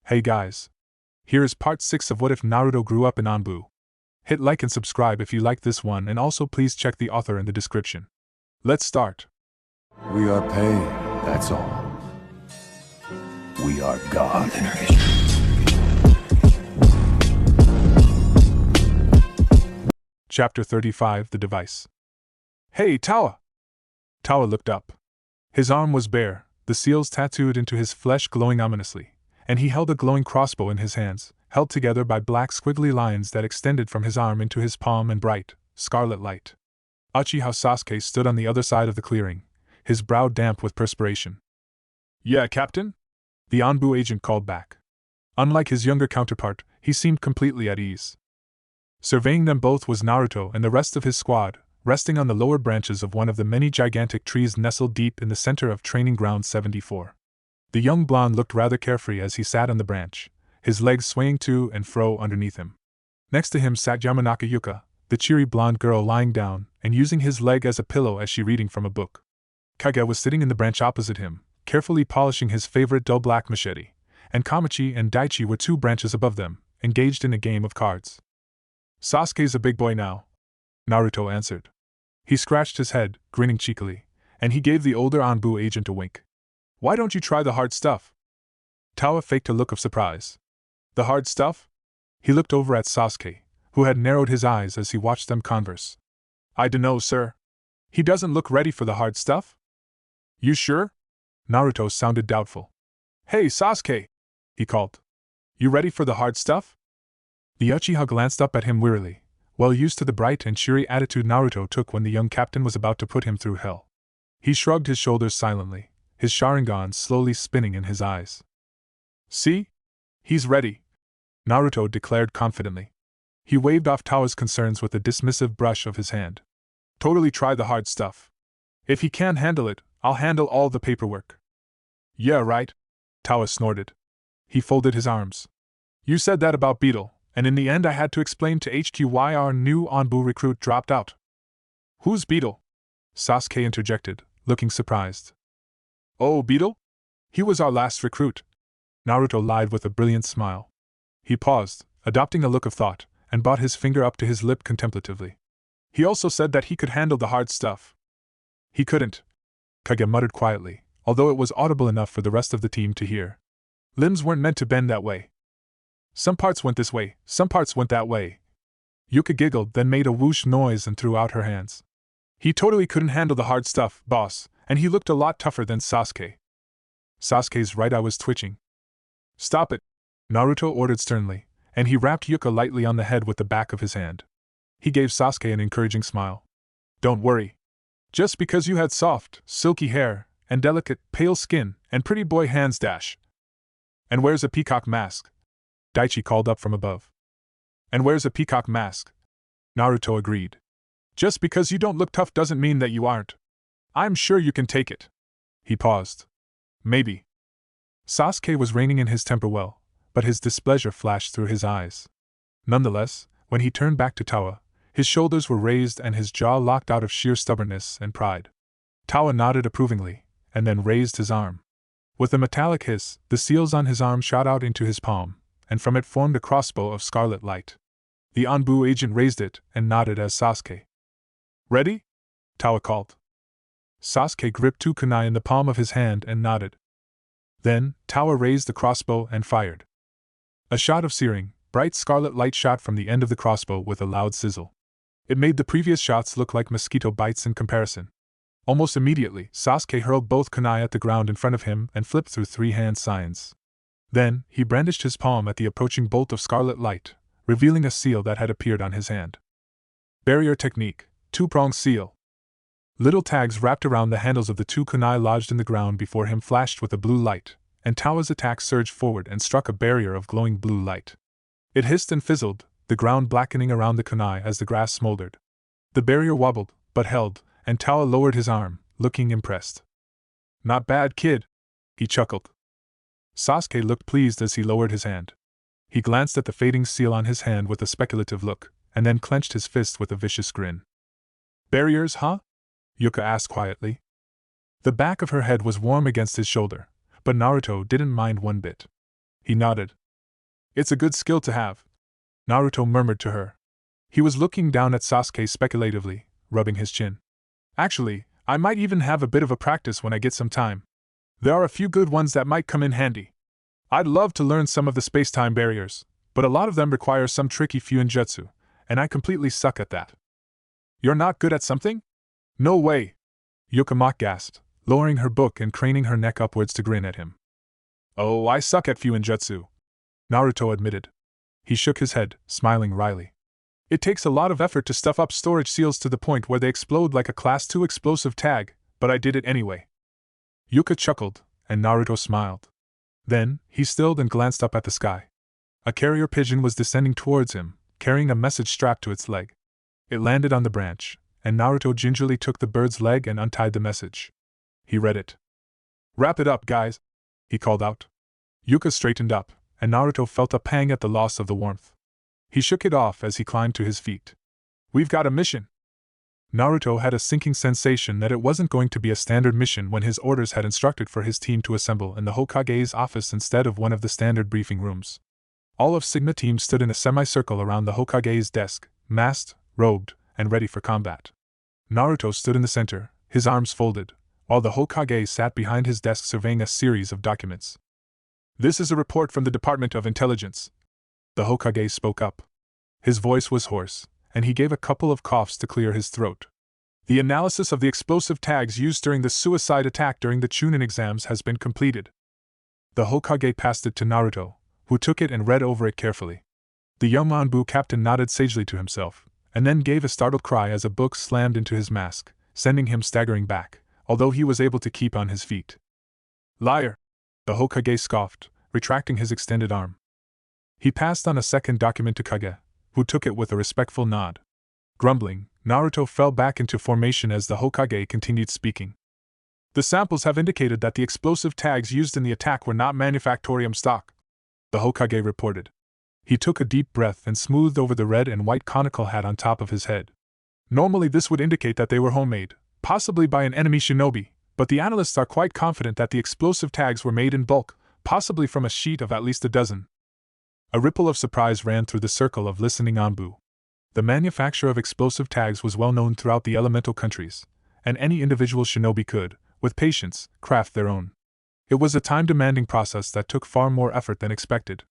Hey guys. Here is part 6 of What If Naruto Grew Up in Anbu. Hit like and subscribe if you like this one, and also please check the author in the description. Let's start. We are pain, that's all. We are God. Chapter 35, The Device. Hey, Tawa! Tawa looked up. His arm was bare, the seals tattooed into his flesh glowing ominously, and he held a glowing crossbow in his hands, held together by black squiggly lines that extended from his arm into his palm in bright, scarlet light. Uchiha Sasuke stood on the other side of the clearing, his brow damp with perspiration. Yeah, Captain? The Anbu agent called back. Unlike his younger counterpart, he seemed completely at ease. Surveying them both was Naruto and the rest of his squad, resting on the lower branches of one of the many gigantic trees nestled deep in the center of Training Ground 74. The young blonde looked rather carefree as he sat on the branch, his legs swaying to and fro underneath him. Next to him sat Yamanaka Yuka, the cheery blonde girl lying down and using his leg as a pillow as she reading from a book. Kage was sitting in the branch opposite him, carefully polishing his favorite dull black machete, and Kamachi and Daichi were 2 branches above them, engaged in a game of cards. Sasuke's a big boy now, Naruto answered. He scratched his head, grinning cheekily, and he gave the older Anbu agent a wink. Why don't you try the hard stuff? Tawa faked a look of surprise. The hard stuff? He looked over at Sasuke, who had narrowed his eyes as he watched them converse. I dunno, sir. He doesn't look ready for the hard stuff? You sure? Naruto sounded doubtful. Hey, Sasuke! He called. You ready for the hard stuff? The Uchiha glanced up at him wearily, well used to the bright and cheery attitude Naruto took when the young captain was about to put him through hell. He shrugged his shoulders silently, his Sharingan slowly spinning in his eyes. See? He's ready, Naruto declared confidently. He waved off Tawa's concerns with a dismissive brush of his hand. Totally try the hard stuff. If he can't handle it, I'll handle all the paperwork. Yeah, right, Tawa snorted. He folded his arms. You said that about Beetle, and in the end I had to explain to HQ why our new Anbu recruit dropped out. Who's Beetle? Sasuke interjected, looking surprised. Oh, Beetle? He was our last recruit. Naruto lied with a brilliant smile. He paused, adopting a look of thought, and brought his finger up to his lip contemplatively. He also said that he could handle the hard stuff. He couldn't, Kage muttered quietly, although it was audible enough for the rest of the team to hear. Limbs weren't meant to bend that way. Some parts went this way, some parts went that way. Yuka giggled, then made a whoosh noise and threw out her hands. He totally couldn't handle the hard stuff, boss, and he looked a lot tougher than Sasuke. Sasuke's right eye was twitching. Stop it, Naruto ordered sternly, and he rapped Yuka lightly on the head with the back of his hand. He gave Sasuke an encouraging smile. Don't worry. Just because you had soft, silky hair, and delicate, pale skin, and pretty boy hands dash. And wears a peacock mask, Daichi called up from above. And wears a peacock mask, Naruto agreed. Just because you don't look tough doesn't mean that you aren't. I'm sure you can take it. He paused. Maybe. Sasuke was reining in his temper well, but his displeasure flashed through his eyes. Nonetheless, when he turned back to Tawa, his shoulders were raised and his jaw locked out of sheer stubbornness and pride. Tawa nodded approvingly, and then raised his arm. With a metallic hiss, the seals on his arm shot out into his palm, and from it formed a crossbow of scarlet light. The Anbu agent raised it and nodded as Sasuke. Ready? Tawa called. Sasuke gripped 2 kunai in the palm of his hand and nodded. Then, Tawa raised the crossbow and fired. A shot of searing, bright scarlet light shot from the end of the crossbow with a loud sizzle. It made the previous shots look like mosquito bites in comparison. Almost immediately, Sasuke hurled both kunai at the ground in front of him and flipped through 3 hand signs. Then, he brandished his palm at the approaching bolt of scarlet light, revealing a seal that had appeared on his hand. Barrier technique, 2-prong seal. Little tags wrapped around the handles of the 2 kunai lodged in the ground before him flashed with a blue light, and Tawa's attack surged forward and struck a barrier of glowing blue light. It hissed and fizzled, the ground blackening around the kunai as the grass smoldered. The barrier wobbled, but held, and Tawa lowered his arm, looking impressed. Not bad, kid, he chuckled. Sasuke looked pleased as he lowered his hand. He glanced at the fading seal on his hand with a speculative look, and then clenched his fist with a vicious grin. Barriers, huh? Yuka asked quietly. The back of her head was warm against his shoulder, but Naruto didn't mind one bit. He nodded. It's a good skill to have, Naruto murmured to her. He was looking down at Sasuke speculatively, rubbing his chin. Actually, I might even have a bit of a practice when I get some time. There are a few good ones that might come in handy. I'd love to learn some of the space-time barriers, but a lot of them require some tricky Fuinjutsu, and I completely suck at that. You're not good at something? No way! Yokomak gasped, lowering her book and craning her neck upwards to grin at him. Oh, I suck at Fuinjutsu, Naruto admitted. He shook his head, smiling wryly. It takes a lot of effort to stuff up storage seals to the point where they explode like a Class 2 explosive tag, but I did it anyway. Yuka chuckled, and Naruto smiled. Then, he stilled and glanced up at the sky. A carrier pigeon was descending towards him, carrying a message strapped to its leg. It landed on the branch, and Naruto gingerly took the bird's leg and untied the message. He read it. Wrap it up, guys, he called out. Yuka straightened up, and Naruto felt a pang at the loss of the warmth. He shook it off as he climbed to his feet. We've got a mission. Naruto had a sinking sensation that it wasn't going to be a standard mission when his orders had instructed for his team to assemble in the Hokage's office instead of one of the standard briefing rooms. All of Sigma team stood in a semicircle around the Hokage's desk, masked, robed, and ready for combat. Naruto stood in the center, his arms folded, while the Hokage sat behind his desk surveying a series of documents. This is a report from the Department of Intelligence. The Hokage spoke up. His voice was hoarse, and he gave a couple of coughs to clear his throat. The analysis of the explosive tags used during the suicide attack during the Chunin exams has been completed. The Hokage passed it to Naruto, who took it and read over it carefully. The young Anbu captain nodded sagely to himself, and then gave a startled cry as a book slammed into his mask, sending him staggering back, although he was able to keep on his feet. Liar! The Hokage scoffed, retracting his extended arm. He passed on a second document to Kage, who took it with a respectful nod. Grumbling, Naruto fell back into formation as the Hokage continued speaking. The samples have indicated that the explosive tags used in the attack were not manufactorium stock, the Hokage reported. He took a deep breath and smoothed over the red and white conical hat on top of his head. Normally this would indicate that they were homemade, possibly by an enemy shinobi, but the analysts are quite confident that the explosive tags were made in bulk, possibly from a sheet of at least a dozen. A ripple of surprise ran through the circle of listening Anbu. The manufacture of explosive tags was well known throughout the elemental countries, and any individual shinobi could, with patience, craft their own. It was a time-demanding process that took far more effort than expected.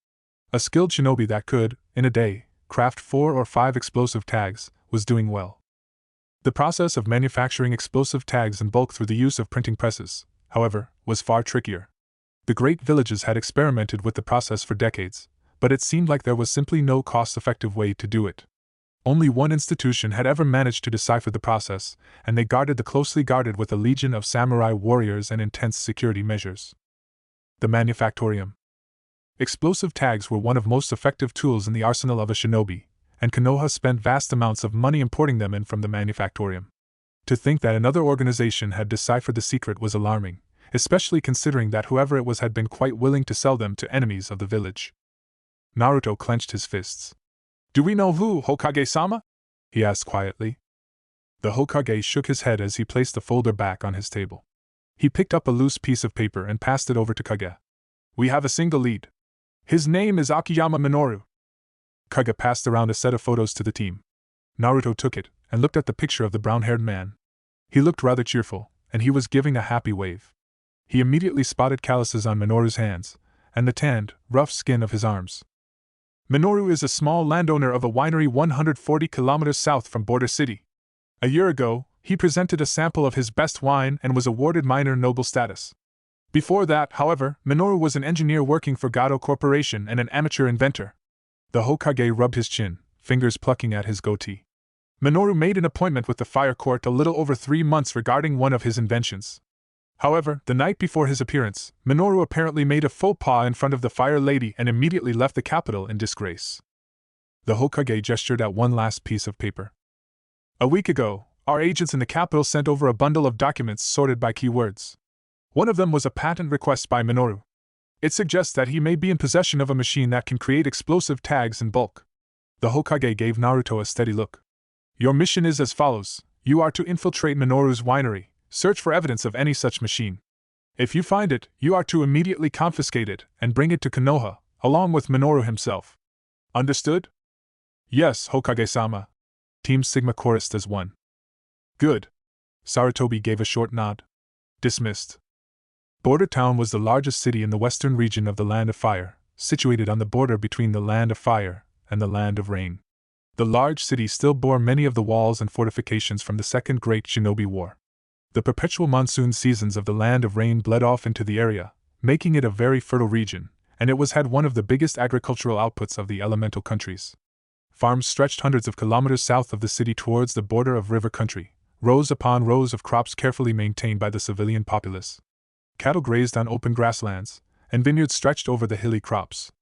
A skilled shinobi that could, in a day, craft 4 or 5 explosive tags, was doing well. The process of manufacturing explosive tags in bulk through the use of printing presses, however, was far trickier. The great villages had experimented with the process for decades, but it seemed like there was simply no cost-effective way to do it. Only one institution had ever managed to decipher the process, and they guarded the closely guarded with a legion of samurai warriors and intense security measures. The Manufactorium. Explosive tags were one of most effective tools in the arsenal of a shinobi, and Konoha spent vast amounts of money importing them in from the Manufactorium. To think that another organization had deciphered the secret was alarming, especially considering that whoever it was had been quite willing to sell them to enemies of the village. Naruto clenched his fists. Do we know who, Hokage-sama? He asked quietly. The Hokage shook his head as he placed the folder back on his table. He picked up a loose piece of paper and passed it over to Kage. We have a single lead. His name is Akiyama Minoru. Kage passed around a set of photos to the team. Naruto took it and looked at the picture of the brown-haired man. He looked rather cheerful, and he was giving a happy wave. He immediately spotted calluses on Minoru's hands, and the tanned, rough skin of his arms. Minoru is a small landowner of a winery 140 kilometers south from Border City. A year ago, he presented a sample of his best wine and was awarded minor noble status. Before that, however, Minoru was an engineer working for Gado Corporation and an amateur inventor. The Hokage rubbed his chin, fingers plucking at his goatee. Minoru made an appointment with the fire court a little over 3 months regarding one of his inventions. However, the night before his appearance, Minoru apparently made a faux pas in front of the fire lady and immediately left the capital in disgrace. The Hokage gestured at one last piece of paper. A week ago, our agents in the capital sent over a bundle of documents sorted by keywords. One of them was a patent request by Minoru. It suggests that he may be in possession of a machine that can create explosive tags in bulk. The Hokage gave Naruto a steady look. Your mission is as follows. You are to infiltrate Minoru's winery, search for evidence of any such machine. If you find it, you are to immediately confiscate it and bring it to Konoha, along with Minoru himself. Understood? Yes, Hokage-sama. Team Sigma chorused as one. Good. Sarutobi gave a short nod. Dismissed. Border Town was the largest city in the western region of the Land of Fire, situated on the border between the Land of Fire and the Land of Rain. The large city still bore many of the walls and fortifications from the Second Great Shinobi War. The perpetual monsoon seasons of the Land of Rain bled off into the area, making it a very fertile region, and it had one of the biggest agricultural outputs of the elemental countries. Farms stretched hundreds of kilometers south of the city towards the border of river country, rows upon rows of crops carefully maintained by the civilian populace. Cattle grazed on open grasslands, and vineyards stretched over the hilly crops.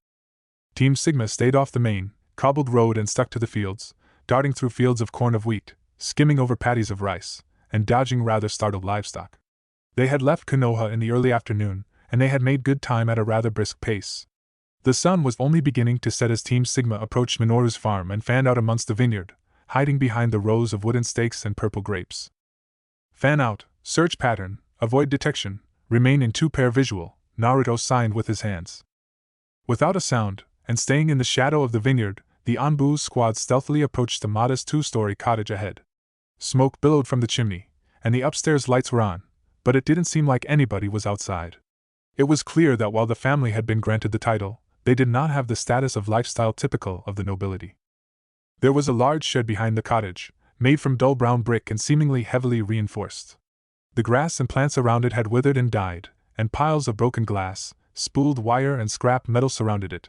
Team Sigma stayed off the main, cobbled road and stuck to the fields, darting through fields of corn of wheat, skimming over paddies of rice, and dodging rather startled livestock. They had left Konoha in the early afternoon, and they had made good time at a rather brisk pace. The sun was only beginning to set as Team Sigma approached Minoru's farm and fanned out amongst the vineyard, hiding behind the rows of wooden stakes and purple grapes. Fan out, search pattern, avoid detection, remain in two-pair visual, Naruto signed with his hands. Without a sound, and staying in the shadow of the vineyard, the Anbu squad stealthily approached the modest two-story cottage ahead. Smoke billowed from the chimney, and the upstairs lights were on, but it didn't seem like anybody was outside. It was clear that while the family had been granted the title, they did not have the status of lifestyle typical of the nobility. There was a large shed behind the cottage, made from dull brown brick and seemingly heavily reinforced. The grass and plants around it had withered and died, and piles of broken glass, spooled wire and scrap metal surrounded it.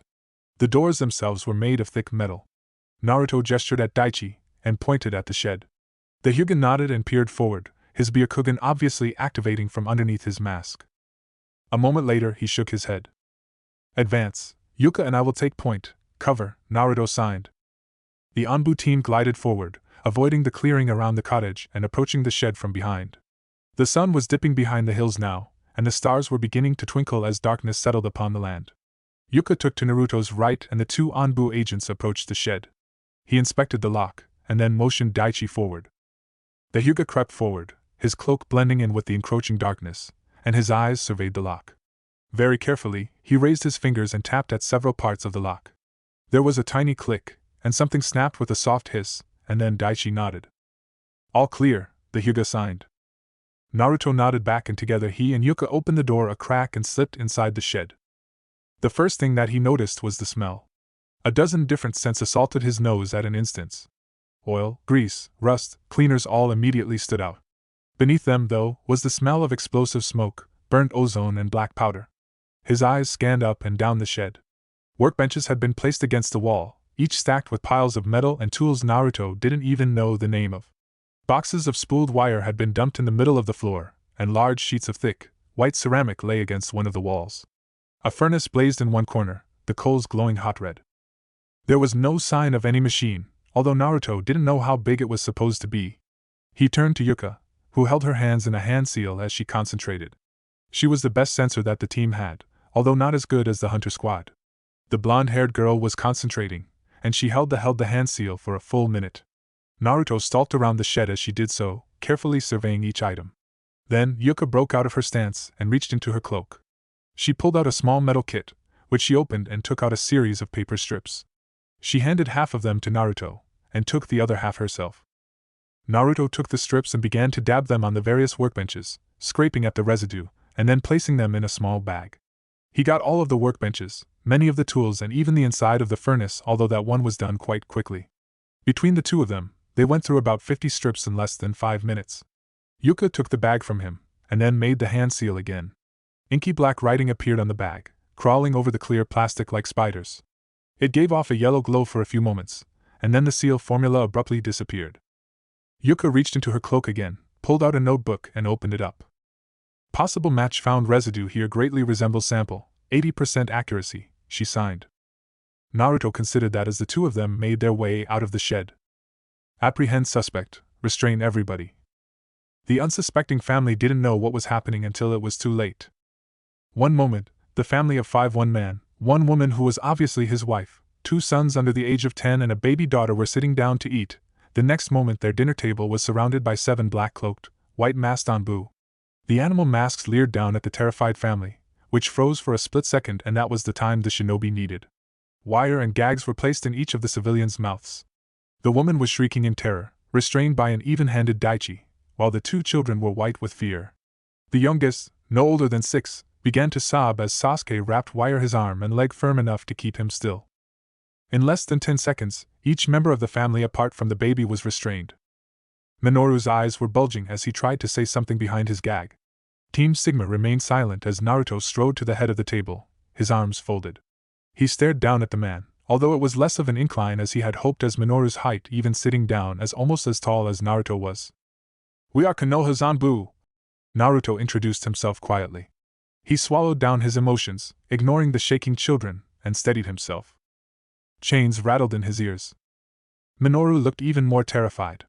The doors themselves were made of thick metal. Naruto gestured at Daichi, and pointed at the shed. The Hyuga nodded and peered forward, his Byakugan obviously activating from underneath his mask. A moment later he shook his head. Advance, Yuka and I will take point, cover, Naruto signed. The Anbu team glided forward, avoiding the clearing around the cottage and approaching the shed from behind. The sun was dipping behind the hills now, and the stars were beginning to twinkle as darkness settled upon the land. Yuka took to Naruto's right and the two Anbu agents approached the shed. He inspected the lock, and then motioned Daichi forward. The Hyuga crept forward, his cloak blending in with the encroaching darkness, and his eyes surveyed the lock. Very carefully, he raised his fingers and tapped at several parts of the lock. There was a tiny click, and something snapped with a soft hiss, and then Daichi nodded. All clear, the Hyuga signed. Naruto nodded back and together he and Yuka opened the door a crack and slipped inside the shed. The first thing that he noticed was the smell. A dozen different scents assaulted his nose at an instant. Oil, grease, rust, cleaners all immediately stood out. Beneath them, though, was the smell of explosive smoke, burnt ozone and black powder. His eyes scanned up and down the shed. Workbenches had been placed against the wall, each stacked with piles of metal and tools Naruto didn't even know the name of. Boxes of spooled wire had been dumped in the middle of the floor, and large sheets of thick, white ceramic lay against one of the walls. A furnace blazed in one corner, the coals glowing hot red. There was no sign of any machine, although Naruto didn't know how big it was supposed to be. He turned to Yuka, who held her hands in a hand seal as she concentrated. She was the best sensor that the team had, although not as good as the hunter squad. The blonde-haired girl was concentrating, and she held the hand seal for a full minute. Naruto stalked around the shed as she did so, carefully surveying each item. Then Yuka broke out of her stance and reached into her cloak. She pulled out a small metal kit, which she opened and took out a series of paper strips. She handed half of them to Naruto, and took the other half herself. Naruto took the strips and began to dab them on the various workbenches, scraping at the residue, and then placing them in a small bag. He got all of the workbenches, many of the tools and even the inside of the furnace, although that one was done quite quickly. Between the two of them, they went through about 50 strips in less than 5 minutes. Yuka took the bag from him, and then made the hand seal again. Inky black writing appeared on the bag, crawling over the clear plastic like spiders. It gave off a yellow glow for a few moments, and then the seal formula abruptly disappeared. Yuka reached into her cloak again, pulled out a notebook and opened it up. Possible match found, residue here greatly resembles sample, 80% accuracy, she signed. Naruto considered that as the two of them made their way out of the shed. Apprehend suspect, restrain everybody. The unsuspecting family didn't know what was happening until it was too late. One moment, the family of 5, one man, one woman who was obviously his wife, 2 sons under the age of 10 and a baby daughter were sitting down to eat. The next moment their dinner table was surrounded by 7 black-cloaked, white-masked Anbu. The animal masks leered down at the terrified family, which froze for a split second, and that was the time the shinobi needed. Wire and gags were placed in each of the civilians' mouths. The woman was shrieking in terror, restrained by an even-handed Daichi, while the 2 children were white with fear. The youngest, no older than 6, began to sob as Sasuke wrapped wire his arm and leg firm enough to keep him still. In less than 10 seconds, each member of the family apart from the baby was restrained. Minoru's eyes were bulging as he tried to say something behind his gag. Team Sigma remained silent as Naruto strode to the head of the table, his arms folded. He stared down at the man, although it was less of an incline as he had hoped, as Minoru's height, even sitting down, as almost as tall as Naruto was. "We are Konoha's Anbu," Naruto introduced himself quietly. He swallowed down his emotions, ignoring the shaking children, and steadied himself. Chains rattled in his ears. Minoru looked even more terrified.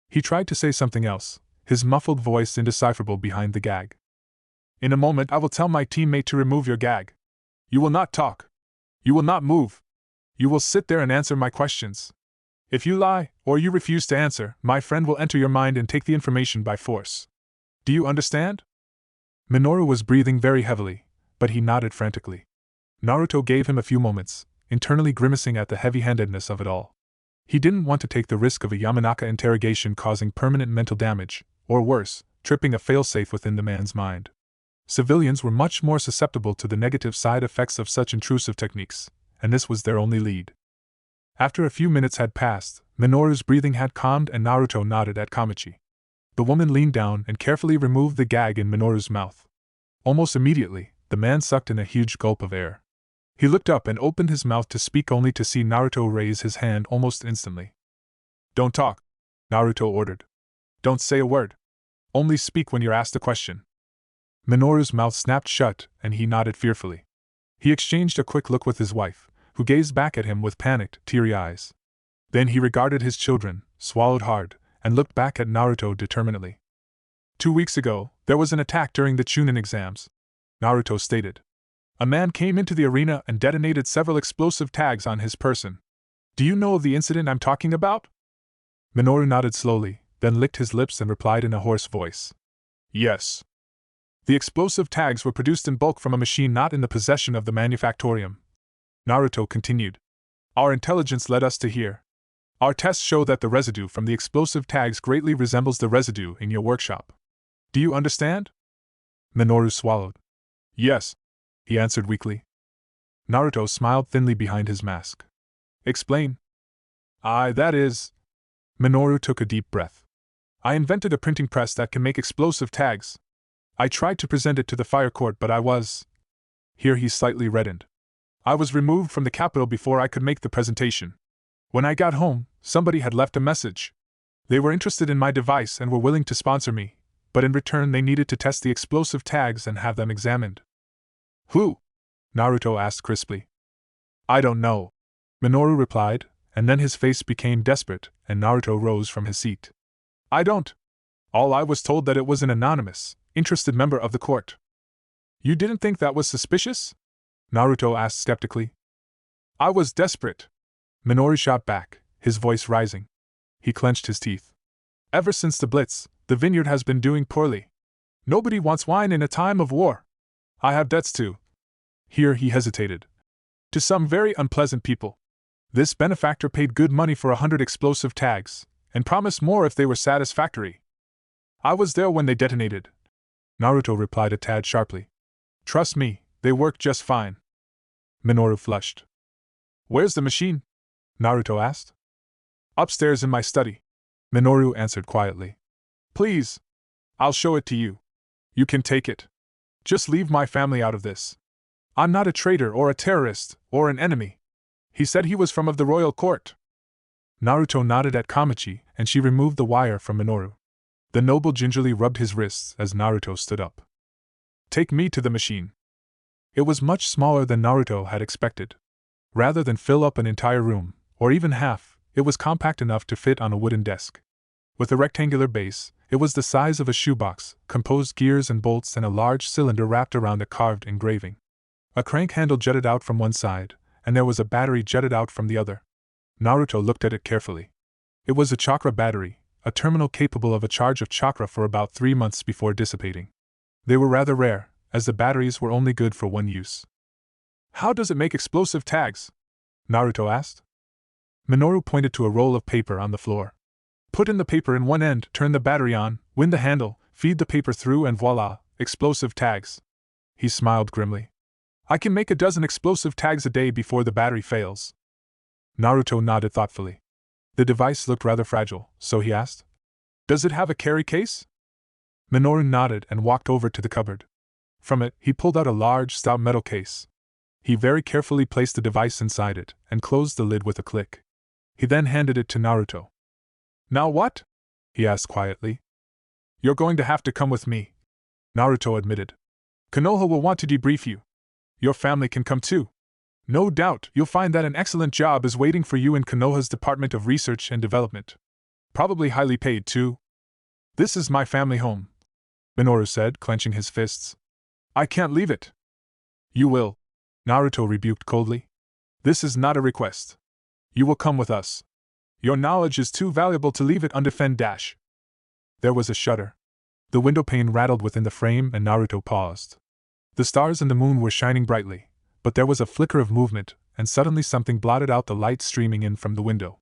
He tried to say something else, his muffled voice indecipherable behind the gag. "In a moment I will tell my teammate to remove your gag. You will not talk. You will not move. You will sit there and answer my questions. If you lie, or you refuse to answer, my friend will enter your mind and take the information by force. Do you understand?" Minoru was breathing very heavily, but he nodded frantically. Naruto gave him a few moments, internally grimacing at the heavy-handedness of it all. He didn't want to take the risk of a Yamanaka interrogation causing permanent mental damage, or worse, tripping a failsafe within the man's mind. Civilians were much more susceptible to the negative side effects of such intrusive techniques, and this was their only lead. After a few minutes had passed, Minoru's breathing had calmed and Naruto nodded at Kamachi. The woman leaned down and carefully removed the gag in Minoru's mouth. Almost immediately, the man sucked in a huge gulp of air. He looked up and opened his mouth to speak, only to see Naruto raise his hand almost instantly. "Don't talk," Naruto ordered. "Don't say a word. Only speak when you're asked a question." Minoru's mouth snapped shut, and he nodded fearfully. He exchanged a quick look with his wife, who gazed back at him with panicked, teary eyes. Then he regarded his children, swallowed hard, and looked back at Naruto determinedly. 2 weeks ago, there was an attack during the Chunin exams, Naruto stated. A man came into the arena and detonated several explosive tags on his person. Do you know of the incident I'm talking about? Minoru nodded slowly, then licked his lips and replied in a hoarse voice. Yes. The explosive tags were produced in bulk from a machine not in the possession of the manufactorium. Naruto continued. Our intelligence led us to here. Our tests show that the residue from the explosive tags greatly resembles the residue in your workshop. Do you understand? Minoru swallowed. Yes, he answered weakly. Naruto smiled thinly behind his mask. Explain. That is... Minoru took a deep breath. I invented a printing press that can make explosive tags. I tried to present it to the fire court, but I was... Here he slightly reddened. I was removed from the capital before I could make the presentation. When I got home, somebody had left a message. They were interested in my device and were willing to sponsor me, but in return they needed to test the explosive tags and have them examined. Who? Naruto asked crisply. I don't know, Minoru replied, and then his face became desperate, and Naruto rose from his seat. I don't. All I was told that it was an anonymous, interested member of the court. You didn't think that was suspicious? Naruto asked skeptically. I was desperate. Minoru shot back, his voice rising. He clenched his teeth. Ever since the Blitz, the vineyard has been doing poorly. Nobody wants wine in a time of war. I have debts too. Here he hesitated. To some very unpleasant people. This benefactor paid good money for 100 explosive tags, and promised more if they were satisfactory. I was there when they detonated. Naruto replied a tad sharply. Trust me, they worked just fine. Minoru flushed. Where's the machine? Naruto asked. Upstairs in my study. Minoru answered quietly. Please. I'll show it to you. You can take it. Just leave my family out of this. I'm not a traitor or a terrorist, or an enemy. He said he was from of the royal court. Naruto nodded at Kamachi, and she removed the wire from Minoru. The noble gingerly rubbed his wrists as Naruto stood up. Take me to the machine. It was much smaller than Naruto had expected. Rather than fill up an entire room, or even half, it was compact enough to fit on a wooden desk. With a rectangular base, it was the size of a shoebox, composed gears and bolts and a large cylinder wrapped around a carved engraving. A crank handle jutted out from one side, and there was a battery jutted out from the other. Naruto looked at it carefully. It was a chakra battery, a terminal capable of a charge of chakra for about 3 months before dissipating. They were rather rare, as the batteries were only good for one use. How does it make explosive tags? Naruto asked. Minoru pointed to a roll of paper on the floor. Put in the paper in one end, turn the battery on, wind the handle, feed the paper through, and voila, explosive tags. He smiled grimly. I can make a dozen explosive tags a day before the battery fails. Naruto nodded thoughtfully. The device looked rather fragile, so he asked, Does it have a carry case? Minoru nodded and walked over to the cupboard. From it, he pulled out a large, stout metal case. He very carefully placed the device inside it and closed the lid with a click. He then handed it to Naruto. Now what? He asked quietly. You're going to have to come with me, Naruto admitted. Konoha will want to debrief you. Your family can come too. No doubt you'll find that an excellent job is waiting for you in Konoha's Department of Research and Development. Probably highly paid too. This is my family home, Minoru said, clenching his fists. I can't leave it. You will, Naruto rebuked coldly. This is not a request. You will come with us. Your knowledge is too valuable to leave it undefended. There was a shudder. The window pane rattled within the frame and Naruto paused. The stars and the moon were shining brightly, but there was a flicker of movement, and suddenly something blotted out the light streaming in from the window.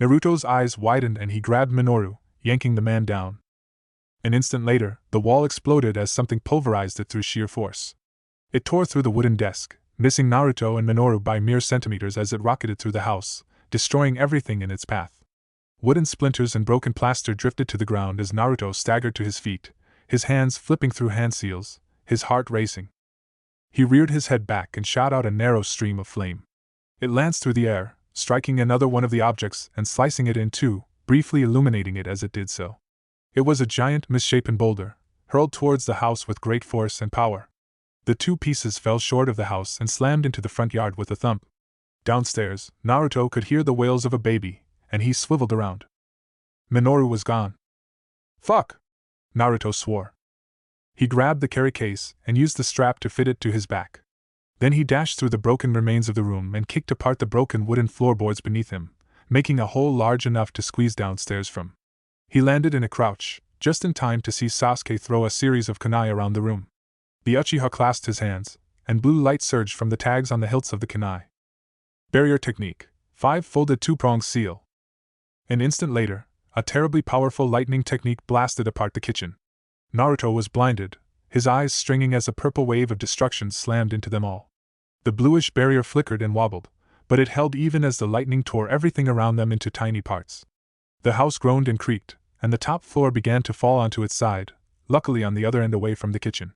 Naruto's eyes widened and he grabbed Minoru, yanking the man down. An instant later, the wall exploded as something pulverized it through sheer force. It tore through the wooden desk, missing Naruto and Minoru by mere centimeters as it rocketed through the house, destroying everything in its path. Wooden splinters and broken plaster drifted to the ground as Naruto staggered to his feet, his hands flipping through hand seals, his heart racing. He reared his head back and shot out a narrow stream of flame. It lanced through the air, striking another one of the objects and slicing it in two, briefly illuminating it as it did so. It was a giant, misshapen boulder, hurled towards the house with great force and power. The two pieces fell short of the house and slammed into the front yard with a thump. Downstairs, Naruto could hear the wails of a baby, and he swiveled around. Minoru was gone. Fuck! Naruto swore. He grabbed the carry case and used the strap to fit it to his back. Then he dashed through the broken remains of the room and kicked apart the broken wooden floorboards beneath him, making a hole large enough to squeeze downstairs from. He landed in a crouch, just in time to see Sasuke throw a series of kunai around the room. The Uchiha clasped his hands, and blue light surged from the tags on the hilts of the kunai. Barrier technique, 5-folded 2-prong seal. An instant later, a terribly powerful lightning technique blasted apart the kitchen. Naruto was blinded, his eyes stringing as a purple wave of destruction slammed into them all. The bluish barrier flickered and wobbled, but it held even as the lightning tore everything around them into tiny parts. The house groaned and creaked, and the top floor began to fall onto its side, luckily on the other end away from the kitchen.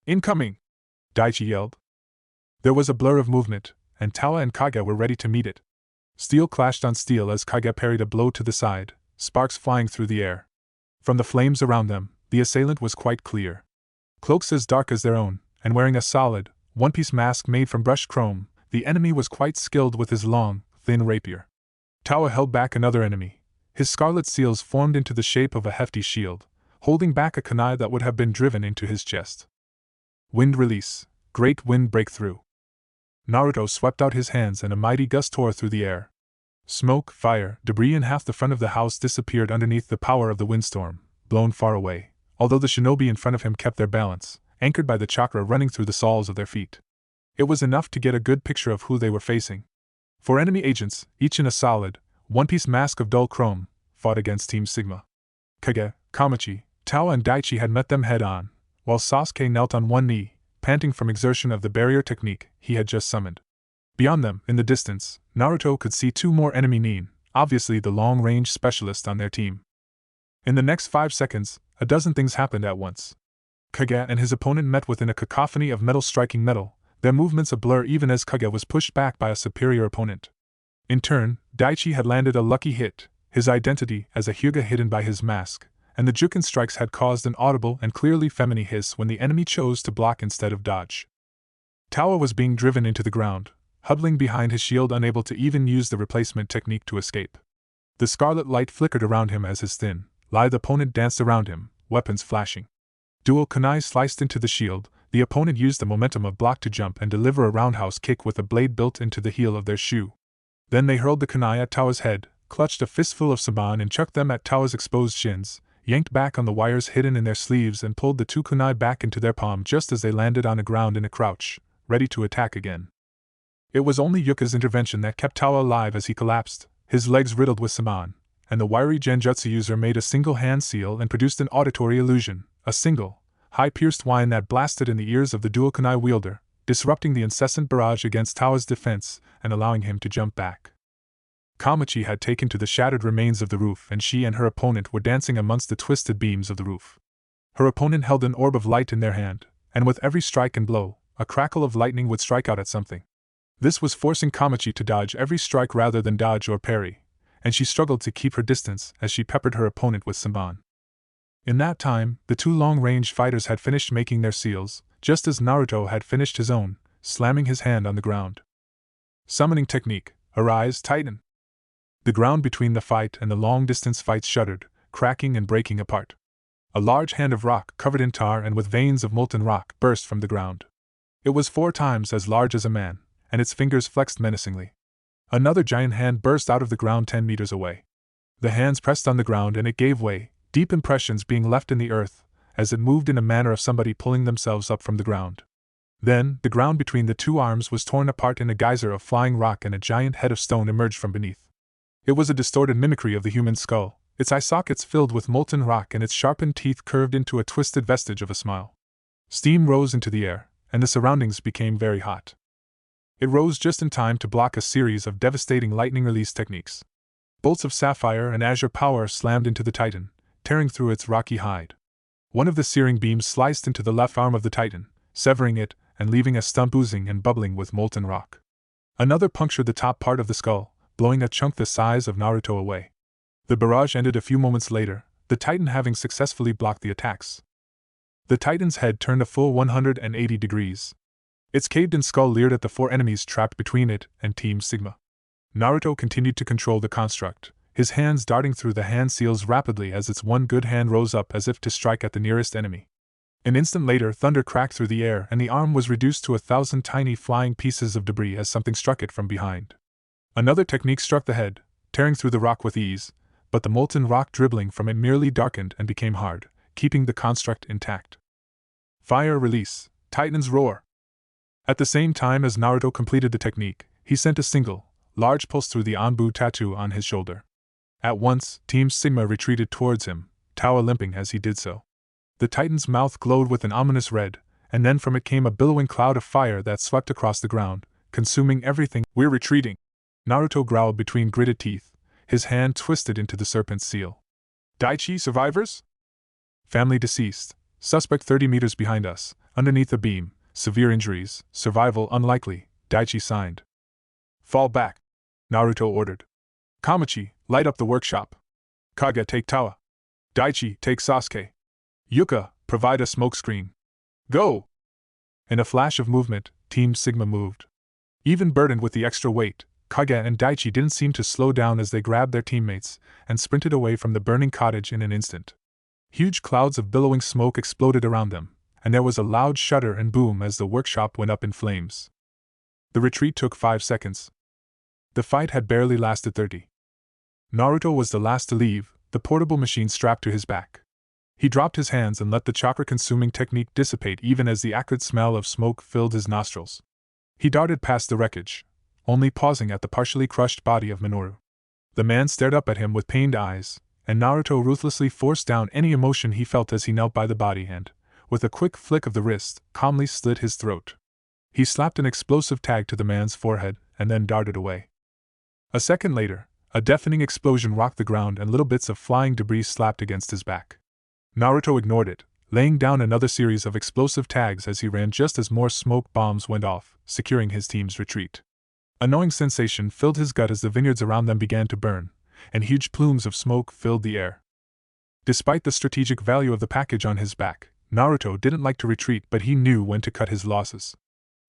Incoming! Daichi yelled. There was a blur of movement, and Tawa and Kage were ready to meet it. Steel clashed on steel as Kage parried a blow to the side, sparks flying through the air. From the flames around them, the assailant was quite clear. Cloaks as dark as their own, and wearing a solid, one-piece mask made from brushed chrome, the enemy was quite skilled with his long, thin rapier. Tawa held back another enemy. His scarlet seals formed into the shape of a hefty shield, holding back a kunai that would have been driven into his chest. Wind release, great wind breakthrough. Naruto swept out his hands and a mighty gust tore through the air. Smoke, fire, debris and half the front of the house disappeared underneath the power of the windstorm, blown far away, although the shinobi in front of him kept their balance, anchored by the chakra running through the soles of their feet. It was enough to get a good picture of who they were facing. 4 enemy agents, each in a solid, one-piece mask of dull chrome, fought against Team Sigma. Kage, Kamachi, Tawa and Daichi had met them head-on, while Sasuke knelt on one knee, panting from exertion of the barrier technique he had just summoned. Beyond them, in the distance, Naruto could see 2 more enemy nin, obviously the long-range specialist on their team. In the next 5 seconds, a dozen things happened at once. Kage and his opponent met within a cacophony of metal striking metal, their movements a blur even as Kage was pushed back by a superior opponent. In turn, Daichi had landed a lucky hit, his identity as a Hyuga hidden by his mask, and the Juken strikes had caused an audible and clearly feminine hiss when the enemy chose to block instead of dodge. Tawa was being driven into the ground, huddling behind his shield unable to even use the replacement technique to escape. The scarlet light flickered around him as his thin, lithe opponent danced around him, weapons flashing. Dual kunai sliced into the shield, the opponent used the momentum of block to jump and deliver a roundhouse kick with a blade built into the heel of their shoe. Then they hurled the kunai at Tawa's head, clutched a fistful of saban and chucked them at Tawa's exposed shins, yanked back on the wires hidden in their sleeves and pulled the two kunai back into their palm just as they landed on the ground in a crouch, ready to attack again. It was only Yuka's intervention that kept Tawa alive as he collapsed, his legs riddled with saman, and the wiry genjutsu user made a single hand seal and produced an auditory illusion, a single, high-pierced whine that blasted in the ears of the dual kunai wielder, disrupting the incessant barrage against Tawa's defense and allowing him to jump back. Kamachi had taken to the shattered remains of the roof, and she and her opponent were dancing amongst the twisted beams of the roof. Her opponent held an orb of light in their hand, and with every strike and blow, a crackle of lightning would strike out at something. This was forcing Kamachi to dodge every strike rather than dodge or parry, and she struggled to keep her distance as she peppered her opponent with saman. In that time, the two long-range fighters had finished making their seals, just as Naruto had finished his own, slamming his hand on the ground. Summoning technique, arise, Titan. The ground between the fight and the long-distance fights shuddered, cracking and breaking apart. A large hand of rock covered in tar and with veins of molten rock burst from the ground. It was 4 times as large as a man, and its fingers flexed menacingly. Another giant hand burst out of the ground 10 meters away. The hands pressed on the ground and it gave way, deep impressions being left in the earth, as it moved in a manner of somebody pulling themselves up from the ground. Then, the ground between the two arms was torn apart in a geyser of flying rock and a giant head of stone emerged from beneath. It was a distorted mimicry of the human skull, its eye sockets filled with molten rock and its sharpened teeth curved into a twisted vestige of a smile. Steam rose into the air, and the surroundings became very hot. It rose just in time to block a series of devastating lightning release techniques. Bolts of sapphire and azure power slammed into the Titan, tearing through its rocky hide. One of the searing beams sliced into the left arm of the Titan, severing it and leaving a stump oozing and bubbling with molten rock. Another punctured the top part of the skull, blowing a chunk the size of Naruto away. The barrage ended a few moments later, the Titan having successfully blocked the attacks. The Titan's head turned a full 180 degrees. Its caved-in skull leered at the 4 enemies trapped between it and Team Sigma. Naruto continued to control the construct, his hands darting through the hand seals rapidly as its one good hand rose up as if to strike at the nearest enemy. An instant later, thunder cracked through the air and the arm was reduced to 1,000 tiny flying pieces of debris as something struck it from behind. Another technique struck the head, tearing through the rock with ease, but the molten rock dribbling from it merely darkened and became hard, keeping the construct intact. Fire release, Titan's roar. At the same time as Naruto completed the technique, he sent a single, large pulse through the Anbu tattoo on his shoulder. At once, Team Sigma retreated towards him, Tawa limping as he did so. The Titan's mouth glowed with an ominous red, and then from it came a billowing cloud of fire that swept across the ground, consuming everything. We're retreating, Naruto growled between gritted teeth, his hand twisted into the serpent's seal. Daichi survivors? Family deceased, suspect 30 meters behind us, underneath a beam, severe injuries, survival unlikely, Daichi signed. Fall back, Naruto ordered. Kamachi, light up the workshop. Kage, take Tawa. Daichi, take Sasuke. Yuka, provide a smokescreen. Go! In a flash of movement, Team Sigma moved. Even burdened with the extra weight, Kage and Daichi didn't seem to slow down as they grabbed their teammates and sprinted away from the burning cottage in an instant. Huge clouds of billowing smoke exploded around them, and there was a loud shudder and boom as the workshop went up in flames. The retreat took 5 seconds. The fight had barely lasted 30. Naruto was the last to leave, the portable machine strapped to his back. He dropped his hands and let the chakra-consuming technique dissipate even as the acrid smell of smoke filled his nostrils. He darted past the wreckage, only pausing at the partially crushed body of Minoru. The man stared up at him with pained eyes, and Naruto ruthlessly forced down any emotion he felt as he knelt by the body and, with a quick flick of the wrist, calmly slit his throat. He slapped an explosive tag to the man's forehead and then darted away. A second later, a deafening explosion rocked the ground and little bits of flying debris slapped against his back. Naruto ignored it, laying down another series of explosive tags as he ran just as more smoke bombs went off, securing his team's retreat. A gnawing sensation filled his gut as the vineyards around them began to burn, and huge plumes of smoke filled the air. Despite the strategic value of the package on his back, Naruto didn't like to retreat, but he knew when to cut his losses.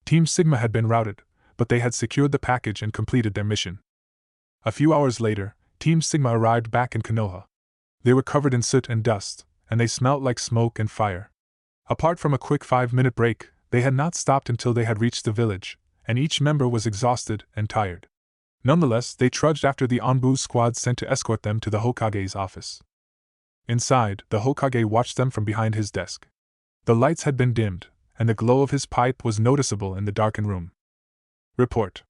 Team Sigma had been routed, but they had secured the package and completed their mission. A few hours later, Team Sigma arrived back in Konoha. They were covered in soot and dust, and they smelt like smoke and fire. Apart from a quick 5-minute break, they had not stopped until they had reached the village, and each member was exhausted and tired. Nonetheless, they trudged after the Anbu squad sent to escort them to the Hokage's office. Inside, the Hokage watched them from behind his desk. The lights had been dimmed, and the glow of his pipe was noticeable in the darkened room. Report.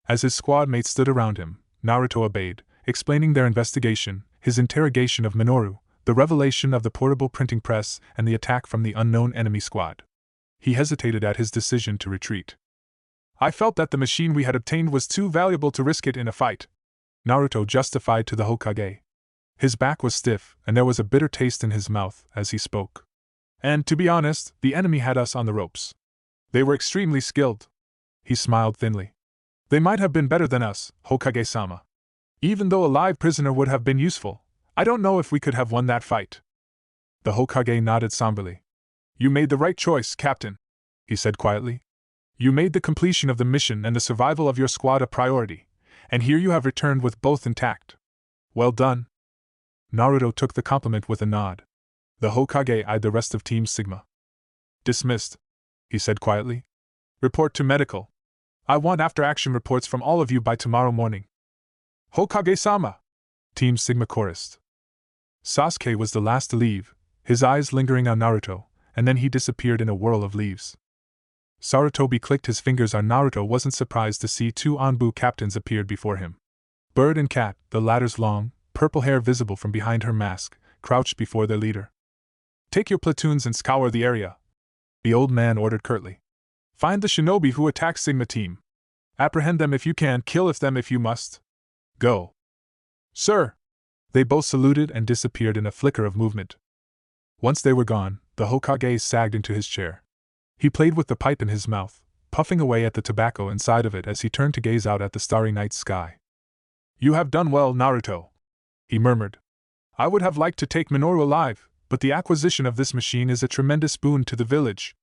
As his squad mates stood around him, Naruto obeyed, explaining their investigation, his interrogation of Minoru, the revelation of the portable printing press, and the attack from the unknown enemy squad. He hesitated at his decision to retreat. I felt that the machine we had obtained was too valuable to risk it in a fight, Naruto justified to the Hokage. His back was stiff, and there was a bitter taste in his mouth as he spoke. And, to be honest, the enemy had us on the ropes. They were extremely skilled. He smiled thinly. They might have been better than us, Hokage-sama. Even though a live prisoner would have been useful, I don't know if we could have won that fight. The Hokage nodded somberly. You made the right choice, Captain, he said quietly. You made the completion of the mission and the survival of your squad a priority, and here you have returned with both intact. Well done. Naruto took the compliment with a nod. The Hokage eyed the rest of Team Sigma. Dismissed, he said quietly. Report to medical. I want after-action reports from all of you by tomorrow morning. Hokage-sama! Team Sigma chorused. Sasuke was the last to leave, his eyes lingering on Naruto, and then he disappeared in a whirl of leaves. Sarutobi clicked his fingers on Naruto wasn't surprised to see two Anbu captains appeared before him. Bird and Cat, the latter's long, purple hair visible from behind her mask, crouched before their leader. Take your platoons and scour the area, the old man ordered curtly. Find the shinobi who attacked Sigma team. Apprehend them if you can, kill them if you must. Go. Sir! They both saluted and disappeared in a flicker of movement. Once they were gone, the Hokage sagged into his chair. He played with the pipe in his mouth, puffing away at the tobacco inside of it as he turned to gaze out at the starry night sky. You have done well, Naruto, he murmured. I would have liked to take Minoru alive, but the acquisition of this machine is a tremendous boon to the village.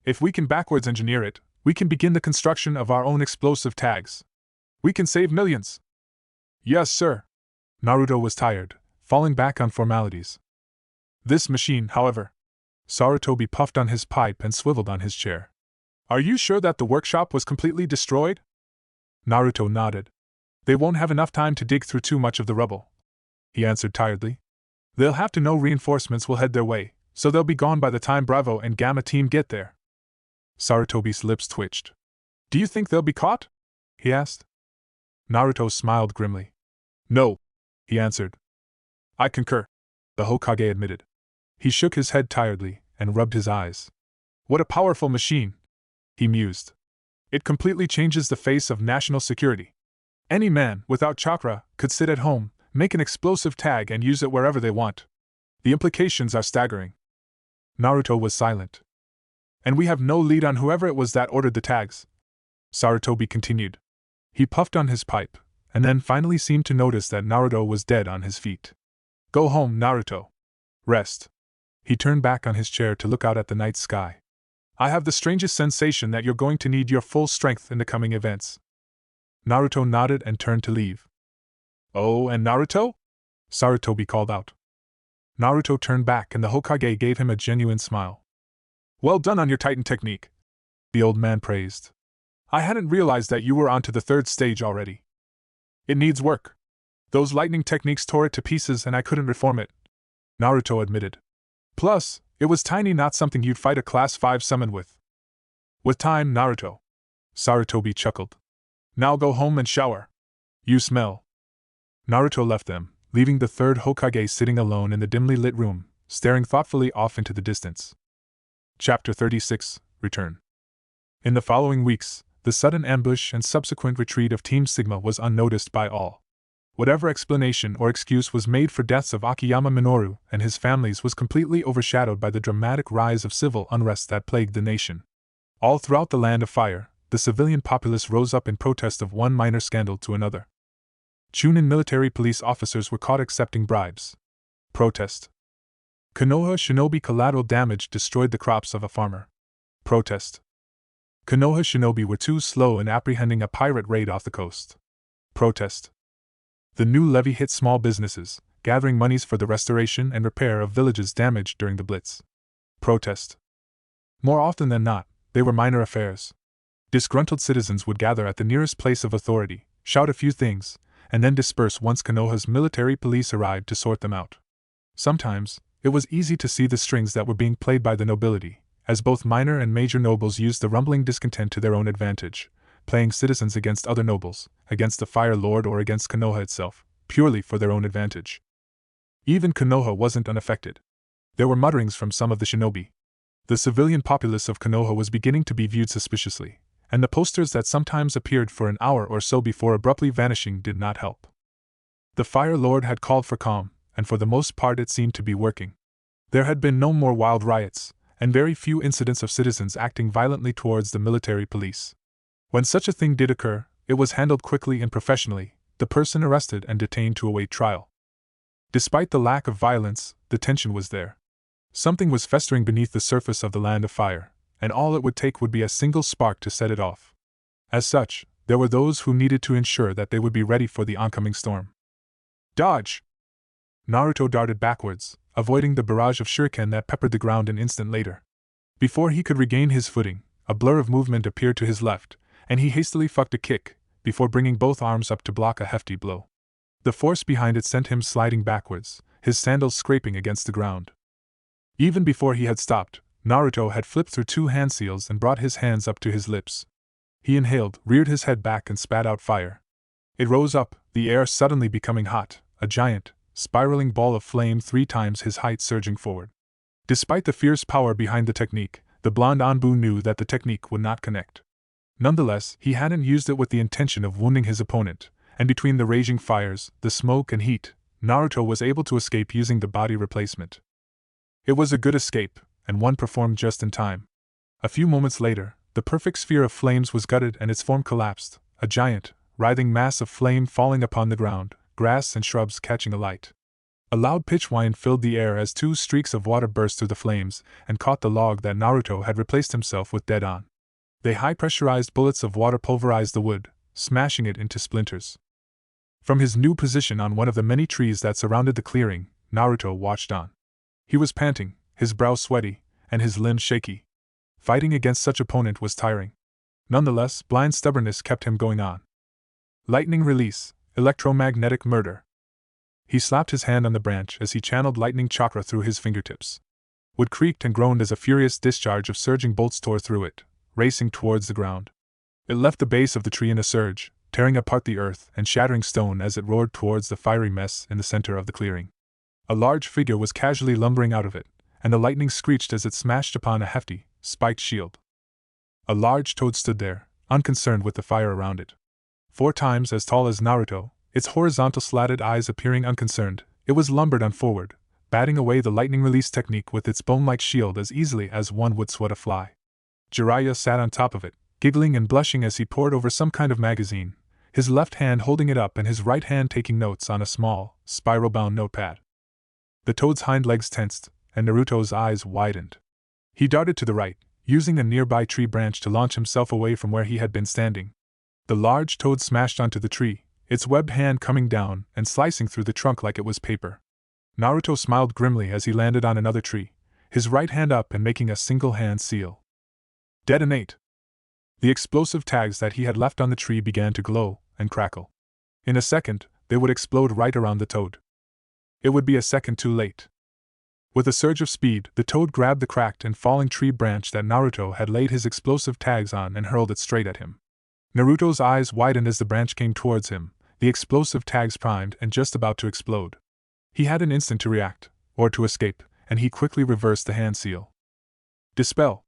If we can backwards engineer it, we can begin the construction of our own explosive tags. We can save millions. Yes, sir. Naruto was tired, falling back on formalities. This machine, however. Sarutobi puffed on his pipe and swiveled on his chair. Are you sure that the workshop was completely destroyed? Naruto nodded. They won't have enough time to dig through too much of the rubble, he answered tiredly. They'll have to know reinforcements will head their way, so they'll be gone by the time Bravo and Gamma team get there. Sarutobi's lips twitched. Do you think they'll be caught? He asked. Naruto smiled grimly. No, he answered. I concur, the Hokage admitted. He shook his head tiredly and rubbed his eyes. What a powerful machine, he mused. It completely changes the face of national security. Any man without chakra could sit at home, make an explosive tag and use it wherever they want. The implications are staggering. Naruto was silent. And we have no lead on whoever it was that ordered the tags, Sarutobi continued. He puffed on his pipe, and then finally seemed to notice that Naruto was dead on his feet. Go home, Naruto. Rest. He turned back on his chair to look out at the night sky. I have the strangest sensation that you're going to need your full strength in the coming events. Naruto nodded and turned to leave. Oh, and Naruto? Sarutobi called out. Naruto turned back and the Hokage gave him a genuine smile. Well done on your Titan technique, the old man praised. I hadn't realized that you were onto the third stage already. It needs work. Those lightning techniques tore it to pieces and I couldn't reform it, Naruto admitted. Plus, it was tiny, not something you'd fight a class 5 summon with. With time, Naruto. Sarutobi chuckled. Now go home and shower. You smell. Naruto left them, leaving the third Hokage sitting alone in the dimly lit room, staring thoughtfully off into the distance. Chapter 36, Return. In the following weeks, the sudden ambush and subsequent retreat of Team Sigma was unnoticed by all. Whatever explanation or excuse was made for deaths of Akiyama Minoru and his families was completely overshadowed by the dramatic rise of civil unrest that plagued the nation. All throughout the Land of Fire, the civilian populace rose up in protest of one minor scandal to another. Chunin military police officers were caught accepting bribes. Protest. Konoha shinobi collateral damage destroyed the crops of a farmer. Protest. Konoha shinobi were too slow in apprehending a pirate raid off the coast. Protest. The new levy hit small businesses, gathering monies for the restoration and repair of villages damaged during the Blitz. Protest. More often than not, they were minor affairs. Disgruntled citizens would gather at the nearest place of authority, shout a few things, and then disperse once Konoha's military police arrived to sort them out. Sometimes, it was easy to see the strings that were being played by the nobility, as both minor and major nobles used the rumbling discontent to their own advantage, playing citizens against other nobles, against the Fire Lord or against Konoha itself, purely for their own advantage. Even Konoha wasn't unaffected. There were mutterings from some of the shinobi. The civilian populace of Konoha was beginning to be viewed suspiciously, and the posters that sometimes appeared for an hour or so before abruptly vanishing did not help. The Fire Lord had called for calm, and for the most part it seemed to be working. There had been no more wild riots, and very few incidents of citizens acting violently towards the military police. When such a thing did occur, it was handled quickly and professionally, the person arrested and detained to await trial. Despite the lack of violence, the tension was there. Something was festering beneath the surface of the Land of Fire, and all it would take would be a single spark to set it off. As such, there were those who needed to ensure that they would be ready for the oncoming storm. Dodge! Naruto darted backwards, avoiding the barrage of shuriken that peppered the ground an instant later. Before he could regain his footing, a blur of movement appeared to his left, and he hastily fucked a kick, before bringing both arms up to block a hefty blow. The force behind it sent him sliding backwards, his sandals scraping against the ground. Even before he had stopped, Naruto had flipped through 2 hand seals and brought his hands up to his lips. He inhaled, reared his head back and spat out fire. It rose up, the air suddenly becoming hot, a giant, spiraling ball of flame 3 times his height surging forward. Despite the fierce power behind the technique, the blonde Anbu knew that the technique would not connect. Nonetheless, he hadn't used it with the intention of wounding his opponent, and between the raging fires, the smoke and heat, Naruto was able to escape using the body replacement. It was a good escape, and one performed just in time. A few moments later, the perfect sphere of flames was gutted and its form collapsed, a giant, writhing mass of flame falling upon the ground, grass and shrubs catching alight. A loud pitch whine filled the air as 2 streaks of water burst through the flames and caught the log that Naruto had replaced himself with dead on. The high-pressurized bullets of water pulverized the wood, smashing it into splinters. From his new position on one of the many trees that surrounded the clearing, Naruto watched on. He was panting, his brow sweaty, and his limbs shaky. Fighting against such opponent was tiring. Nonetheless, blind stubbornness kept him going on. Lightning release, electromagnetic murder. He slapped his hand on the branch as he channeled lightning chakra through his fingertips. Wood creaked and groaned as a furious discharge of surging bolts tore through it, racing towards the ground. It left the base of the tree in a surge, tearing apart the earth and shattering stone as it roared towards the fiery mess in the center of the clearing. A large figure was casually lumbering out of it, and the lightning screeched as it smashed upon a hefty, spiked shield. A large toad stood there, unconcerned with the fire around it. 4 times as tall as Naruto, its horizontal slatted eyes appearing unconcerned, it was lumbered on forward, batting away the lightning release technique with its bone-like shield as easily as one would swat a fly. Jiraiya sat on top of it, giggling and blushing as he pored over some kind of magazine, his left hand holding it up and his right hand taking notes on a small, spiral-bound notepad. The toad's hind legs tensed, and Naruto's eyes widened. He darted to the right, using a nearby tree branch to launch himself away from where he had been standing. The large toad smashed onto the tree, its webbed hand coming down and slicing through the trunk like it was paper. Naruto smiled grimly as he landed on another tree, his right hand up and making a single-hand seal. Detonate! The explosive tags that he had left on the tree began to glow and crackle. In a second, they would explode right around the toad. It would be a second too late. With a surge of speed, the toad grabbed the cracked and falling tree branch that Naruto had laid his explosive tags on and hurled it straight at him. Naruto's eyes widened as the branch came towards him, the explosive tags primed and just about to explode. He had an instant to react, or to escape, and he quickly reversed the hand seal. Dispel!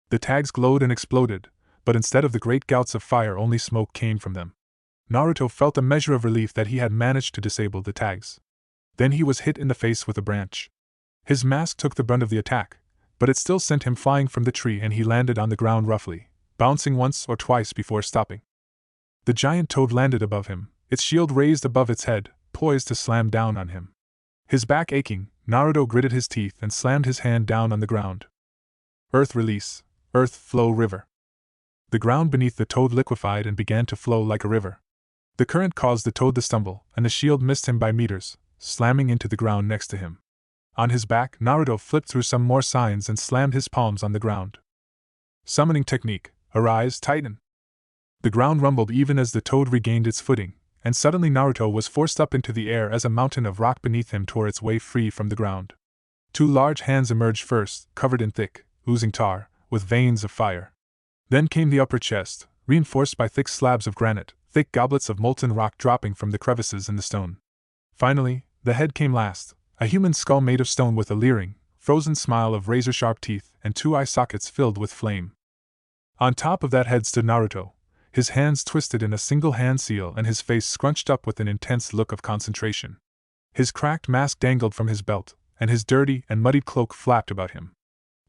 The tags glowed and exploded, but instead of the great gouts of fire only smoke came from them. Naruto felt a measure of relief that he had managed to disable the tags. Then he was hit in the face with a branch. His mask took the brunt of the attack, but it still sent him flying from the tree and he landed on the ground roughly, bouncing once or twice before stopping. The giant toad landed above him, its shield raised above its head, poised to slam down on him. His back aching, Naruto gritted his teeth and slammed his hand down on the ground. Earth release, earth flow river. The ground beneath the toad liquefied and began to flow like a river. The current caused the toad to stumble, and the shield missed him by meters, slamming into the ground next to him. On his back, Naruto flipped through some more signs and slammed his palms on the ground. Summoning technique, arise, titan. The ground rumbled even as the toad regained its footing, and suddenly Naruto was forced up into the air as a mountain of rock beneath him tore its way free from the ground. Two large hands emerged first, covered in thick, oozing tar, with veins of fire. Then came the upper chest, reinforced by thick slabs of granite, thick goblets of molten rock dropping from the crevices in the stone. Finally, the head came last, a human skull made of stone with a leering, frozen smile of razor-sharp teeth and two eye sockets filled with flame. On top of that head stood Naruto, his hands twisted in a single hand seal and his face scrunched up with an intense look of concentration. His cracked mask dangled from his belt, and his dirty and muddied cloak flapped about him.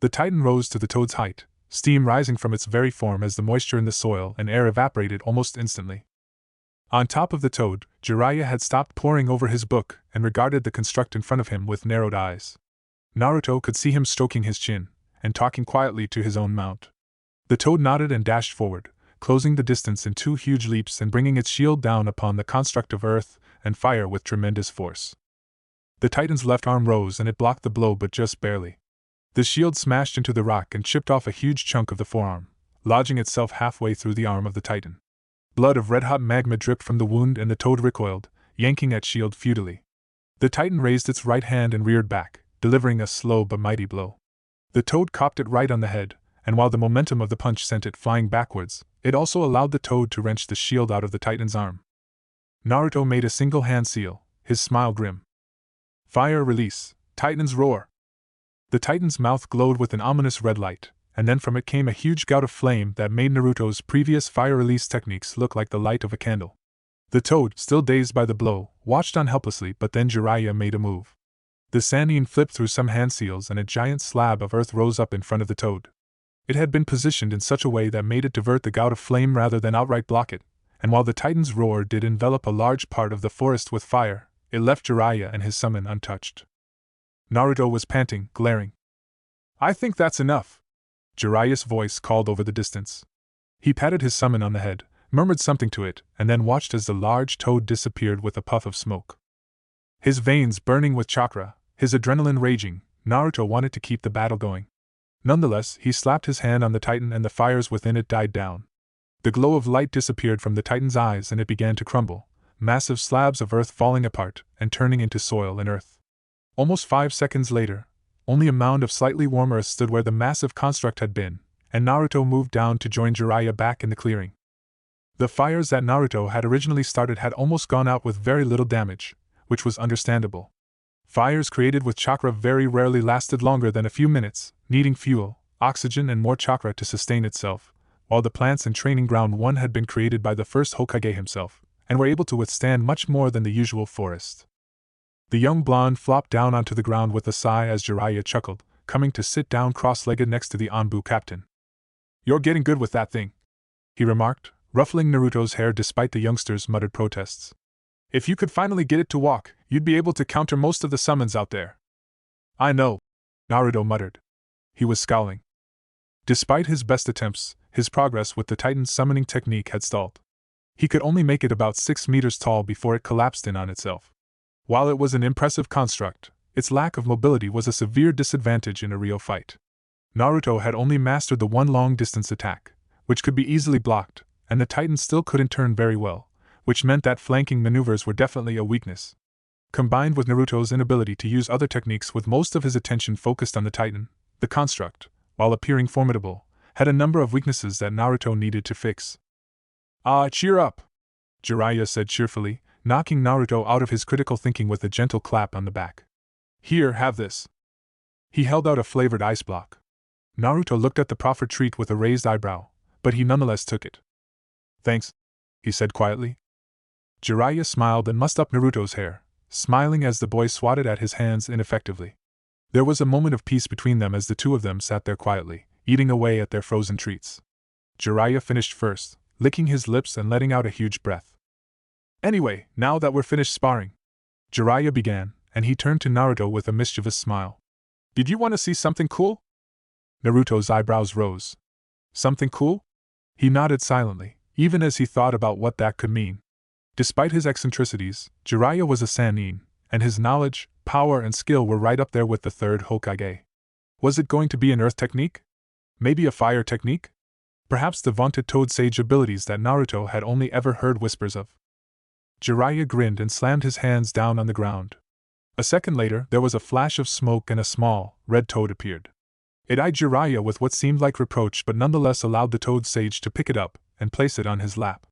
The Titan rose to the toad's height, steam rising from its very form as the moisture in the soil and air evaporated almost instantly. On top of the toad, Jiraiya had stopped poring over his book and regarded the construct in front of him with narrowed eyes. Naruto could see him stroking his chin and talking quietly to his own mount. The toad nodded and dashed forward, closing the distance in two huge leaps and bringing its shield down upon the construct of earth and fire with tremendous force. The Titan's left arm rose and it blocked the blow but just barely. The shield smashed into the rock and chipped off a huge chunk of the forearm, lodging itself halfway through the arm of the Titan. Blood of red-hot magma dripped from the wound and the toad recoiled, yanking at shield futilely. The Titan raised its right hand and reared back, delivering a slow but mighty blow. The toad copped it right on the head, and while the momentum of the punch sent it flying backwards, it also allowed the toad to wrench the shield out of the Titan's arm. Naruto made a single hand seal, his smile grim. Fire release, Titan's roar. The Titan's mouth glowed with an ominous red light, and then from it came a huge gout of flame that made Naruto's previous fire release techniques look like the light of a candle. The toad, still dazed by the blow, watched on helplessly, but then Jiraiya made a move. The Sannin flipped through some hand seals and a giant slab of earth rose up in front of the toad. It had been positioned in such a way that made it divert the gout of flame rather than outright block it, and while the Titan's roar did envelop a large part of the forest with fire, it left Jiraiya and his summon untouched. Naruto was panting, glaring. "I think that's enough," Jiraiya's voice called over the distance. He patted his summon on the head, murmured something to it, and then watched as the large toad disappeared with a puff of smoke. His veins burning with chakra, his adrenaline raging, Naruto wanted to keep the battle going. Nonetheless, he slapped his hand on the Titan and the fires within it died down. The glow of light disappeared from the Titan's eyes and it began to crumble, massive slabs of earth falling apart and turning into soil and earth. Almost 5 seconds later, only a mound of slightly warm earth stood where the massive construct had been, and Naruto moved down to join Jiraiya back in the clearing. The fires that Naruto had originally started had almost gone out with very little damage, which was understandable. Fires created with chakra very rarely lasted longer than a few minutes, needing fuel, oxygen and more chakra to sustain itself, while the plants and training ground one had been created by the first Hokage himself, and were able to withstand much more than the usual forest. The young blonde flopped down onto the ground with a sigh as Jiraiya chuckled, coming to sit down cross-legged next to the Anbu captain. "You're getting good with that thing," he remarked, ruffling Naruto's hair despite the youngster's muttered protests. "If you could finally get it to walk, you'd be able to counter most of the summons out there." "I know," Naruto muttered. He was scowling. Despite his best attempts, his progress with the Titan's summoning technique had stalled. He could only make it about 6 meters tall before it collapsed in on itself. While it was an impressive construct, its lack of mobility was a severe disadvantage in a real fight. Naruto had only mastered the one long-distance attack, which could be easily blocked, and the Titan still couldn't turn very well, which meant that flanking maneuvers were definitely a weakness. Combined with Naruto's inability to use other techniques with most of his attention focused on the Titan, the construct, while appearing formidable, had a number of weaknesses that Naruto needed to fix. Cheer up," Jiraiya said cheerfully, knocking Naruto out of his critical thinking with a gentle clap on the back. "Here, have this." He held out a flavored ice block. Naruto looked at the proffered treat with a raised eyebrow, but he nonetheless took it. "Thanks," he said quietly. Jiraiya smiled and mussed up Naruto's hair, smiling as the boy swatted at his hands ineffectively. There was a moment of peace between them as the two of them sat there quietly, eating away at their frozen treats. Jiraiya finished first, licking his lips and letting out a huge breath. "Anyway, now that we're finished sparring," Jiraiya began, and he turned to Naruto with a mischievous smile. "Did you want to see something cool?" Naruto's eyebrows rose. "Something cool?" He nodded silently, even as he thought about what that could mean. Despite his eccentricities, Jiraiya was a Sannin, and his knowledge, power and skill were right up there with the third Hokage. Was it going to be an earth technique? Maybe a fire technique? Perhaps the vaunted Toad Sage abilities that Naruto had only ever heard whispers of. Jiraiya grinned and slammed his hands down on the ground. A second later, there was a flash of smoke and a small, red toad appeared. It eyed Jiraiya with what seemed like reproach but nonetheless allowed the toad sage to pick it up and place it on his lap.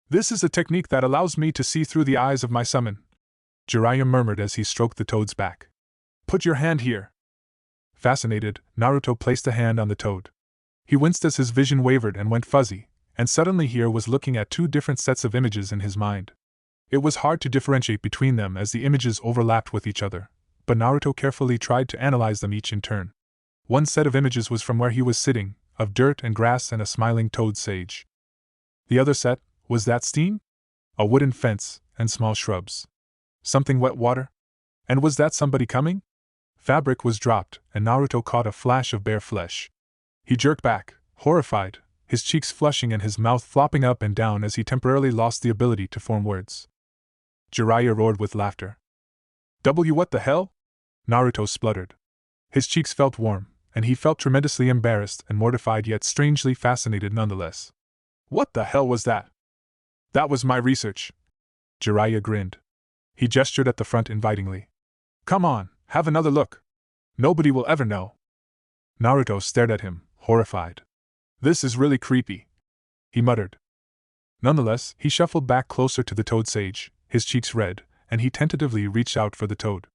"This is a technique that allows me to see through the eyes of my summon," Jiraiya murmured as he stroked the toad's back. "Put your hand here." Fascinated, Naruto placed a hand on the toad. He winced as his vision wavered and went fuzzy, and suddenly he was looking at two different sets of images in his mind. It was hard to differentiate between them as the images overlapped with each other, but Naruto carefully tried to analyze them each in turn. One set of images was from where he was sitting, of dirt and grass and a smiling toad sage. The other set, was that steam? A wooden fence, and small shrubs. Something wet water? And was that somebody coming? Fabric was dropped, and Naruto caught a flash of bare flesh. He jerked back, horrified, his cheeks flushing and his mouth flopping up and down as he temporarily lost the ability to form words. Jiraiya roared with laughter. What the hell?" Naruto spluttered. His cheeks felt warm, and he felt tremendously embarrassed and mortified yet strangely fascinated nonetheless. "What the hell was that?" "That was my research." Jiraiya grinned. He gestured at the front invitingly. "Come on, have another look. Nobody will ever know." Naruto stared at him, horrified. "This is really creepy," he muttered. Nonetheless, he shuffled back closer to the toad sage, his cheeks red, and he tentatively reached out for the toad.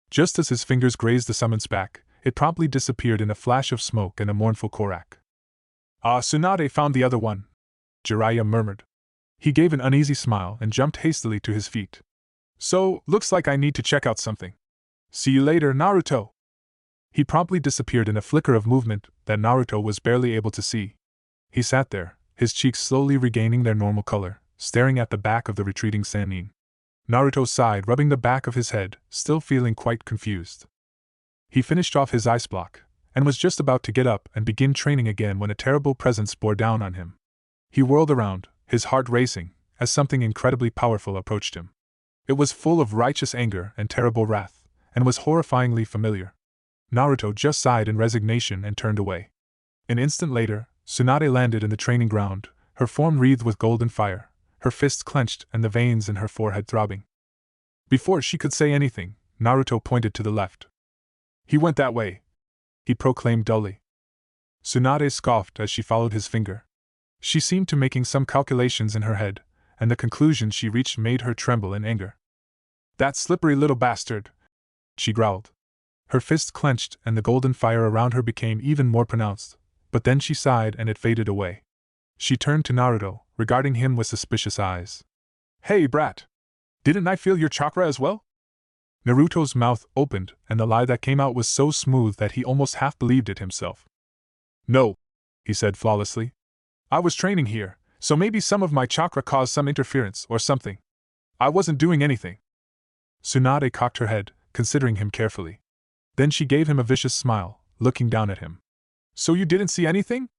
Just as his fingers grazed the summon's back, it promptly disappeared in a flash of smoke and a mournful korak. "Ah, Tsunade found the other one," Jiraiya murmured. He gave an uneasy smile and jumped hastily to his feet. "So, looks like I need to check out something. See you later, Naruto." He promptly disappeared in a flicker of movement that Naruto was barely able to see. He sat there, his cheeks slowly regaining their normal color, staring at the back of the retreating Sannin. Naruto sighed, rubbing the back of his head, still feeling quite confused. He finished off his ice block, and was just about to get up and begin training again when a terrible presence bore down on him. He whirled around, his heart racing, as something incredibly powerful approached him. It was full of righteous anger and terrible wrath, and was horrifyingly familiar. Naruto just sighed in resignation and turned away. An instant later, Tsunade landed in the training ground, her form wreathed with golden fire, her fists clenched and the veins in her forehead throbbing. Before she could say anything, Naruto pointed to the left. "He went that way," he proclaimed dully. Tsunade scoffed as she followed his finger. She seemed to making some calculations in her head, and the conclusion she reached made her tremble in anger. "That slippery little bastard!" she growled. Her fists clenched and the golden fire around her became even more pronounced, but then she sighed and it faded away. She turned to Naruto, regarding him with suspicious eyes. "Hey, brat! Didn't I feel your chakra as well?" Naruto's mouth opened, and the lie that came out was so smooth that he almost half believed it himself. "No," he said flawlessly. "I was training here, so maybe some of my chakra caused some interference or something. I wasn't doing anything." Tsunade cocked her head, considering him carefully. Then she gave him a vicious smile, looking down at him. "So you didn't see anything?"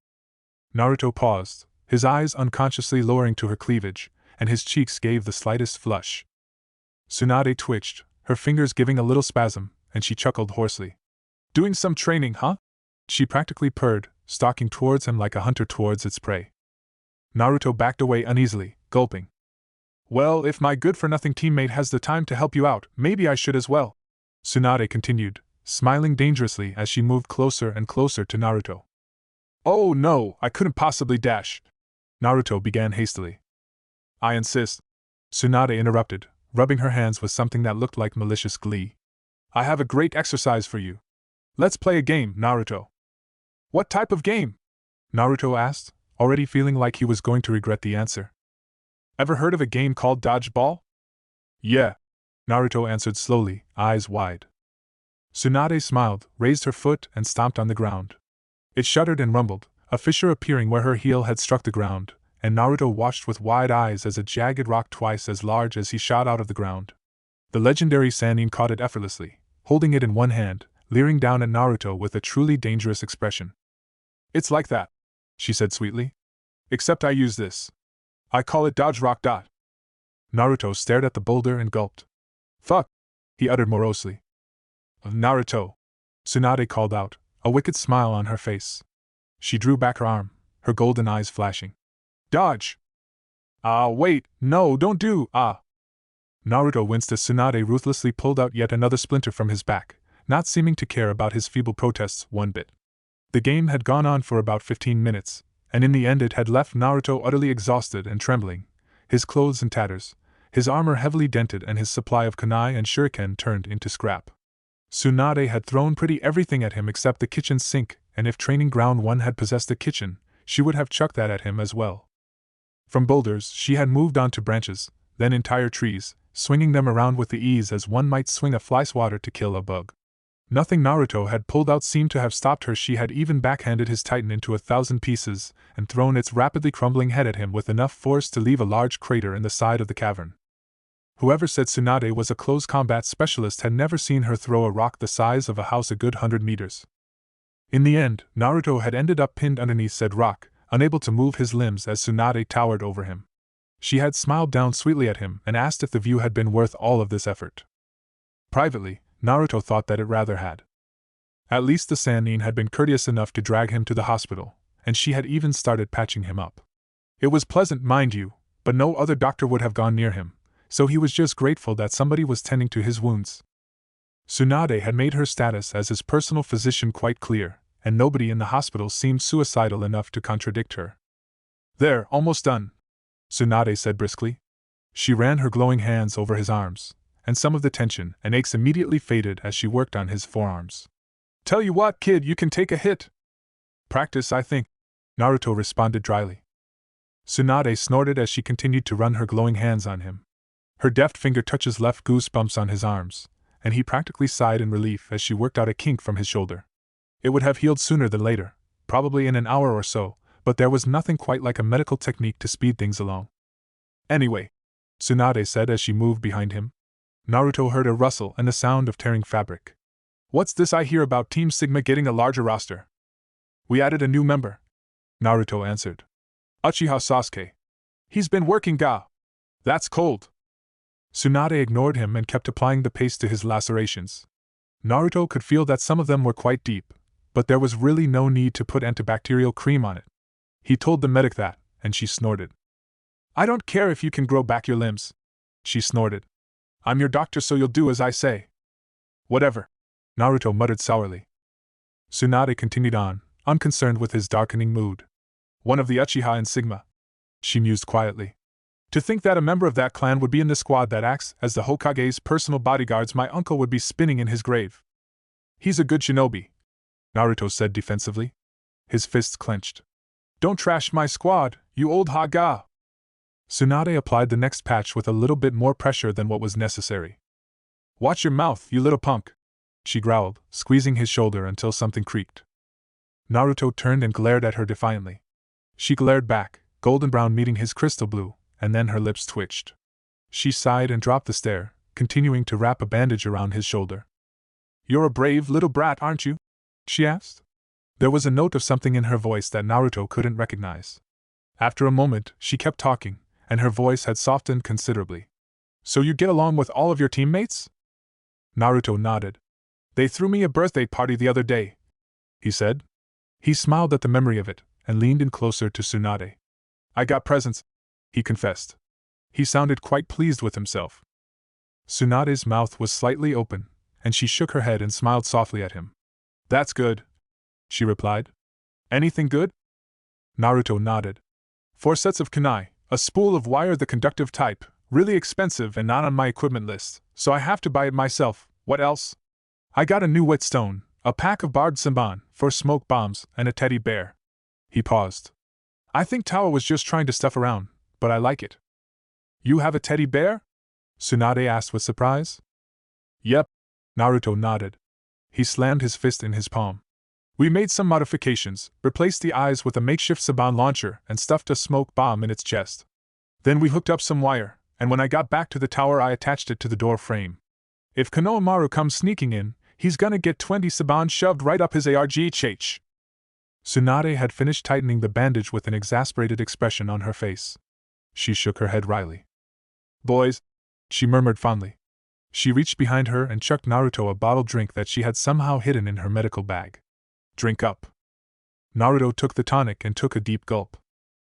Naruto paused, his eyes unconsciously lowering to her cleavage, and his cheeks gave the slightest flush. Tsunade twitched, her fingers giving a little spasm, and she chuckled hoarsely. "Doing some training, huh?" She practically purred, stalking towards him like a hunter towards its prey. Naruto backed away uneasily, gulping. "Well, if my good-for-nothing teammate has the time to help you out, maybe I should as well," Tsunade continued, smiling dangerously as she moved closer and closer to Naruto. "Oh no, I couldn't possibly dash," Naruto began hastily. "I insist," Tsunade interrupted, rubbing her hands with something that looked like malicious glee. "I have a great exercise for you. Let's play a game, Naruto." "What type of game?" Naruto asked, already feeling like he was going to regret the answer. "Ever heard of a game called dodgeball?" "Yeah," Naruto answered slowly, eyes wide. Tsunade smiled, raised her foot and stomped on the ground. It shuddered and rumbled, a fissure appearing where her heel had struck the ground, and Naruto watched with wide eyes as a jagged rock twice as large as he shot out of the ground. The legendary Sannin caught it effortlessly, holding it in one hand, leering down at Naruto with a truly dangerous expression. "It's like that," she said sweetly. "Except I use this. I call it Dodge Rock Dot." Naruto stared at the boulder and gulped. "Fuck," he uttered morosely. "Naruto," Tsunade called out, a wicked smile on her face. She drew back her arm, her golden eyes flashing. "Dodge!" "Ah, wait, no, don't do, ah!" Naruto winced as Tsunade ruthlessly pulled out yet another splinter from his back, not seeming to care about his feeble protests one bit. The game had gone on for about 15 minutes, and in the end it had left Naruto utterly exhausted and trembling, his clothes in tatters, his armor heavily dented and his supply of kunai and shuriken turned into scrap. Tsunade had thrown pretty everything at him except the kitchen sink, and if Training Ground 1 had possessed a kitchen, she would have chucked that at him as well. From boulders she had moved on to branches, then entire trees, swinging them around with the ease as one might swing a fly swatter to kill a bug. Nothing Naruto had pulled out seemed to have stopped her. She had even backhanded his titan into 1,000 pieces and thrown its rapidly crumbling head at him with enough force to leave a large crater in the side of the cavern. Whoever said Tsunade was a close combat specialist had never seen her throw a rock the size of a house a good 100 meters. In the end, Naruto had ended up pinned underneath said rock, unable to move his limbs as Tsunade towered over him. She had smiled down sweetly at him and asked if the view had been worth all of this effort. Privately, Naruto thought that it rather had. At least the Sannin had been courteous enough to drag him to the hospital, and she had even started patching him up. It was pleasant, mind you, but no other doctor would have gone near him, so he was just grateful that somebody was tending to his wounds. Tsunade had made her status as his personal physician quite clear, and nobody in the hospital seemed suicidal enough to contradict her. "There, almost done," Tsunade said briskly. She ran her glowing hands over his arms, and some of the tension and aches immediately faded as she worked on his forearms. "Tell you what, kid, you can take a hit." "Practice, I think," Naruto responded dryly. Tsunade snorted as she continued to run her glowing hands on him. Her deft finger touches left goosebumps on his arms, and he practically sighed in relief as she worked out a kink from his shoulder. It would have healed sooner than later, probably in an hour or so, but there was nothing quite like a medical technique to speed things along. "Anyway," Tsunade said as she moved behind him. Naruto heard a rustle and the sound of tearing fabric. "What's this I hear about Team Sigma getting a larger roster?" "We added a new member," Naruto answered. "Uchiha Sasuke. He's been working ga." "That's cold." Tsunade ignored him and kept applying the paste to his lacerations. Naruto could feel that some of them were quite deep, but there was really no need to put antibacterial cream on it. He told the medic that, and she snorted. "I don't care if you can grow back your limbs," she snorted. "I'm your doctor, so you'll do as I say." "Whatever," Naruto muttered sourly. Tsunade continued on, unconcerned with his darkening mood. "One of the Uchiha in Sigma," she mused quietly. "To think that a member of that clan would be in the squad that acts as the Hokage's personal bodyguards. My uncle would be spinning in his grave." "He's a good shinobi," Naruto said defensively. His fists clenched. "Don't trash my squad, you old Haga." Tsunade applied the next patch with a little bit more pressure than what was necessary. "Watch your mouth, you little punk," she growled, squeezing his shoulder until something creaked. Naruto turned and glared at her defiantly. She glared back, golden brown meeting his crystal blue, and then her lips twitched. She sighed and dropped the stare, continuing to wrap a bandage around his shoulder. "You're a brave little brat, aren't you?" she asked. There was a note of something in her voice that Naruto couldn't recognize. After a moment, she kept talking, and her voice had softened considerably. "So you get along with all of your teammates?" Naruto nodded. "They threw me a birthday party the other day," he said. He smiled at the memory of it, and leaned in closer to Tsunade. "I got presents," he confessed. He sounded quite pleased with himself. Tsunade's mouth was slightly open, and she shook her head and smiled softly at him. "That's good," she replied. "Anything good?" Naruto nodded. 4 sets of kunai, a spool of wire the conductive type, really expensive and not on my equipment list, so I have to buy it myself. What else? I got a new whetstone, a pack of barbed samban for smoke bombs, and a teddy bear. He paused. I think Tawa was just trying to stuff around, but I like it. "You have a teddy bear?" Tsunade asked with surprise. "Yep," Naruto nodded. He slammed his fist in his palm. "We made some modifications, replaced the eyes with a makeshift saban launcher and stuffed a smoke bomb in its chest. Then we hooked up some wire, and when I got back to the tower I attached it to the door frame. If Konohamaru comes sneaking in, he's gonna get 20 saban shoved right up his arghch." Tsunade had finished tightening the bandage with an exasperated expression on her face. She shook her head wryly. "Boys," she murmured fondly. She reached behind her and chucked Naruto a bottled drink that she had somehow hidden in her medical bag. "Drink up." Naruto took the tonic and took a deep gulp.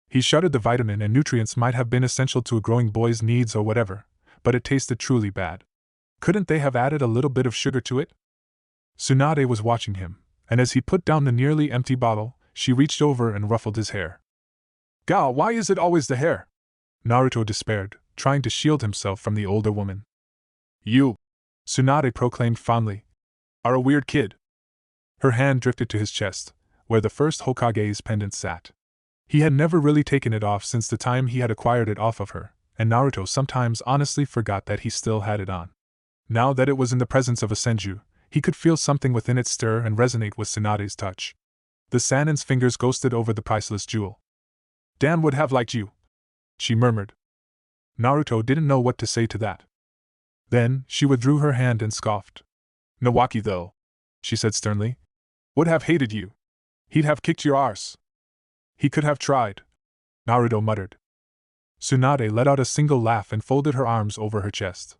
He shuddered. The vitamin and nutrients might have been essential to a growing boy's needs or whatever, but it tasted truly bad. Couldn't they have added a little bit of sugar to it? Tsunade was watching him, and as he put down the nearly empty bottle, she reached over and ruffled his hair. "Gao, why is it always the hair?" Naruto despaired, trying to shield himself from the older woman. "You," Tsunade proclaimed fondly, "are a weird kid." Her hand drifted to his chest, where the first Hokage's pendant sat. He had never really taken it off since the time he had acquired it off of her, and Naruto sometimes honestly forgot that he still had it on. Now that it was in the presence of a senju, he could feel something within it stir and resonate with Tsunade's touch. The Sanin's fingers ghosted over the priceless jewel. "Dan would have liked you," she murmured. Naruto didn't know what to say to that. Then, she withdrew her hand and scoffed. "Nawaki, though," she said sternly, "would have hated you. He'd have kicked your arse." "He could have tried," Naruto muttered. Tsunade let out a single laugh and folded her arms over her chest.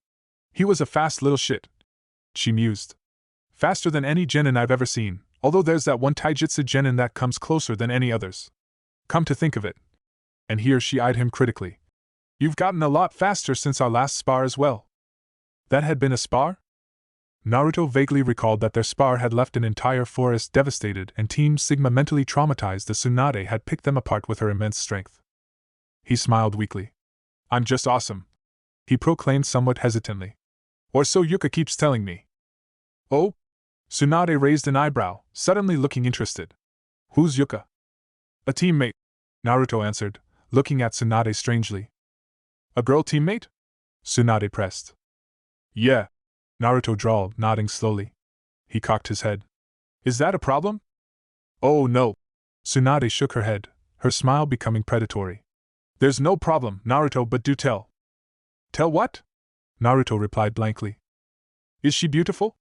"He was a fast little shit," she mused. "Faster than any genin I've ever seen, although there's that one taijutsu genin that comes closer than any others. Come to think of it." And here she eyed him critically. "You've gotten a lot faster since our last spar as well." That had been a spar? Naruto vaguely recalled that their spar had left an entire forest devastated and Team Sigma mentally traumatized as Tsunade had picked them apart with her immense strength. He smiled weakly. "I'm just awesome," he proclaimed somewhat hesitantly. "Or so Yuka keeps telling me." "Oh?" Tsunade raised an eyebrow, suddenly looking interested. "Who's Yuka?" "A teammate," Naruto answered, looking at Tsunade strangely. "A girl teammate?" Tsunade pressed. "Yeah," Naruto drawled, nodding slowly. He cocked his head. "Is that a problem?" "Oh no." Tsunade shook her head, her smile becoming predatory. "There's no problem, Naruto, but do tell." "Tell what?" Naruto replied blankly. "Is she beautiful?"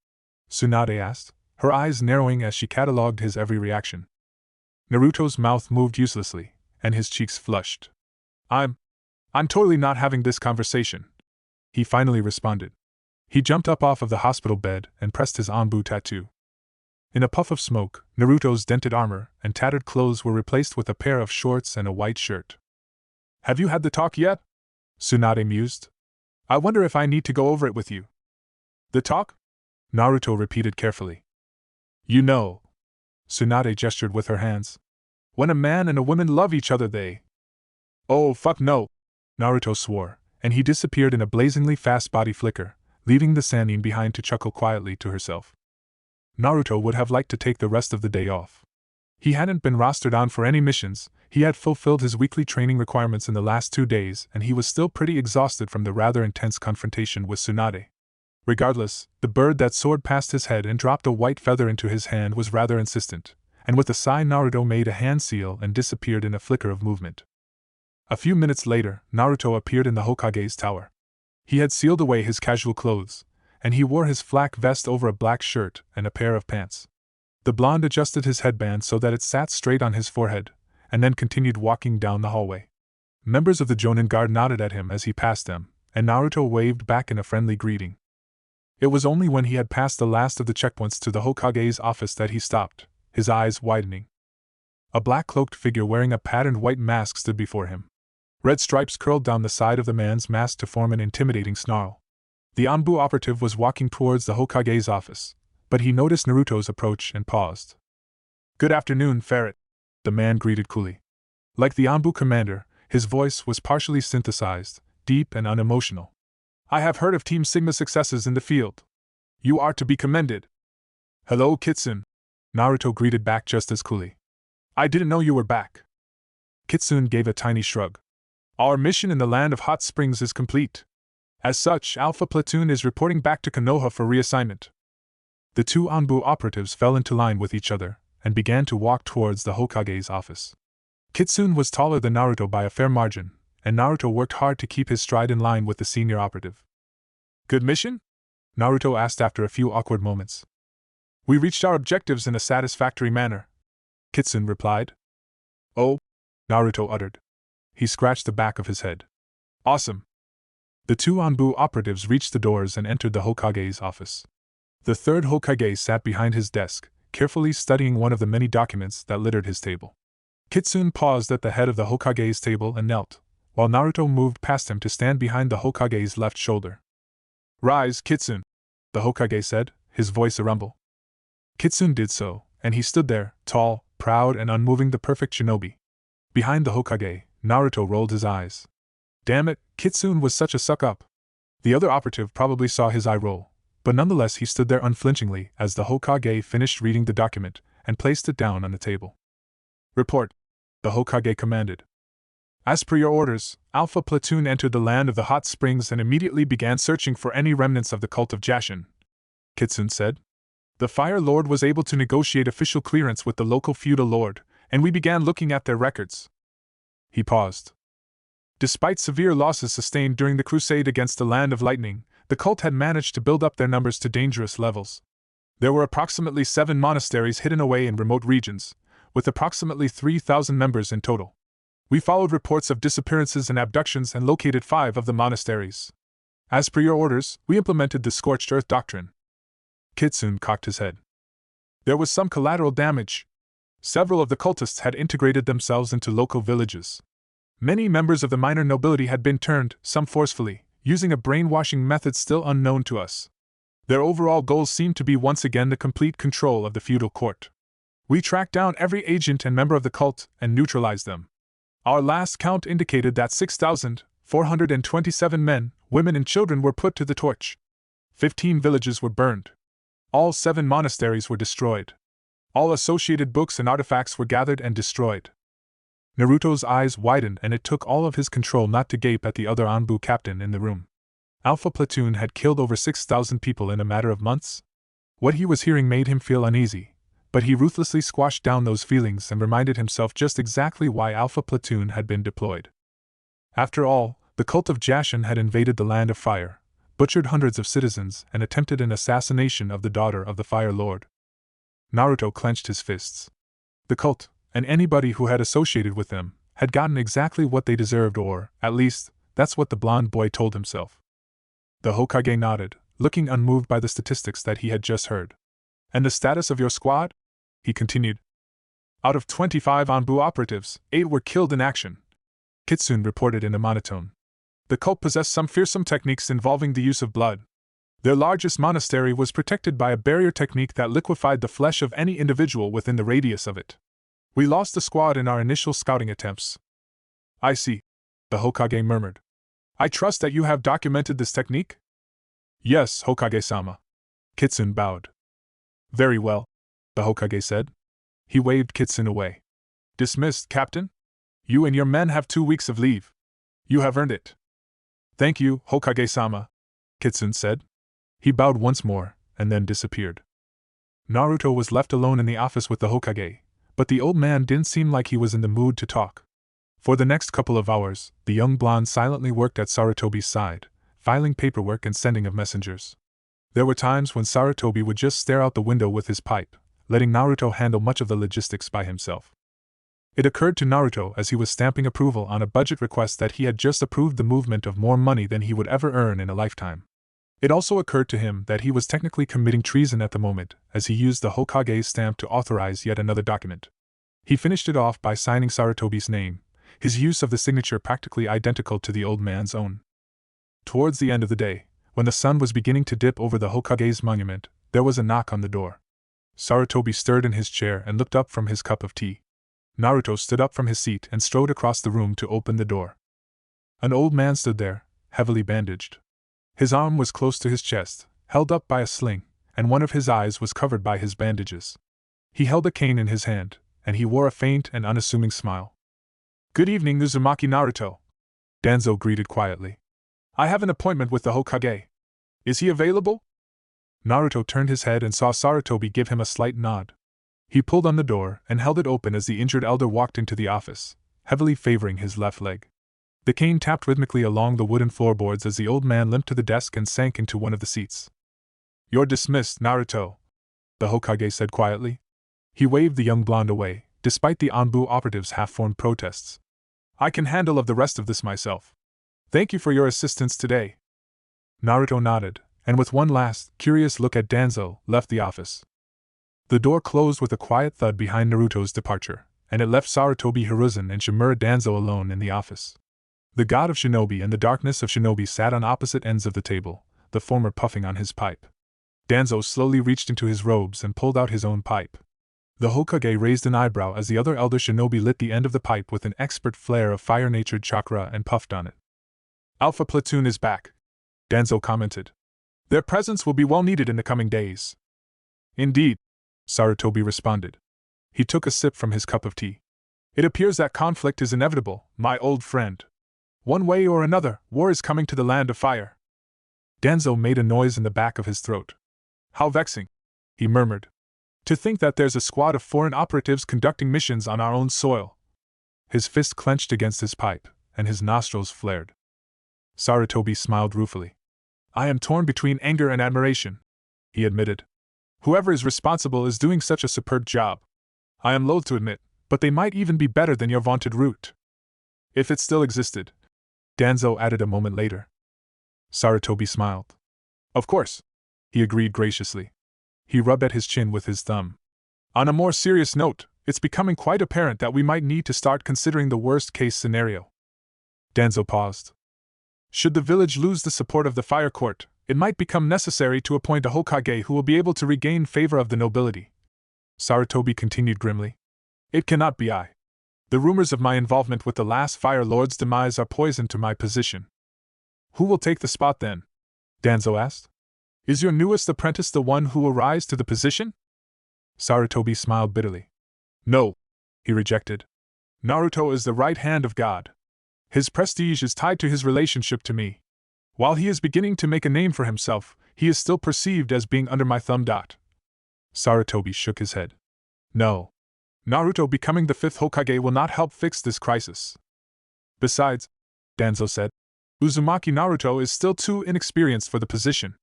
Tsunade asked, her eyes narrowing as she catalogued his every reaction. Naruto's mouth moved uselessly, and his cheeks flushed. I'm totally not having this conversation," he finally responded. He jumped up off of the hospital bed and pressed his Anbu tattoo. In a puff of smoke, Naruto's dented armor and tattered clothes were replaced with a pair of shorts and a white shirt. "Have you had the talk yet?" Tsunade mused. "I wonder if I need to go over it with you." "The talk?" Naruto repeated carefully. "You know." Tsunade gestured with her hands. "When a man and a woman love each other, they—" "Oh, fuck no!" Naruto swore, and he disappeared in a blazingly fast body flicker, leaving the Sannin behind to chuckle quietly to herself. Naruto would have liked to take the rest of the day off. He hadn't been rostered on for any missions, he had fulfilled his weekly training requirements in the last 2 days, and he was still pretty exhausted from the rather intense confrontation with Tsunade. Regardless, the bird that soared past his head and dropped a white feather into his hand was rather insistent, and with a sigh Naruto made a hand seal and disappeared in a flicker of movement. A few minutes later, Naruto appeared in the Hokage's tower. He had sealed away his casual clothes, and he wore his flak vest over a black shirt and a pair of pants. The blonde adjusted his headband so that it sat straight on his forehead, and then continued walking down the hallway. Members of the Jonin Guard nodded at him as he passed them, and Naruto waved back in a friendly greeting. It was only when he had passed the last of the checkpoints to the Hokage's office that he stopped, his eyes widening. A black-cloaked figure wearing a patterned white mask stood before him. Red stripes curled down the side of the man's mask to form an intimidating snarl. The Anbu operative was walking towards the Hokage's office, but he noticed Naruto's approach and paused. "Good afternoon, Ferret," the man greeted coolly. Like the Anbu commander, his voice was partially synthesized, deep and unemotional. "I have heard of Team Sigma's successes in the field. You are to be commended." "Hello, Kitsune," Naruto greeted back just as coolly. "I didn't know you were back." Kitsune gave a tiny shrug. "Our mission in the land of hot springs is complete. As such, Alpha Platoon is reporting back to Konoha for reassignment." The 2 Anbu operatives fell into line with each other, and began to walk towards the Hokage's office. Kitsune was taller than Naruto by a fair margin, and Naruto worked hard to keep his stride in line with the senior operative. "Good mission?" Naruto asked after a few awkward moments. "We reached our objectives in a satisfactory manner," Kitsune replied. "Oh?" Naruto uttered. He scratched the back of his head. "Awesome." The 2 Anbu operatives reached the doors and entered the Hokage's office. The 3rd Hokage sat behind his desk, carefully studying one of the many documents that littered his table. Kitsune paused at the head of the Hokage's table and knelt, while Naruto moved past him to stand behind the Hokage's left shoulder. "Rise, Kitsune," the Hokage said, his voice a rumble. Kitsune did so, and he stood there, tall, proud and unmoving, the perfect shinobi. Behind the Hokage, Naruto rolled his eyes. Damn it, Kitsune was such a suck-up. The other operative probably saw his eye roll, but nonetheless he stood there unflinchingly as the Hokage finished reading the document and placed it down on the table. "Report," the Hokage commanded. "As per your orders, Alpha Platoon entered the land of the hot springs and immediately began searching for any remnants of the cult of Jashin," Kitsune said. "The Fire Lord was able to negotiate official clearance with the local feudal lord, and we began looking at their records." He paused. Despite severe losses sustained during the crusade against the Land of Lightning, the cult had managed to build up their numbers to dangerous levels. There were approximately 7 monasteries hidden away in remote regions, with approximately 3,000 members in total. We followed reports of disappearances and abductions and located 5 of the monasteries. As per your orders, we implemented the Scorched Earth Doctrine." Kitsune cocked his head. "There was some collateral damage. Several of the cultists had integrated themselves into local villages. Many members of the minor nobility had been turned, some forcefully, using a brainwashing method still unknown to us. Their overall goals seemed to be once again the complete control of the feudal court. We tracked down every agent and member of the cult and neutralized them. Our last count indicated that 6,427 men, women and children were put to the torch. 15 villages were burned. All 7 monasteries were destroyed. All associated books and artifacts were gathered and destroyed." Naruto's eyes widened, and it took all of his control not to gape at the other Anbu captain in the room. Alpha Platoon had killed over 6,000 people in a matter of months? What he was hearing made him feel uneasy, but he ruthlessly squashed down those feelings and reminded himself just exactly why Alpha Platoon had been deployed. After all, the cult of Jashin had invaded the Land of Fire, butchered hundreds of citizens, and attempted an assassination of the daughter of the Fire Lord. Naruto clenched his fists. The cult, and anybody who had associated with them, had gotten exactly what they deserved, or, at least, that's what the blonde boy told himself. The Hokage nodded, looking unmoved by the statistics that he had just heard. "And the status of your squad?" he continued. "Out of 25 Anbu operatives, 8 were killed in action," Kitsune reported in a monotone. "The cult possessed some fearsome techniques involving the use of blood. Their largest monastery was protected by a barrier technique that liquefied the flesh of any individual within the radius of it. We lost the squad in our initial scouting attempts." "I see," the Hokage murmured. "I trust that you have documented this technique?" "Yes, Hokage-sama." Kitsune bowed. "Very well," the Hokage said. He waved Kitsune away. "Dismissed, Captain? You and your men have 2 weeks of leave. You have earned it." "Thank you, Hokage-sama," Kitsune said. He bowed once more, and then disappeared. Naruto was left alone in the office with the Hokage, but the old man didn't seem like he was in the mood to talk. For the next couple of hours, the young blonde silently worked at Sarutobi's side, filing paperwork and sending of messengers. There were times when Sarutobi would just stare out the window with his pipe, letting Naruto handle much of the logistics by himself. It occurred to Naruto as he was stamping approval on a budget request that he had just approved the movement of more money than he would ever earn in a lifetime. It also occurred to him that he was technically committing treason at the moment, as he used the Hokage's stamp to authorize yet another document. He finished it off by signing Sarutobi's name, his use of the signature practically identical to the old man's own. Towards the end of the day, when the sun was beginning to dip over the Hokage's monument, there was a knock on the door. Sarutobi stirred in his chair and looked up from his cup of tea. Naruto stood up from his seat and strode across the room to open the door. An old man stood there, heavily bandaged. His arm was close to his chest, held up by a sling, and one of his eyes was covered by his bandages. He held a cane in his hand, and he wore a faint and unassuming smile. "Good evening, Uzumaki Naruto," Danzo greeted quietly. "I have an appointment with the Hokage. Is he available?" Naruto turned his head and saw Sarutobi give him a slight nod. He pulled on the door and held it open as the injured elder walked into the office, heavily favoring his left leg. The cane tapped rhythmically along the wooden floorboards as the old man limped to the desk and sank into one of the seats. "You're dismissed, Naruto," the Hokage said quietly. He waved the young blonde away, despite the Anbu operative's half-formed protests. "I can handle the rest of this myself. Thank you for your assistance today." Naruto nodded, and with one last, curious look at Danzo, left the office. The door closed with a quiet thud behind Naruto's departure, and it left Sarutobi Hiruzen and Shimura Danzo alone in the office. The god of shinobi and the darkness of shinobi sat on opposite ends of the table, the former puffing on his pipe. Danzo slowly reached into his robes and pulled out his own pipe. The Hokage raised an eyebrow as the other elder shinobi lit the end of the pipe with an expert flare of fire-natured chakra and puffed on it. Alpha Platoon is back, Danzo commented. Their presence will be well needed in the coming days. Indeed, Sarutobi responded. He took a sip from his cup of tea. It appears that conflict is inevitable, my old friend. One way or another, war is coming to the land of fire. Danzo made a noise in the back of his throat. How vexing, he murmured. To think that there's a squad of foreign operatives conducting missions on our own soil. His fist clenched against his pipe, and his nostrils flared. Sarutobi smiled ruefully. I am torn between anger and admiration, he admitted. Whoever is responsible is doing such a superb job. I am loath to admit, but they might even be better than your vaunted route. If it still existed, Danzo added a moment later. Sarutobi smiled. Of course, he agreed graciously. He rubbed at his chin with his thumb. On a more serious note, it's becoming quite apparent that we might need to start considering the worst-case scenario. Danzo paused. Should the village lose the support of the fire court, it might become necessary to appoint a Hokage who will be able to regain favor of the nobility. Sarutobi continued grimly. It cannot be I. The rumors of my involvement with the last Fire Lord's demise are poison to my position. Who will take the spot then? Danzo asked. Is your newest apprentice the one who will rise to the position? Sarutobi smiled bitterly. No, he rejected. Naruto is the right hand of God. His prestige is tied to his relationship to me. While he is beginning to make a name for himself, he is still perceived as being under my thumb. Sarutobi shook his head. No. Naruto becoming the fifth Hokage will not help fix this crisis. Besides, Danzo said, Uzumaki Naruto is still too inexperienced for the position.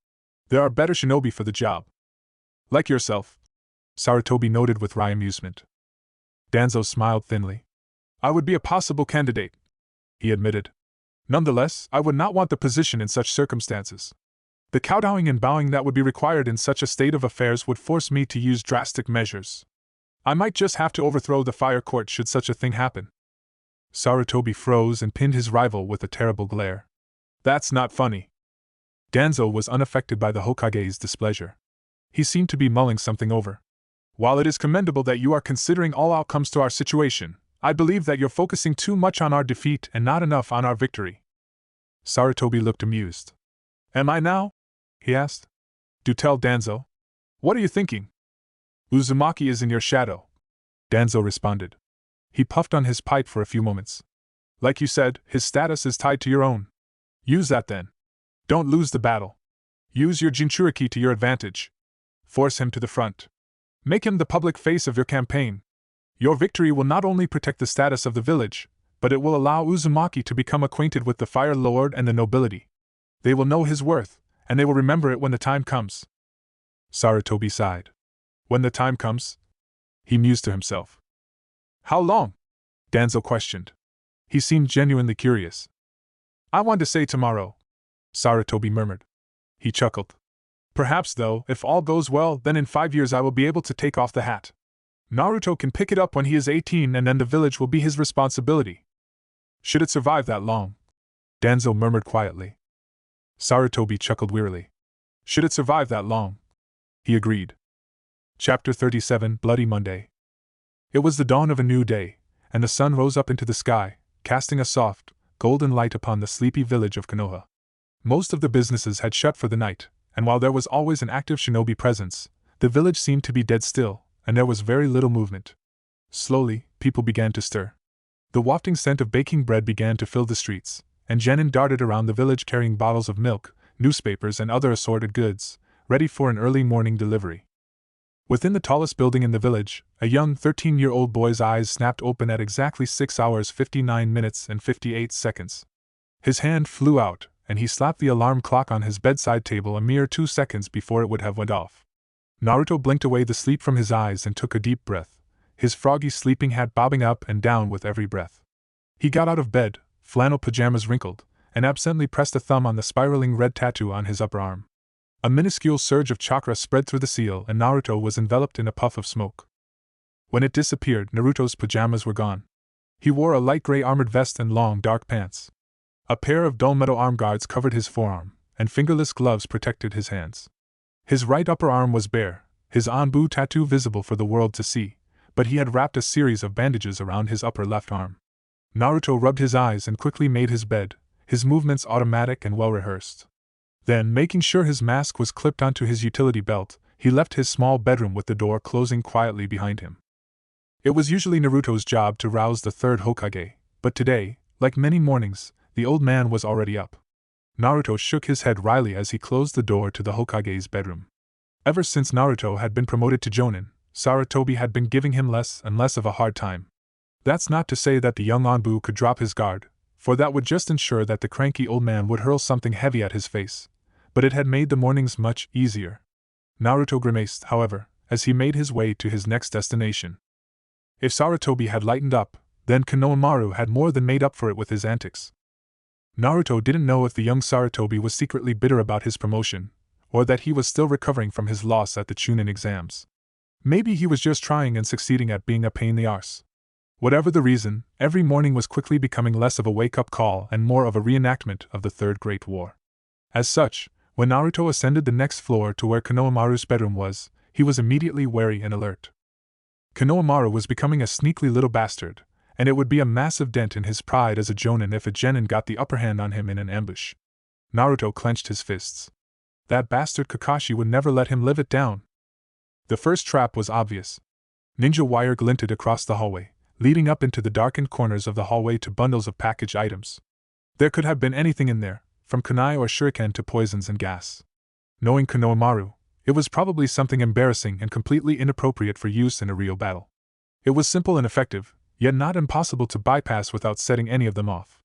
There are better shinobi for the job. Like yourself, Sarutobi noted with wry amusement. Danzo smiled thinly. I would be a possible candidate, he admitted. Nonetheless, I would not want the position in such circumstances. The kowtowing and bowing that would be required in such a state of affairs would force me to use drastic measures. I might just have to overthrow the fire court should such a thing happen. Sarutobi froze and pinned his rival with a terrible glare. That's not funny. Danzo was unaffected by the Hokage's displeasure. He seemed to be mulling something over. While it is commendable that you are considering all outcomes to our situation, I believe that you're focusing too much on our defeat and not enough on our victory. Sarutobi looked amused. Am I now? He asked. Do tell, Danzo. What are you thinking? Uzumaki is in your shadow, Danzo responded. He puffed on his pipe for a few moments. Like you said, his status is tied to your own. Use that then. Don't lose the battle. Use your Jinchuriki to your advantage. Force him to the front. Make him the public face of your campaign. Your victory will not only protect the status of the village, but it will allow Uzumaki to become acquainted with the Fire Lord and the nobility. They will know his worth, and they will remember it when the time comes. Sarutobi sighed. When the time comes? He mused to himself. How long? Danzo questioned. He seemed genuinely curious. I want to say tomorrow, Sarutobi murmured. He chuckled. Perhaps, though, if all goes well, then in 5 years I will be able to take off the hat. Naruto can pick it up when he is 18 and then the village will be his responsibility. Should it survive that long? Danzo murmured quietly. Sarutobi chuckled wearily. Should it survive that long? He agreed. Chapter 37, Bloody Monday. It was the dawn of a new day, and the sun rose up into the sky, casting a soft, golden light upon the sleepy village of Konoha. Most of the businesses had shut for the night, and while there was always an active shinobi presence, the village seemed to be dead still, and there was very little movement. Slowly, people began to stir. The wafting scent of baking bread began to fill the streets, and genin darted around the village carrying bottles of milk, newspapers and other assorted goods, ready for an early morning delivery. Within the tallest building in the village, a young 13-year-old boy's eyes snapped open at exactly 6 hours 59 minutes and 58 seconds. His hand flew out, and he slapped the alarm clock on his bedside table a mere 2 seconds before it would have went off. Naruto blinked away the sleep from his eyes and took a deep breath, his froggy sleeping hat bobbing up and down with every breath. He got out of bed, flannel pajamas wrinkled, and absently pressed a thumb on the spiraling red tattoo on his upper arm. A minuscule surge of chakra spread through the seal and Naruto was enveloped in a puff of smoke. When it disappeared, Naruto's pajamas were gone. He wore a light gray armored vest and long dark pants. A pair of dull metal arm guards covered his forearm, and fingerless gloves protected his hands. His right upper arm was bare, his Anbu tattoo visible for the world to see, but he had wrapped a series of bandages around his upper left arm. Naruto rubbed his eyes and quickly made his bed, his movements automatic and well-rehearsed. Then, making sure his mask was clipped onto his utility belt, he left his small bedroom with the door closing quietly behind him. It was usually Naruto's job to rouse the third Hokage, but today, like many mornings, the old man was already up. Naruto shook his head wryly as he closed the door to the Hokage's bedroom. Ever since Naruto had been promoted to Jonin, Sarutobi had been giving him less and less of a hard time. That's not to say that the young Anbu could drop his guard, for that would just ensure that the cranky old man would hurl something heavy at his face, but it had made the mornings much easier. Naruto grimaced, however, as he made his way to his next destination. If Sarutobi had lightened up, then Konohamaru had more than made up for it with his antics. Naruto didn't know if the young Sarutobi was secretly bitter about his promotion, or that he was still recovering from his loss at the Chunin exams. Maybe he was just trying and succeeding at being a pain in the arse. Whatever the reason, every morning was quickly becoming less of a wake-up call and more of a reenactment of the Third Great War. As such, when Naruto ascended the next floor to where Konohamaru's bedroom was, he was immediately wary and alert. Konohamaru was becoming a sneaky little bastard, and it would be a massive dent in his pride as a jonin if a genin got the upper hand on him in an ambush. Naruto clenched his fists. That bastard Kakashi would never let him live it down. The first trap was obvious. Ninja wire glinted across the hallway, leading up into the darkened corners of the hallway to bundles of packaged items. There could have been anything in there, from kunai or shuriken to poisons and gas. Knowing Konohamaru, it was probably something embarrassing and completely inappropriate for use in a real battle. It was simple and effective, yet not impossible to bypass without setting any of them off.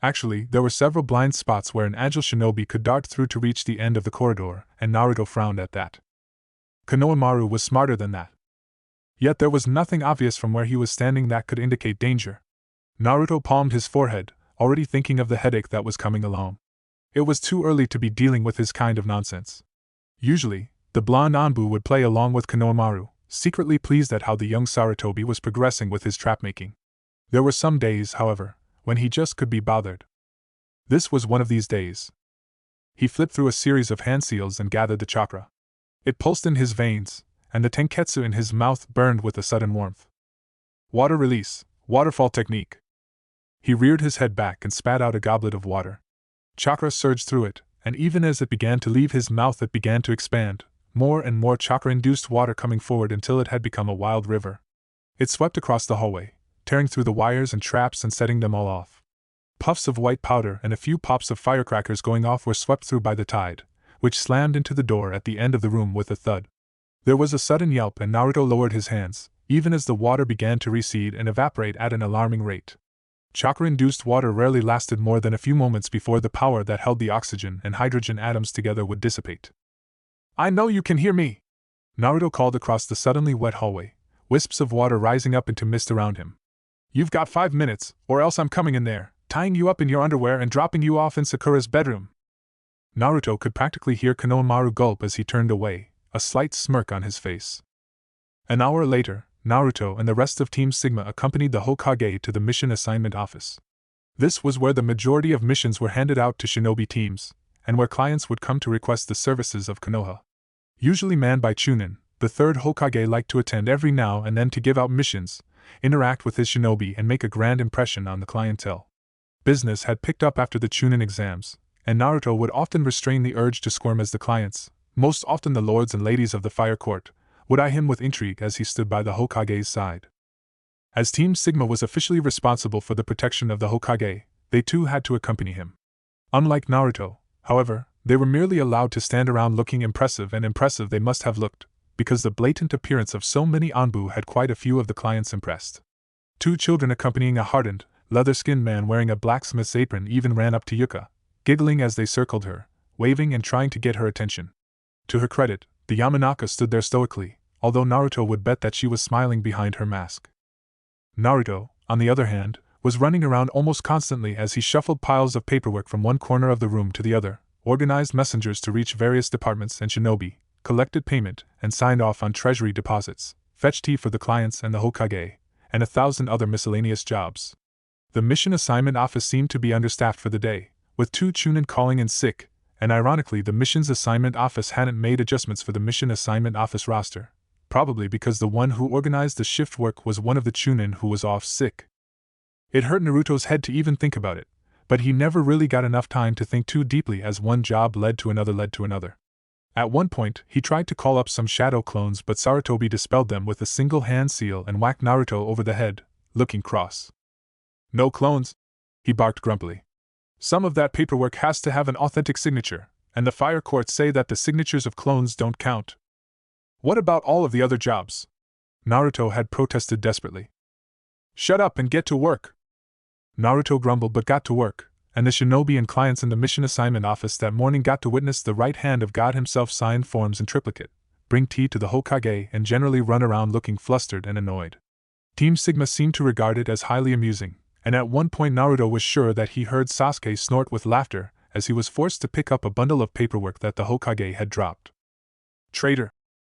Actually, there were several blind spots where an agile shinobi could dart through to reach the end of the corridor, and Naruto frowned at that. Konohamaru was smarter than that. Yet there was nothing obvious from where he was standing that could indicate danger. Naruto palmed his forehead, already thinking of the headache that was coming along. It was too early to be dealing with his kind of nonsense. Usually, the blonde Anbu would play along with Konohamaru, secretly pleased at how the young Sarutobi was progressing with his trap-making. There were some days, however, when he just could be bothered. This was one of these days. He flipped through a series of hand seals and gathered the chakra. It pulsed in his veins, and the tenketsu in his mouth burned with a sudden warmth. Water release, waterfall technique. He reared his head back and spat out a goblet of water. Chakra surged through it, and even as it began to leave his mouth it began to expand, more and more chakra-induced water coming forward until it had become a wild river. It swept across the hallway, tearing through the wires and traps and setting them all off. Puffs of white powder and a few pops of firecrackers going off were swept through by the tide, which slammed into the door at the end of the room with a thud. There was a sudden yelp and Naruto lowered his hands, even as the water began to recede and evaporate at an alarming rate. Chakra-induced water rarely lasted more than a few moments before the power that held the oxygen and hydrogen atoms together would dissipate. "I know you can hear me!" Naruto called across the suddenly wet hallway, wisps of water rising up into mist around him. "You've got 5 minutes, or else I'm coming in there, tying you up in your underwear and dropping you off in Sakura's bedroom." Naruto could practically hear Konohamaru gulp as he turned away, a slight smirk on his face. An hour later, Naruto and the rest of Team Sigma accompanied the Hokage to the mission assignment office. This was where the majority of missions were handed out to shinobi teams, and where clients would come to request the services of Konoha. Usually manned by Chunin, the third Hokage liked to attend every now and then to give out missions, interact with his shinobi and make a grand impression on the clientele. Business had picked up after the Chunin exams, and Naruto would often restrain the urge to squirm as the clients, most often the lords and ladies of the fire court, would eye him with intrigue as he stood by the Hokage's side. As Team Sigma was officially responsible for the protection of the Hokage, they too had to accompany him. Unlike Naruto, however, they were merely allowed to stand around looking impressive, and impressive they must have looked, because the blatant appearance of so many Anbu had quite a few of the clients impressed. 2 children accompanying a hardened, leather-skinned man wearing a blacksmith's apron even ran up to Yuka, giggling as they circled her, waving and trying to get her attention. To her credit, the Yamanaka stood there stoically, although Naruto would bet that she was smiling behind her mask. Naruto, on the other hand, was running around almost constantly as he shuffled piles of paperwork from one corner of the room to the other, organized messengers to reach various departments and shinobi, collected payment and signed off on treasury deposits, fetched tea for the clients and the Hokage, and 1,000 other miscellaneous jobs. The mission assignment office seemed to be understaffed for the day, with 2 Chunin calling in sick, and ironically the missions assignment office hadn't made adjustments for the mission assignment office roster, probably because the one who organized the shift work was one of the Chunin who was off sick. It hurt Naruto's head to even think about it, but he never really got enough time to think too deeply as one job led to another. At one point, he tried to call up some shadow clones, but Sarutobi dispelled them with a single hand seal and whacked Naruto over the head, looking cross. "No clones," he barked grumpily. "Some of that paperwork has to have an authentic signature, and the fire courts say that the signatures of clones don't count." "What about all of the other jobs?" Naruto had protested desperately. "Shut up and get to work." Naruto grumbled but got to work, and the shinobi and clients in the mission assignment office that morning got to witness the right hand of God himself sign forms in triplicate, bring tea to the Hokage, and generally run around looking flustered and annoyed. Team Sigma seemed to regard it as highly amusing, and at one point Naruto was sure that he heard Sasuke snort with laughter as he was forced to pick up a bundle of paperwork that the Hokage had dropped. "Traitor,"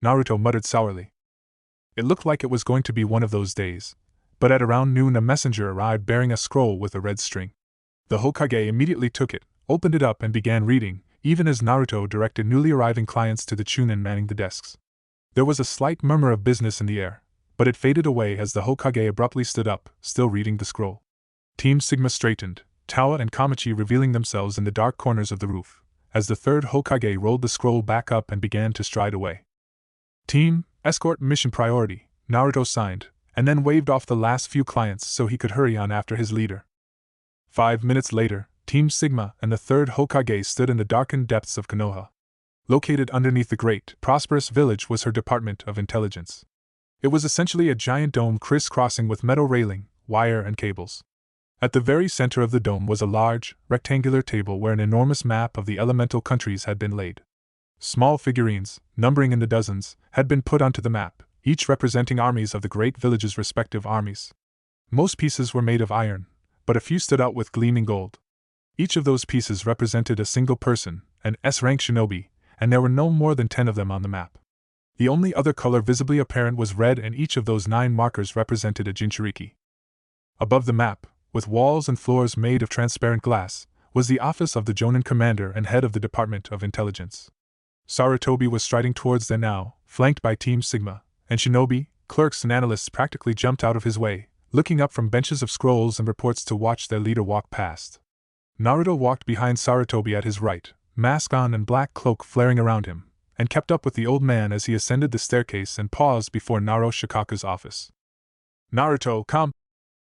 Naruto muttered sourly. It looked like it was going to be one of those days, but at around noon a messenger arrived bearing a scroll with a red string. The Hokage immediately took it, opened it up and began reading, even as Naruto directed newly arriving clients to the Chunin manning the desks. There was a slight murmur of business in the air, but it faded away as the Hokage abruptly stood up, still reading the scroll. Team Sigma straightened, Tawa and Kamachi revealing themselves in the dark corners of the roof, as the third Hokage rolled the scroll back up and began to stride away. "Team, escort mission priority," Naruto signed, and then waved off the last few clients so he could hurry on after his leader. 5 minutes later, Team Sigma and the third Hokage stood in the darkened depths of Konoha. Located underneath the great, prosperous village was her Department of Intelligence. It was essentially a giant dome crisscrossing with metal railing, wire and cables. At the very center of the dome was a large, rectangular table where an enormous map of the elemental countries had been laid. Small figurines, numbering in the dozens, had been put onto the map, each representing armies of the great village's respective armies. Most pieces were made of iron, but a few stood out with gleaming gold. Each of those pieces represented a single person, an S-rank shinobi, and there were no more than 10 of them on the map. The only other color visibly apparent was red, and each of those 9 markers represented a Jinchuriki. Above the map, with walls and floors made of transparent glass, was the office of the Jonin commander and head of the Department of Intelligence. Sarutobi was striding towards them now, flanked by Team Sigma, and shinobi, clerks and analysts practically jumped out of his way, looking up from benches of scrolls and reports to watch their leader walk past. Naruto walked behind Sarutobi at his right, mask on and black cloak flaring around him, and kept up with the old man as he ascended the staircase and paused before Naruto Shikaku's office. "Naruto, come!"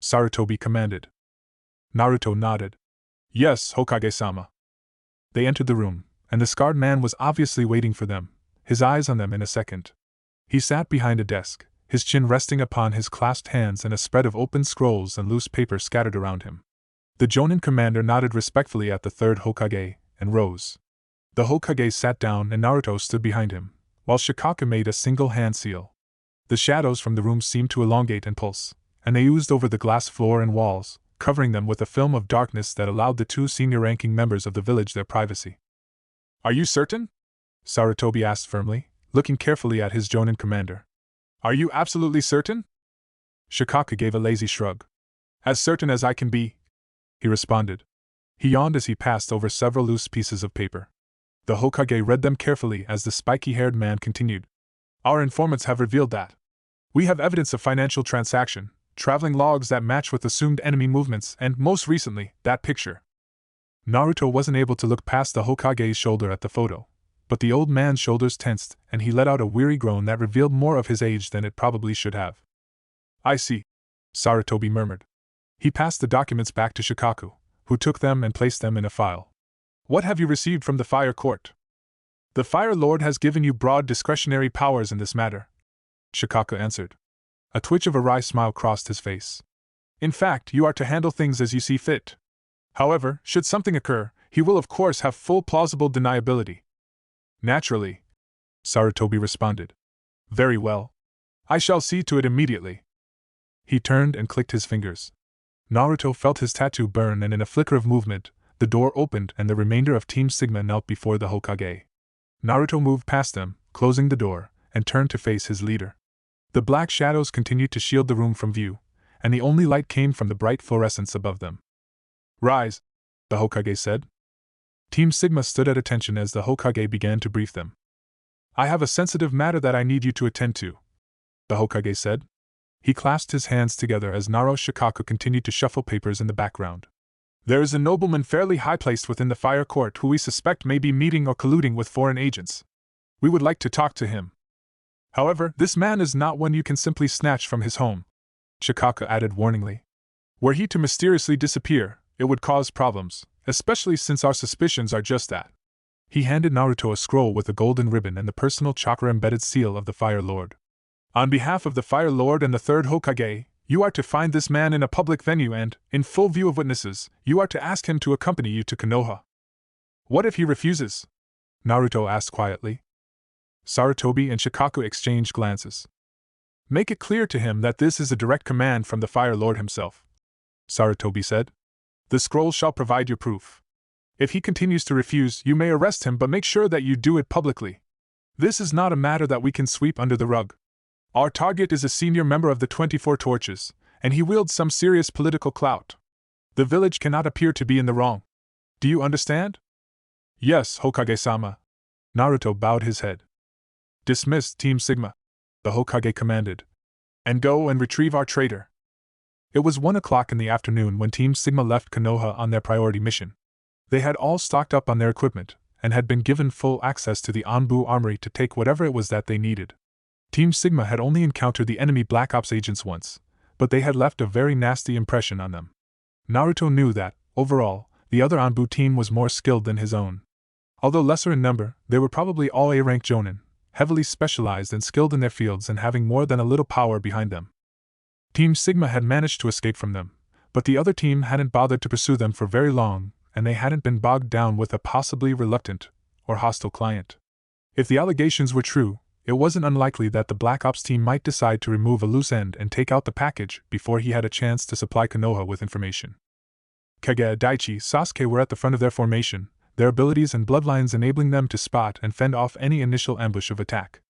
Sarutobi commanded. Naruto nodded. "Yes, Hokage-sama." They entered the room, and the scarred man was obviously waiting for them, his eyes on them in a second. He sat behind a desk, his chin resting upon his clasped hands and a spread of open scrolls and loose paper scattered around him. The Jonin commander nodded respectfully at the third Hokage, and rose. The Hokage sat down and Naruto stood behind him, while Shikaku made a single hand seal. The shadows from the room seemed to elongate and pulse, and they oozed over the glass floor and walls, covering them with a film of darkness that allowed the 2 senior-ranking members of the village their privacy. "Are you certain?" Sarutobi asked firmly, looking carefully at his Jonin commander. "Are you absolutely certain?" Shikaku gave a lazy shrug. "As certain as I can be," he responded. He yawned as he passed over several loose pieces of paper. The Hokage read them carefully as the spiky-haired man continued. "Our informants have revealed that we have evidence of financial transaction, traveling logs that match with assumed enemy movements, and, most recently, that picture." Naruto wasn't able to look past the Hokage's shoulder at the photo, but the old man's shoulders tensed and he let out a weary groan that revealed more of his age than it probably should have. "I see," Sarutobi murmured. He passed the documents back to Shikaku, who took them and placed them in a file. "What have you received from the Fire Court?" "The Fire Lord has given you broad discretionary powers in this matter," Shikaku answered. A twitch of a wry smile crossed his face. "In fact, you are to handle things as you see fit. However, should something occur, he will of course have full plausible deniability." "Naturally," Sarutobi responded. "Very well. I shall see to it immediately." He turned and clicked his fingers. Naruto felt his tattoo burn, and in a flicker of movement, the door opened and the remainder of Team Sigma knelt before the Hokage. Naruto moved past them, closing the door, and turned to face his leader. The black shadows continued to shield the room from view, and the only light came from the bright fluorescence above them. "Rise," the Hokage said. Team Sigma stood at attention as the Hokage began to brief them. "I have a sensitive matter that I need you to attend to," the Hokage said. He clasped his hands together as Naro Shikaku continued to shuffle papers in the background. "There is a nobleman fairly high-placed within the fire court who we suspect may be meeting or colluding with foreign agents. We would like to talk to him. However, this man is not one you can simply snatch from his home," Shikaku added warningly. "Were he to mysteriously disappear, it would cause problems, especially since our suspicions are just that." He handed Naruto a scroll with a golden ribbon and the personal chakra-embedded seal of the Fire Lord. "On behalf of the Fire Lord and the third Hokage, you are to find this man in a public venue and, in full view of witnesses, you are to ask him to accompany you to Konoha." "What if he refuses?" Naruto asked quietly. Sarutobi and Shikaku exchanged glances. "Make it clear to him that this is a direct command from the Fire Lord himself," Sarutobi said. "The scroll shall provide your proof. If he continues to refuse, you may arrest him, but make sure that you do it publicly. This is not a matter that we can sweep under the rug. Our target is a senior member of the 24 Torches, and he wields some serious political clout. The village cannot appear to be in the wrong. Do you understand?" "Yes, Hokage-sama." Naruto bowed his head. "Dismiss, Team Sigma," the Hokage commanded. "And go and retrieve our traitor." It was 1 o'clock in the afternoon when Team Sigma left Konoha on their priority mission. They had all stocked up on their equipment, and had been given full access to the Anbu armory to take whatever it was that they needed. Team Sigma had only encountered the enemy Black Ops agents once, but they had left a very nasty impression on them. Naruto knew that, overall, the other Anbu team was more skilled than his own. Although lesser in number, they were probably all A-rank jonin, heavily specialized and skilled in their fields and having more than a little power behind them. Team Sigma had managed to escape from them, but the other team hadn't bothered to pursue them for very long, and they hadn't been bogged down with a possibly reluctant or hostile client. If the allegations were true, it wasn't unlikely that the Black Ops team might decide to remove a loose end and take out the package before he had a chance to supply Konoha with information. Kage, Daichi, Sasuke were at the front of their formation, their abilities and bloodlines enabling them to spot and fend off any initial ambush of attack.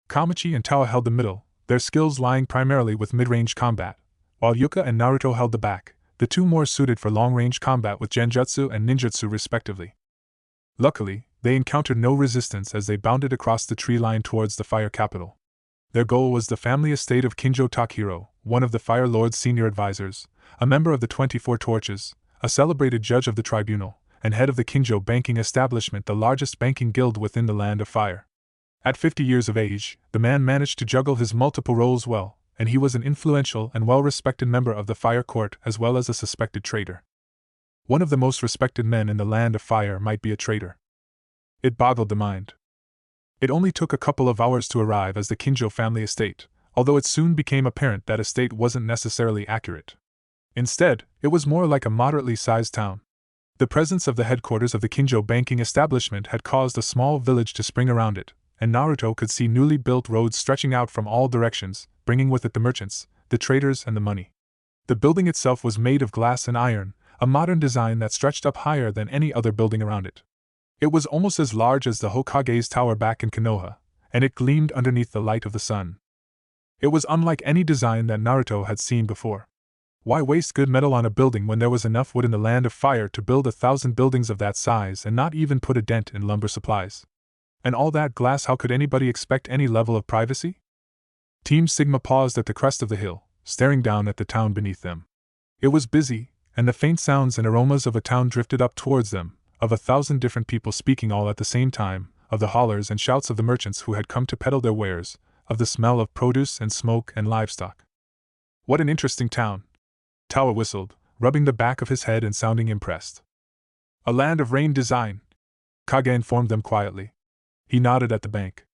Kamachi and Tawa held the middle, their skills lying primarily with mid-range combat, while Yuka and Naruto held the back, the two more suited for long-range combat with Genjutsu and Ninjutsu respectively. Luckily, they encountered no resistance as they bounded across the tree line towards the fire capital. Their goal was the family estate of Kinjo Takahiro, one of the Fire Lord's senior advisors, a member of the 24 Torches, a celebrated judge of the tribunal, and head of the Kinjo banking establishment, the largest banking guild within the Land of Fire. At 50 years of age, the man managed to juggle his multiple roles well, and he was an influential and well-respected member of the Fire Court as well as a suspected traitor. One of the most respected men in the Land of Fire might be a traitor. It boggled the mind. It only took a couple of hours to arrive as the Kinjo family estate, although it soon became apparent that estate wasn't necessarily accurate. Instead, it was more like a moderately sized town. The presence of the headquarters of the Kinjo banking establishment had caused a small village to spring around it, and Naruto could see newly built roads stretching out from all directions, bringing with it the merchants, the traders, and the money. The building itself was made of glass and iron, a modern design that stretched up higher than any other building around it. It was almost as large as the Hokage's tower back in Konoha, and it gleamed underneath the light of the sun. It was unlike any design that Naruto had seen before. Why waste good metal on a building when there was enough wood in the Land of Fire to build 1,000 buildings of that size and not even put a dent in lumber supplies? And all that glass, how could anybody expect any level of privacy? Team Sigma paused at the crest of the hill, staring down at the town beneath them. It was busy, and the faint sounds and aromas of a town drifted up towards them, of 1,000 different people speaking all at the same time, of the haulers and shouts of the merchants who had come to peddle their wares, of the smell of produce and smoke and livestock. What an interesting town! Tawa whistled, rubbing the back of his head and sounding impressed. A land of rain design, Kage informed them quietly. He nodded at the bank.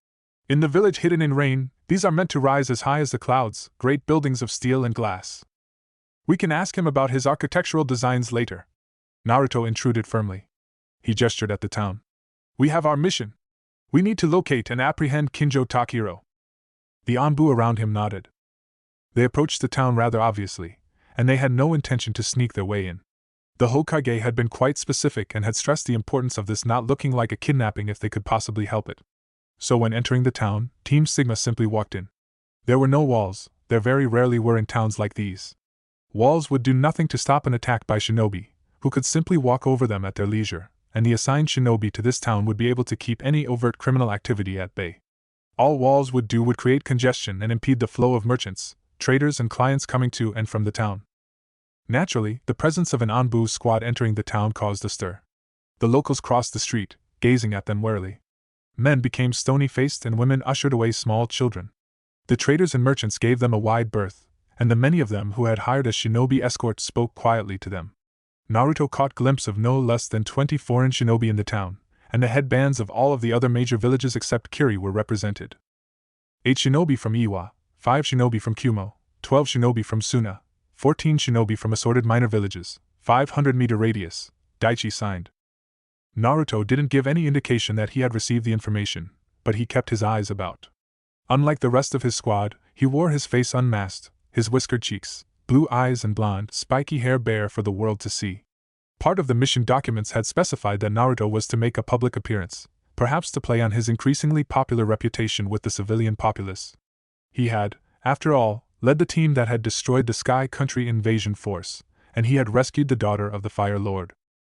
In the village hidden in rain, these are meant to rise as high as the clouds, great buildings of steel and glass. We can ask him about his architectural designs later. Naruto intruded firmly. He gestured at the town. We have our mission. We need to locate and apprehend Kinjo Takahiro. The Anbu around him nodded. They approached the town rather obviously, and they had no intention to sneak their way in. The Hokage had been quite specific and had stressed the importance of this not looking like a kidnapping if they could possibly help it. So when entering the town, Team Sigma simply walked in. There were no walls, there very rarely were in towns like these. Walls would do nothing to stop an attack by shinobi, who could simply walk over them at their leisure, and the assigned shinobi to this town would be able to keep any overt criminal activity at bay. All walls would do would create congestion and impede the flow of merchants, traders and clients coming to and from the town. Naturally, the presence of an Anbu squad entering the town caused a stir. The locals crossed the street, gazing at them warily. Men became stony-faced and women ushered away small children. The traders and merchants gave them a wide berth, and the many of them who had hired a shinobi escort spoke quietly to them. Naruto caught glimpse of no less than 20 foreign shinobi in the town, and the headbands of all of the other major villages except Kiri were represented. 8 shinobi from Iwa, 5 shinobi from Kumo, 12 shinobi from Suna, 14 shinobi from assorted minor villages, 500-meter radius, Daichi signed. Naruto didn't give any indication that he had received the information, but he kept his eyes about. Unlike the rest of his squad, he wore his face unmasked, his whiskered cheeks, blue eyes and blonde, spiky hair bare for the world to see. Part of the mission documents had specified that Naruto was to make a public appearance, perhaps to play on his increasingly popular reputation with the civilian populace. He had, after all, led the team that had destroyed the Sky Country invasion force, and he had rescued the daughter of the Fire Lord.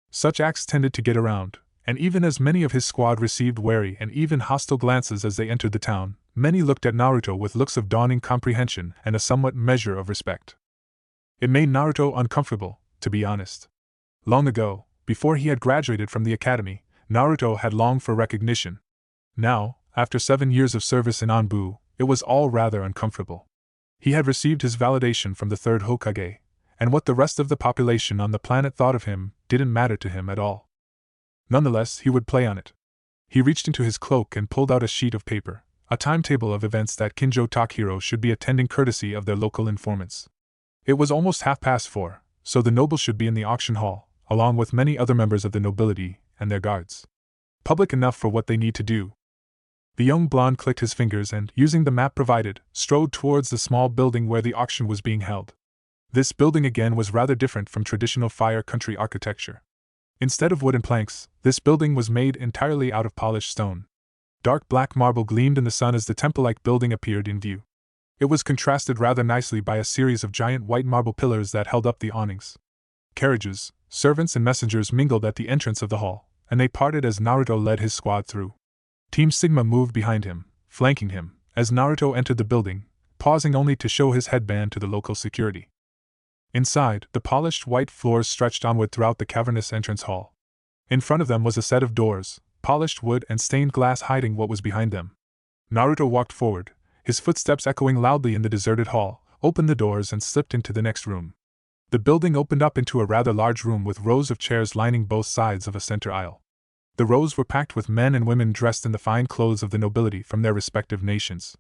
Such acts tended to get around, and even as many of his squad received wary and even hostile glances as they entered the town, many looked at Naruto with looks of dawning comprehension and a somewhat measure of respect. It made Naruto uncomfortable, to be honest. Long ago, before he had graduated from the academy, Naruto had longed for recognition. Now, after 7 years of service in Anbu, it was all rather uncomfortable. He had received his validation from the third Hokage, and what the rest of the population on the planet thought of him didn't matter to him at all. Nonetheless, he would play on it. He reached into his cloak and pulled out a sheet of paper, a timetable of events that Kinjo Takahiro should be attending courtesy of their local informants. It was almost 4:30, so the nobles should be in the auction hall, along with many other members of the nobility and their guards. Public enough for what they need to do. The young blonde clicked his fingers and, using the map provided, strode towards the small building where the auction was being held. This building again was rather different from traditional Fire Country architecture. Instead of wooden planks, this building was made entirely out of polished stone. Dark black marble gleamed in the sun as the temple-like building appeared in view. It was contrasted rather nicely by a series of giant white marble pillars that held up the awnings. Carriages, servants and messengers mingled at the entrance of the hall, and they parted as Naruto led his squad through. Team Sigma moved behind him, flanking him, as Naruto entered the building, pausing only to show his headband to the local security. Inside, the polished white floors stretched onward throughout the cavernous entrance hall. In front of them was a set of doors, polished wood and stained glass hiding what was behind them. Naruto walked forward, his footsteps echoing loudly in the deserted hall, opened the doors and slipped into the next room. The building opened up into a rather large room with rows of chairs lining both sides of a center aisle. The rows were packed with men and women dressed in the fine clothes of the nobility from their respective nations.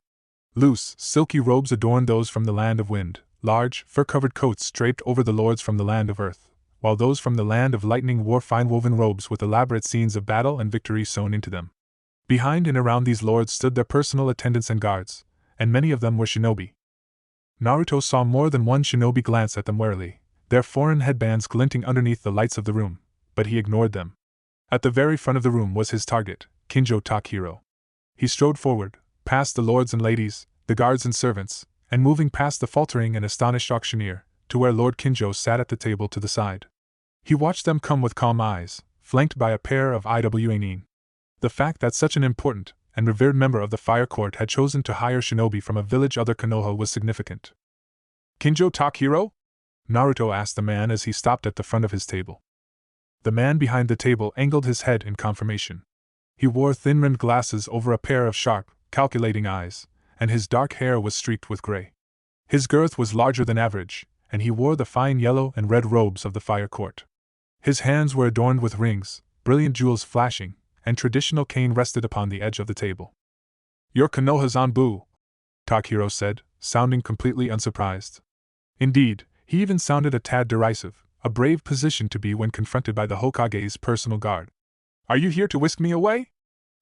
Loose, silky robes adorned those from the land of wind, large, fur-covered coats draped over the lords from the land of earth, while those from the land of lightning wore fine-woven robes with elaborate scenes of battle and victory sewn into them. Behind and around these lords stood their personal attendants and guards, and many of them were shinobi. Naruto saw more than one shinobi glance at them warily, their foreign headbands glinting underneath the lights of the room, but he ignored them. At the very front of the room was his target, Kinjo Takahiro. He strode forward, past the lords and ladies, the guards and servants, and moving past the faltering and astonished auctioneer, to where Lord Kinjo sat at the table to the side. He watched them come with calm eyes, flanked by a pair of Iwa. The fact that such an important and revered member of the Fire Court had chosen to hire shinobi from a village other Konoha was significant. Kinjo Takahiro? Naruto asked the man as he stopped at the front of his table. The man behind the table angled his head in confirmation. He wore thin-rimmed glasses over a pair of sharp, calculating eyes, and his dark hair was streaked with gray. His girth was larger than average, and he wore the fine yellow and red robes of the Fire Court. His hands were adorned with rings, brilliant jewels flashing, and traditional cane rested upon the edge of the table. "You're Konoha's Anbu," Takahiro said, sounding completely unsurprised. Indeed, he even sounded a tad derisive, a brave position to be when confronted by the Hokage's personal guard. "Are you here to whisk me away?"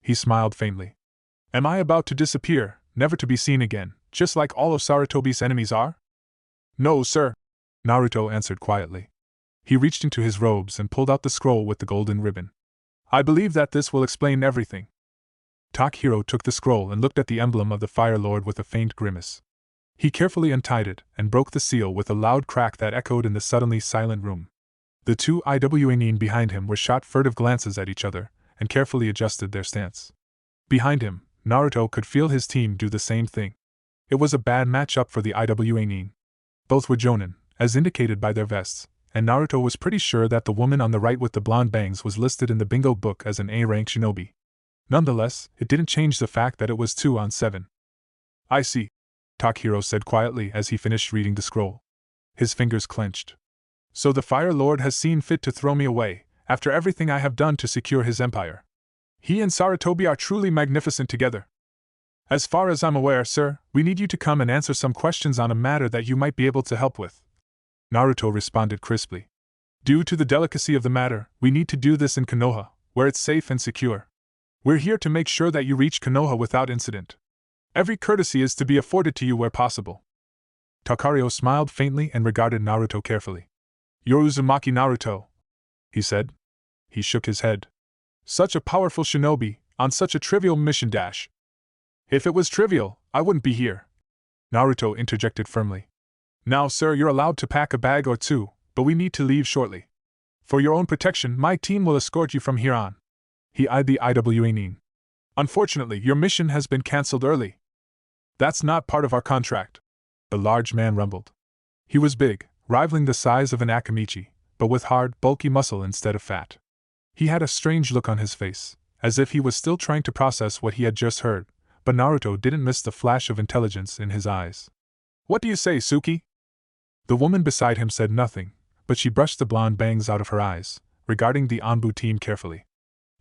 He smiled faintly. "Am I about to disappear, never to be seen again, just like all of Sarutobi's enemies are?" "No, sir," Naruto answered quietly. He reached into his robes and pulled out the scroll with the golden ribbon. "I believe that this will explain everything." Takahiro took the scroll and looked at the emblem of the Fire Lord with a faint grimace. He carefully untied it and broke the seal with a loud crack that echoed in the suddenly silent room. The two Iwanin behind him were shot furtive glances at each other and carefully adjusted their stance. Behind him, Naruto could feel his team do the same thing. It was a bad matchup for the Iwanin. Both were Jonin, as indicated by their vests, and Naruto was pretty sure that the woman on the right with the blonde bangs was listed in the bingo book as an A-rank shinobi. Nonetheless, it didn't change the fact that it was 2 on 7. "I see," Takahiro said quietly as he finished reading the scroll. His fingers clenched. "So the Fire Lord has seen fit to throw me away, after everything I have done to secure his empire. He and Sarutobi are truly magnificent together. As far as I'm aware, sir, we need you to come and answer some questions on a matter that you might be able to help with." Naruto responded crisply. "Due to the delicacy of the matter, we need to do this in Konoha, where it's safe and secure. We're here to make sure that you reach Konoha without incident. Every courtesy is to be afforded to you where possible." Takahiro smiled faintly and regarded Naruto carefully. "You're Uzumaki Naruto," he said. He shook his head. "Such a powerful shinobi, on such a trivial mission dash." "If it was trivial, I wouldn't be here," Naruto interjected firmly. "Now, sir, you're allowed to pack a bag or two, but we need to leave shortly. For your own protection, my team will escort you from here on." He eyed the Iwanin. "Unfortunately, your mission has been cancelled early." "That's not part of our contract," the large man rumbled. He was big, rivaling the size of an Akamichi, but with hard, bulky muscle instead of fat. He had a strange look on his face, as if he was still trying to process what he had just heard, but Naruto didn't miss the flash of intelligence in his eyes. "What do you say, Suki?" The woman beside him said nothing, but she brushed the blonde bangs out of her eyes, regarding the Anbu team carefully.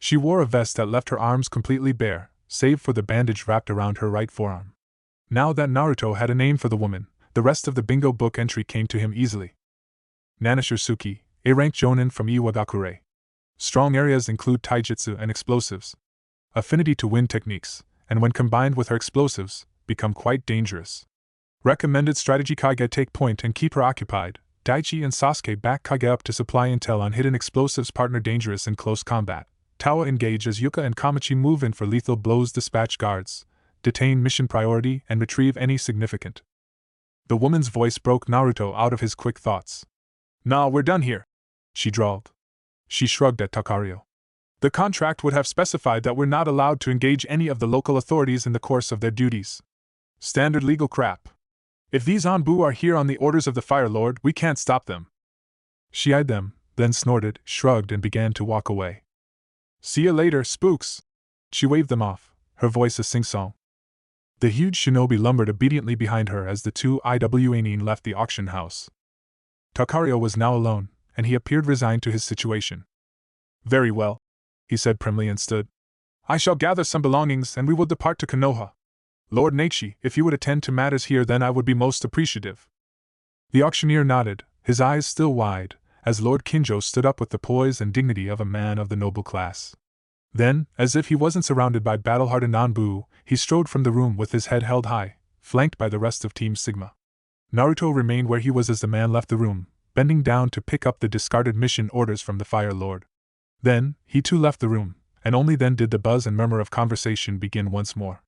She wore a vest that left her arms completely bare, save for the bandage wrapped around her right forearm. Now that Naruto had a name for the woman, the rest of the bingo book entry came to him easily. Nanashiro Suki, A-rank Jonin from Iwagakure. Strong areas include taijutsu and explosives. Affinity to wind techniques, and when combined with her explosives, become quite dangerous. Recommended strategy: Kage take point and keep her occupied. Daichi and Sasuke back Kage up to supply intel on hidden explosives. Partner dangerous in close combat. Tawa engage as Yuka and Kamachi move in for lethal blows. Dispatch guards. Detain mission priority and retrieve any significant. The woman's voice broke Naruto out of his quick thoughts. "Nah, we're done here," she drawled. She shrugged at Takahiro. "The contract would have specified that we're not allowed to engage any of the local authorities in the course of their duties. Standard legal crap. If these Anbu are here on the orders of the Fire Lord, we can't stop them." She eyed them, then snorted, shrugged, and began to walk away. "See you later, spooks." She waved them off, her voice a sing-song. The huge shinobi lumbered obediently behind her as the two Iwanin left the auction house. Takahiro was now alone, and he appeared resigned to his situation. "Very well," he said primly and stood. "I shall gather some belongings and we will depart to Konoha. Lord Naichi, if you would attend to matters here, then I would be most appreciative." The auctioneer nodded, his eyes still wide, as Lord Kinjo stood up with the poise and dignity of a man of the noble class. Then, as if he wasn't surrounded by battle-hardened Anbu, he strode from the room with his head held high, flanked by the rest of Team Sigma. Naruto remained where he was as the man left the room, bending down to pick up the discarded mission orders from the Fire Lord. Then, he too left the room, and only then did the buzz and murmur of conversation begin once more.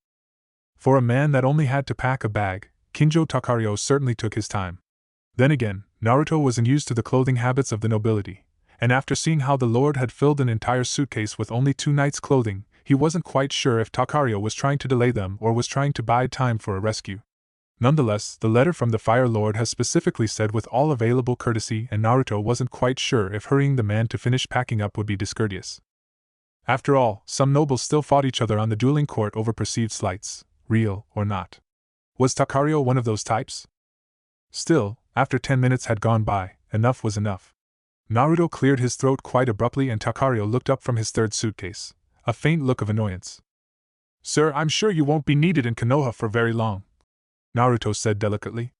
For a man that only had to pack a bag, Kinjo Takahiro certainly took his time. Then again, Naruto wasn't used to the clothing habits of the nobility, and after seeing how the Lord had filled an entire suitcase with only 2 nights' clothing, he wasn't quite sure if Takahiro was trying to delay them or was trying to buy time for a rescue. Nonetheless, the letter from the Fire Lord has specifically said with all available courtesy, and Naruto wasn't quite sure if hurrying the man to finish packing up would be discourteous. After all, some nobles still fought each other on the dueling court over perceived slights, real or not. Was Takahiro one of those types? Still, after 10 minutes had gone by, enough was enough. Naruto cleared his throat quite abruptly and Takahiro looked up from his third suitcase, a faint look of annoyance. "Sir, I'm sure you won't be needed in Konoha for very long," Naruto said delicately.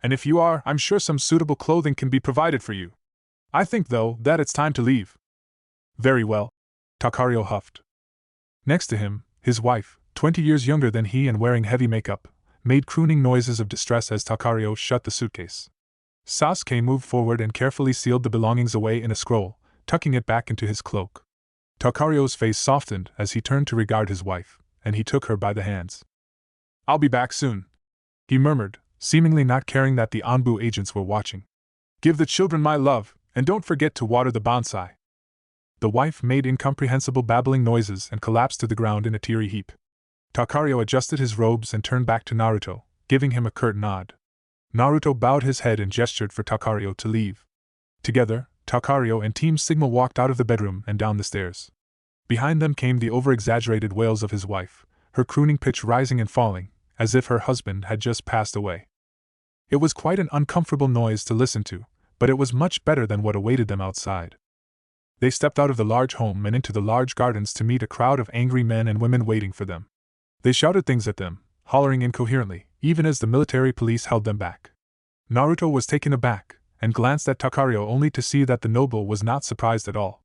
"And if you are, I'm sure some suitable clothing can be provided for you. I think, though, that it's time to leave." "Very well," Takahiro huffed. Next to him, his wife, 20 years younger than he and wearing heavy makeup, made crooning noises of distress as Takahiro shut the suitcase. Sasuke moved forward and carefully sealed the belongings away in a scroll, tucking it back into his cloak. Takahirio's face softened as he turned to regard his wife, and he took her by the hands. "I'll be back soon," he murmured, seemingly not caring that the Anbu agents were watching. "Give the children my love, and don't forget to water the bonsai." The wife made incomprehensible babbling noises and collapsed to the ground in a teary heap. Takario adjusted his robes and turned back to Naruto, giving him a curt nod. Naruto bowed his head and gestured for Takario to leave. Together, Takario and Team Sigma walked out of the bedroom and down the stairs. Behind them came the over-exaggerated wails of his wife, her crooning pitch rising and falling, as if her husband had just passed away. It was quite an uncomfortable noise to listen to, but it was much better than what awaited them outside. They stepped out of the large home and into the large gardens to meet a crowd of angry men and women waiting for them. They shouted things at them, hollering incoherently, even as the military police held them back. Naruto was taken aback, and glanced at Takario only to see that the noble was not surprised at all.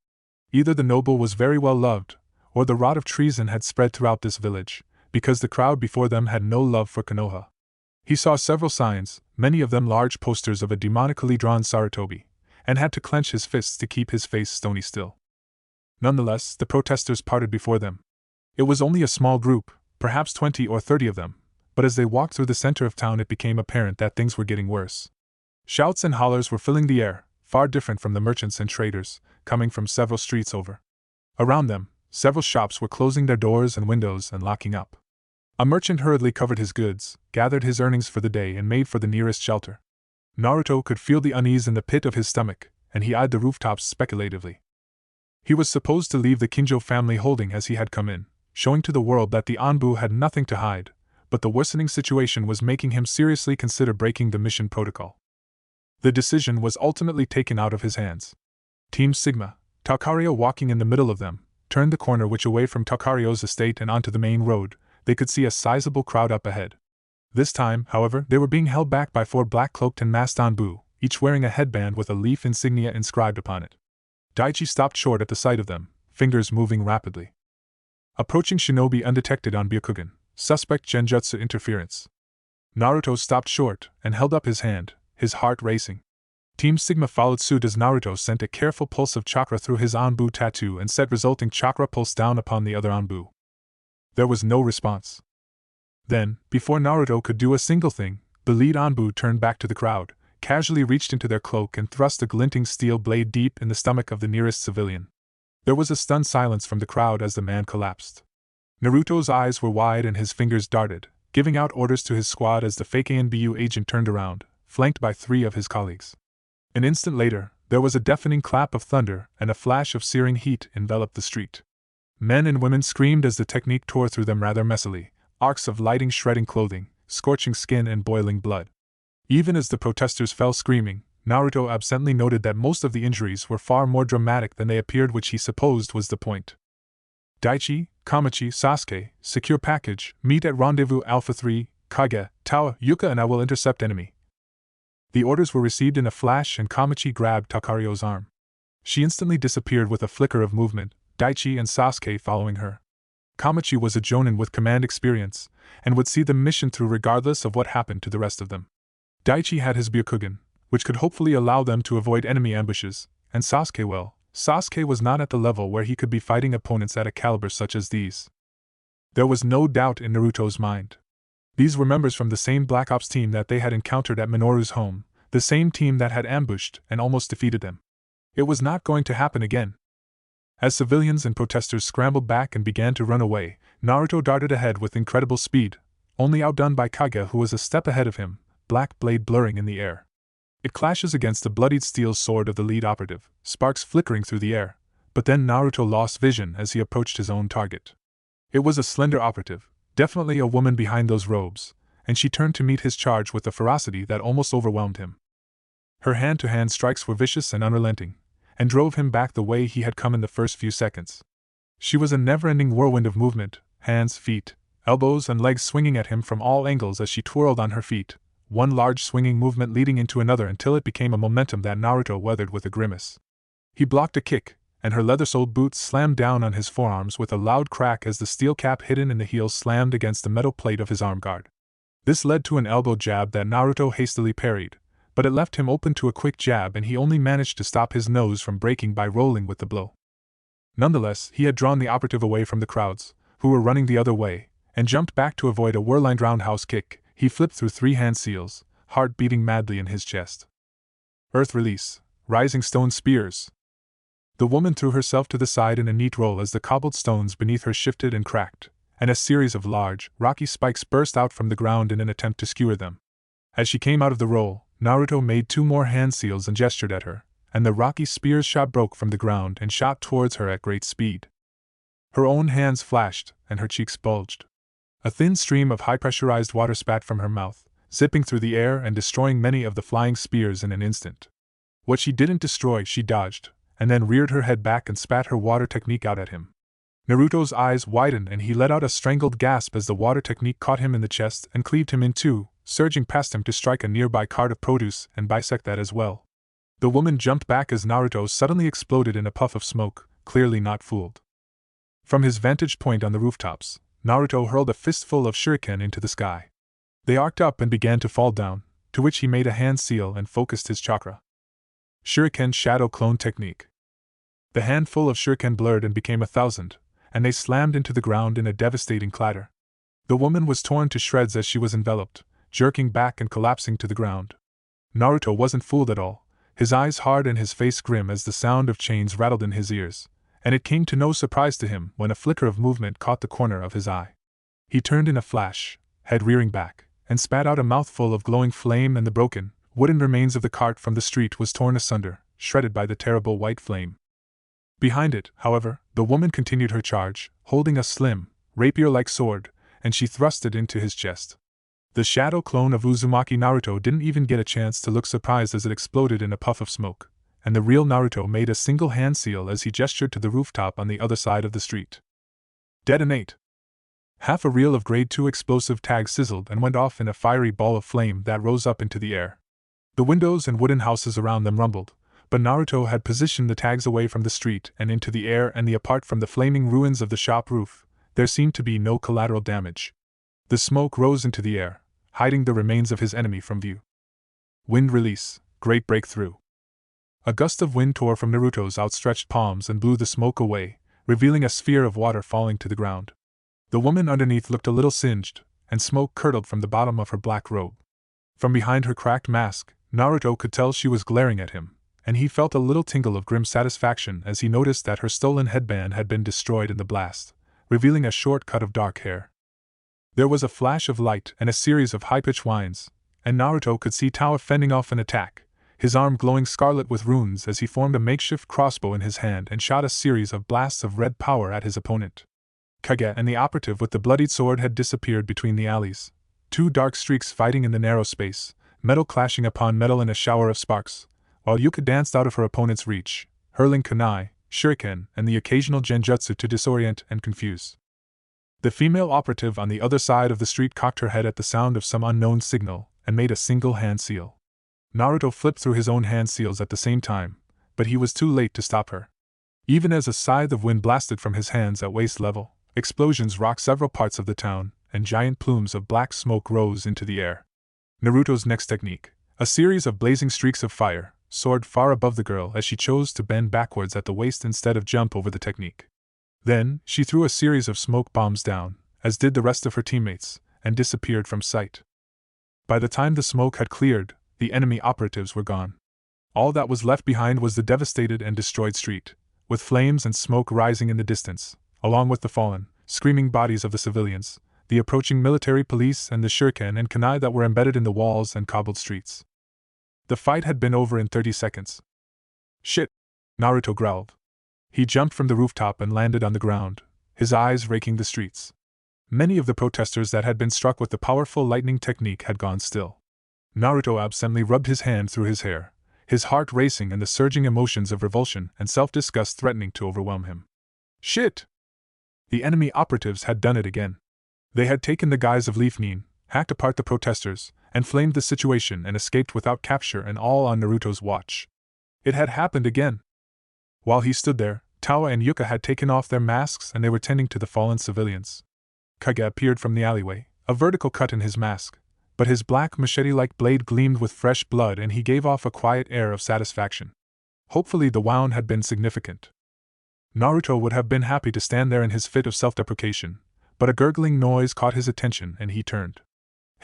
Either the noble was very well loved, or the rot of treason had spread throughout this village, because the crowd before them had no love for Konoha. He saw several signs, many of them large posters of a demonically drawn Sarutobi, and had to clench his fists to keep his face stony still. Nonetheless, the protesters parted before them. It was only a small group, perhaps 20 or 30 of them, but as they walked through the center of town it became apparent that things were getting worse. Shouts and hollers were filling the air, far different from the merchants and traders, coming from several streets over. Around them, several shops were closing their doors and windows and locking up. A merchant hurriedly covered his goods, gathered his earnings for the day and made for the nearest shelter. Naruto could feel the unease in the pit of his stomach, and he eyed the rooftops speculatively. He was supposed to leave the Kinjo family holding as he had come in, showing to the world that the Anbu had nothing to hide, but the worsening situation was making him seriously consider breaking the mission protocol. The decision was ultimately taken out of his hands. Team Sigma, Takario walking in the middle of them, turned the corner which away from Takario's estate and onto the main road. They could see a sizable crowd up ahead. This time, however, they were being held back by 4 black-cloaked and masked Anbu, each wearing a headband with a leaf insignia inscribed upon it. Daichi stopped short at the sight of them, fingers moving rapidly. Approaching shinobi undetected on Byakugan, suspect genjutsu interference. Naruto stopped short and held up his hand, his heart racing. Team Sigma followed suit as Naruto sent a careful pulse of chakra through his Anbu tattoo and set resulting chakra pulse down upon the other Anbu. There was no response. Then, before Naruto could do a single thing, the lead Anbu turned back to the crowd, casually reached into their cloak and thrust a glinting steel blade deep in the stomach of the nearest civilian. There was a stunned silence from the crowd as the man collapsed. Naruto's eyes were wide and his fingers darted, giving out orders to his squad as the fake ANBU agent turned around, flanked by 3 of his colleagues. An instant later, there was a deafening clap of thunder and a flash of searing heat enveloped the street. Men and women screamed as the technique tore through them rather messily, arcs of lighting shredding clothing, scorching skin and boiling blood. Even as the protesters fell screaming, Naruto absently noted that most of the injuries were far more dramatic than they appeared, which he supposed was the point. Daichi, Kamachi, Sasuke, secure package, meet at rendezvous Alpha 3, Kage, Tawa, Yuka and I will intercept enemy. The orders were received in a flash and Kamachi grabbed Takario's arm. She instantly disappeared with a flicker of movement, Daichi and Sasuke following her. Kamachi was a jonin with command experience, and would see the mission through regardless of what happened to the rest of them. Daichi had his Byakugan, which could hopefully allow them to avoid enemy ambushes, and Sasuke was not at the level where he could be fighting opponents at a caliber such as these. There was no doubt in Naruto's mind. These were members from the same Black Ops team that they had encountered at Minoru's home, the same team that had ambushed and almost defeated them. It was not going to happen again. As civilians and protesters scrambled back and began to run away, Naruto darted ahead with incredible speed, only outdone by Kage who was a step ahead of him, black blade blurring in the air. It clashes against the bloodied steel sword of the lead operative, sparks flickering through the air, but then Naruto lost vision as he approached his own target. It was a slender operative, definitely a woman behind those robes, and she turned to meet his charge with a ferocity that almost overwhelmed him. Her hand-to-hand strikes were vicious and unrelenting, and drove him back the way he had come in the first few seconds. She was a never-ending whirlwind of movement, hands, feet, elbows and legs swinging at him from all angles as she twirled on her feet, one large swinging movement leading into another until it became a momentum that Naruto weathered with a grimace. He blocked a kick, and her leather-soled boots slammed down on his forearms with a loud crack as the steel cap hidden in the heel slammed against the metal plate of his arm guard. This led to an elbow jab that Naruto hastily parried, but it left him open to a quick jab and he only managed to stop his nose from breaking by rolling with the blow. Nonetheless, he had drawn the operative away from the crowds, who were running the other way, and jumped back to avoid a whirlwind roundhouse kick, He flipped through 3 hand seals, heart beating madly in his chest. Earth release, rising stone spears. The woman threw herself to the side in a neat roll as the cobbled stones beneath her shifted and cracked, and a series of large, rocky spikes burst out from the ground in an attempt to skewer them. As she came out of the roll, Naruto made 2 more hand seals and gestured at her, and the rocky spears broke from the ground and shot towards her at great speed. Her own hands flashed, and her cheeks bulged. A thin stream of high-pressurized water spat from her mouth, zipping through the air and destroying many of the flying spears in an instant. What she didn't destroy, she dodged, and then reared her head back and spat her water technique out at him. Naruto's eyes widened and he let out a strangled gasp as the water technique caught him in the chest and cleaved him in two, surging past him to strike a nearby cart of produce and bisect that as well. The woman jumped back as Naruto suddenly exploded in a puff of smoke, clearly not fooled. From his vantage point on the rooftops, Naruto hurled a fistful of shuriken into the sky. They arced up and began to fall down, to which he made a hand seal and focused his chakra. Shuriken Shadow Clone Technique. The handful of shuriken blurred and became 1,000, and they slammed into the ground in a devastating clatter. The woman was torn to shreds as she was enveloped, jerking back and collapsing to the ground. Naruto wasn't fooled at all, his eyes hard and his face grim as the sound of chains rattled in his ears, and it came to no surprise to him when a flicker of movement caught the corner of his eye. He turned in a flash, head rearing back, and spat out a mouthful of glowing flame, and the broken, wooden remains of the cart from the street was torn asunder, shredded by the terrible white flame. Behind it, however, the woman continued her charge, holding a slim, rapier-like sword, and she thrust it into his chest. The shadow clone of Uzumaki Naruto didn't even get a chance to look surprised as it exploded in a puff of smoke, and the real Naruto made a single hand seal as he gestured to the rooftop on the other side of the street. Detonate! Half a reel of grade 2 explosive tags sizzled and went off in a fiery ball of flame that rose up into the air. The windows and wooden houses around them rumbled, but Naruto had positioned the tags away from the street and into the air, and apart from the flaming ruins of the shop roof, there seemed to be no collateral damage. The smoke rose into the air, hiding the remains of his enemy from view. Wind release, great breakthrough. A gust of wind tore from Naruto's outstretched palms and blew the smoke away, revealing a sphere of water falling to the ground. The woman underneath looked a little singed, and smoke curdled from the bottom of her black robe. From behind her cracked mask, Naruto could tell she was glaring at him, and he felt a little tingle of grim satisfaction as he noticed that her stolen headband had been destroyed in the blast, revealing a short cut of dark hair. There was a flash of light and a series of high-pitched whines, and Naruto could see Towa fending off an attack, his arm glowing scarlet with runes as he formed a makeshift crossbow in his hand and shot a series of blasts of red power at his opponent. Hokage and the operative with the bloodied sword had disappeared between the alleys, 2 dark streaks fighting in the narrow space, metal clashing upon metal in a shower of sparks, while Yuka danced out of her opponent's reach, hurling kunai, shuriken, and the occasional genjutsu to disorient and confuse. The female operative on the other side of the street cocked her head at the sound of some unknown signal, and made a single hand seal. Naruto flipped through his own hand seals at the same time, but he was too late to stop her. Even as a scythe of wind blasted from his hands at waist level, explosions rocked several parts of the town, and giant plumes of black smoke rose into the air. Naruto's next technique, a series of blazing streaks of fire, soared far above the girl as she chose to bend backwards at the waist instead of jump over the technique. Then, she threw a series of smoke bombs down, as did the rest of her teammates, and disappeared from sight. By the time the smoke had cleared, the enemy operatives were gone. All that was left behind was the devastated and destroyed street, with flames and smoke rising in the distance, along with the fallen, screaming bodies of the civilians, the approaching military police, and the shuriken and kunai that were embedded in the walls and cobbled streets. The fight had been over in 30 seconds. Shit! Naruto growled. He jumped from the rooftop and landed on the ground, his eyes raking the streets. Many of the protesters that had been struck with the powerful lightning technique had gone still. Naruto absently rubbed his hand through his hair, his heart racing and the surging emotions of revulsion and self-disgust threatening to overwhelm him. Shit! The enemy operatives had done it again. They had taken the guise of Leaf Nin, hacked apart the protesters, and flamed the situation and escaped without capture, and all on Naruto's watch. It had happened again. While he stood there, Towa and Yuka had taken off their masks and they were tending to the fallen civilians. Hokage appeared from the alleyway, a vertical cut in his mask, but his black machete-like blade gleamed with fresh blood and he gave off a quiet air of satisfaction. Hopefully the wound had been significant. Naruto would have been happy to stand there in his fit of self-deprecation, but a gurgling noise caught his attention and he turned.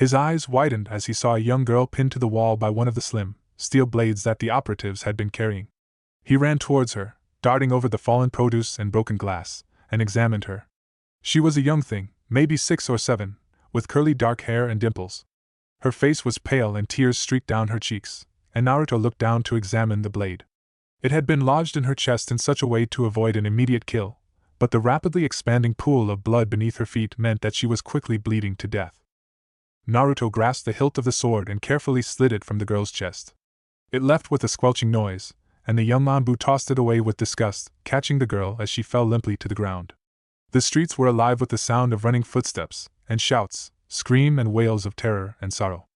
His eyes widened as he saw a young girl pinned to the wall by one of the slim, steel blades that the operatives had been carrying. He ran towards her, darting over the fallen produce and broken glass, and examined her. She was a young thing, maybe 6 or 7, with curly dark hair and dimples. Her face was pale and tears streaked down her cheeks, and Naruto looked down to examine the blade. It had been lodged in her chest in such a way to avoid an immediate kill, but the rapidly expanding pool of blood beneath her feet meant that she was quickly bleeding to death. Naruto grasped the hilt of the sword and carefully slid it from the girl's chest. It left with a squelching noise, and the young Anbu tossed it away with disgust, catching the girl as she fell limply to the ground. The streets were alive with the sound of running footsteps, and shouts, screams and wails of terror and sorrow.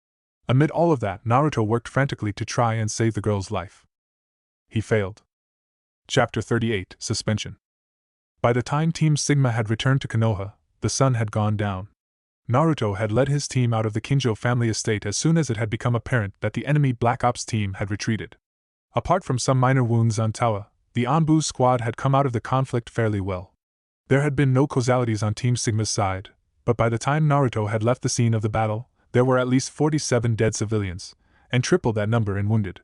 Amid all of that, Naruto worked frantically to try and save the girl's life. He failed. Chapter 38 Suspension. By the time Team Sigma had returned to Konoha, the sun had gone down. Naruto had led his team out of the Kinjo family estate as soon as it had become apparent that the enemy Black Ops team had retreated. Apart from some minor wounds on Tawa, the Anbu squad had come out of the conflict fairly well. There had been no causalities on Team Sigma's side, but by the time Naruto had left the scene of the battle, there were at least 47 dead civilians, and triple that number in wounded.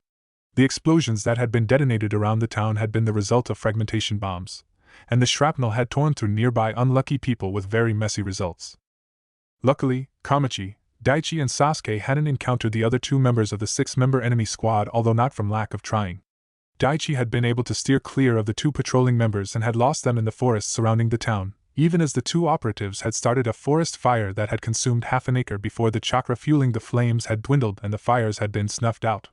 The explosions that had been detonated around the town had been the result of fragmentation bombs, and the shrapnel had torn through nearby unlucky people with very messy results. Luckily, Kamachi, Daichi and Sasuke hadn't encountered the other 2 members of the 6-member enemy squad, although not from lack of trying. Daichi had been able to steer clear of the 2 patrolling members and had lost them in the forest surrounding the town, even as the 2 operatives had started a forest fire that had consumed half an acre before the chakra fueling the flames had dwindled and the fires had been snuffed out.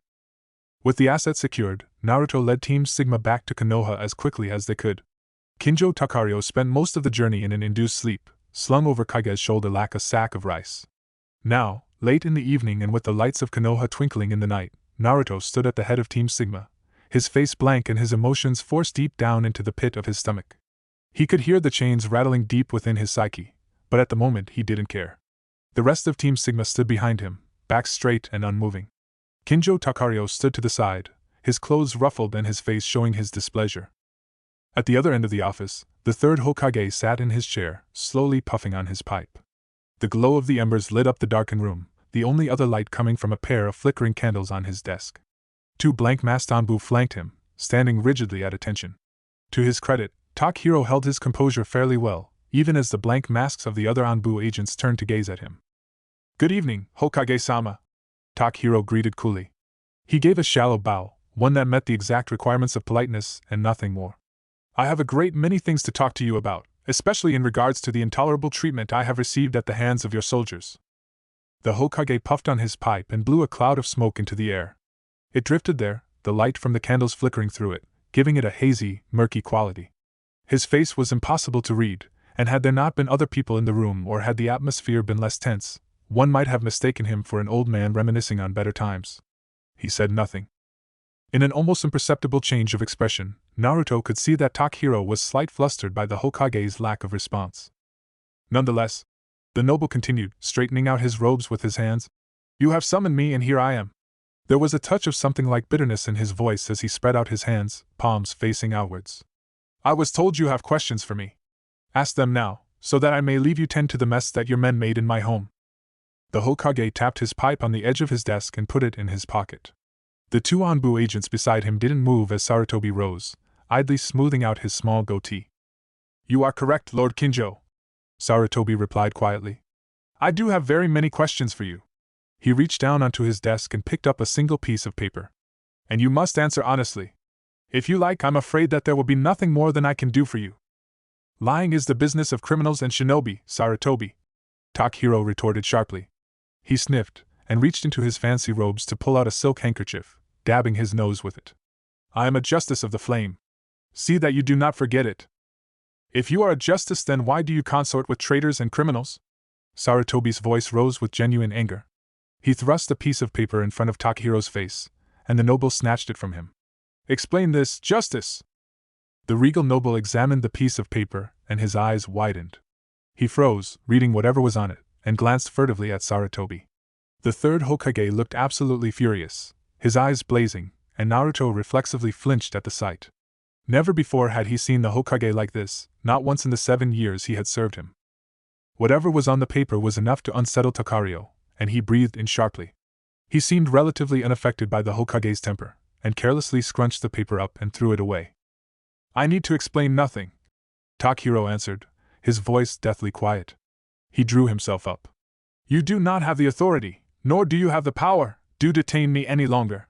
With the assets secured, Naruto led Team Sigma back to Konoha as quickly as they could. Kinjo Takario spent most of the journey in an induced sleep, slung over Kage's shoulder like a sack of rice. Now, late in the evening and with the lights of Konoha twinkling in the night, Naruto stood at the head of Team Sigma, his face blank and his emotions forced deep down into the pit of his stomach. He could hear the chains rattling deep within his psyche, but at the moment he didn't care. The rest of Team Sigma stood behind him, back straight and unmoving. Kinjo Takario stood to the side, his clothes ruffled and his face showing his displeasure. At the other end of the office, the 3rd Hokage sat in his chair, slowly puffing on his pipe. The glow of the embers lit up the darkened room, the only other light coming from a pair of flickering candles on his desk. 2 blank-masked Anbu flanked him, standing rigidly at attention. To his credit, Takahiro held his composure fairly well, even as the blank masks of the other Anbu agents turned to gaze at him. "Good evening, Hokage-sama," Takahiro greeted coolly. He gave a shallow bow, one that met the exact requirements of politeness and nothing more. "I have a great many things to talk to you about, especially in regards to the intolerable treatment I have received at the hands of your soldiers." The Hokage puffed on his pipe and blew a cloud of smoke into the air. It drifted there, the light from the candles flickering through it, giving it a hazy, murky quality. His face was impossible to read, and had there not been other people in the room or had the atmosphere been less tense, one might have mistaken him for an old man reminiscing on better times. He said nothing. In an almost imperceptible change of expression, Naruto could see that Takahiro was slightly flustered by the Hokage's lack of response. "Nonetheless," the noble continued, straightening out his robes with his hands, "you have summoned me and here I am." There was a touch of something like bitterness in his voice as he spread out his hands, palms facing outwards. "I was told you have questions for me. Ask them now, so that I may leave you tend to the mess that your men made in my home." The Hokage tapped his pipe on the edge of his desk and put it in his pocket. The 2 Anbu agents beside him didn't move as Sarutobi rose, idly smoothing out his small goatee. "You are correct, Lord Kinjo," Sarutobi replied quietly. "I do have very many questions for you." He reached down onto his desk and picked up a single piece of paper. "And you must answer honestly. If you like, I'm afraid that there will be nothing more than I can do for you." "Lying is the business of criminals and shinobi, Sarutobi," Takahiro retorted sharply. He sniffed, and reached into his fancy robes to pull out a silk handkerchief, dabbing his nose with it. "I am a justice of the flame. See that you do not forget it." "If you are a justice, then why do you consort with traitors and criminals?" Sarutobi's voice rose with genuine anger. He thrust a piece of paper in front of Takahiro's face, and the noble snatched it from him. "Explain this, Justice!" The regal noble examined the piece of paper, and his eyes widened. He froze, reading whatever was on it, and glanced furtively at Sarutobi. The 3rd Hokage looked absolutely furious, his eyes blazing, and Naruto reflexively flinched at the sight. Never before had he seen the Hokage like this, not once in the 7 years he had served him. Whatever was on the paper was enough to unsettle Takahiro, and he breathed in sharply. He seemed relatively unaffected by the Hokage's temper, and carelessly scrunched the paper up and threw it away. I need to explain nothing, Takahiro answered, his voice deathly quiet. He drew himself up. You do not have the authority, nor do you have the power, to detain me any longer.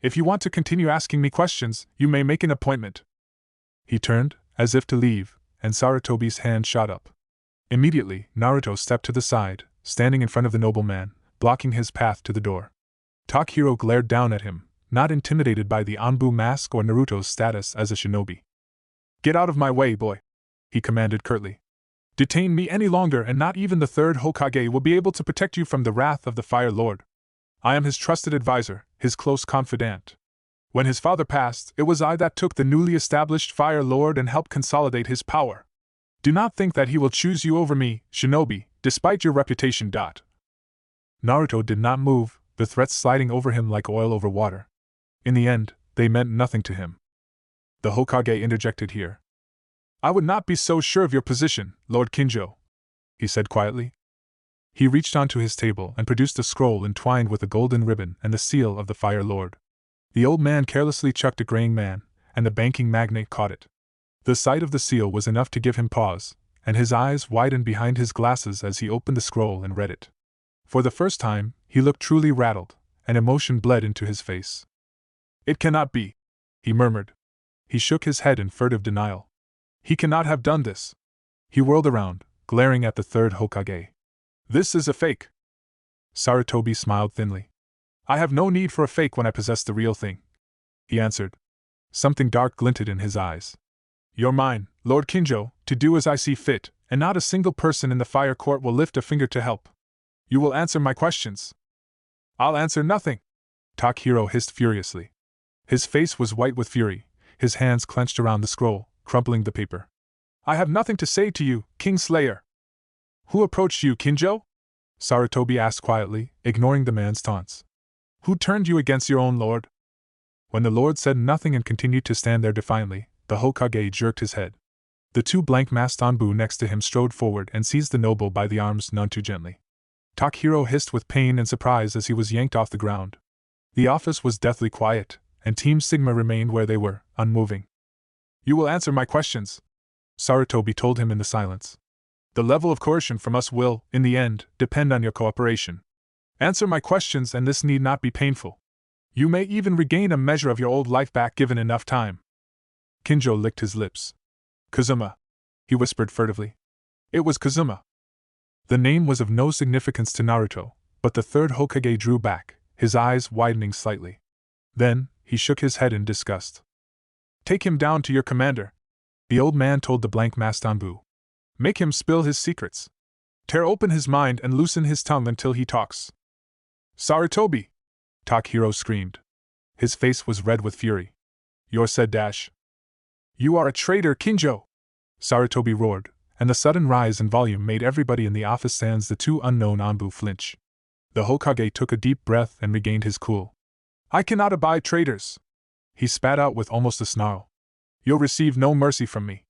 If you want to continue asking me questions, you may make an appointment. He turned, as if to leave, and Sarutobi's hand shot up. Immediately, Naruto stepped to the side, standing in front of the nobleman, blocking his path to the door. Takahiro glared down at him, not intimidated by the Anbu mask or Naruto's status as a shinobi. Get out of my way, boy, he commanded curtly. Detain me any longer and not even the third Hokage will be able to protect you from the wrath of the Fire Lord. I am his trusted advisor, his close confidant. When his father passed, it was I that took the newly established Fire Lord and helped consolidate his power. Do not think that he will choose you over me, shinobi, despite your reputation. Naruto did not move, the threats sliding over him like oil over water. In the end, they meant nothing to him. The Hokage interjected here. I would not be so sure of your position, Lord Kinjo, he said quietly. He reached onto his table and produced a scroll entwined with a golden ribbon and the seal of the Fire Lord. The old man carelessly chucked a graying man, and the banking magnate caught it. The sight of the seal was enough to give him pause, and his eyes widened behind his glasses as he opened the scroll and read it. For the first time, he looked truly rattled, and emotion bled into his face. It cannot be, he murmured. He shook his head in furtive denial. He cannot have done this. He whirled around, glaring at the third Hokage. This is a fake. Sarutobi smiled thinly. I have no need for a fake when I possess the real thing, he answered. Something dark glinted in his eyes. You're mine, Lord Kinjo, to do as I see fit, and not a single person in the fire court will lift a finger to help. You will answer my questions. I'll answer nothing, Takahiro hissed furiously. His face was white with fury, his hands clenched around the scroll, crumpling the paper. I have nothing to say to you, Kingslayer. Who approached you, Kinjo? Sarutobi asked quietly, ignoring the man's taunts. Who turned you against your own lord? When the lord said nothing and continued to stand there defiantly, the Hokage jerked his head. The two blank-masked Anbu next to him strode forward and seized the noble by the arms none too gently. Takahiro hissed with pain and surprise as he was yanked off the ground. The office was deathly quiet, and Team Sigma remained where they were, unmoving. You will answer my questions, Sarutobi told him in the silence. The level of coercion from us will, in the end, depend on your cooperation. Answer my questions and this need not be painful. You may even regain a measure of your old life back given enough time. Kinjo licked his lips. Kazuma, he whispered furtively. It was Kazuma. The name was of no significance to Naruto, but the third Hokage drew back, his eyes widening slightly. Then, he shook his head in disgust. Take him down to your commander, the old man told the blank-masked Anbu. Make him spill his secrets. Tear open his mind and loosen his tongue until he talks. Sarutobi! Takahiro screamed. His face was red with fury. You're said dash. You are a traitor, Kinjo! Sarutobi roared, and the sudden rise in volume made everybody in the office sans the two unknown Anbu flinch. The Hokage took a deep breath and regained his cool. I cannot abide traitors! He spat out with almost a snarl. You'll receive no mercy from me.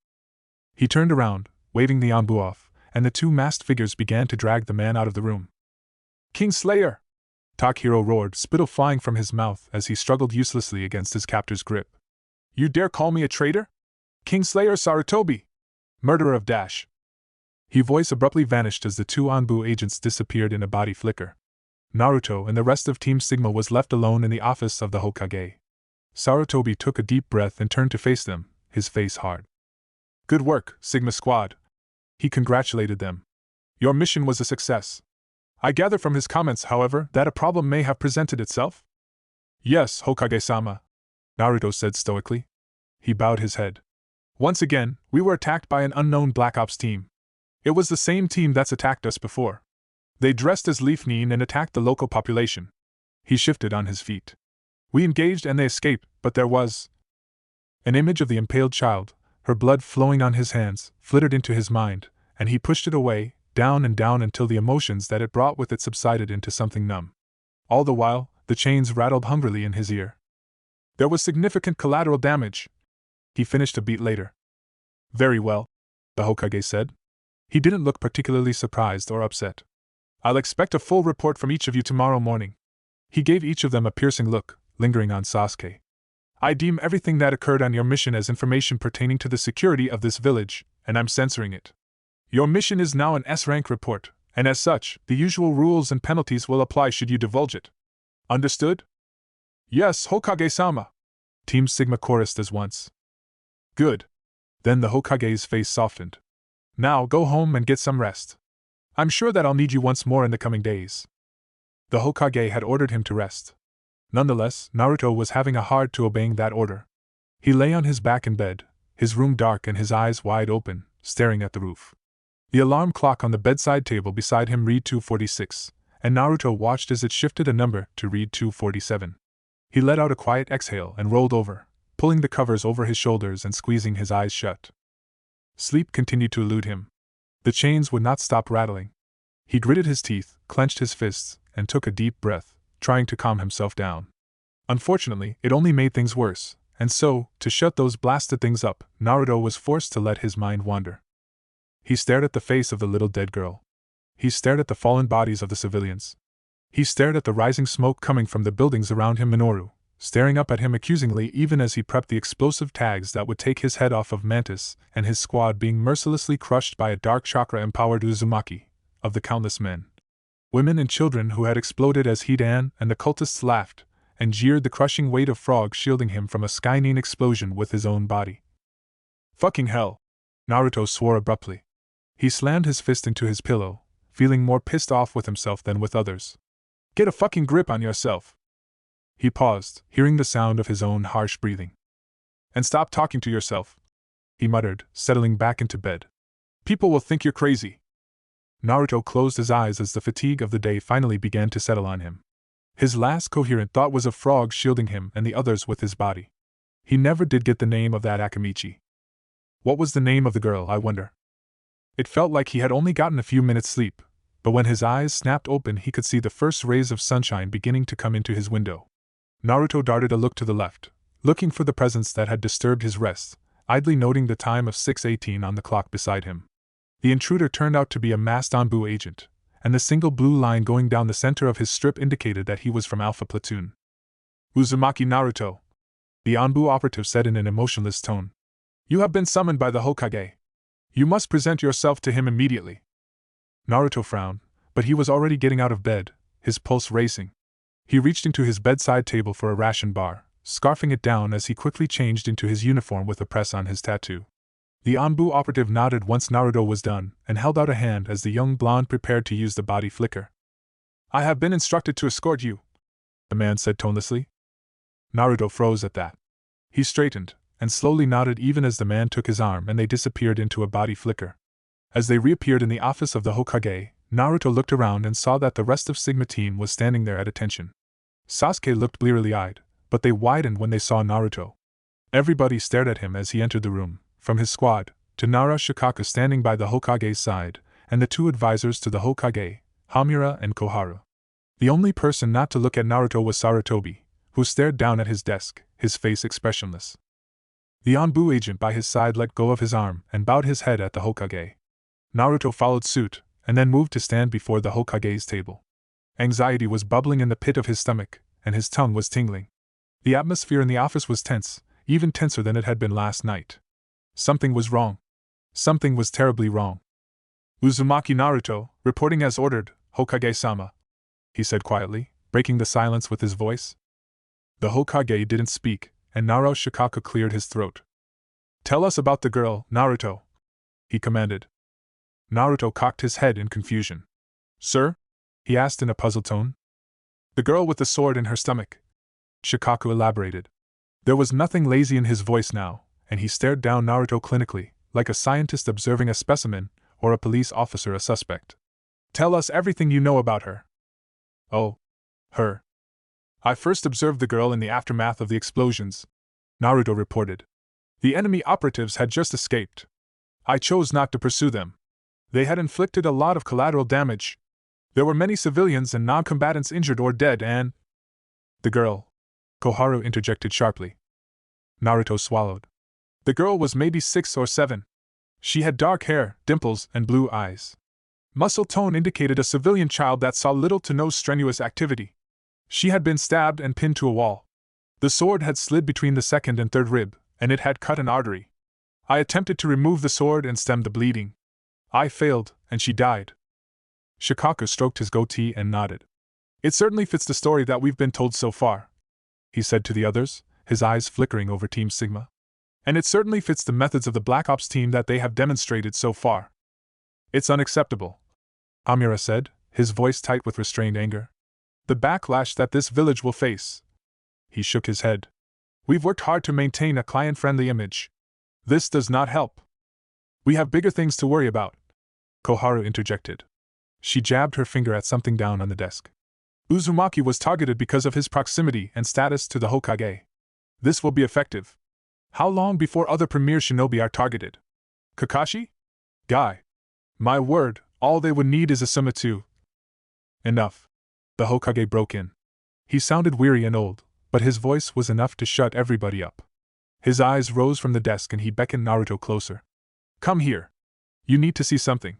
He turned around, waving the Anbu off, and the two masked figures began to drag the man out of the room. Kingslayer! Takahiro roared, spittle flying from his mouth as he struggled uselessly against his captor's grip. You dare call me a traitor? Kingslayer Sarutobi! Murderer of Dash! His voice abruptly vanished as the two Anbu agents disappeared in a body flicker. Naruto and the rest of Team Sigma was left alone in the office of the Hokage. Sarutobi took a deep breath and turned to face them, his face hard. Good work, Sigma Squad. He congratulated them. Your mission was a success. I gather from his comments, however, that a problem may have presented itself? Yes, Hokage-sama, Naruto said stoically. He bowed his head. Once again, we were attacked by an unknown Black Ops team. It was the same team that's attacked us before. They dressed as Leaf Neen and attacked the local population. He shifted on his feet. We engaged and they escaped, but there was an image of the impaled child, her blood flowing on his hands, flitted into his mind, and he pushed it away, down and down until the emotions that it brought with it subsided into something numb. All the while, the chains rattled hungrily in his ear. There was significant collateral damage, he finished a beat later. Very well, the Hokage said. He didn't look particularly surprised or upset. I'll expect a full report from each of you tomorrow morning. He gave each of them a piercing look, lingering on Sasuke. I deem everything that occurred on your mission as information pertaining to the security of this village, and I'm censoring it. Your mission is now an S-rank report, and as such, the usual rules and penalties will apply should you divulge it. Understood? Yes, Hokage-sama. Team Sigma chorused as once. Good. Then the Hokage's face softened. Now go home and get some rest. I'm sure that I'll need you once more in the coming days. The Hokage had ordered him to rest. Nonetheless, Naruto was having a hard time obeying that order. He lay on his back in bed, his room dark and his eyes wide open, staring at the roof. The alarm clock on the bedside table beside him read 2:46, and Naruto watched as it shifted a number to read 2:47. He let out a quiet exhale and rolled over, pulling the covers over his shoulders and squeezing his eyes shut. Sleep continued to elude him. The chains would not stop rattling. He gritted his teeth, clenched his fists, and took a deep breath, trying to calm himself down. Unfortunately, it only made things worse, and so, to shut those blasted things up, Naruto was forced to let his mind wander. He stared at the face of the little dead girl. He stared at the fallen bodies of the civilians. He stared at the rising smoke coming from the buildings around him. Minoru, staring up at him accusingly even as he prepped the explosive tags that would take his head off of Mantis, and his squad being mercilessly crushed by a dark chakra-empowered Uzumaki, of the countless men, women and children who had exploded as Hidan and the cultists laughed, and jeered the crushing weight of Frog shielding him from a Skynean explosion with his own body. Fucking hell! Naruto swore abruptly. He slammed his fist into his pillow, feeling more pissed off with himself than with others. Get a fucking grip on yourself! He paused, hearing the sound of his own harsh breathing. And stop talking to yourself, he muttered, settling back into bed. People will think you're crazy. Naruto closed his eyes as the fatigue of the day finally began to settle on him. His last coherent thought was of Frog shielding him and the others with his body. He never did get the name of that Akamichi. What was the name of the girl, I wonder? It felt like he had only gotten a few minutes' sleep, but when his eyes snapped open he could see the first rays of sunshine beginning to come into his window. Naruto darted a look to the left, looking for the presence that had disturbed his rest, idly noting the time of 6:18 on the clock beside him. The intruder turned out to be a masked Anbu agent, and the single blue line going down the center of his strip indicated that he was from Alpha Platoon. Uzumaki Naruto, the Anbu operative said in an emotionless tone. You have been summoned by the Hokage. You must present yourself to him immediately. Naruto frowned, but he was already getting out of bed, his pulse racing. He reached into his bedside table for a ration bar, scarfing it down as he quickly changed into his uniform with a press on his tattoo. The Anbu operative nodded once Naruto was done, and held out a hand as the young blonde prepared to use the body flicker. I have been instructed to escort you, the man said tonelessly. Naruto froze at that. He straightened, and slowly nodded even as the man took his arm and they disappeared into a body flicker. As they reappeared in the office of the Hokage, Naruto looked around and saw that the rest of Sigma team was standing there at attention. Sasuke looked blearily eyed, but they widened when they saw Naruto. Everybody stared at him as he entered the room, from his squad, to Nara Shikaku standing by the Hokage's side, and the two advisors to the Hokage, Hamura and Koharu. The only person not to look at Naruto was Sarutobi, who stared down at his desk, his face expressionless. The Anbu agent by his side let go of his arm and bowed his head at the Hokage. Naruto followed suit, and then moved to stand before the Hokage's table. Anxiety was bubbling in the pit of his stomach, and his tongue was tingling. The atmosphere in the office was tense, even tenser than it had been last night. Something was wrong. Something was terribly wrong. Uzumaki Naruto, reporting as ordered, Hokage-sama, he said quietly, breaking the silence with his voice. The Hokage didn't speak, and Nara Shikaku cleared his throat. Tell us about the girl, Naruto, he commanded. Naruto cocked his head in confusion. Sir? He asked in a puzzled tone. The girl with the sword in her stomach, Shikaku elaborated. There was nothing lazy in his voice now, and he stared down Naruto clinically, like a scientist observing a specimen, or a police officer a suspect. Tell us everything you know about her. Oh. Her. I first observed the girl in the aftermath of the explosions, Naruto reported. The enemy operatives had just escaped. I chose not to pursue them. They had inflicted a lot of collateral damage. There were many civilians and non-combatants injured or dead and… The girl, Koharu interjected sharply. Naruto swallowed. The girl was maybe 6 or 7. She had dark hair, dimples, and blue eyes. Muscle tone indicated a civilian child that saw little to no strenuous activity. She had been stabbed and pinned to a wall. The sword had slid between the second and third rib, and it had cut an artery. I attempted to remove the sword and stem the bleeding. I failed, and she died. Shikaka stroked his goatee and nodded. It certainly fits the story that we've been told so far, he said to the others, his eyes flickering over Team Sigma. And it certainly fits the methods of the Black Ops team that they have demonstrated so far. It's unacceptable, Amira said, his voice tight with restrained anger. The backlash that this village will face. He shook his head. We've worked hard to maintain a client-friendly image. This does not help. We have bigger things to worry about, Koharu interjected. She jabbed her finger at something down on the desk. Uzumaki was targeted because of his proximity and status to the Hokage. This will be effective. How long before other premier shinobi are targeted? Kakashi? Guy. My word, all they would need is a Suma too. Enough. The Hokage broke in. He sounded weary and old, but his voice was enough to shut everybody up. His eyes rose from the desk and he beckoned Naruto closer. Come here. You need to see something.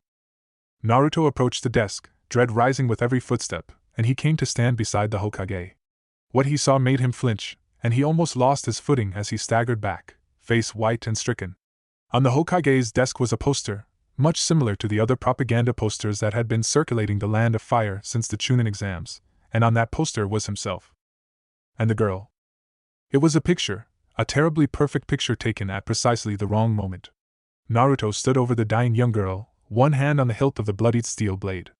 Naruto approached the desk, dread rising with every footstep, and he came to stand beside the Hokage. What he saw made him flinch, and he almost lost his footing as he staggered back, face white and stricken. On the Hokage's desk was a poster, much similar to the other propaganda posters that had been circulating the Land of Fire since the Chunin exams, and on that poster was himself. And the girl. It was a picture, a terribly perfect picture taken at precisely the wrong moment. Naruto stood over the dying young girl, one hand on the hilt of the bloodied steel blade.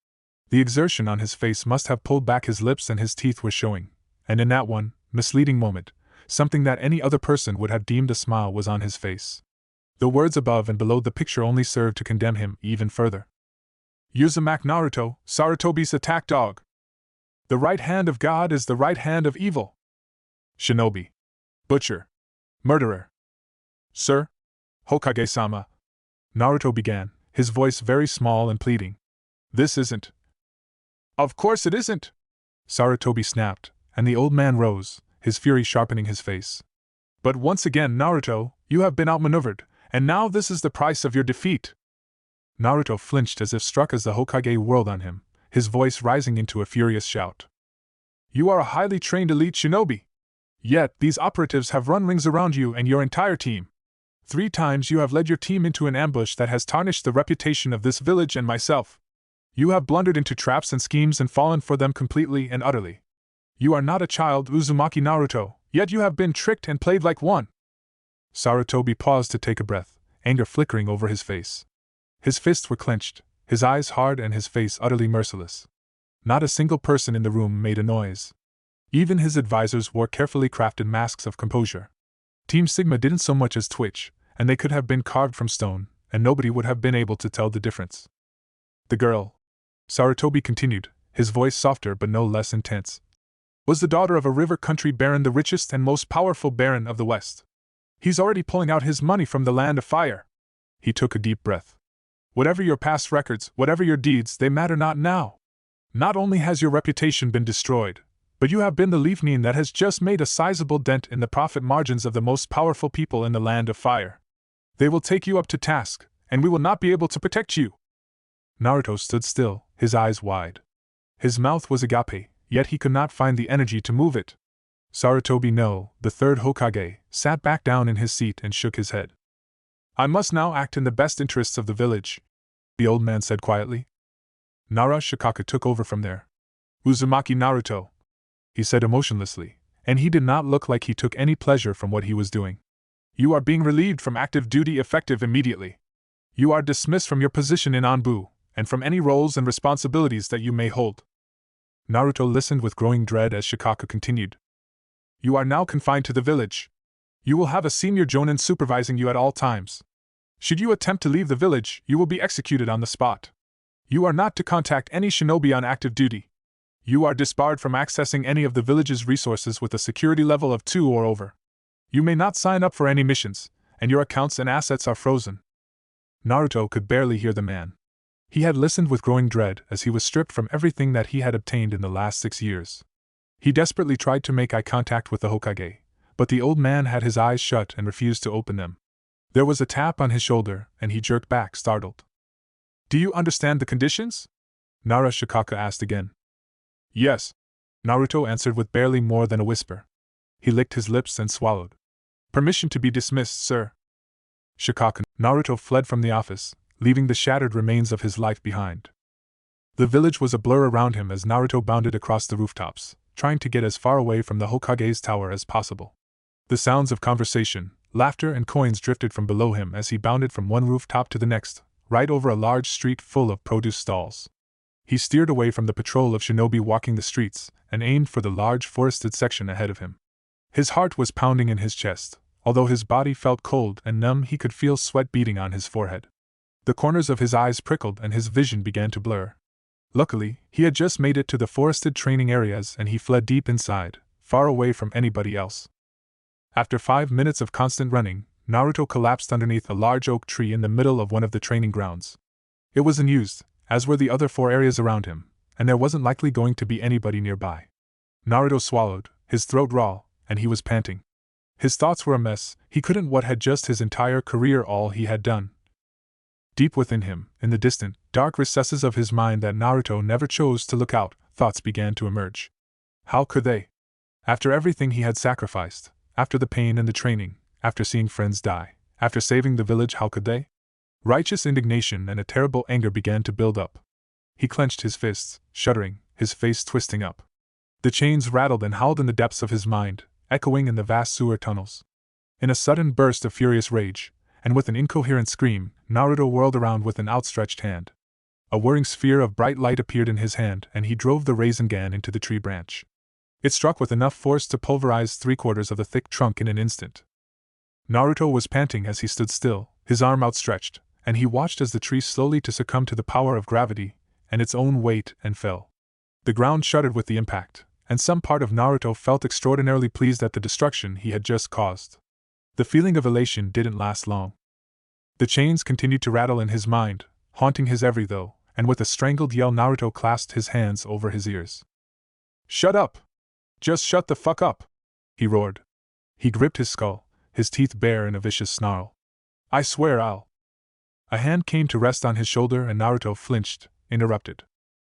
The exertion on his face must have pulled back his lips and his teeth were showing, and in that one misleading moment, something that any other person would have deemed a smile was on his face. The words above and below the picture only served to condemn him even further. Uzumaki Naruto, Sarutobi's attack dog. The right hand of God is the right hand of evil. Shinobi. Butcher. Murderer. Sir? Hokage-sama. Naruto began, his voice very small and pleading. This isn't. Of course it isn't! Sarutobi snapped, and the old man rose, his fury sharpening his face. But once again, Naruto, you have been outmaneuvered, and now this is the price of your defeat. Naruto flinched as if struck as the Hokage whirled on him, his voice rising into a furious shout. You are a highly trained elite shinobi. Yet, these operatives have run rings around you and your entire team. 3 times you have led your team into an ambush that has tarnished the reputation of this village and myself. You have blundered into traps and schemes and fallen for them completely and utterly. You are not a child, Uzumaki Naruto, yet you have been tricked and played like one. Sarutobi paused to take a breath, anger flickering over his face. His fists were clenched, his eyes hard and his face utterly merciless. Not a single person in the room made a noise. Even his advisors wore carefully crafted masks of composure. Team Sigma didn't so much as twitch, and they could have been carved from stone, and nobody would have been able to tell the difference. The girl, Sarutobi continued, his voice softer but no less intense, was the daughter of a river country baron, the richest and most powerful baron of the West. He's already pulling out his money from the Land of Fire. He took a deep breath. Whatever your past records, whatever your deeds, they matter not now. Not only has your reputation been destroyed, but you have been the leafnin that has just made a sizable dent in the profit margins of the most powerful people in the Land of Fire. They will take you up to task, and we will not be able to protect you. Naruto stood still, his eyes wide. His mouth was agape, yet he could not find the energy to move it. Sarutobi no, the third Hokage, sat back down in his seat and shook his head. I must now act in the best interests of the village, the old man said quietly. Nara Shikaka took over from there. Uzumaki Naruto, he said emotionlessly, and he did not look like he took any pleasure from what he was doing. You are being relieved from active duty effective immediately. You are dismissed from your position in Anbu, and from any roles and responsibilities that you may hold. Naruto listened with growing dread as Shikaka continued. You are now confined to the village. You will have a senior jonin supervising you at all times. Should you attempt to leave the village, you will be executed on the spot. You are not to contact any shinobi on active duty. You are disbarred from accessing any of the village's resources with a security level of 2 or over. You may not sign up for any missions, and your accounts and assets are frozen. Naruto could barely hear the man. He had listened with growing dread as he was stripped from everything that he had obtained in the last 6 years. He desperately tried to make eye contact with the Hokage, but the old man had his eyes shut and refused to open them. There was a tap on his shoulder, and he jerked back, startled. Do you understand the conditions? Nara Shikaka asked again. Yes, Naruto answered with barely more than a whisper. He licked his lips and swallowed. Permission to be dismissed, sir. Shikaka. Naruto fled from the office, leaving the shattered remains of his life behind. The village was a blur around him as Naruto bounded across the rooftops, trying to get as far away from the Hokage's tower as possible. The sounds of conversation, laughter and coins drifted from below him as he bounded from one rooftop to the next, right over a large street full of produce stalls. He steered away from the patrol of shinobi walking the streets, and aimed for the large forested section ahead of him. His heart was pounding in his chest. Although his body felt cold and numb, he could feel sweat beading on his forehead. The corners of his eyes prickled and his vision began to blur. Luckily, he had just made it to the forested training areas and he fled deep inside, far away from anybody else. After 5 minutes of constant running, Naruto collapsed underneath a large oak tree in the middle of one of the training grounds. It was unused, as were the other 4 areas around him, and there wasn't likely going to be anybody nearby. Naruto swallowed, his throat raw, and he was panting. His thoughts were a mess. He couldn't what had just his entire career all he had done. Deep within him, in the distant, dark recesses of his mind that Naruto never chose to look out, thoughts began to emerge. How could they? After everything he had sacrificed, after the pain and the training, after seeing friends die, after saving the village, how could they? Righteous indignation and a terrible anger began to build up. He clenched his fists, shuddering, his face twisting up. The chains rattled and howled in the depths of his mind, echoing in the vast sewer tunnels. In a sudden burst of furious rage, and with an incoherent scream, Naruto whirled around with an outstretched hand. A whirring sphere of bright light appeared in his hand and he drove the Rasengan into the tree branch. It struck with enough force to pulverize 3/4 of the thick trunk in an instant. Naruto was panting as he stood still, his arm outstretched, and he watched as the tree slowly to succumb to the power of gravity and its own weight and fell. The ground shuddered with the impact, and some part of Naruto felt extraordinarily pleased at the destruction he had just caused. The feeling of elation didn't last long. The chains continued to rattle in his mind, haunting his every thought, and with a strangled yell Naruto clasped his hands over his ears. Shut up! Just shut the fuck up! He roared. He gripped his skull, his teeth bare in a vicious snarl. I swear I'll... A hand came to rest on his shoulder and Naruto flinched, interrupted.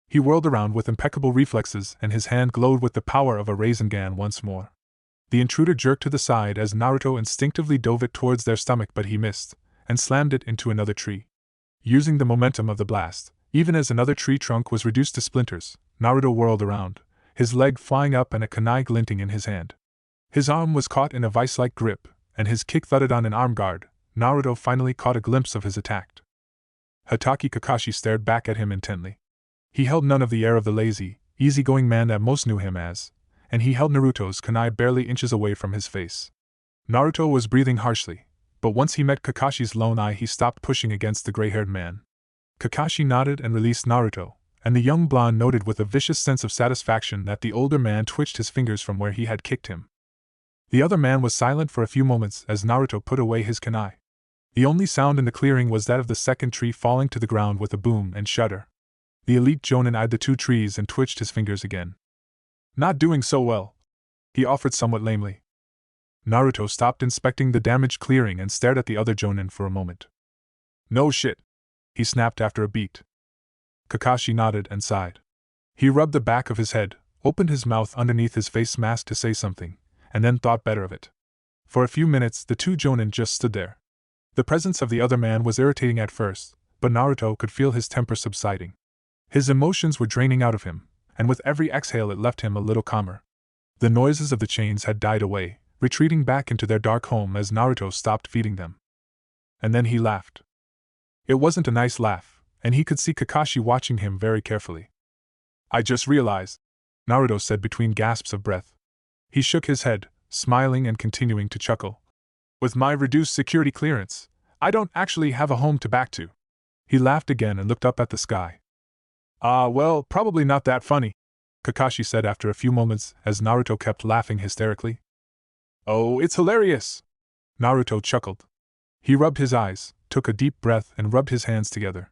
He whirled around with impeccable reflexes and his hand glowed with the power of a Rasengan once more. The intruder jerked to the side as Naruto instinctively dove it towards their stomach, but he missed, and slammed it into another tree. Using the momentum of the blast, even as another tree trunk was reduced to splinters, Naruto whirled around, his leg flying up and a kunai glinting in his hand. His arm was caught in a vice-like grip, and his kick thudded on an arm guard. Naruto finally caught a glimpse of his attack. Hatake Kakashi stared back at him intently. He held none of the air of the lazy, easygoing man that most knew him as, and he held Naruto's kunai barely inches away from his face. Naruto was breathing harshly, but once he met Kakashi's lone eye he stopped pushing against the gray-haired man. Kakashi nodded and released Naruto, and the young blonde noted with a vicious sense of satisfaction that the older man twitched his fingers from where he had kicked him. The other man was silent for a few moments as Naruto put away his kunai. The only sound in the clearing was that of the second tree falling to the ground with a boom and shudder. The elite Jonin eyed the 2 trees and twitched his fingers again. Not doing so well, he offered somewhat lamely. Naruto stopped inspecting the damaged clearing and stared at the other Jonin for a moment. No shit, he snapped after a beat. Kakashi nodded and sighed. He rubbed the back of his head, opened his mouth underneath his face mask to say something, and then thought better of it. For a few minutes the 2 Jonin just stood there. The presence of the other man was irritating at first, but Naruto could feel his temper subsiding. His emotions were draining out of him, and with every exhale it left him a little calmer. The noises of the chains had died away, retreating back into their dark home as Naruto stopped feeding them. And then he laughed. It wasn't a nice laugh, and he could see Kakashi watching him very carefully. I just realized, Naruto said between gasps of breath. He shook his head, smiling and continuing to chuckle. With my reduced security clearance, I don't actually have a home to back to. He laughed again and looked up at the sky. Well, probably not that funny, Kakashi said after a few moments as Naruto kept laughing hysterically. Oh, it's hilarious! Naruto chuckled. He rubbed his eyes, took a deep breath and rubbed his hands together.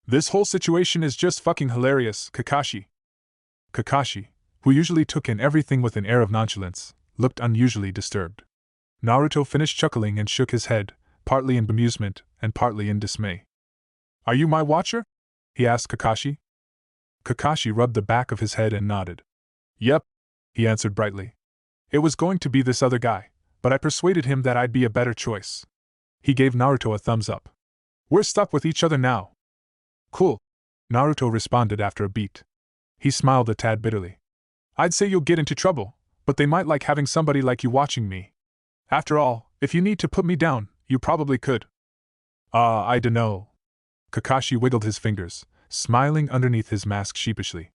This whole situation is just fucking hilarious, Kakashi. Kakashi, who usually took in everything with an air of nonchalance, looked unusually disturbed. Naruto finished chuckling and shook his head, partly in bemusement and partly in dismay. Are you my watcher? he asked Kakashi. Kakashi rubbed the back of his head and nodded. Yep, he answered brightly. It was going to be this other guy, but I persuaded him that I'd be a better choice. He gave Naruto a thumbs up. We're stuck with each other now. Cool, Naruto responded after a beat. He smiled a tad bitterly. I'd say you'll get into trouble, but they might like having somebody like you watching me. After all, if you need to put me down, you probably could. I dunno. Kakashi wiggled his fingers, smiling underneath his mask sheepishly.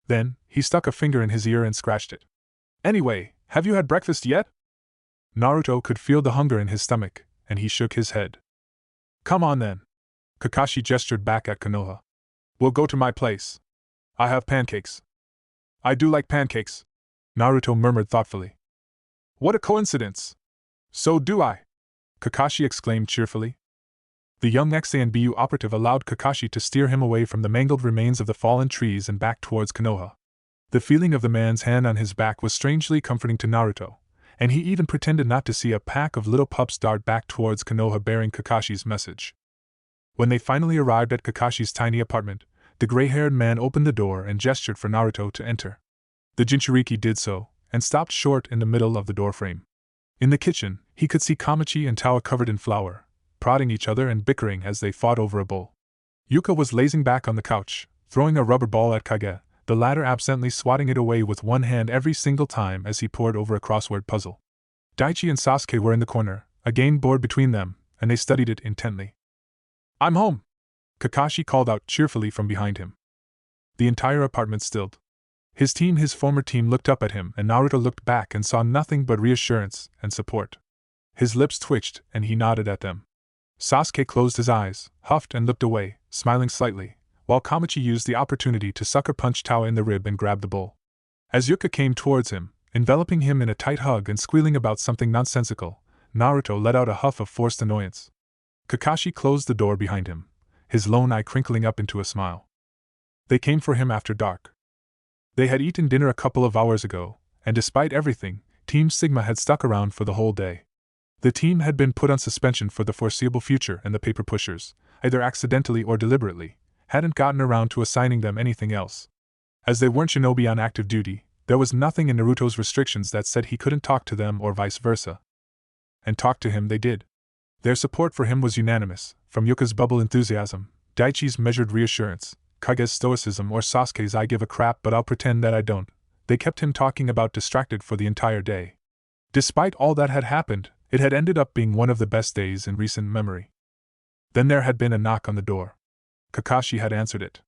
Then, he stuck a finger in his ear and scratched it. Anyway, have you had breakfast yet? Naruto could feel the hunger in his stomach, and he shook his head. Come on then. Kakashi gestured back at Konoha. We'll go to my place. I have pancakes. I do like pancakes, Naruto murmured thoughtfully. What a coincidence! So do I, Kakashi exclaimed cheerfully. The young ex-Anbu operative allowed Kakashi to steer him away from the mangled remains of the fallen trees and back towards Konoha. The feeling of the man's hand on his back was strangely comforting to Naruto, and he even pretended not to see a pack of little pups dart back towards Konoha bearing Kakashi's message. When they finally arrived at Kakashi's tiny apartment, the gray-haired man opened the door and gestured for Naruto to enter. The Jinchuriki did so, and stopped short in the middle of the doorframe. In the kitchen, he could see Kamachi and Tawa covered in flour, prodding each other and bickering as they fought over a bowl. Yuka was lazing back on the couch, throwing a rubber ball at Kage, the latter absently swatting it away with one hand every single time as he pored over a crossword puzzle. Daichi and Sasuke were in the corner, a game board between them, and they studied it intently. I'm home! Kakashi called out cheerfully from behind him. The entire apartment stilled. His former team looked up at him, and Naruto looked back and saw nothing but reassurance and support. His lips twitched, and he nodded at them. Sasuke closed his eyes, huffed and looked away, smiling slightly, while Kamachi used the opportunity to sucker punch Tawa in the rib and grab the bowl. As Yuka came towards him, enveloping him in a tight hug and squealing about something nonsensical, Naruto let out a huff of forced annoyance. Kakashi closed the door behind him, his lone eye crinkling up into a smile. They came for him after dark. They had eaten dinner a couple of hours ago, and despite everything, Team Sigma had stuck around for the whole day. The team had been put on suspension for the foreseeable future, and the paper pushers, either accidentally or deliberately, hadn't gotten around to assigning them anything else. As they weren't shinobi on active duty, there was nothing in Naruto's restrictions that said he couldn't talk to them or vice versa. And talk to him they did. Their support for him was unanimous, from Yuka's bubble enthusiasm, Daichi's measured reassurance, Kage's stoicism, or Sasuke's I give a crap but I'll pretend that I don't. They kept him talking about distracted for the entire day. Despite all that had happened, it had ended up being one of the best days in recent memory. Then there had been a knock on the door. Kakashi had answered it.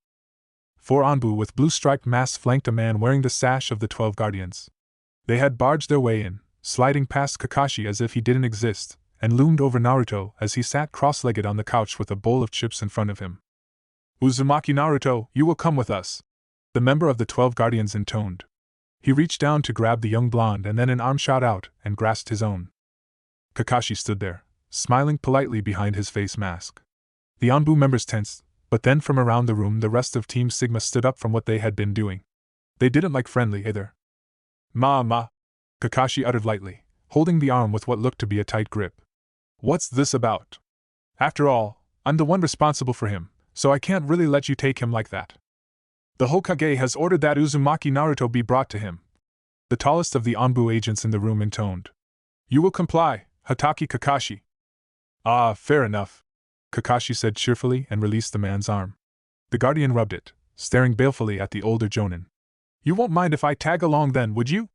4 Anbu with blue-striped masks flanked a man wearing the sash of the 12 Guardians. They had barged their way in, sliding past Kakashi as if he didn't exist, and loomed over Naruto as he sat cross-legged on the couch with a bowl of chips in front of him. Uzumaki Naruto, you will come with us, the member of the 12 Guardians intoned. He reached down to grab the young blonde and then an arm shot out and grasped his own. Kakashi stood there, smiling politely behind his face mask. The Anbu members tensed, but then from around the room the rest of Team Sigma stood up from what they had been doing. They didn't like friendly either. Ma, Kakashi uttered lightly, holding the arm with what looked to be a tight grip. What's this about? After all, I'm the one responsible for him, so I can't really let you take him like that. The Hokage has ordered that Uzumaki Naruto be brought to him. The tallest of the Anbu agents in the room intoned. You will comply, Hatake Kakashi. Ah, fair enough, Kakashi said cheerfully and released the man's arm. The guardian rubbed it, staring balefully at the older jonin. You won't mind if I tag along then, would you?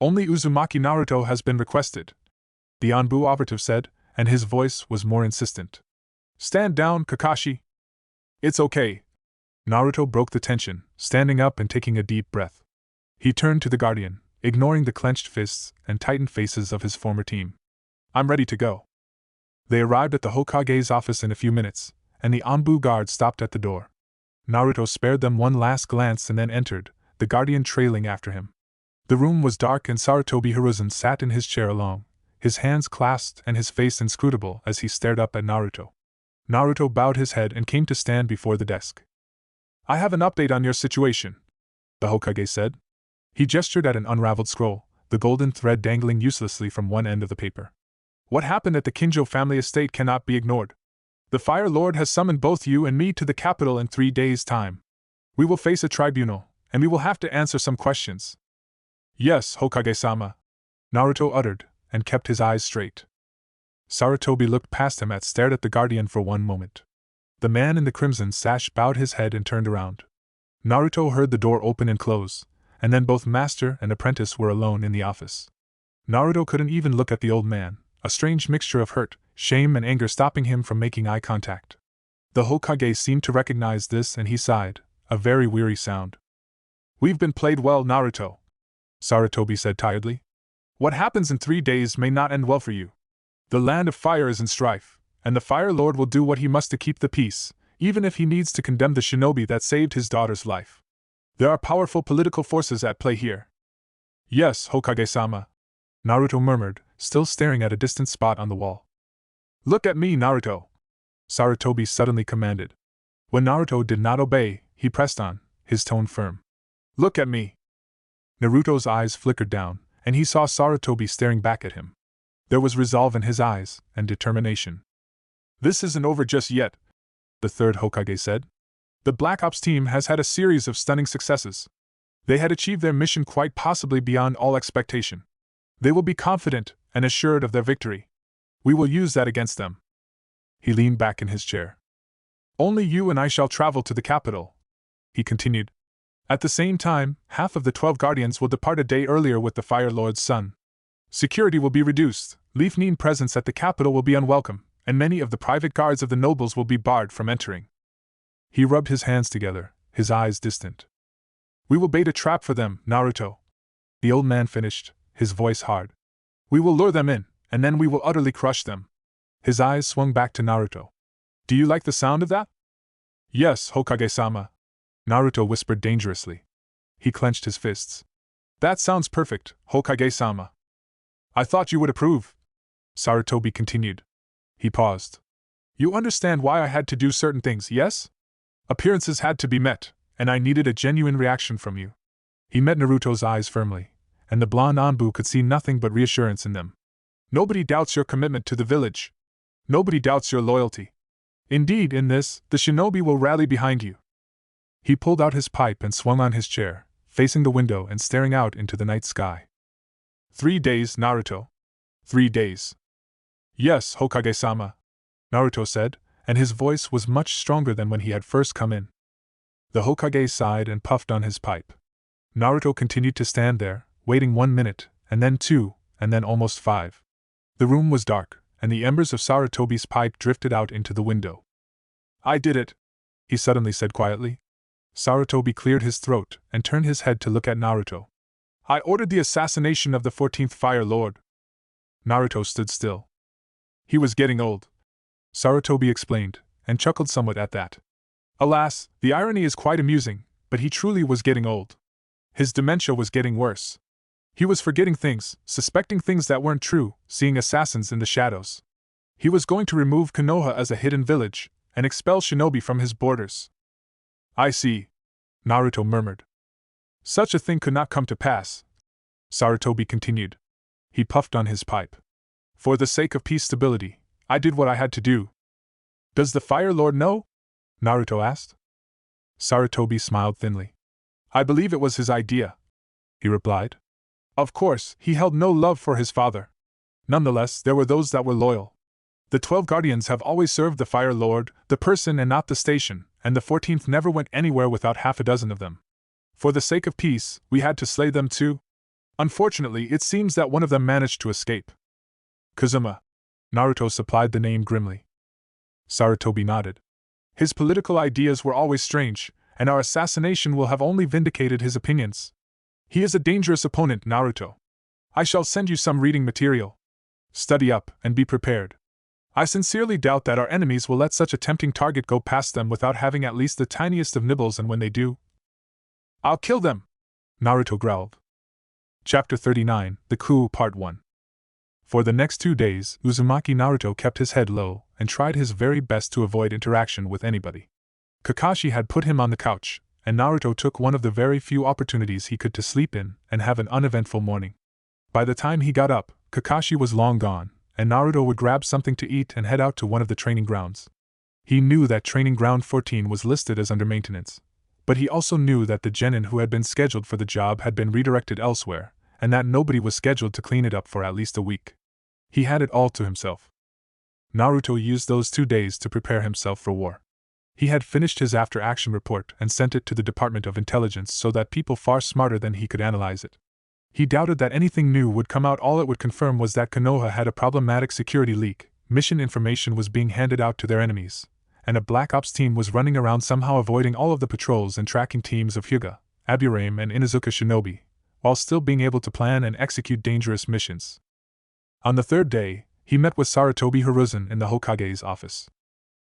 Only Uzumaki Naruto has been requested, the Anbu operative said, and his voice was more insistent. Stand down, Kakashi. It's okay. Naruto broke the tension, standing up and taking a deep breath. He turned to the guardian, ignoring the clenched fists and tightened faces of his former team. I'm ready to go. They arrived at the Hokage's office in a few minutes, and the Anbu guard stopped at the door. Naruto spared them one last glance and then entered, the guardian trailing after him. The room was dark and Sarutobi Hiruzen sat in his chair alone, his hands clasped and his face inscrutable as he stared up at Naruto. Naruto bowed his head and came to stand before the desk. I have an update on your situation, the Hokage said. He gestured at an unraveled scroll, the golden thread dangling uselessly from one end of the paper. What happened at the Kinjo family estate cannot be ignored. The Fire Lord has summoned both you and me to the capital in 3 days' time. We will face a tribunal, and we will have to answer some questions. Yes, Hokage-sama, Naruto uttered, and kept his eyes straight. Sarutobi looked past him and stared at the guardian for one moment. The man in the crimson sash bowed his head and turned around. Naruto heard the door open and close, and then both master and apprentice were alone in the office. Naruto couldn't even look at the old man, a strange mixture of hurt, shame and anger stopping him from making eye contact. The Hokage seemed to recognize this and he sighed, a very weary sound. We've been played well, Naruto, Sarutobi said tiredly. What happens in 3 days may not end well for you. The land of fire is in strife, and the Fire Lord will do what he must to keep the peace, even if he needs to condemn the shinobi that saved his daughter's life. There are powerful political forces at play here. Yes, Hokage-sama, Naruto murmured, still staring at a distant spot on the wall. Look at me, Naruto, Sarutobi suddenly commanded. When Naruto did not obey, he pressed on, his tone firm. Look at me. Naruto's eyes flickered down, and he saw Sarutobi staring back at him. There was resolve in his eyes, and determination. This isn't over just yet, the third Hokage said. The Black Ops team has had a series of stunning successes. They had achieved their mission quite possibly beyond all expectation. They will be confident and assured of their victory. We will use that against them. He leaned back in his chair. Only you and I shall travel to the capital, he continued. At the same time, half of the 12 guardians will depart a day earlier with the Fire Lord's son. Security will be reduced, Leaf-Neen presence at the capital will be unwelcome, and many of the private guards of the nobles will be barred from entering. He rubbed his hands together, his eyes distant. We will bait a trap for them, Naruto, the old man finished, his voice hard. We will lure them in, and then we will utterly crush them. His eyes swung back to Naruto. Do you like the sound of that? Yes, Hokage-sama, Naruto whispered dangerously. He clenched his fists. That sounds perfect, Hokage-sama. I thought you would approve, Sarutobi continued. He paused. You understand why I had to do certain things, yes? Appearances had to be met, and I needed a genuine reaction from you. He met Naruto's eyes firmly, and the blonde Anbu could see nothing but reassurance in them. Nobody doubts your commitment to the village. Nobody doubts your loyalty. Indeed, in this, the shinobi will rally behind you. He pulled out his pipe and swung on his chair, facing the window and staring out into the night sky. 3 days, Naruto. 3 days. Yes, Hokage-sama, Naruto said, and his voice was much stronger than when he had first come in. The Hokage sighed and puffed on his pipe. Naruto continued to stand there, waiting 1 minute, and then 2, and then almost 5. The room was dark, and the embers of Sarutobi's pipe drifted out into the window. I did it, he suddenly said quietly. Sarutobi cleared his throat and turned his head to look at Naruto. I ordered the assassination of the 14th Fire Lord. Naruto stood still. He was getting old, Sarutobi explained, and chuckled somewhat at that. Alas, the irony is quite amusing, but he truly was getting old. His dementia was getting worse. He was forgetting things, suspecting things that weren't true, seeing assassins in the shadows. He was going to remove Konoha as a hidden village, and expel shinobi from his borders. I see, Naruto murmured. Such a thing could not come to pass, Sarutobi continued. He puffed on his pipe. For the sake of peace stability, I did what I had to do. Does the Fire Lord know? Naruto asked. Sarutobi smiled thinly. I believe it was his idea, he replied. Of course, he held no love for his father. Nonetheless, there were those that were loyal. The 12 guardians have always served the Fire Lord, the person and not the station, and the 14th never went anywhere without half a dozen of them. For the sake of peace, we had to slay them too. Unfortunately, it seems that one of them managed to escape. Kazuma. Naruto supplied the name grimly. Sarutobi nodded. His political ideas were always strange, and our assassination will have only vindicated his opinions. He is a dangerous opponent, Naruto. I shall send you some reading material. Study up and be prepared. I sincerely doubt that our enemies will let such a tempting target go past them without having at least the tiniest of nibbles, and when they do, I'll kill them, Naruto growled. Chapter 39, The Coup Part 1. For the next 2 days, Uzumaki Naruto kept his head low and tried his very best to avoid interaction with anybody. Kakashi had put him on the couch, and Naruto took one of the very few opportunities he could to sleep in and have an uneventful morning. By the time he got up, Kakashi was long gone, and Naruto would grab something to eat and head out to one of the training grounds. He knew that Training Ground 14 was listed as under maintenance, but he also knew that the genin who had been scheduled for the job had been redirected elsewhere, and that nobody was scheduled to clean it up for at least a week. He had it all to himself. Naruto used those 2 days to prepare himself for war. He had finished his after-action report and sent it to the Department of Intelligence so that people far smarter than he could analyze it. He doubted that anything new would come out. All it would confirm was that Konoha had a problematic security leak, mission information was being handed out to their enemies, and a Black Ops team was running around somehow avoiding all of the patrols and tracking teams of Hyuga, Aburame and Inuzuka shinobi, while still being able to plan and execute dangerous missions. On the 3rd day, he met with Sarutobi Hiruzen in the Hokage's office.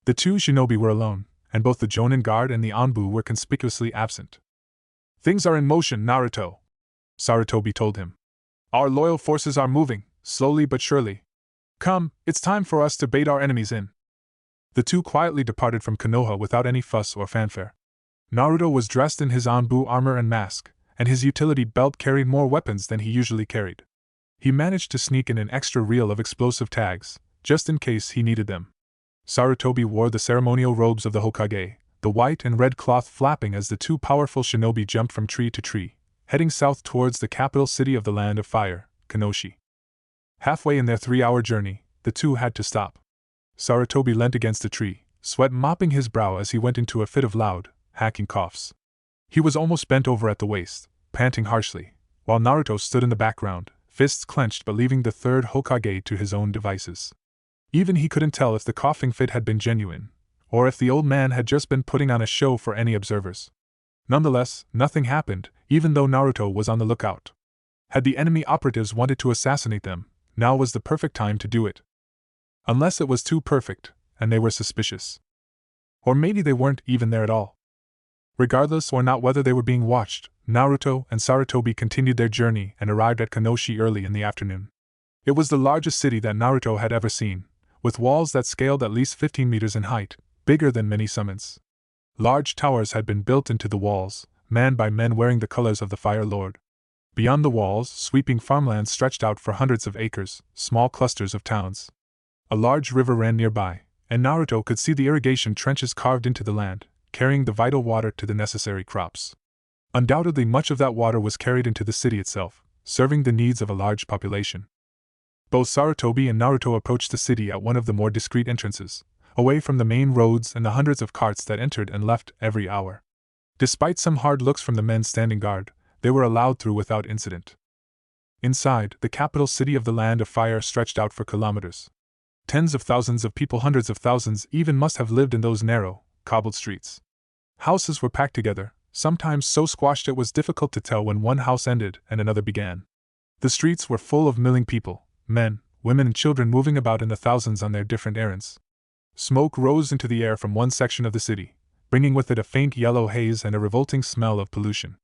The 2 shinobi were alone, and both the Jonin Guard and the Anbu were conspicuously absent. "Things are in motion, Naruto," Sarutobi told him. "Our loyal forces are moving, slowly but surely. Come, it's time for us to bait our enemies in." The 2 quietly departed from Konoha without any fuss or fanfare. Naruto was dressed in his Anbu armor and mask, and his utility belt carried more weapons than he usually carried. He managed to sneak in an extra reel of explosive tags, just in case he needed them. Sarutobi wore the ceremonial robes of the Hokage, the white and red cloth flapping as the 2 powerful shinobi jumped from tree to tree, heading south towards the capital city of the Land of Fire, Kanoshi. Halfway in their 3-hour journey, the 2 had to stop. Sarutobi leant against a tree, sweat mopping his brow as he went into a fit of loud, hacking coughs. He was almost bent over at the waist, panting harshly, while Naruto stood in the background, fists clenched but leaving the 3rd Hokage to his own devices. Even he couldn't tell if the coughing fit had been genuine, or if the old man had just been putting on a show for any observers. Nonetheless, nothing happened, even though Naruto was on the lookout. Had the enemy operatives wanted to assassinate them, now was the perfect time to do it. Unless it was too perfect, and they were suspicious. Or maybe they weren't even there at all. Regardless or not whether they were being watched, Naruto and Sarutobi continued their journey and arrived at Kanoshi early in the afternoon. It was the largest city that Naruto had ever seen, with walls that scaled at least 15 meters in height, bigger than many summits. Large towers had been built into the walls, manned by men wearing the colors of the Fire Lord. Beyond the walls, sweeping farmlands stretched out for hundreds of acres, small clusters of towns. A large river ran nearby, and Naruto could see the irrigation trenches carved into the land, carrying the vital water to the necessary crops. Undoubtedly much of that water was carried into the city itself, serving the needs of a large population. Both Sarutobi and Naruto approached the city at one of the more discreet entrances, away from the main roads and the hundreds of carts that entered and left every hour. Despite some hard looks from the men standing guard, they were allowed through without incident. Inside, the capital city of the Land of Fire stretched out for kilometers. Tens of thousands of people, hundreds of thousands even, must have lived in those narrow, cobbled streets. Houses were packed together, sometimes so squashed it was difficult to tell when one house ended and another began. The streets were full of milling people, men, women and children moving about in the thousands on their different errands. Smoke rose into the air from one section of the city, bringing with it a faint yellow haze and a revolting smell of pollution.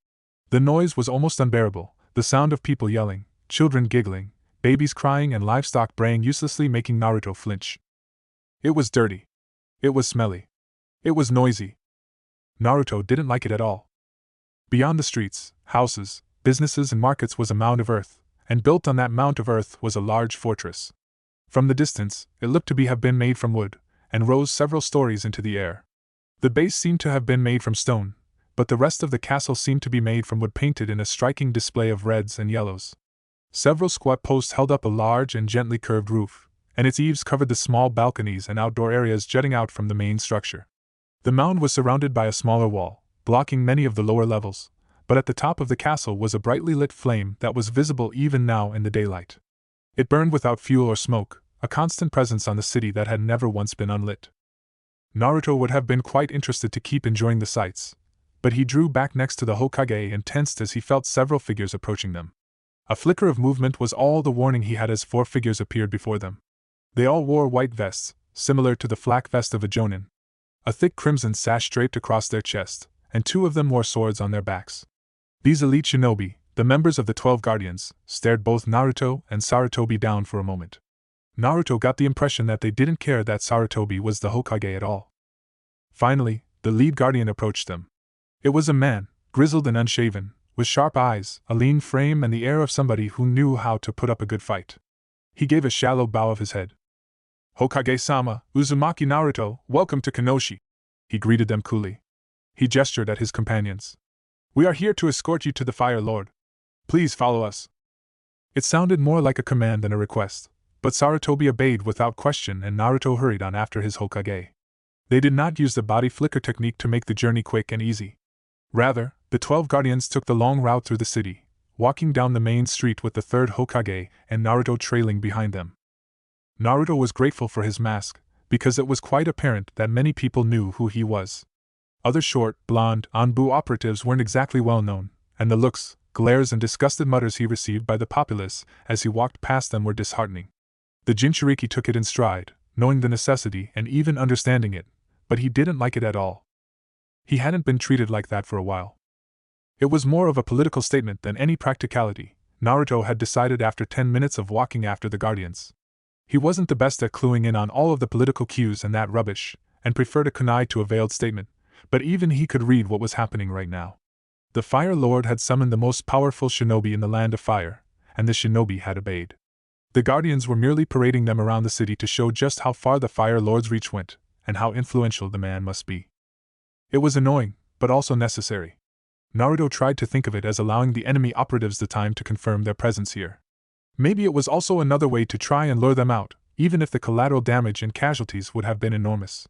The noise was almost unbearable, the sound of people yelling, children giggling, babies crying and livestock braying uselessly making Naruto flinch. It was dirty. It was smelly. It was noisy. Naruto didn't like it at all. Beyond the streets, houses, businesses and markets was a mound of earth, and built on that mound of earth was a large fortress. From the distance, it looked to have been made from wood, and rose several stories into the air. The base seemed to have been made from stone, but the rest of the castle seemed to be made from wood painted in a striking display of reds and yellows. Several squat posts held up a large and gently curved roof, and its eaves covered the small balconies and outdoor areas jutting out from the main structure. The mound was surrounded by a smaller wall, blocking many of the lower levels, but at the top of the castle was a brightly lit flame that was visible even now in the daylight. It burned without fuel or smoke, a constant presence on the city that had never once been unlit. Naruto would have been quite interested to keep enjoying the sights, but he drew back next to the Hokage and tensed as he felt several figures approaching them. A flicker of movement was all the warning he had as 4 figures appeared before them. They all wore white vests, similar to the flak vest of a jonin. A thick crimson sash draped across their chest, and 2 of them wore swords on their backs. These elite shinobi, the members of the 12 Guardians, stared both Naruto and Sarutobi down for a moment. Naruto got the impression that they didn't care that Sarutobi was the Hokage at all. Finally, the lead guardian approached them. It was a man, grizzled and unshaven, with sharp eyes, a lean frame and the air of somebody who knew how to put up a good fight. He gave a shallow bow of his head. Hokage-sama, Uzumaki Naruto, welcome to Kanoshi. He greeted them coolly. He gestured at his companions. We are here to escort you to the Fire Lord. Please follow us. It sounded more like a command than a request, but Sarutobi obeyed without question and Naruto hurried on after his Hokage. They did not use the body flicker technique to make the journey quick and easy. Rather, the 12 guardians took the long route through the city, walking down the main street with the third Hokage and Naruto trailing behind them. Naruto was grateful for his mask, because it was quite apparent that many people knew who he was. Other short, blonde, Anbu operatives weren't exactly well known, and the looks, glares and disgusted mutters he received by the populace as he walked past them were disheartening. The Jinchuriki took it in stride, knowing the necessity and even understanding it, but he didn't like it at all. He hadn't been treated like that for a while. It was more of a political statement than any practicality, Naruto had decided after 10 minutes of walking after the guardians. He wasn't the best at cluing in on all of the political cues and that rubbish, and preferred a kunai to a veiled statement, but even he could read what was happening right now. The Fire Lord had summoned the most powerful shinobi in the Land of Fire, and the shinobi had obeyed. The guardians were merely parading them around the city to show just how far the Fire Lord's reach went, and how influential the man must be. It was annoying, but also necessary. Naruto tried to think of it as allowing the enemy operatives the time to confirm their presence here. Maybe it was also another way to try and lure them out, even if the collateral damage and casualties would have been enormous.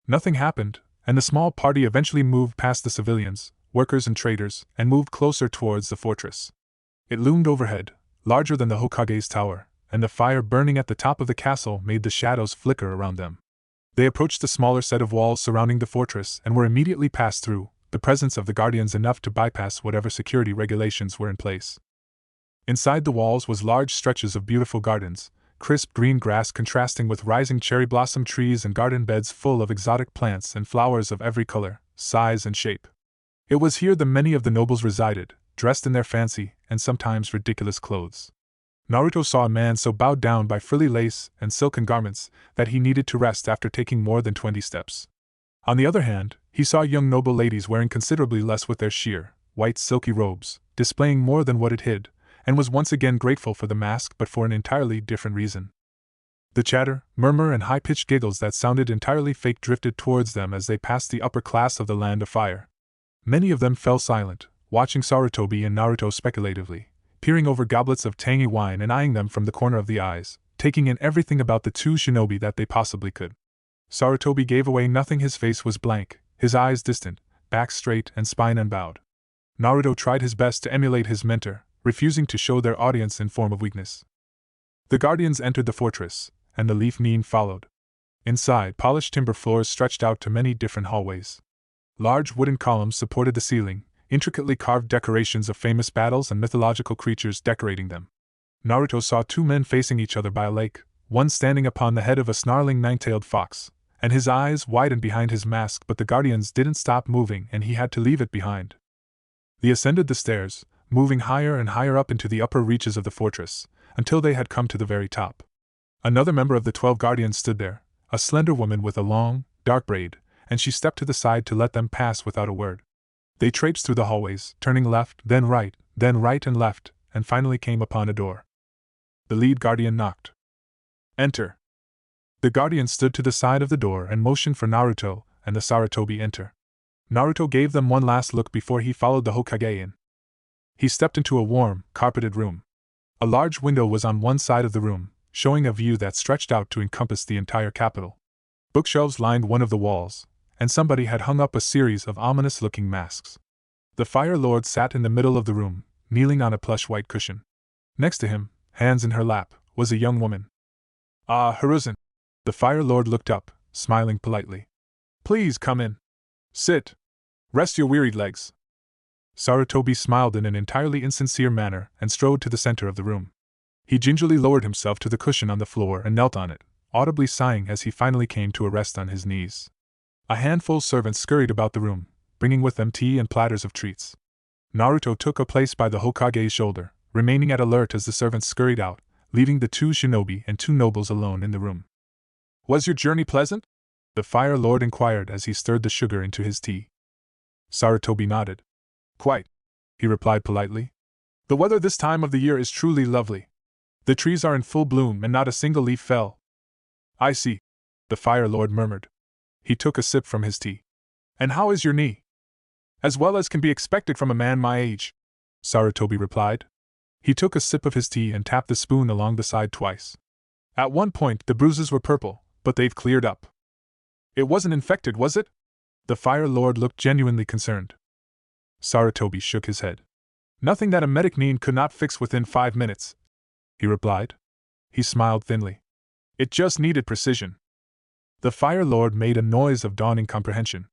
Nothing happened, and the small party eventually moved past the civilians, workers and traders, and moved closer towards the fortress. It loomed overhead, larger than the Hokage's tower, and the fire burning at the top of the castle made the shadows flicker around them. They approached the smaller set of walls surrounding the fortress and were immediately passed through, the presence of the guardians enough to bypass whatever security regulations were in place. Inside the walls was large stretches of beautiful gardens, crisp green grass contrasting with rising cherry blossom trees and garden beds full of exotic plants and flowers of every color, size and shape. It was here that many of the nobles resided, dressed in their fancy and sometimes ridiculous clothes. Naruto saw a man so bowed down by frilly lace and silken garments that he needed to rest after taking more than 20 steps. On the other hand, he saw young noble ladies wearing considerably less with their sheer, white silky robes, displaying more than what it hid, and was once again grateful for the mask but for an entirely different reason. The chatter, murmur and high-pitched giggles that sounded entirely fake drifted towards them as they passed the upper class of the Land of Fire. Many of them fell silent, watching Sarutobi and Naruto speculatively, peering over goblets of tangy wine and eyeing them from the corner of the eyes, taking in everything about the two shinobi that they possibly could. Sarutobi gave away nothing. His face was blank, his eyes distant, back straight and spine unbowed. Naruto tried his best to emulate his mentor, refusing to show their audience in form of weakness. The guardians entered the fortress, and the Leaf Nin followed. Inside, polished timber floors stretched out to many different hallways. Large wooden columns supported the ceiling, intricately carved decorations of famous battles and mythological creatures decorating them. Naruto saw two men facing each other by a lake, one standing upon the head of a snarling nine-tailed fox, and his eyes widened behind his mask, but the guardians didn't stop moving and he had to leave it behind. They ascended the stairs, moving higher and higher up into the upper reaches of the fortress, until they had come to the very top. Another member of the 12 guardians stood there, a slender woman with a long, dark braid, and she stepped to the side to let them pass without a word. They traipsed through the hallways, turning left and left, and finally came upon a door. The lead guardian knocked. "Enter." The guardian stood to the side of the door and motioned for Naruto and the Sarutobi enter. Naruto gave them one last look before he followed the Hokage in. He stepped into a warm, carpeted room. A large window was on one side of the room, showing a view that stretched out to encompass the entire capital. Bookshelves lined one of the walls, and somebody had hung up a series of ominous-looking masks. The Fire Lord sat in the middle of the room, kneeling on a plush white cushion. Next to him, hands in her lap, was a young woman. "Ah, Hiruzen." The Fire Lord looked up, smiling politely. "Please come in. Sit. Rest your wearied legs." Sarutobi smiled in an entirely insincere manner and strode to the center of the room. He gingerly lowered himself to the cushion on the floor and knelt on it, audibly sighing as he finally came to a rest on his knees. A handful of servants scurried about the room, bringing with them tea and platters of treats. Naruto took a place by the Hokage's shoulder, remaining at alert as the servants scurried out, leaving the two shinobi and two nobles alone in the room. "Was your journey pleasant?" the Fire Lord inquired as he stirred the sugar into his tea. Sarutobi nodded. "Quite," he replied politely. "The weather this time of the year is truly lovely. The trees are in full bloom and not a single leaf fell." I see, the Fire Lord murmured. He took a sip from his tea. And how is your knee? As well as can be expected from a man my age, Sarutobi replied. He took a sip of his tea and tapped the spoon along the side twice. At one point the bruises were purple, but they've cleared up. It wasn't infected, was it? The Fire Lord looked genuinely concerned. Sarutobi shook his head. Nothing that a medic need could not fix within 5 minutes, he replied. He smiled thinly. It just needed precision. The Fire Lord made a noise of dawning comprehension.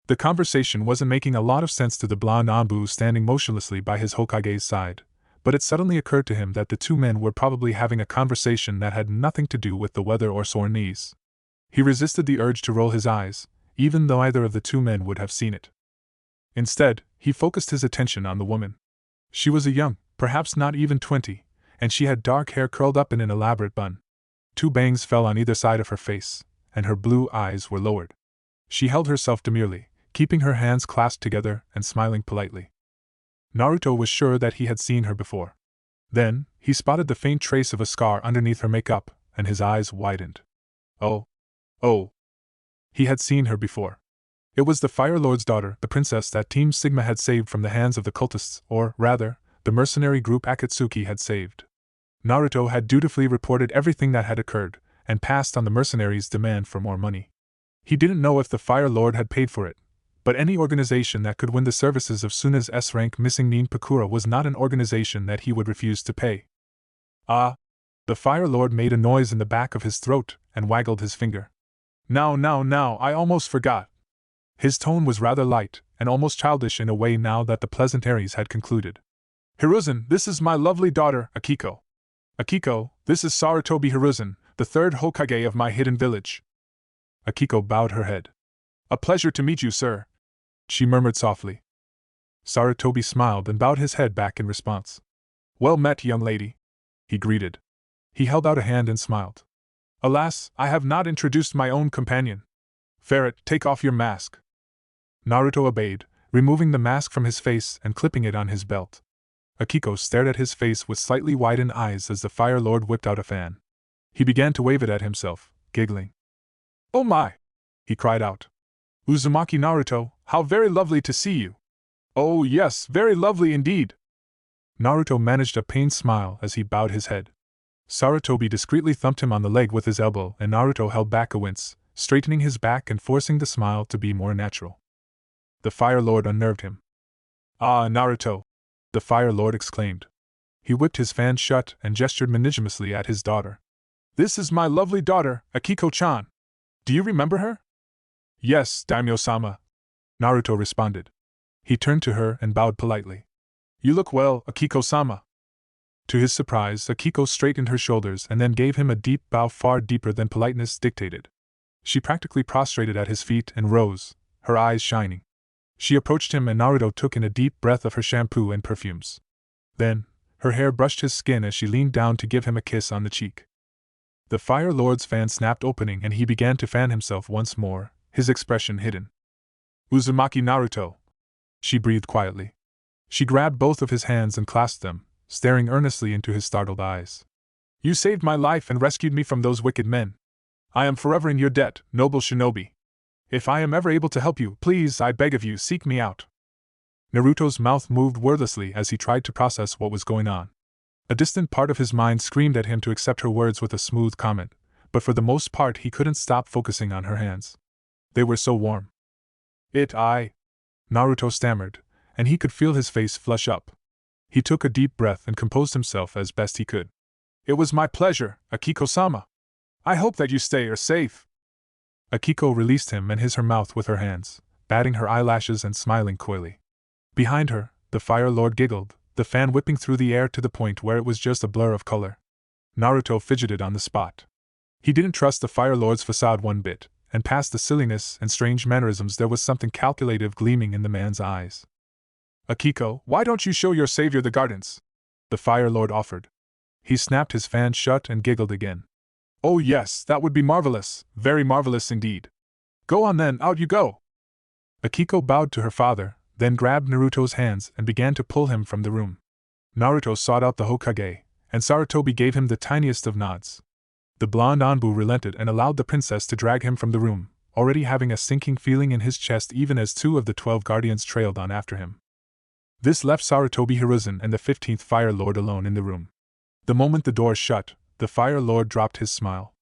The conversation wasn't making a lot of sense to the blonde Anbu standing motionlessly by his Hokage's side, but it suddenly occurred to him that the two men were probably having a conversation that had nothing to do with the weather or sore knees. He resisted the urge to roll his eyes, even though either of the two men would have seen it. Instead, he focused his attention on the woman. She was a young, perhaps not even 20, and she had dark hair curled up in an elaborate bun. 2 bangs fell on either side of her face, and her blue eyes were lowered. She held herself demurely, keeping her hands clasped together and smiling politely. Naruto was sure that he had seen her before. Then, he spotted the faint trace of a scar underneath her makeup, and his eyes widened. Oh. He had seen her before. It was the Fire Lord's daughter, the princess that Team Sigma had saved from the hands of the cultists, or, rather, the mercenary group Akatsuki had saved. Naruto had dutifully reported everything that had occurred, and passed on the mercenaries' demand for more money. He didn't know if the Fire Lord had paid for it, but any organization that could win the services of Suna's S-rank missing Nin Pakura was not an organization that he would refuse to pay. Ah! The Fire Lord made a noise in the back of his throat and waggled his finger. Now, I almost forgot. His tone was rather light and almost childish in a way now that the pleasantries had concluded. Hiruzen, this is my lovely daughter, Akiko. Akiko, this is Sarutobi Hiruzen, the 3rd Hokage of my hidden village. Akiko bowed her head. A pleasure to meet you, sir, she murmured softly. Sarutobi smiled and bowed his head back in response. Well met, young lady, he greeted. He held out a hand and smiled. Alas, I have not introduced my own companion. Ferret, take off your mask. Naruto obeyed, removing the mask from his face and clipping it on his belt. Akiko stared at his face with slightly widened eyes as the Fire Lord whipped out a fan. He began to wave it at himself, giggling. Oh my! He cried out. Uzumaki Naruto, how very lovely to see you! Oh yes, very lovely indeed! Naruto managed a pained smile as he bowed his head. Sarutobi discreetly thumped him on the leg with his elbow and Naruto held back a wince, straightening his back and forcing the smile to be more natural. The Fire Lord unnerved him. Ah, Naruto! The Fire Lord exclaimed. He whipped his fan shut and gestured magnanimously at his daughter. This is my lovely daughter, Akiko-chan. Do you remember her? Yes, Daimyo-sama, Naruto responded. He turned to her and bowed politely. You look well, Akiko-sama. To his surprise, Akiko straightened her shoulders and then gave him a deep bow far deeper than politeness dictated. She practically prostrated at his feet and rose, her eyes shining. She approached him and Naruto took in a deep breath of her shampoo and perfumes. Then, her hair brushed his skin as she leaned down to give him a kiss on the cheek. The Fire Lord's fan snapped opening and he began to fan himself once more, his expression hidden. Uzumaki Naruto, she breathed quietly. She grabbed both of his hands and clasped them, staring earnestly into his startled eyes. You saved my life and rescued me from those wicked men. I am forever in your debt, noble shinobi. If I am ever able to help you, please, I beg of you, seek me out. Naruto's mouth moved wordlessly as he tried to process what was going on. A distant part of his mind screamed at him to accept her words with a smooth comment, but for the most part he couldn't stop focusing on her hands. They were so warm. Naruto stammered, and he could feel his face flush up. He took a deep breath and composed himself as best he could. It was my pleasure, Akiko-sama. I hope that you are safe. Akiko released him and his her mouth with her hands, batting her eyelashes and smiling coyly. Behind her, the Fire Lord giggled, the fan whipping through the air to the point where it was just a blur of color. Naruto fidgeted on the spot. He didn't trust the Fire Lord's facade one bit, and past the silliness and strange mannerisms there was something calculative gleaming in the man's eyes. Akiko, why don't you show your savior the gardens? The Fire Lord offered. He snapped his fan shut and giggled again. Oh yes, that would be marvelous, very marvelous indeed. Go on then, out you go. Akiko bowed to her father, then grabbed Naruto's hands and began to pull him from the room. Naruto sought out the Hokage, and Sarutobi gave him the tiniest of nods. The blonde Anbu relented and allowed the princess to drag him from the room, already having a sinking feeling in his chest even as 2 of the 12 guardians trailed on after him. This left Sarutobi Hiruzen and the 15th Fire Lord alone in the room. The moment the door shut, the Fire Lord dropped his smile.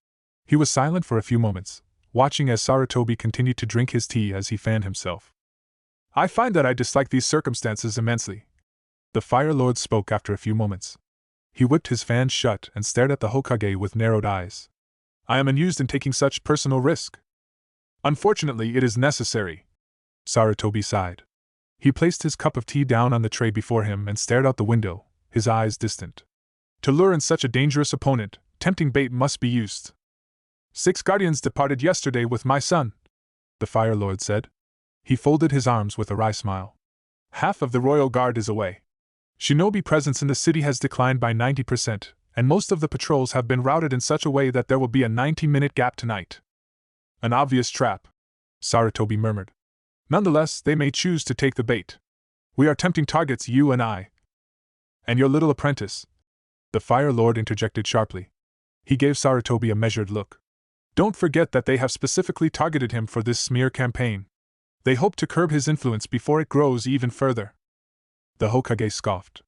He was silent for a few moments, watching as Sarutobi continued to drink his tea as he fanned himself. I find that I dislike these circumstances immensely. The Fire Lord spoke after a few moments. He whipped his fan shut and stared at the Hokage with narrowed eyes. I am unused in taking such personal risk. Unfortunately, it is necessary. Sarutobi sighed. He placed his cup of tea down on the tray before him and stared out the window, his eyes distant. To lure in such a dangerous opponent, tempting bait must be used. 6 guardians departed yesterday with my son, the Fire Lord said. He folded his arms with a wry smile. Half of the royal guard is away. Shinobi presence in the city has declined by 90%, and most of the patrols have been routed in such a way that there will be a 90-minute gap tonight. An obvious trap, Sarutobi murmured. Nonetheless, they may choose to take the bait. We are tempting targets, you and I. And your little apprentice, the Fire Lord interjected sharply. He gave Sarutobi a measured look. Don't forget that they have specifically targeted him for this smear campaign. They hope to curb his influence before it grows even further. The Hokage scoffed.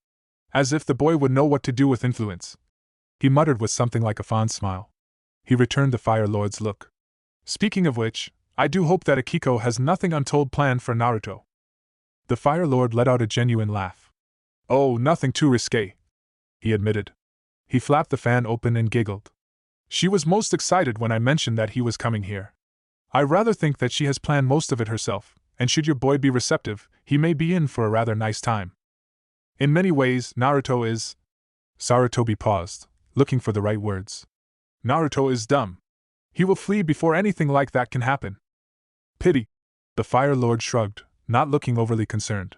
As if the boy would know what to do with influence. He muttered with something like a fond smile. He returned the Fire Lord's look. Speaking of which, I do hope that Akiko has nothing untold planned for Naruto. The Fire Lord let out a genuine laugh. Oh, nothing too risque, he admitted. He flapped the fan open and giggled. She was most excited when I mentioned that he was coming here. I rather think that she has planned most of it herself, and should your boy be receptive, he may be in for a rather nice time. In many ways, Naruto is… Sarutobi paused, looking for the right words. Naruto is dumb. He will flee before anything like that can happen. Pity. The Fire Lord shrugged, not looking overly concerned.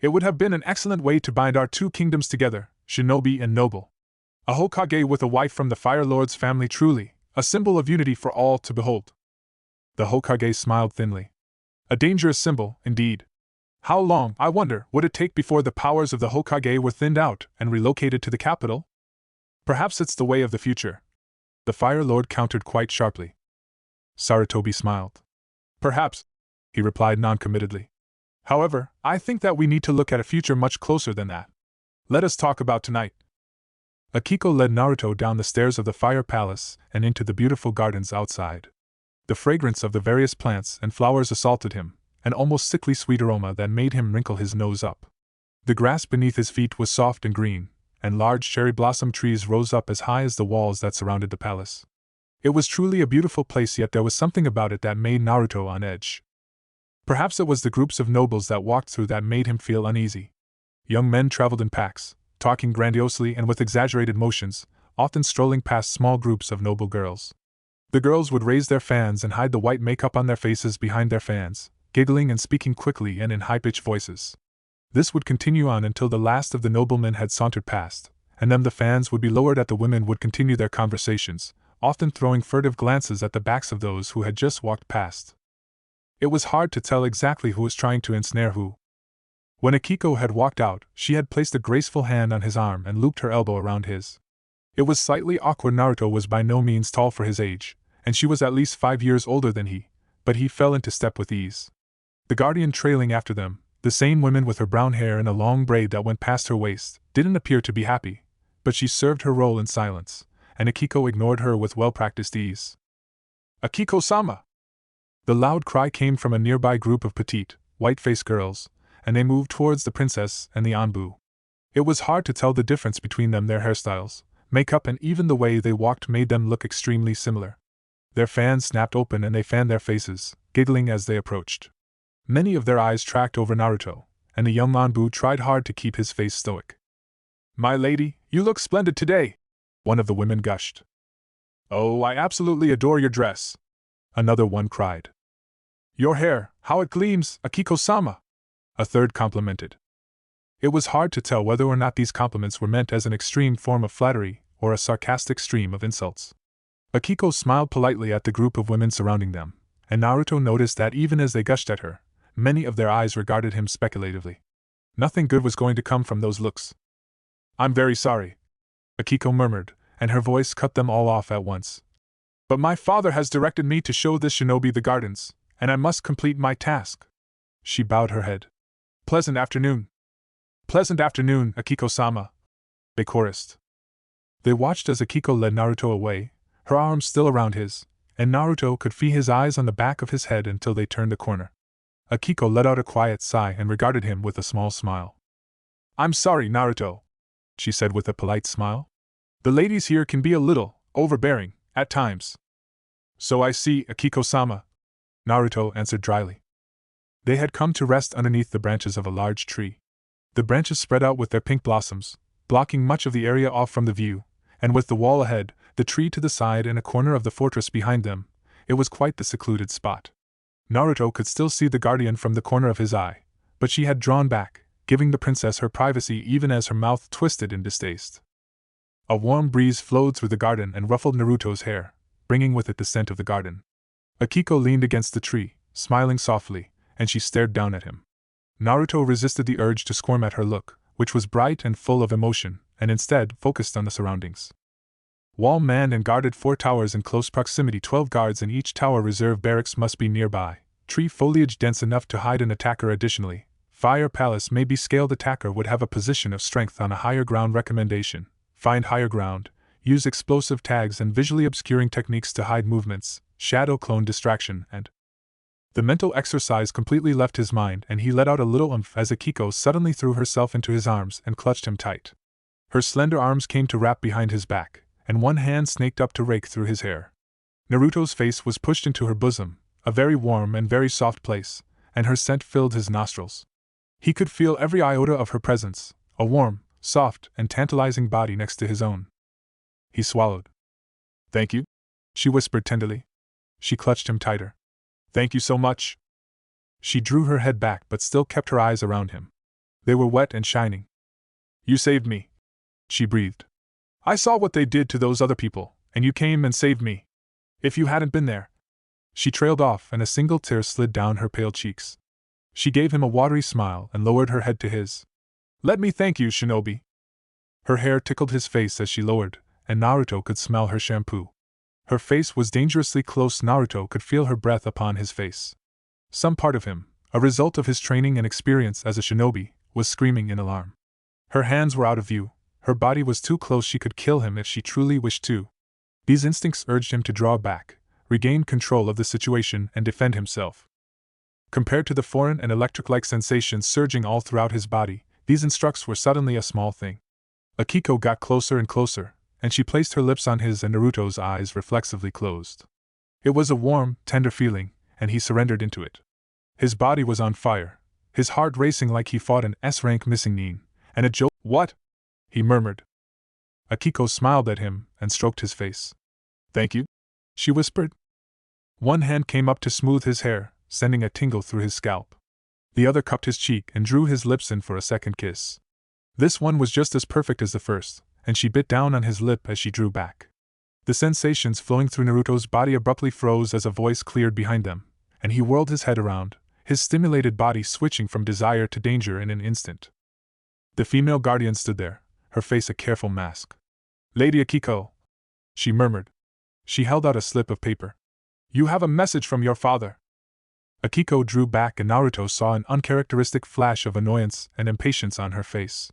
It would have been an excellent way to bind our 2 kingdoms together, shinobi and noble. A Hokage with a wife from the Fire Lord's family, truly, a symbol of unity for all to behold. The Hokage smiled thinly. A dangerous symbol, indeed. How long, I wonder, would it take before the powers of the Hokage were thinned out and relocated to the capital? Perhaps it's the way of the future. The Fire Lord countered quite sharply. Sarutobi smiled. Perhaps, he replied noncommittedly. However, I think that we need to look at a future much closer than that. Let us talk about tonight. Akiko led Naruto down the stairs of the Fire Palace and into the beautiful gardens outside. The fragrance of the various plants and flowers assaulted him, an almost sickly sweet aroma that made him wrinkle his nose up. The grass beneath his feet was soft and green, and large cherry blossom trees rose up as high as the walls that surrounded the palace. It was truly a beautiful place, yet there was something about it that made Naruto on edge. Perhaps it was the groups of nobles that walked through that made him feel uneasy. Young men traveled in packs, talking grandiosely and with exaggerated motions, often strolling past small groups of noble girls. The girls would raise their fans and hide the white makeup on their faces behind their fans, giggling and speaking quickly and in high-pitched voices. This would continue on until the last of the noblemen had sauntered past, and then the fans would be lowered and the women would continue their conversations, often throwing furtive glances at the backs of those who had just walked past. It was hard to tell exactly who was trying to ensnare who. When Akiko had walked out, she had placed a graceful hand on his arm and looped her elbow around his. It was slightly awkward. Naruto was by no means tall for his age, and she was at least 5 years older than he, but he fell into step with ease. The guardian trailing after them, the same woman with her brown hair in a long braid that went past her waist, didn't appear to be happy, but she served her role in silence, and Akiko ignored her with well-practiced ease. Akiko-sama! The loud cry came from a nearby group of petite, white-faced girls, and they moved towards the princess and the Anbu. It was hard to tell the difference between them. Their hairstyles, makeup and even the way they walked made them look extremely similar. Their fans snapped open and they fanned their faces, giggling as they approached. Many of their eyes tracked over Naruto, and the young Anbu tried hard to keep his face stoic. My lady, you look splendid today, one of the women gushed. Oh, I absolutely adore your dress, another one cried. Your hair, how it gleams, Akiko-sama, a third complimented. It was hard to tell whether or not these compliments were meant as an extreme form of flattery or a sarcastic stream of insults. Akiko smiled politely at the group of women surrounding them, and Naruto noticed that even as they gushed at her, many of their eyes regarded him speculatively. Nothing good was going to come from those looks. I'm very sorry, Akiko murmured, and her voice cut them all off at once, But my father has directed me to show this shinobi the gardens, and I must complete my task. She bowed her head. Pleasant afternoon. Pleasant afternoon, Akiko-sama, they chorused. They watched as Akiko led Naruto away, her arms still around his, and Naruto could feel his eyes on the back of his head until they turned the corner. Akiko let out a quiet sigh and regarded him with a small smile. I'm sorry, Naruto, she said with a polite smile. The ladies here can be a little overbearing at times. So I see, Akiko-sama, Naruto answered dryly. They had come to rest underneath the branches of a large tree. The branches spread out with their pink blossoms, blocking much of the area off from the view, and with the wall ahead, the tree to the side and a corner of the fortress behind them, it was quite the secluded spot. Naruto could still see the guardian from the corner of his eye, but she had drawn back, giving the princess her privacy even as her mouth twisted in distaste. A warm breeze flowed through the garden and ruffled Naruto's hair, bringing with it the scent of the garden. Akiko leaned against the tree, smiling softly, and she stared down at him. Naruto resisted the urge to squirm at her look, which was bright and full of emotion, and instead focused on the surroundings. Wall manned and guarded 4 towers in close proximity. 12 guards in each tower. Reserve barracks must be nearby. Tree foliage dense enough to hide an attacker. Additionally, fire palace may be scaled. Attacker would have a position of strength on a higher ground. Recommendation: find higher ground, use explosive tags and visually obscuring techniques to hide movements, shadow clone distraction, and... The mental exercise completely left his mind, and he let out a little oomph as Akiko suddenly threw herself into his arms and clutched him tight. Her slender arms came to wrap behind his back, and one hand snaked up to rake through his hair. Naruto's face was pushed into her bosom, a very warm and very soft place, and her scent filled his nostrils. He could feel every iota of her presence, a warm, soft, and tantalizing body next to his own. He swallowed. Thank you, she whispered tenderly. She clutched him tighter. Thank you so much. She drew her head back but still kept her eyes around him. They were wet and shining. You saved me, she breathed. I saw what they did to those other people, and you came and saved me. If you hadn't been there... She trailed off and a single tear slid down her pale cheeks. She gave him a watery smile and lowered her head to his. Let me thank you, Shinobi. Her hair tickled his face as she lowered, and Naruto could smell her shampoo. Her face was dangerously close. Naruto could feel her breath upon his face. Some part of him, a result of his training and experience as a shinobi, was screaming in alarm. Her hands were out of view, her body was too close. She could kill him if she truly wished to. These instincts urged him to draw back, regain control of the situation and defend himself. Compared to the foreign and electric-like sensations surging all throughout his body, these instructs were suddenly a small thing. Akiko got closer and closer, and she placed her lips on his, and Naruto's eyes reflexively closed. It was a warm, tender feeling, and he surrendered into it. His body was on fire, his heart racing like he fought an S-rank missing nin, and a jolt. What? He murmured. Akiko smiled at him and stroked his face. Thank you, she whispered. One hand came up to smooth his hair, sending a tingle through his scalp. The other cupped his cheek and drew his lips in for a second kiss. This one was just as perfect as the first, and she bit down on his lip as she drew back. The sensations flowing through Naruto's body abruptly froze as a voice cleared behind them, and he whirled his head around, his stimulated body switching from desire to danger in an instant. The female guardian stood there, her face a careful mask. Lady Akiko, she murmured. She held out a slip of paper. You have a message from your father. Akiko drew back and Naruto saw an uncharacteristic flash of annoyance and impatience on her face.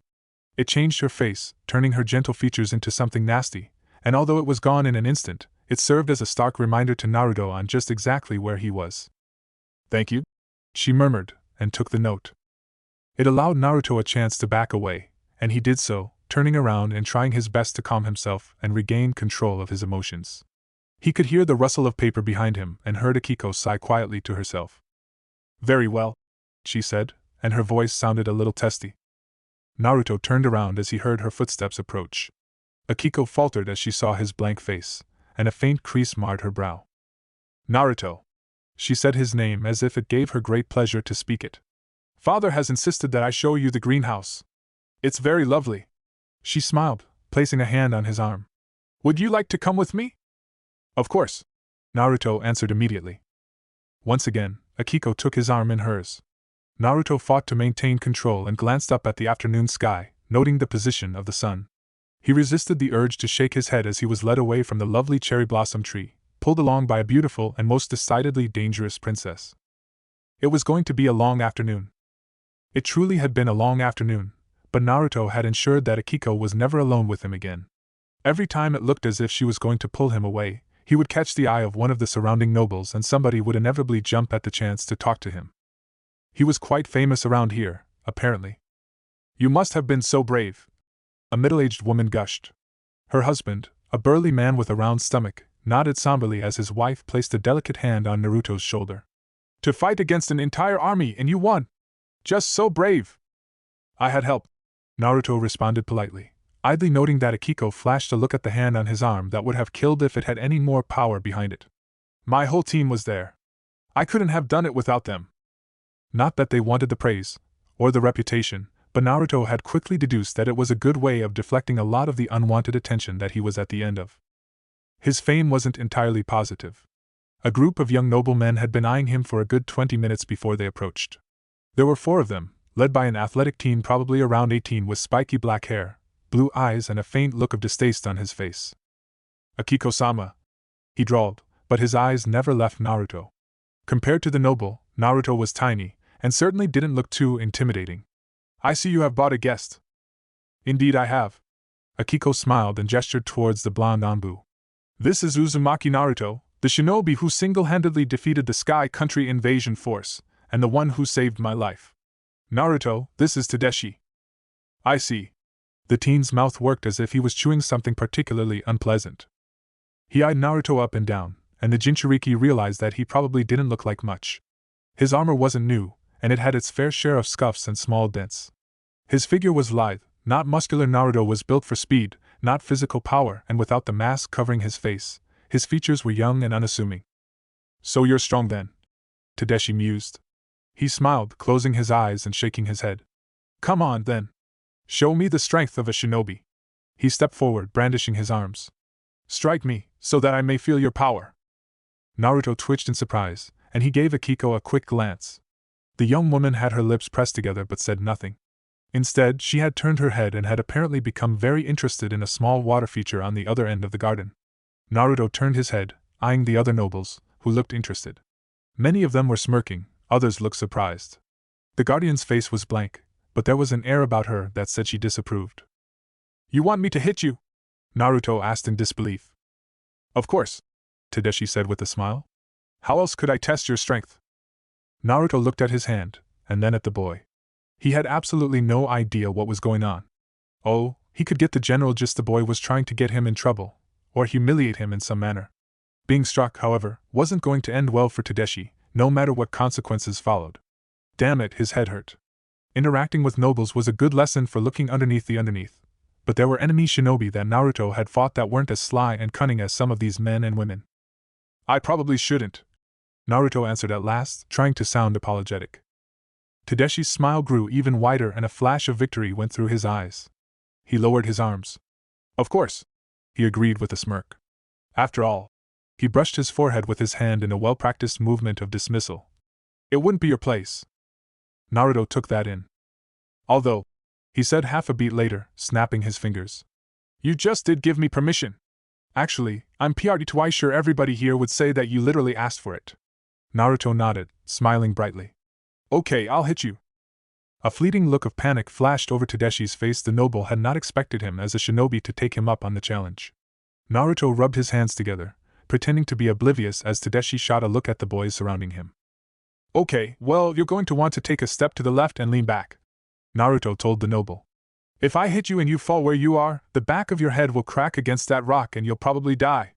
It changed her face, turning her gentle features into something nasty, and although it was gone in an instant, it served as a stark reminder to Naruto on just exactly where he was. Thank you, she murmured, and took the note. It allowed Naruto a chance to back away, and he did so, turning around and trying his best to calm himself and regain control of his emotions. He could hear the rustle of paper behind him and heard Akiko sigh quietly to herself. Very well, she said, and her voice sounded a little testy. Naruto turned around as he heard her footsteps approach. Akiko faltered as she saw his blank face, and a faint crease marred her brow. Naruto. She said his name as if it gave her great pleasure to speak it. Father has insisted that I show you the greenhouse. It's very lovely. She smiled, placing a hand on his arm. Would you like to come with me? Of course, Naruto answered immediately. Once again, Akiko took his arm in hers. Naruto fought to maintain control and glanced up at the afternoon sky, noting the position of the sun. He resisted the urge to shake his head as he was led away from the lovely cherry blossom tree, pulled along by a beautiful and most decidedly dangerous princess. It was going to be a long afternoon. It truly had been a long afternoon, but Naruto had ensured that Akiko was never alone with him again. Every time it looked as if she was going to pull him away, he would catch the eye of one of the surrounding nobles and somebody would inevitably jump at the chance to talk to him. He was quite famous around here, apparently. "You must have been so brave," a middle-aged woman gushed. Her husband, a burly man with a round stomach, nodded somberly as his wife placed a delicate hand on Naruto's shoulder. "To fight against an entire army and you won! Just so brave!" "I had help," Naruto responded politely, idly noting that Akiko flashed a look at the hand on his arm that would have killed if it had any more power behind it. "My whole team was there. I couldn't have done it without them." Not that they wanted the praise, or the reputation, but Naruto had quickly deduced that it was a good way of deflecting a lot of the unwanted attention that he was at the end of. His fame wasn't entirely positive. A group of young noblemen had been eyeing him for a good 20 minutes before they approached. There were 4 of them, led by an athletic teen probably around 18 with spiky black hair, blue eyes and a faint look of distaste on his face. "Akiko-sama," he drawled, but his eyes never left Naruto. Compared to the noble, Naruto was tiny, and certainly didn't look too intimidating. "I see you have brought a guest." "Indeed I have." Akiko smiled and gestured towards the blonde Anbu. "This is Uzumaki Naruto, the shinobi who single-handedly defeated the Sky Country invasion force, and the one who saved my life. Naruto, this is Tadashi." "I see." The teen's mouth worked as if he was chewing something particularly unpleasant. He eyed Naruto up and down, and the Jinchuriki realized that he probably didn't look like much. His armor wasn't new, and it had its fair share of scuffs and small dents. His figure was lithe, not muscular. Naruto was built for speed, not physical power, and without the mask covering his face, his features were young and unassuming. "So you're strong then?" Tadashi mused. He smiled, closing his eyes and shaking his head. "Come on, then. Show me the strength of a shinobi." He stepped forward, brandishing his arms. "Strike me, so that I may feel your power." Naruto twitched in surprise, and he gave Akiko a quick glance. The young woman had her lips pressed together but said nothing. Instead, she had turned her head and had apparently become very interested in a small water feature on the other end of the garden. Naruto turned his head, eyeing the other nobles, who looked interested. Many of them were smirking, others looked surprised. The guardian's face was blank, but there was an air about her that said she disapproved. "You want me to hit you?" Naruto asked in disbelief. "Of course," Tadashi said with a smile. "How else could I test your strength?" Naruto looked at his hand, and then at the boy. He had absolutely no idea what was going on. Oh, he could get the general gist: the boy was trying to get him in trouble, or humiliate him in some manner. Being struck, however, wasn't going to end well for Tadashi, no matter what consequences followed. Damn it, his head hurt. Interacting with nobles was a good lesson for looking underneath the underneath, but there were enemy shinobi that Naruto had fought that weren't as sly and cunning as some of these men and women. "I probably shouldn't," Naruto answered at last, trying to sound apologetic. Tadashi's smile grew even wider and a flash of victory went through his eyes. He lowered his arms. "Of course," he agreed with a smirk. After all, he brushed his forehead with his hand in a well-practiced movement of dismissal. "It wouldn't be your place." Naruto took that in. "Although," he said half a beat later, snapping his fingers, "you just did give me permission. Actually, I'm pretty sure everybody here would say that you literally asked for it." Naruto nodded, smiling brightly. "Okay, I'll hit you." A fleeting look of panic flashed over Tadashi's face. The noble had not expected him as a shinobi to take him up on the challenge. Naruto rubbed his hands together, pretending to be oblivious as Tadashi shot a look at the boys surrounding him. "Okay, well, you're going to want to take a step to the left and lean back," Naruto told the noble. "If I hit you and you fall where you are, the back of your head will crack against that rock and you'll probably die.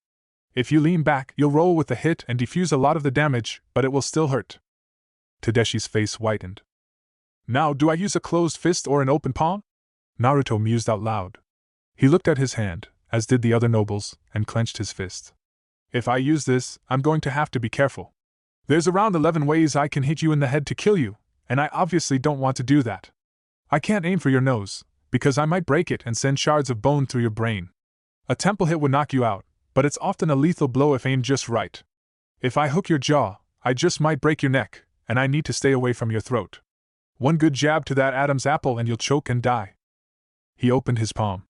If you lean back, you'll roll with the hit and defuse a lot of the damage, but it will still hurt." Tadashi's face whitened. "Now, do I use a closed fist or an open palm?" Naruto mused out loud. He looked at his hand, as did the other nobles, and clenched his fist. "If I use this, I'm going to have to be careful. There's around 11 ways I can hit you in the head to kill you, and I obviously don't want to do that. I can't aim for your nose, because I might break it and send shards of bone through your brain. A temple hit would knock you out, but it's often a lethal blow if aimed just right. If I hook your jaw, I just might break your neck, and I need to stay away from your throat. One good jab to that Adam's apple and you'll choke and die." He opened his palm.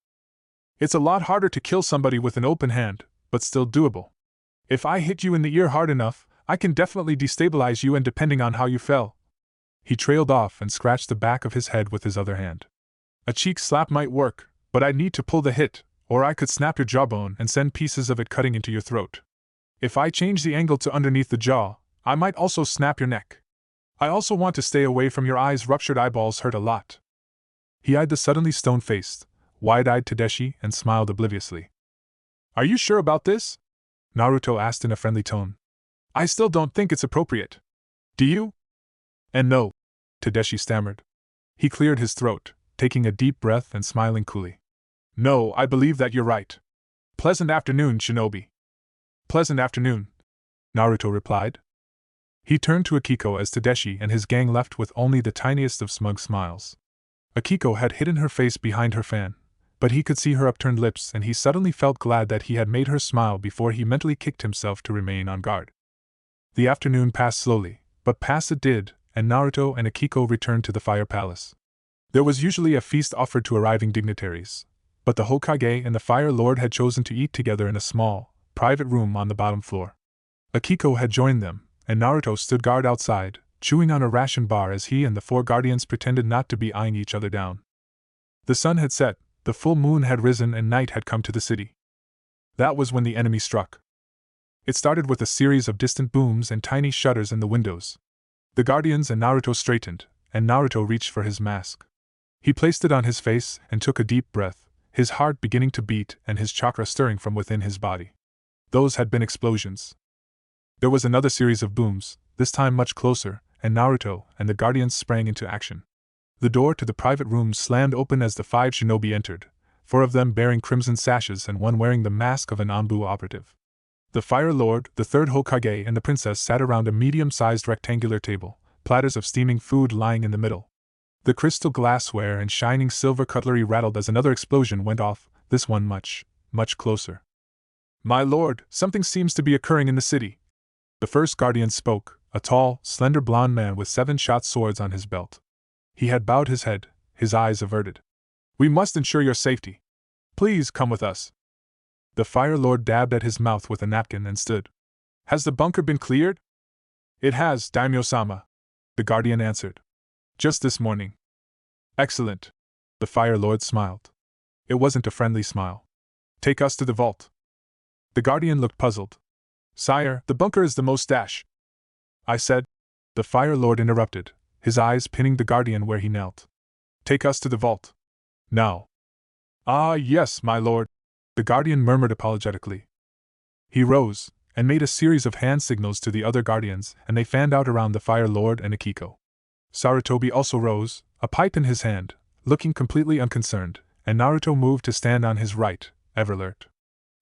"It's a lot harder to kill somebody with an open hand, but still doable. If I hit you in the ear hard enough, I can definitely destabilize you, and depending on how you fell. He trailed off and scratched the back of his head with his other hand. A cheek slap might work, but I'd need to pull the hit, or I could snap your jawbone and send pieces of it cutting into your throat. If I change the angle to underneath the jaw, I might also snap your neck. I also want to stay away from your eyes. Ruptured eyeballs hurt a lot. He eyed the suddenly stone-faced, wide-eyed Tadashi and smiled obliviously. Are you sure about this? Naruto asked in a friendly tone. I still don't think it's appropriate. Do you? And no, Tadashi stammered. He cleared his throat, taking a deep breath and smiling coolly. No, I believe that you're right. Pleasant afternoon, shinobi. Pleasant afternoon, Naruto replied. He turned to Akiko as Tadashi and his gang left with only the tiniest of smug smiles. Akiko had hidden her face behind her fan, but he could see her upturned lips, and he suddenly felt glad that he had made her smile before he mentally kicked himself to remain on guard. The afternoon passed slowly, but pass it did, and Naruto and Akiko returned to the Fire Palace. There was usually a feast offered to arriving dignitaries, but the Hokage and the Fire Lord had chosen to eat together in a small, private room on the bottom floor. Akiko had joined them, and Naruto stood guard outside, chewing on a ration bar as he and the four guardians pretended not to be eyeing each other down. The sun had set, the full moon had risen, and night had come to the city. That was when the enemy struck. It started with a series of distant booms and tiny shutters in the windows. The guardians and Naruto straightened, and Naruto reached for his mask. He placed it on his face and took a deep breath, his heart beginning to beat and his chakra stirring from within his body. Those had been explosions. There was another series of booms, this time much closer, and Naruto and the guardians sprang into action. The door to the private room slammed open as the 5 shinobi entered, 4 of them bearing crimson sashes and one wearing the mask of an Anbu operative. The Fire Lord, the 3rd Hokage, and the princess sat around a medium-sized rectangular table, platters of steaming food lying in the middle. The crystal glassware and shining silver cutlery rattled as another explosion went off, this one much, much closer. My lord, something seems to be occurring in the city. The first guardian spoke, a tall, slender blond man with 7-shot swords on his belt. He had bowed his head, his eyes averted. We must ensure your safety. Please come with us. The Fire Lord dabbed at his mouth with a napkin and stood. Has the bunker been cleared? It has, Daimyo-sama, the guardian answered. Just this morning. Excellent. The Fire Lord smiled. It wasn't a friendly smile. Take us to the vault. The guardian looked puzzled. Sire, the bunker is the most dash. I said. The Fire Lord interrupted, his eyes pinning the guardian where he knelt. Take us to the vault. Now. Ah, yes, my lord, the guardian murmured apologetically. He rose, and made a series of hand signals to the other guardians, and they fanned out around the Fire Lord and Akiko. Sarutobi also rose, a pipe in his hand, looking completely unconcerned, and Naruto moved to stand on his right, ever alert.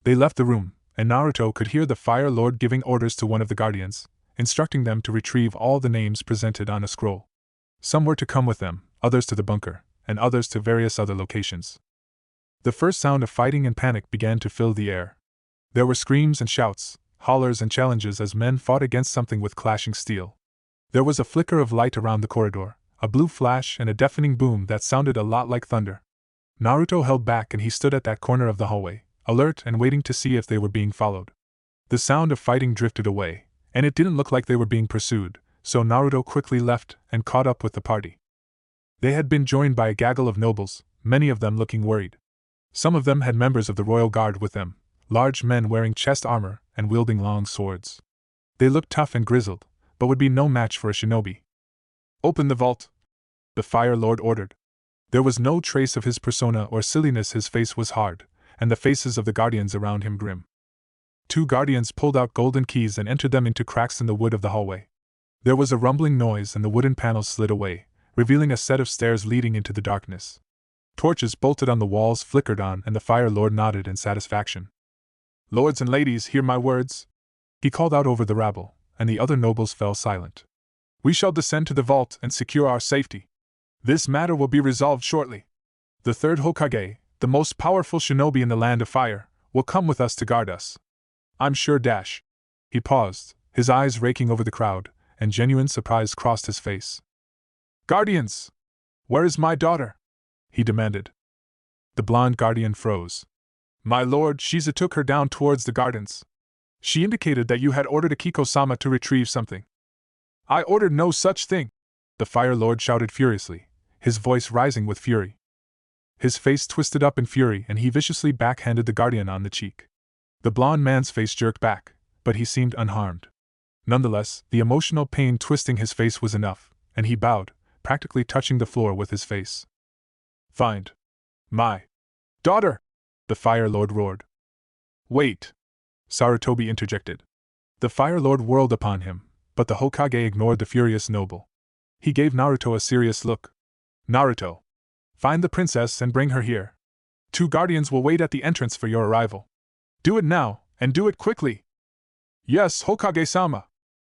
They left the room, and Naruto could hear the Fire Lord giving orders to one of the guardians, instructing them to retrieve all the names presented on a scroll. Some were to come with them, others to the bunker, and others to various other locations. The first sound of fighting and panic began to fill the air. There were screams and shouts, hollers and challenges as men fought against something with clashing steel. There was a flicker of light around the corridor, a blue flash and a deafening boom that sounded a lot like thunder. Naruto held back and he stood at that corner of the hallway, alert and waiting to see if they were being followed. The sound of fighting drifted away, and it didn't look like they were being pursued, so Naruto quickly left and caught up with the party. They had been joined by a gaggle of nobles, many of them looking worried. Some of them had members of the royal guard with them, large men wearing chest armor and wielding long swords. They looked tough and grizzled, but would be no match for a shinobi. Open the vault, the Fire Lord ordered. There was no trace of his persona or silliness. His face was hard, and the faces of the guardians around him grim. 2 guardians pulled out golden keys and entered them into cracks in the wood of the hallway. There was a rumbling noise and the wooden panels slid away, revealing a set of stairs leading into the darkness. Torches bolted on the walls flickered on, and the Fire Lord nodded in satisfaction. Lords and ladies, hear my words, he called out over the rabble, and the other nobles fell silent. We shall descend to the vault and secure our safety. This matter will be resolved shortly. The 3rd Hokage, the most powerful shinobi in the Land of Fire, will come with us to guard us. I'm sure dash. He paused, his eyes raking over the crowd, and genuine surprise crossed his face. Guardians! Where is my daughter? He demanded. The blonde guardian froze. My lord, Shiza took her down towards the gardens. She indicated that you had ordered Akiko-sama to retrieve something. I ordered no such thing, the Fire Lord shouted furiously, his voice rising with fury. His face twisted up in fury and he viciously backhanded the guardian on the cheek. The blond man's face jerked back, but he seemed unharmed. Nonetheless, the emotional pain twisting his face was enough, and he bowed, practically touching the floor with his face. Find my daughter! The Fire Lord roared. Wait! Sarutobi interjected. The Fire Lord whirled upon him, but the Hokage ignored the furious noble. He gave Naruto a serious look. Naruto! Find the princess and bring her here. 2 guardians will wait at the entrance for your arrival. Do it now, and do it quickly! Yes, Hokage-sama!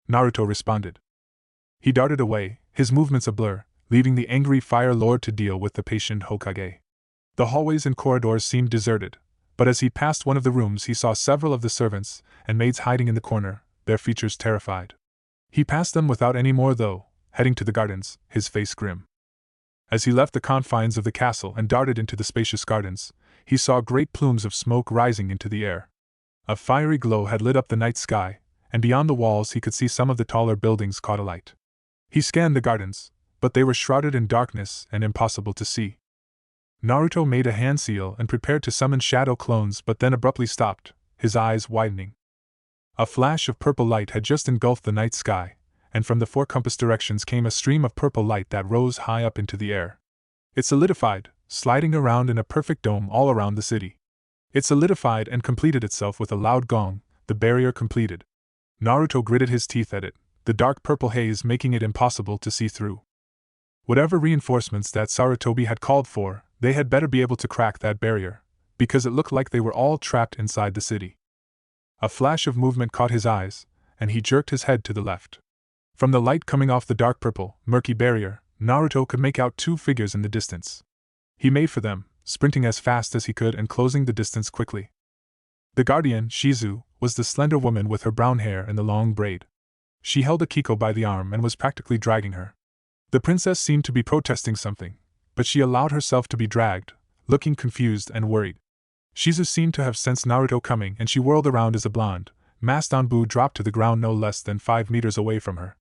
Naruto responded. He darted away, his movements a blur, leaving the angry Fire Lord to deal with the patient Hokage. The hallways and corridors seemed deserted, but as he passed one of the rooms he saw several of the servants and maids hiding in the corner, their features terrified. He passed them without any more though, heading to the gardens, his face grim. As he left the confines of the castle and darted into the spacious gardens, he saw great plumes of smoke rising into the air. A fiery glow had lit up the night sky, and beyond the walls he could see some of the taller buildings caught alight. He scanned the gardens, but they were shrouded in darkness and impossible to see. Naruto made a hand seal and prepared to summon shadow clones but then abruptly stopped, his eyes widening. A flash of purple light had just engulfed the night sky, and from the 4 compass directions came a stream of purple light that rose high up into the air. It solidified, sliding around in a perfect dome all around the city. It solidified and completed itself with a loud gong, the barrier completed. Naruto gritted his teeth at it, the dark purple haze making it impossible to see through. Whatever reinforcements that Sarutobi had called for, they had better be able to crack that barrier, because it looked like they were all trapped inside the city. A flash of movement caught his eyes, and he jerked his head to the left. From the light coming off the dark purple, murky barrier, Naruto could make out 2 figures in the distance. He made for them, sprinting as fast as he could and closing the distance quickly. The guardian, Shizu, was the slender woman with her brown hair and the long braid. She held Akiko by the arm and was practically dragging her. The princess seemed to be protesting something, but she allowed herself to be dragged, looking confused and worried. Shizu seemed to have sensed Naruto coming and she whirled around as a blonde, masked Anbu dropped to the ground no less than 5 meters away from her.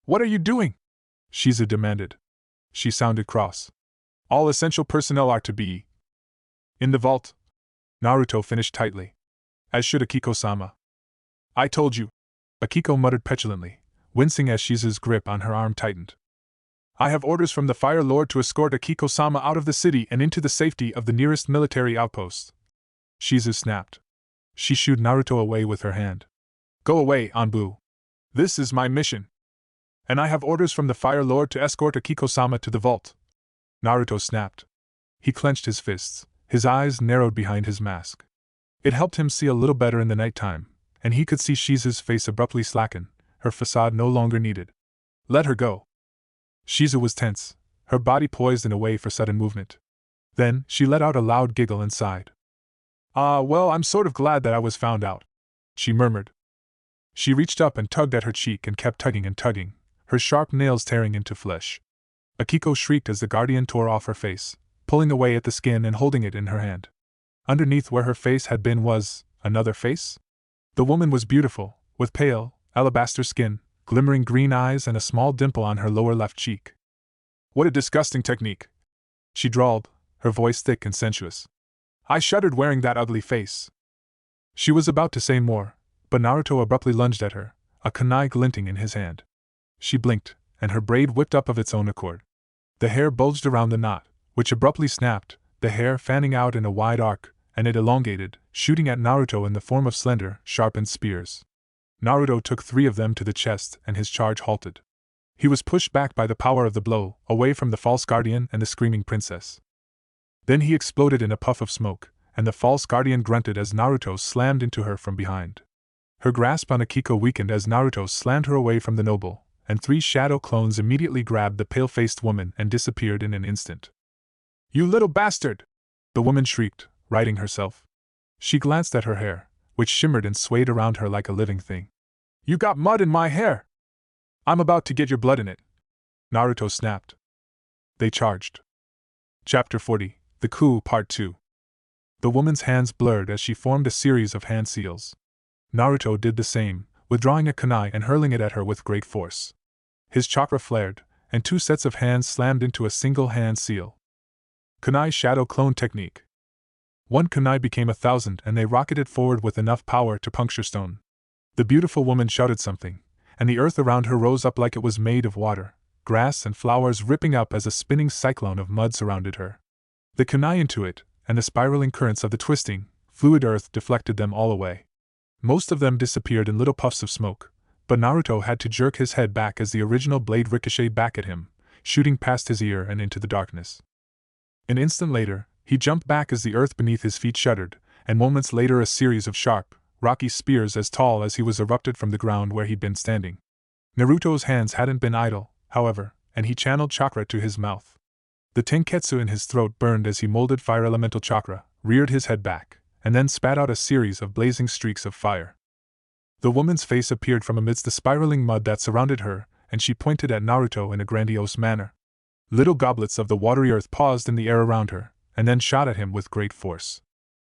What are you doing? Shizu demanded. She sounded cross. All essential personnel are to be in the vault. Naruto finished tightly. As should Akiko-sama. I told you. Akiko muttered petulantly, wincing as Shizu's grip on her arm tightened. I have orders from the Fire Lord to escort Akiko-sama out of the city and into the safety of the nearest military outpost. Shizu snapped. She shooed Naruto away with her hand. Go away, Anbu. This is my mission. And I have orders from the Fire Lord to escort Akiko-sama to the vault. Naruto snapped. He clenched his fists, his eyes narrowed behind his mask. It helped him see a little better in the night time, and he could see Shizu's face abruptly slacken, her facade no longer needed. Let her go. Shizu was tense, her body poised in a way for sudden movement. Then, she let out a loud giggle and sighed. Well, I'm sort of glad that I was found out, she murmured. She reached up and tugged at her cheek and kept tugging and tugging, her sharp nails tearing into flesh. Akiko shrieked as the guardian tore off her face, pulling away at the skin and holding it in her hand. Underneath where her face had been was another face? The woman was beautiful, with pale, alabaster skin, glimmering green eyes and a small dimple on her lower left cheek. What a disgusting technique, she drawled, her voice thick and sensuous. I shuddered wearing that ugly face. She was about to say more, but Naruto abruptly lunged at her, a kunai glinting in his hand. She blinked, and her braid whipped up of its own accord. The hair bulged around the knot, which abruptly snapped, the hair fanning out in a wide arc, and it elongated, shooting at Naruto in the form of slender, sharpened spears. Naruto took 3 of them to the chest and his charge halted. He was pushed back by the power of the blow, away from the false guardian and the screaming princess. Then he exploded in a puff of smoke, and the false guardian grunted as Naruto slammed into her from behind. Her grasp on Akiko weakened as Naruto slammed her away from the noble, and 3 shadow clones immediately grabbed the pale-faced woman and disappeared in an instant. You little bastard! The woman shrieked, righting herself. She glanced at her hair, which shimmered and swayed around her like a living thing. You got mud in my hair! I'm about to get your blood in it! Naruto snapped. They charged. Chapter 40, The Coup Part 2. The woman's hands blurred as she formed a series of hand seals. Naruto did the same, withdrawing a kunai and hurling it at her with great force. His chakra flared, and 2 sets of hands slammed into a single hand seal. Kunai Shadow Clone Technique. 1 kunai became 1,000 and they rocketed forward with enough power to puncture stone. The beautiful woman shouted something, and the earth around her rose up like it was made of water, grass and flowers ripping up as a spinning cyclone of mud surrounded her. The kunai into it, and the spiraling currents of the twisting, fluid earth deflected them all away. Most of them disappeared in little puffs of smoke, but Naruto had to jerk his head back as the original blade ricocheted back at him, shooting past his ear and into the darkness. An instant later, he jumped back as the earth beneath his feet shuddered, and moments later a series of sharp, rocky spears as tall as he was erupted from the ground where he'd been standing. Naruto's hands hadn't been idle, however, and he channeled chakra to his mouth. The tenketsu in his throat burned as he molded fire elemental chakra, reared his head back, and then spat out a series of blazing streaks of fire. The woman's face appeared from amidst the spiraling mud that surrounded her, and she pointed at Naruto in a grandiose manner. Little goblets of the watery earth paused in the air around her, and then shot at him with great force.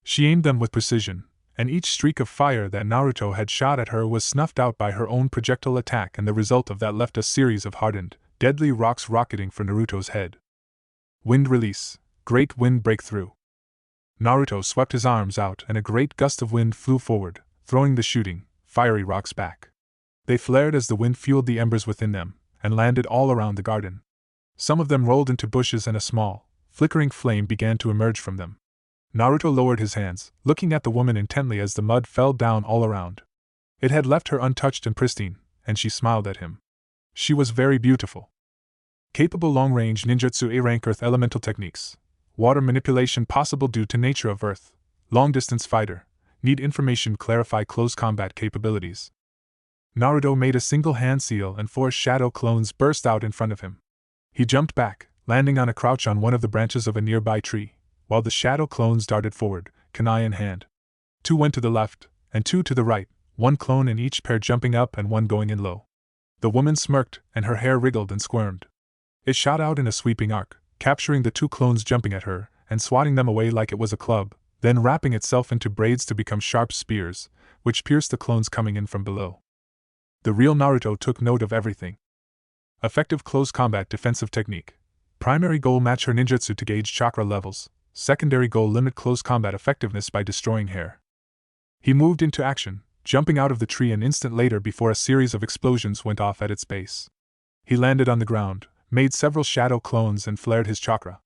She aimed them with precision, and each streak of fire that Naruto had shot at her was snuffed out by her own projectile attack, and the result of that left a series of hardened, deadly rocks rocketing for Naruto's head. Wind release, great wind breakthrough. Naruto swept his arms out and a great gust of wind flew forward, throwing the shooting, fiery rocks back. They flared as the wind fueled the embers within them, and landed all around the garden. Some of them rolled into bushes and a small, flickering flame began to emerge from them. Naruto lowered his hands, looking at the woman intently as the mud fell down all around. It had left her untouched and pristine, and she smiled at him. She was very beautiful. Capable long-range ninjutsu A-rank earth elemental techniques. Water manipulation possible due to nature of earth. Long-distance fighter. Need information clarify close combat capabilities. Naruto made a single hand seal and 4 shadow clones burst out in front of him. He jumped back, landing on a crouch on one of the branches of a nearby tree, while the shadow clones darted forward, kunai in hand. 2 went to the left, and 2 to the right, 1 clone in each pair jumping up and 1 going in low. The woman smirked, and her hair wriggled and squirmed. It shot out in a sweeping arc, capturing the 2 clones jumping at her, and swatting them away like it was a club, then wrapping itself into braids to become sharp spears, which pierced the clones coming in from below. The real Naruto took note of everything. Effective close combat defensive technique. Primary goal match her ninjutsu to gauge chakra levels. Secondary goal limit close combat effectiveness by destroying hair. He moved into action, jumping out of the tree an instant later before a series of explosions went off at its base. He landed on the ground, made several shadow clones and flared his chakra.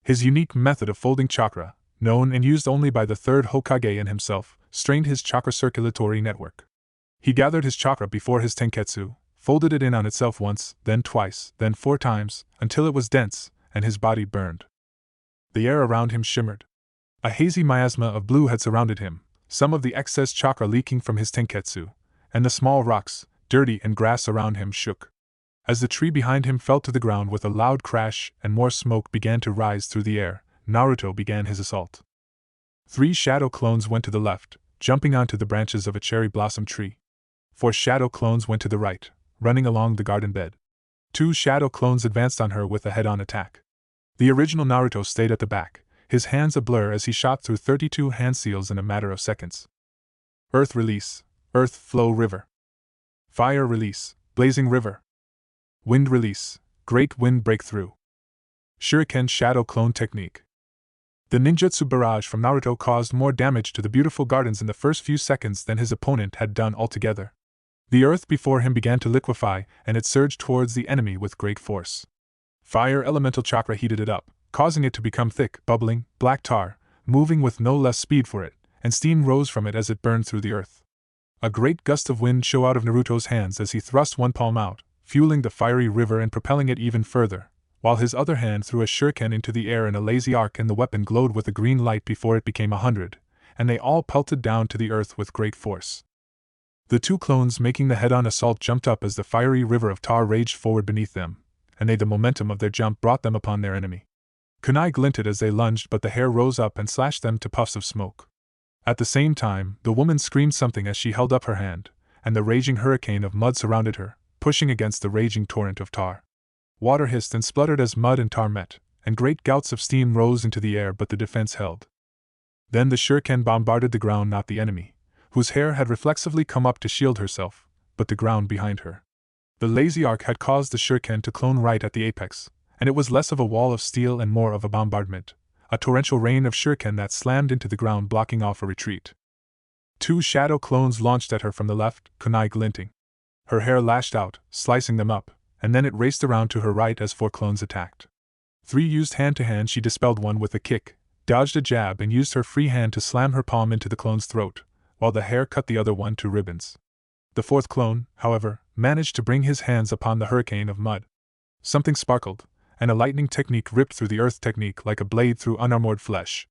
His unique method of folding chakra, known and used only by the 3rd Hokage and himself, strained his chakra circulatory network. He gathered his chakra before his tenketsu, folded it in on itself once, then twice, then 4 times, until it was dense, and his body burned. The air around him shimmered. A hazy miasma of blue had surrounded him, some of the excess chakra leaking from his tenketsu, and the small rocks, dirty and grass around him shook. As the tree behind him fell to the ground with a loud crash and more smoke began to rise through the air, Naruto began his assault. 3 shadow clones went to the left, jumping onto the branches of a cherry blossom tree. 4 shadow clones went to the right, running along the garden bed. 2 shadow clones advanced on her with a head-on attack. The original Naruto stayed at the back, his hands a blur as he shot through 32 hand seals in a matter of seconds. Earth release, earth flow river. Fire release, blazing river. Wind release, great wind breakthrough. Shuriken shadow clone technique. The ninjutsu barrage from Naruto caused more damage to the beautiful gardens in the first few seconds than his opponent had done altogether. The earth before him began to liquefy, and it surged towards the enemy with great force. Fire elemental chakra heated it up, causing it to become thick, bubbling, black tar, moving with no less speed for it, and steam rose from it as it burned through the earth. A great gust of wind showed out of Naruto's hands as he thrust one palm out, fueling the fiery river and propelling it even further, while his other hand threw a shuriken into the air in a lazy arc and the weapon glowed with a green light before it became 100, and they all pelted down to the earth with great force. The 2 clones making the head-on assault jumped up as the fiery river of tar raged forward beneath them, and the momentum of their jump brought them upon their enemy. Kunai glinted as they lunged, but the hair rose up and slashed them to puffs of smoke. At the same time, the woman screamed something as she held up her hand, and the raging hurricane of mud surrounded her, pushing against the raging torrent of tar. Water hissed and spluttered as mud and tar met, and great gouts of steam rose into the air, but the defense held. Then the shuriken bombarded the ground, not the enemy, whose hair had reflexively come up to shield herself, but the ground behind her. The lazy arc had caused the shuriken to clone right at the apex, and it was less of a wall of steel and more of a bombardment, a torrential rain of shuriken that slammed into the ground, blocking off a retreat. 2 shadow clones launched at her from the left, kunai glinting. Her hair lashed out, slicing them up, and then it raced around to her right as 4 clones attacked. 3 used hand-to-hand. She dispelled one with a kick, dodged a jab, and used her free hand to slam her palm into the clone's throat, while the hair cut the other one to ribbons. The 4th clone, however, managed to bring his hands upon the hurricane of mud. Something sparkled, and a lightning technique ripped through the earth technique like a blade through unarmored flesh.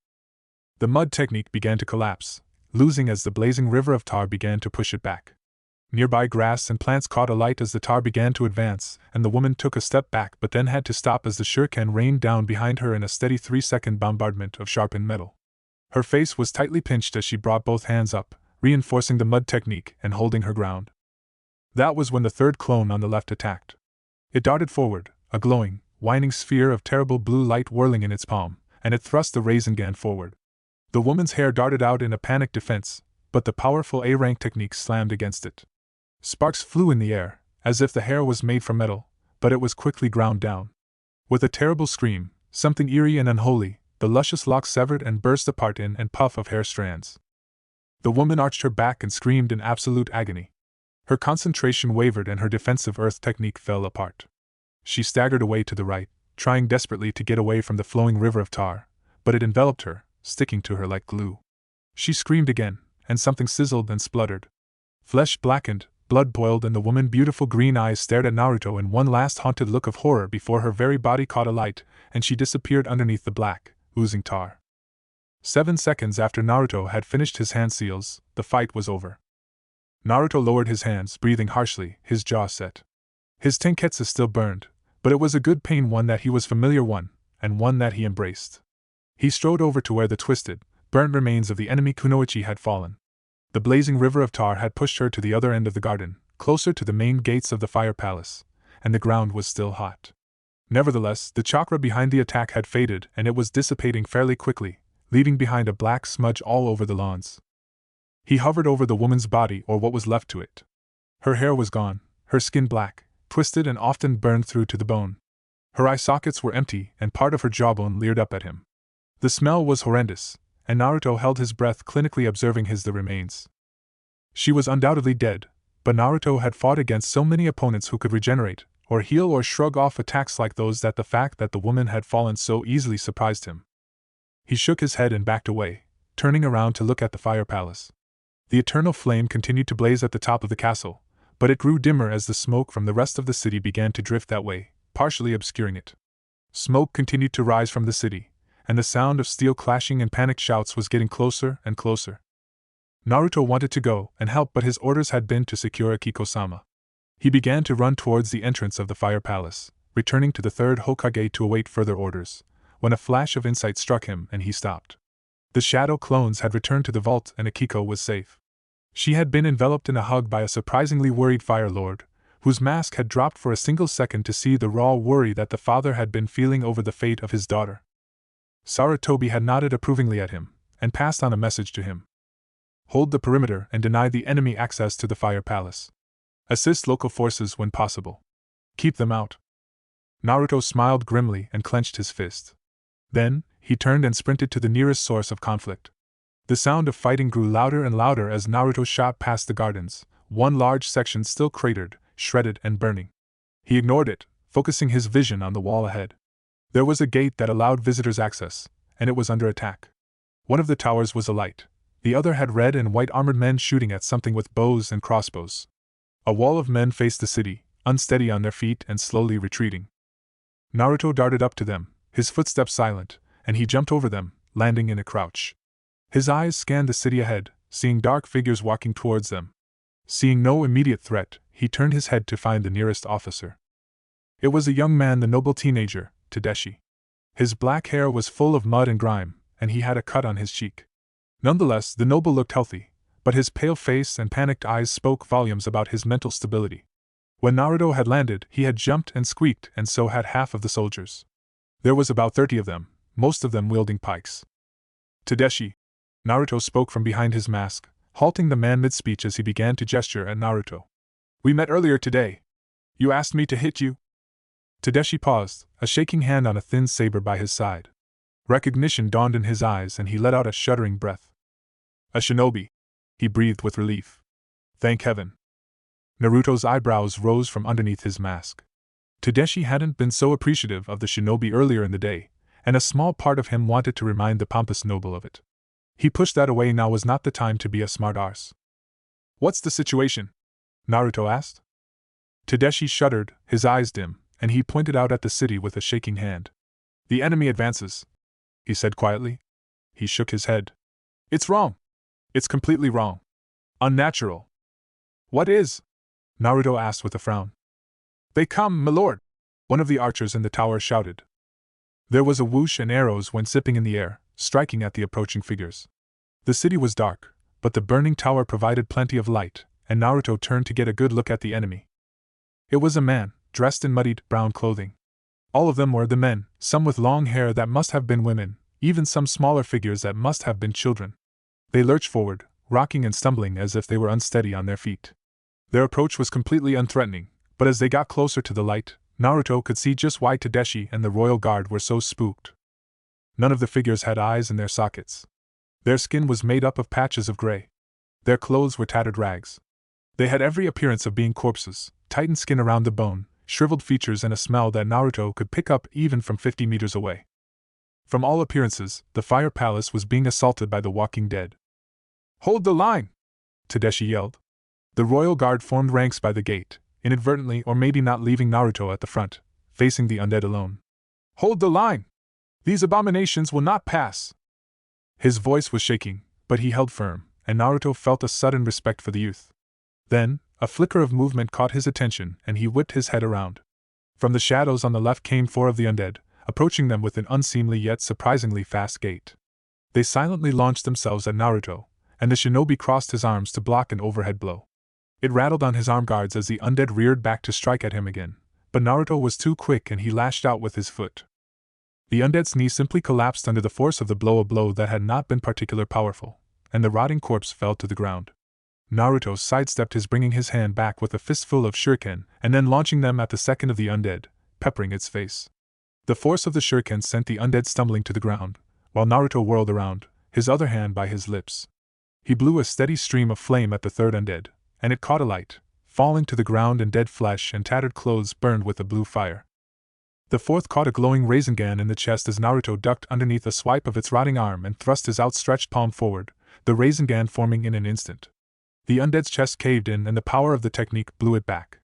The mud technique began to collapse, losing as the blazing river of tar began to push it back. Nearby grass and plants caught alight as the tar began to advance, and the woman took a step back but then had to stop as the shuriken rained down behind her in a steady 3-second bombardment of sharpened metal. Her face was tightly pinched as she brought both hands up, reinforcing the mud technique and holding her ground. That was when the 3rd clone on the left attacked. It darted forward, a glowing, whining sphere of terrible blue light whirling in its palm, and it thrust the Rasengan forward. The woman's hair darted out in a panicked defense, but the powerful A-rank technique slammed against it. Sparks flew in the air, as if the hair was made from metal, but it was quickly ground down. With a terrible scream, something eerie and unholy, the luscious locks severed and burst apart in a puff of hair strands. The woman arched her back and screamed in absolute agony. Her concentration wavered and her defensive earth technique fell apart. She staggered away to the right, trying desperately to get away from the flowing river of tar, but it enveloped her, sticking to her like glue. She screamed again, and something sizzled and spluttered. Flesh blackened, blood boiled, and the woman's beautiful green eyes stared at Naruto in one last haunted look of horror before her very body caught alight, and she disappeared underneath the black, oozing tar. 7 seconds after Naruto had finished his hand seals, the fight was over. Naruto lowered his hands, breathing harshly, his jaw set. His tenketsu still burned, but it was a good pain, one that he was familiar one, and one that he embraced. He strode over to where the twisted, burnt remains of the enemy kunoichi had fallen. The blazing river of tar had pushed her to the other end of the garden, closer to the main gates of the fire palace, and the ground was still hot. Nevertheless, the chakra behind the attack had faded and it was dissipating fairly quickly, leaving behind a black smudge all over the lawns. He hovered over the woman's body, or what was left to it. Her hair was gone, her skin black, twisted and often burned through to the bone. Her eye sockets were empty and part of her jawbone leered up at him. The smell was horrendous, and Naruto held his breath, clinically observing the remains. She was undoubtedly dead, but Naruto had fought against so many opponents who could regenerate, or heal, or shrug off attacks like those that the fact that the woman had fallen so easily surprised him. He shook his head and backed away, turning around to look at the fire palace. The eternal flame continued to blaze at the top of the castle, but it grew dimmer as the smoke from the rest of the city began to drift that way, partially obscuring it. Smoke continued to rise from the city, and the sound of steel clashing and panicked shouts was getting closer and closer. Naruto wanted to go and help, but his orders had been to secure Akiko-sama. He began to run towards the entrance of the fire palace, returning to the 3rd Hokage to await further orders, when a flash of insight struck him and he stopped. The shadow clones had returned to the vault and Akiko was safe. She had been enveloped in a hug by a surprisingly worried Fire Lord, whose mask had dropped for a single second to see the raw worry that the father had been feeling over the fate of his daughter. Sarutobi had nodded approvingly at him, and passed on a message to him. Hold the perimeter and deny the enemy access to the fire palace. Assist local forces when possible. Keep them out. Naruto smiled grimly and clenched his fist. Then, he turned and sprinted to the nearest source of conflict. The sound of fighting grew louder and louder as Naruto shot past the gardens, one large section still cratered, shredded and burning. He ignored it, focusing his vision on the wall ahead. There was a gate that allowed visitors access, and it was under attack. One of the towers was alight. The other had red and white armored men shooting at something with bows and crossbows. A wall of men faced the city, unsteady on their feet and slowly retreating. Naruto darted up to them, his footsteps silent, and he jumped over them, landing in a crouch. His eyes scanned the city ahead, seeing dark figures walking towards them. Seeing no immediate threat, he turned his head to find the nearest officer. It was a young man, the noble teenager, Tadashi. His black hair was full of mud and grime, and he had a cut on his cheek. Nonetheless, the noble looked healthy, but his pale face and panicked eyes spoke volumes about his mental stability. When Naruto had landed, he had jumped and squeaked, and so had half of the soldiers. There was about 30 of them, most of them wielding pikes. Tadashi, Naruto spoke from behind his mask, halting the man mid-speech as he began to gesture at Naruto. "We met earlier today. You asked me to hit you?" Tadashi paused, a shaking hand on a thin saber by his side. Recognition dawned in his eyes and he let out a shuddering breath. "A shinobi," he breathed with relief. "Thank heaven." Naruto's eyebrows rose from underneath his mask. Tadashi hadn't been so appreciative of the shinobi earlier in the day, and a small part of him wanted to remind the pompous noble of it. He pushed that away. Now was not the time to be a smart arse. "What's the situation?" Naruto asked. Tadashi shuddered, his eyes dim, and he pointed out at the city with a shaking hand. "The enemy advances," he said quietly. He shook his head. "It's wrong. It's completely wrong. Unnatural." "What is?" Naruto asked with a frown. "They come, my lord," one of the archers in the tower shouted. There was a whoosh and arrows went zipping in the air, striking at the approaching figures. The city was dark, but the burning tower provided plenty of light, and Naruto turned to get a good look at the enemy. It was a man, dressed in muddied, brown clothing. All of them were the men, some with long hair that must have been women, even some smaller figures that must have been children. They lurched forward, rocking and stumbling as if they were unsteady on their feet. Their approach was completely unthreatening, but as they got closer to the light, Naruto could see just why Tadashi and the royal guard were so spooked. None of the figures had eyes in their sockets. Their skin was made up of patches of gray. Their clothes were tattered rags. They had every appearance of being corpses, tightened skin around the bone, shriveled features, and a smell that Naruto could pick up even from 50 meters away. From all appearances, the Fire Palace was being assaulted by the walking dead. "Hold the line!" Tadashi yelled. The royal guard formed ranks by the gate, inadvertently or maybe not leaving Naruto at the front, facing the undead alone. "Hold the line! These abominations will not pass!" His voice was shaking, but he held firm, and Naruto felt a sudden respect for the youth. Then, a flicker of movement caught his attention and he whipped his head around. From the shadows on the left came 4 of the undead, approaching them with an unseemly yet surprisingly fast gait. They silently launched themselves at Naruto, and the shinobi crossed his arms to block an overhead blow. It rattled on his arm guards as the undead reared back to strike at him again, but Naruto was too quick and he lashed out with his foot. The undead's knee simply collapsed under the force of the blow, a blow that had not been particularly powerful, and the rotting corpse fell to the ground. Naruto sidestepped his, bringing his hand back with a fistful of shuriken and then launching them at the second of the undead, peppering its face. The force of the shuriken sent the undead stumbling to the ground, while Naruto whirled around, his other hand by his lips. He blew a steady stream of flame at the third undead, and it caught alight, falling to the ground, and dead flesh and tattered clothes burned with the blue fire. The fourth caught a glowing Rasengan in the chest as Naruto ducked underneath a swipe of its rotting arm and thrust his outstretched palm forward, the Rasengan forming in an instant. The undead's chest caved in and the power of the technique blew it back.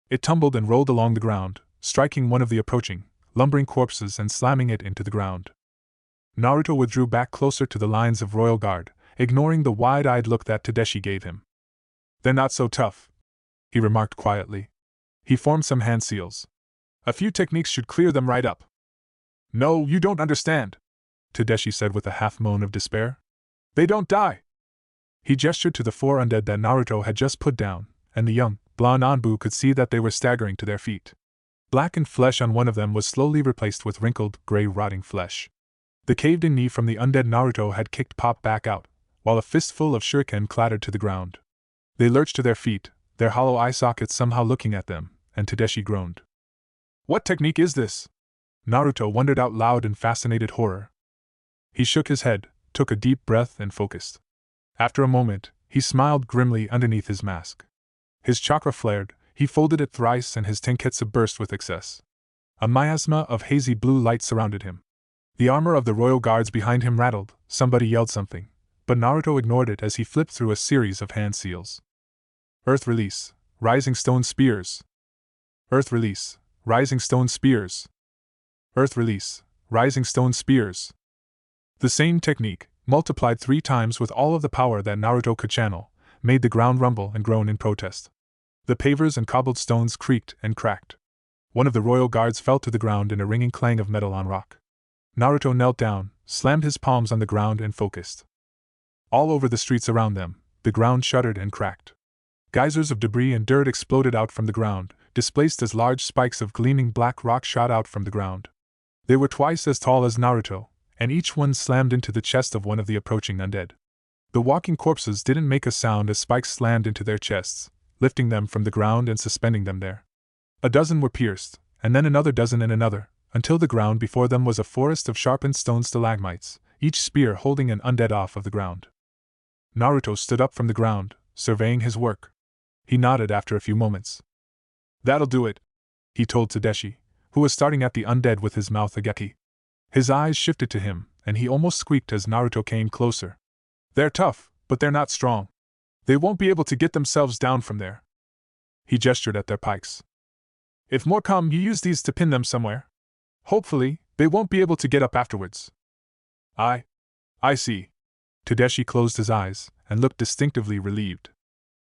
It tumbled and rolled along the ground, striking one of the approaching, lumbering corpses and slamming it into the ground. Naruto withdrew back closer to the lines of royal guard, ignoring the wide-eyed look that Tadashi gave him. "They're not so tough," he remarked quietly. He formed some hand seals. "A few techniques should clear them right up." "No, you don't understand," Tadashi said with a half-moan of despair. "They don't die." He gestured to the 4 undead that Naruto had just put down, and the young, blonde Anbu could see that they were staggering to their feet. Blackened flesh on one of them was slowly replaced with wrinkled, gray, rotting flesh. The caved-in knee from the undead Naruto had kicked popped back out, while a fistful of shuriken clattered to the ground. They lurched to their feet, their hollow eye sockets somehow looking at them, and Tadashi groaned. "What technique is this?" Naruto wondered out loud in fascinated horror. He shook his head, took a deep breath and focused. After a moment, he smiled grimly underneath his mask. His chakra flared, he folded it thrice and his tenketsu burst with excess. A miasma of hazy blue light surrounded him. The armor of the royal guards behind him rattled, somebody yelled something, but Naruto ignored it as he flipped through a series of hand seals. Earth release, rising stone spears. Earth release, rising stone spears. Earth release, rising stone spears. The same technique, multiplied 3 times with all of the power that Naruto could channel, made the ground rumble and groan in protest. The pavers and cobbled stones creaked and cracked. One of the royal guards fell to the ground in a ringing clang of metal on rock. Naruto knelt down, slammed his palms on the ground and focused. All over the streets around them, the ground shuddered and cracked. Geysers of debris and dirt exploded out from the ground, displaced as large spikes of gleaming black rock shot out from the ground. They were twice as tall as Naruto, and each one slammed into the chest of one of the approaching undead. The walking corpses didn't make a sound as spikes slammed into their chests, lifting them from the ground and suspending them there. A dozen were pierced, and then another dozen and another, until the ground before them was a forest of sharpened stone stalagmites, each spear holding an undead off of the ground. Naruto stood up from the ground, surveying his work. He nodded after a few moments. "That'll do it," he told Tadashi, who was starting at the undead with his mouth agape. His eyes shifted to him, and he almost squeaked as Naruto came closer. "They're tough, but they're not strong. They won't be able to get themselves down from there." He gestured at their pikes. "If more come, you use these to pin them somewhere. Hopefully, they won't be able to get up afterwards." I see." Tadashi closed his eyes, and looked distinctively relieved.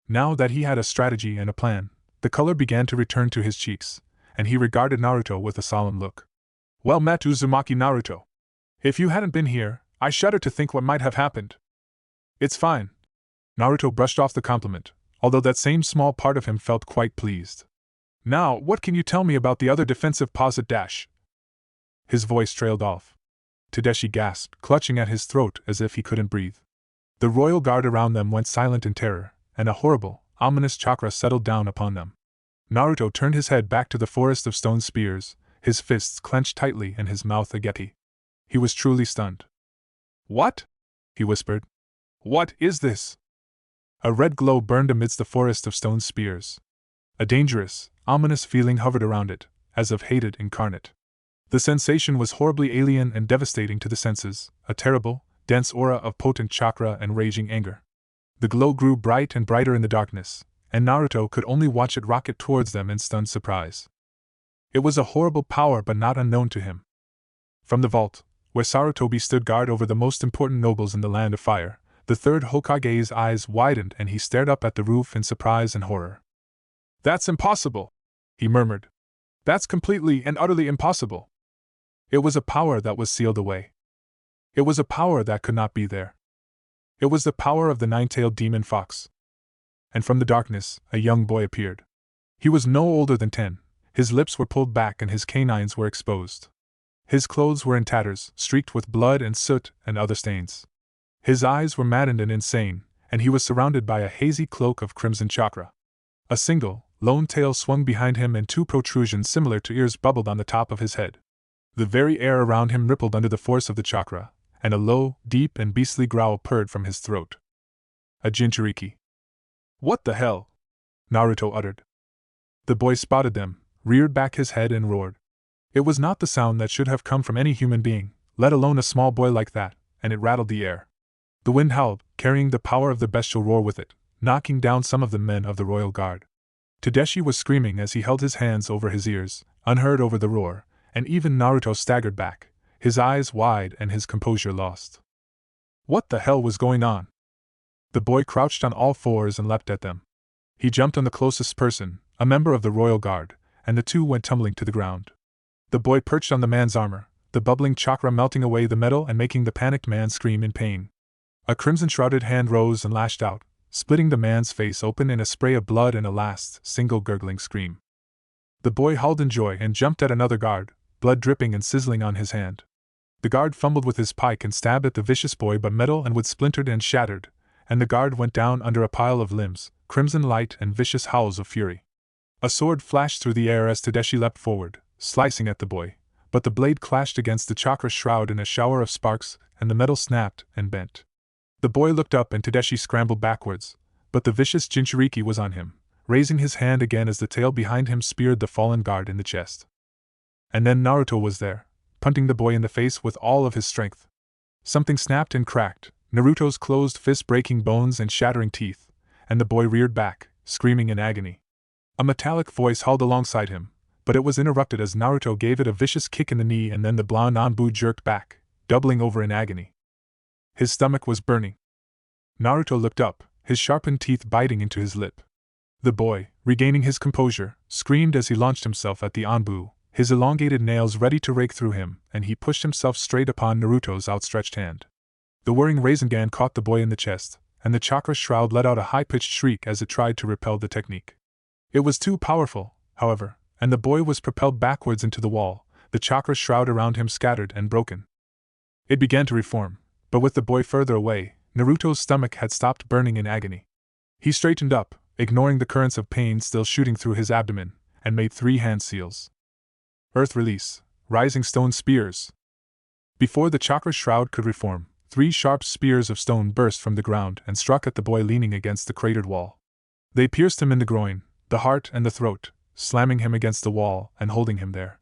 Now that he had a strategy and a plan, the color began to return to his cheeks, and he regarded Naruto with a solemn look. "Well met, Uzumaki Naruto. If you hadn't been here, I shudder to think what might have happened." "It's fine." Naruto brushed off the compliment, although that same small part of him felt quite pleased. "Now, what can you tell me about the other defensive posit dash?" His voice trailed off. Tadashi gasped, clutching at his throat as if he couldn't breathe. The royal guard around them went silent in terror, and a horrible, ominous chakra settled down upon them. Naruto turned his head back to the forest of stone spears, his fists clenched tightly and his mouth agape. He was truly stunned. "What?" he whispered. "What is this?" A red glow burned amidst the forest of stone spears. A dangerous, ominous feeling hovered around it, as of hated incarnate. The sensation was horribly alien and devastating to the senses, a terrible, dense aura of potent chakra and raging anger. The glow grew bright and brighter in the darkness, and Naruto could only watch it rocket towards them in stunned surprise. It was a horrible power but not unknown to him. From the vault, where Sarutobi stood guard over the most important nobles in the Land of Fire, the third Hokage's eyes widened and he stared up at the roof in surprise and horror. "That's impossible," he murmured. "That's completely and utterly impossible." It was a power that was sealed away. It was a power that could not be there. It was the power of the nine-tailed demon fox. And from the darkness, a young boy appeared. He was no older than 10, his lips were pulled back and his canines were exposed. His clothes were in tatters, streaked with blood and soot and other stains. His eyes were maddened and insane, and he was surrounded by a hazy cloak of crimson chakra. A single, lone tail swung behind him and two protrusions similar to ears bubbled on the top of his head. The very air around him rippled under the force of the chakra, and a low, deep and beastly growl purred from his throat. A Jinchuriki. "What the hell?" Naruto uttered. The boy spotted them, reared back his head and roared. It was not the sound that should have come from any human being, let alone a small boy like that, and it rattled the air. The wind howled, carrying the power of the bestial roar with it, knocking down some of the men of the royal guard. Tadashi was screaming as he held his hands over his ears, unheard over the roar, and even Naruto staggered back, his eyes wide and his composure lost. What the hell was going on? The boy crouched on all fours and leapt at them. He jumped on the closest person, a member of the royal guard, and the two went tumbling to the ground. The boy perched on the man's armor, the bubbling chakra melting away the metal and making the panicked man scream in pain. A crimson-shrouded hand rose and lashed out, splitting the man's face open in a spray of blood and a last, single gurgling scream. The boy howled in joy and jumped at another guard, blood dripping and sizzling on his hand. The guard fumbled with his pike and stabbed at the vicious boy, but metal and wood splintered and shattered, and the guard went down under a pile of limbs, crimson light and vicious howls of fury. A sword flashed through the air as Tadashi leapt forward, slicing at the boy, but the blade clashed against the chakra shroud in a shower of sparks, and the metal snapped and bent. The boy looked up and Tadashi scrambled backwards, but the vicious Jinchuriki was on him, raising his hand again as the tail behind him speared the fallen guard in the chest. And then Naruto was there, punting the boy in the face with all of his strength. Something snapped and cracked, Naruto's closed fist breaking bones and shattering teeth, and the boy reared back, screaming in agony. A metallic voice howled alongside him, but it was interrupted as Naruto gave it a vicious kick in the knee and then the blonde Anbu jerked back, doubling over in agony. His stomach was burning. Naruto looked up, his sharpened teeth biting into his lip. The boy, regaining his composure, screamed as he launched himself at the Anbu, his elongated nails ready to rake through him, and he pushed himself straight upon Naruto's outstretched hand. The whirring Rasengan caught the boy in the chest, and the chakra shroud let out a high-pitched shriek as it tried to repel the technique. It was too powerful, however, and the boy was propelled backwards into the wall, the chakra shroud around him scattered and broken. It began to reform, but with the boy further away, Naruto's stomach had stopped burning in agony. He straightened up, ignoring the currents of pain still shooting through his abdomen, and made 3 hand seals. Earth release, rising stone spears. Before the chakra shroud could reform, 3 sharp spears of stone burst from the ground and struck at the boy leaning against the cratered wall. They pierced him in the groin, the heart, and the throat, slamming him against the wall and holding him there.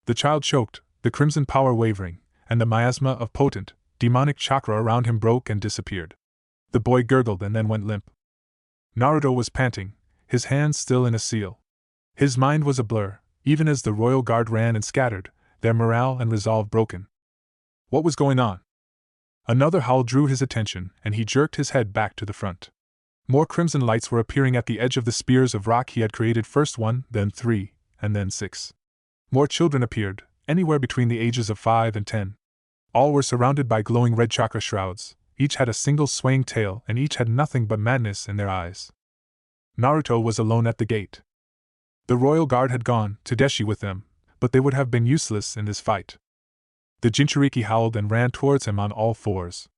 The child choked, the crimson power wavering, and the miasma of potent, demonic chakra around him broke and disappeared. The boy gurgled and then went limp. Naruto was panting, his hands still in a seal. His mind was a blur, even as the royal guard ran and scattered, their morale and resolve broken. What was going on? Another howl drew his attention, and he jerked his head back to the front. More crimson lights were appearing at the edge of the spears of rock he had created, first 1, then 3, and then 6. More children appeared, anywhere between the ages of 5 and 10. All were surrounded by glowing red chakra shrouds, each had a single swaying tail and each had nothing but madness in their eyes. Naruto was alone at the gate. The royal guard had gone, Tadashi with them, but they would have been useless in this fight. The Jinchuriki howled and ran towards him on all 4s.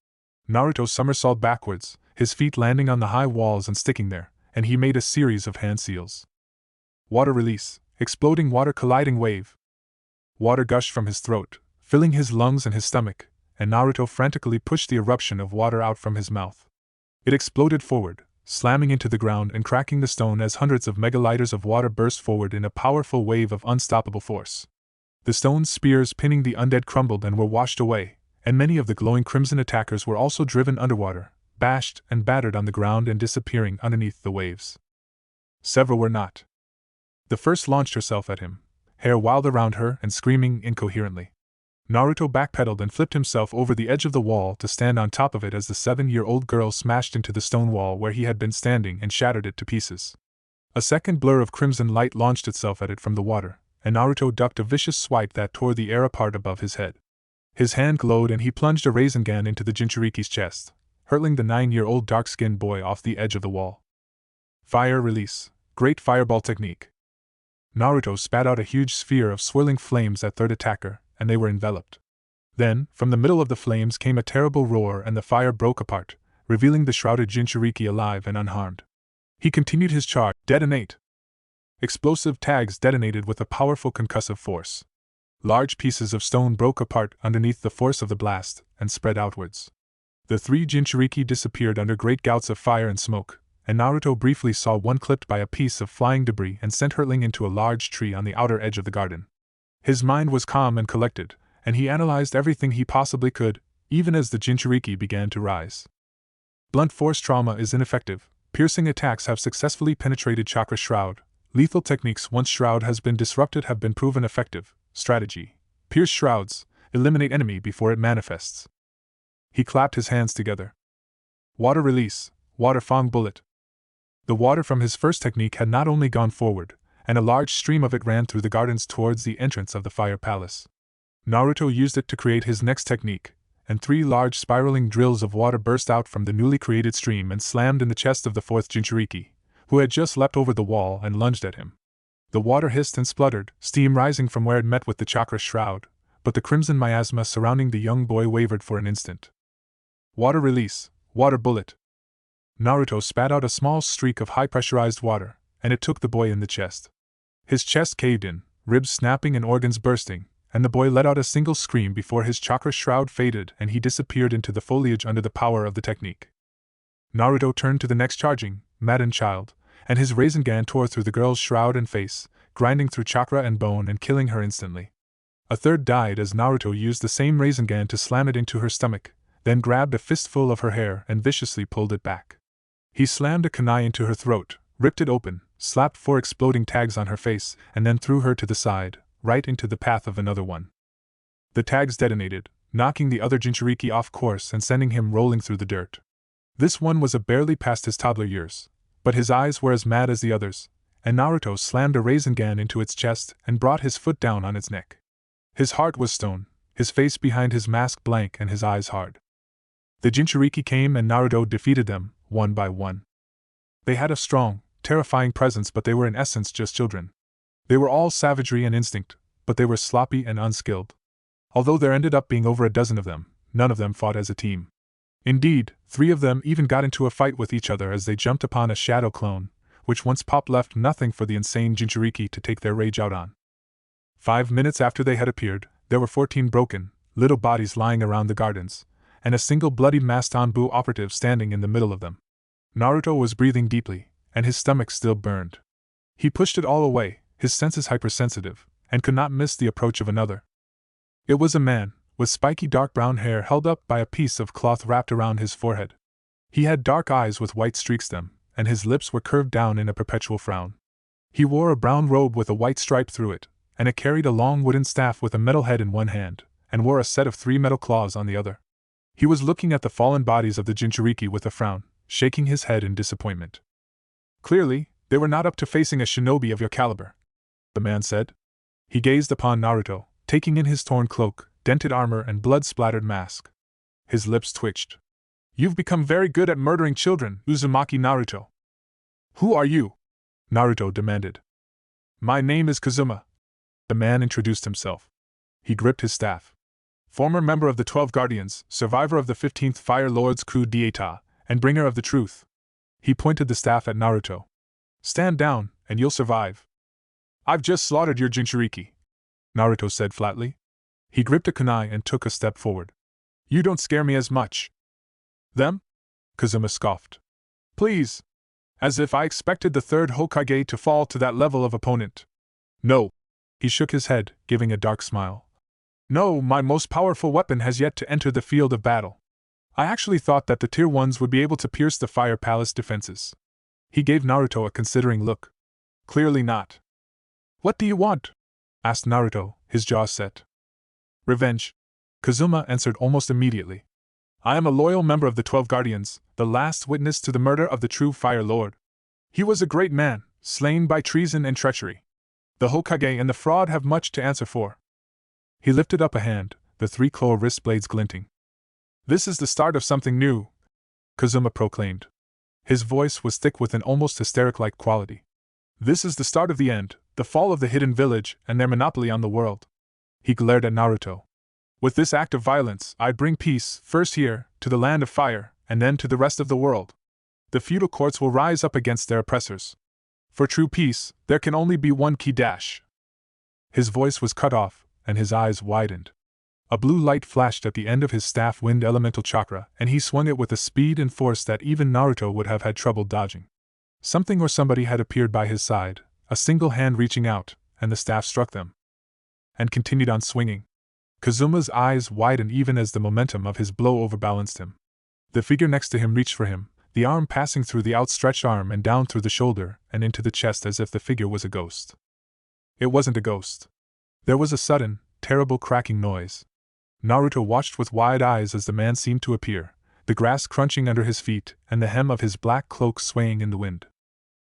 Naruto somersaulted backwards, his feet landing on the high walls and sticking there, and he made a series of hand seals. Water release, exploding water colliding wave. Water gushed from his throat, filling his lungs and his stomach, and Naruto frantically pushed the eruption of water out from his mouth. It exploded forward, slamming into the ground and cracking the stone as hundreds of megaliters of water burst forward in a powerful wave of unstoppable force. The stone spears pinning the undead crumbled and were washed away, and many of the glowing crimson attackers were also driven underwater, bashed and battered on the ground and disappearing underneath the waves. Several were not. The first launched herself at him, hair wild around her and screaming incoherently. Naruto backpedaled and flipped himself over the edge of the wall to stand on top of it as the 7-year-old girl smashed into the stone wall where he had been standing and shattered it to pieces. A second blur of crimson light launched itself at it from the water, and Naruto ducked a vicious swipe that tore the air apart above his head. His hand glowed and he plunged a Rasengan into the Jinchuriki's chest, hurtling the 9-year-old dark-skinned boy off the edge of the wall. Fire release, great fireball technique. Naruto spat out a huge sphere of swirling flames at third attacker, and they were enveloped. Then, from the middle of the flames came a terrible roar and the fire broke apart, revealing the shrouded Jinchuriki alive and unharmed. He continued his charge. Detonate! Explosive tags detonated with a powerful concussive force. Large pieces of stone broke apart underneath the force of the blast and spread outwards. The 3 Jinchuriki disappeared under great gouts of fire and smoke, and Naruto briefly saw one clipped by a piece of flying debris and sent hurtling into a large tree on the outer edge of the garden. His mind was calm and collected, and he analyzed everything he possibly could, even as the Jinchuriki began to rise. Blunt force trauma is ineffective, piercing attacks have successfully penetrated chakra shroud, lethal techniques once shroud has been disrupted have been proven effective, strategy, pierce shrouds, eliminate enemy before it manifests. He clapped his hands together. Water release, water fong bullet. The water from his first technique had not only gone forward, and a large stream of it ran through the gardens towards the entrance of the fire palace. Naruto used it to create his next technique, and 3 large spiraling drills of water burst out from the newly created stream and slammed in the chest of the 4th Jinchuriki, who had just leapt over the wall and lunged at him. The water hissed and spluttered, steam rising from where it met with the chakra shroud, but the crimson miasma surrounding the young boy wavered for an instant. Water release, water bullet. Naruto spat out a small streak of high-pressurized water, and it took the boy in the chest. His chest caved in, ribs snapping and organs bursting, and the boy let out a single scream before his chakra shroud faded and he disappeared into the foliage under the power of the technique. Naruto turned to the next charging, maddened child, and his Rasengan tore through the girl's shroud and face, grinding through chakra and bone and killing her instantly. A third died as Naruto used the same Rasengan to slam it into her stomach, then grabbed a fistful of her hair and viciously pulled it back. He slammed a kunai into her throat, ripped it open, slapped 4 exploding tags on her face, and then threw her to the side, right into the path of another one. The tags detonated, knocking the other Jinchuriki off course and sending him rolling through the dirt. This one was barely past his toddler years, but his eyes were as mad as the others, and Naruto slammed a Rasengan into its chest and brought his foot down on its neck. His heart was stone, his face behind his mask blank and his eyes hard. The Jinchuriki came and Naruto defeated them, one by one. They had a strong, terrifying presence, but they were in essence just children. They were all savagery and instinct, but they were sloppy and unskilled. Although there ended up being over a dozen of them, none of them fought as a team. Indeed, 3 of them even got into a fight with each other as they jumped upon a shadow clone, which once popped left nothing for the insane Jinchuriki to take their rage out on. 5 minutes after they had appeared, there were 14 broken, little bodies lying around the gardens, and a single bloodied masked Anbu operative standing in the middle of them. Naruto was breathing deeply, and his stomach still burned. He pushed it all away, his senses hypersensitive, and could not miss the approach of another. It was a man, with spiky dark brown hair held up by a piece of cloth wrapped around his forehead. He had dark eyes with white streaks them, and his lips were curved down in a perpetual frown. He wore a brown robe with a white stripe through it, and it carried a long wooden staff with a metal head in one hand, and wore a set of 3 metal claws on the other. He was looking at the fallen bodies of the Jinchuriki with a frown, shaking his head in disappointment. Clearly, they were not up to facing a shinobi of your caliber, the man said. He gazed upon Naruto, taking in his torn cloak, dented armor and blood-splattered mask. His lips twitched. You've become very good at murdering children, Uzumaki Naruto. Who are you? Naruto demanded. My name is Kazuma. The man introduced himself. He gripped his staff. Former member of the 12 Guardians, survivor of the 15th Fire Lord's coup d'etat, and bringer of the truth. He pointed the staff at Naruto. Stand down, and you'll survive. I've just slaughtered your Jinchuriki, Naruto said flatly. He gripped a kunai and took a step forward. You don't scare me as much. Them? Kazuma scoffed. Please. As if I expected the 3rd Hokage to fall to that level of opponent. No. He shook his head, giving a dark smile. No, my most powerful weapon has yet to enter the field of battle. I actually thought that the Tier 1s would be able to pierce the Fire Palace defenses. He gave Naruto a considering look. Clearly not. What do you want? Asked Naruto, his jaw set. Revenge, Kazuma answered almost immediately. I am a loyal member of the 12 Guardians, the last witness to the murder of the true Fire Lord. He was a great man, slain by treason and treachery. The Hokage and the fraud have much to answer for. He lifted up a hand, the 3 claw wrist blades glinting. This is the start of something new, Kazuma proclaimed. His voice was thick with an almost hysteric-like quality. This is the start of the end, the fall of the hidden village and their monopoly on the world. He glared at Naruto. With this act of violence, I bring peace, first here, to the land of fire, and then to the rest of the world. The feudal courts will rise up against their oppressors. For true peace, there can only be one key dash. His voice was cut off, and his eyes widened. A blue light flashed at the end of his staff wind elemental chakra, and he swung it with a speed and force that even Naruto would have had trouble dodging. Something or somebody had appeared by his side, a single hand reaching out, and the staff struck them. And continued on swinging. Kazuma's eyes widened even as the momentum of his blow overbalanced him. The figure next to him reached for him, the arm passing through the outstretched arm and down through the shoulder and into the chest as if the figure was a ghost. It wasn't a ghost. There was a sudden, terrible cracking noise. Naruto watched with wide eyes as the man seemed to appear, the grass crunching under his feet and the hem of his black cloak swaying in the wind.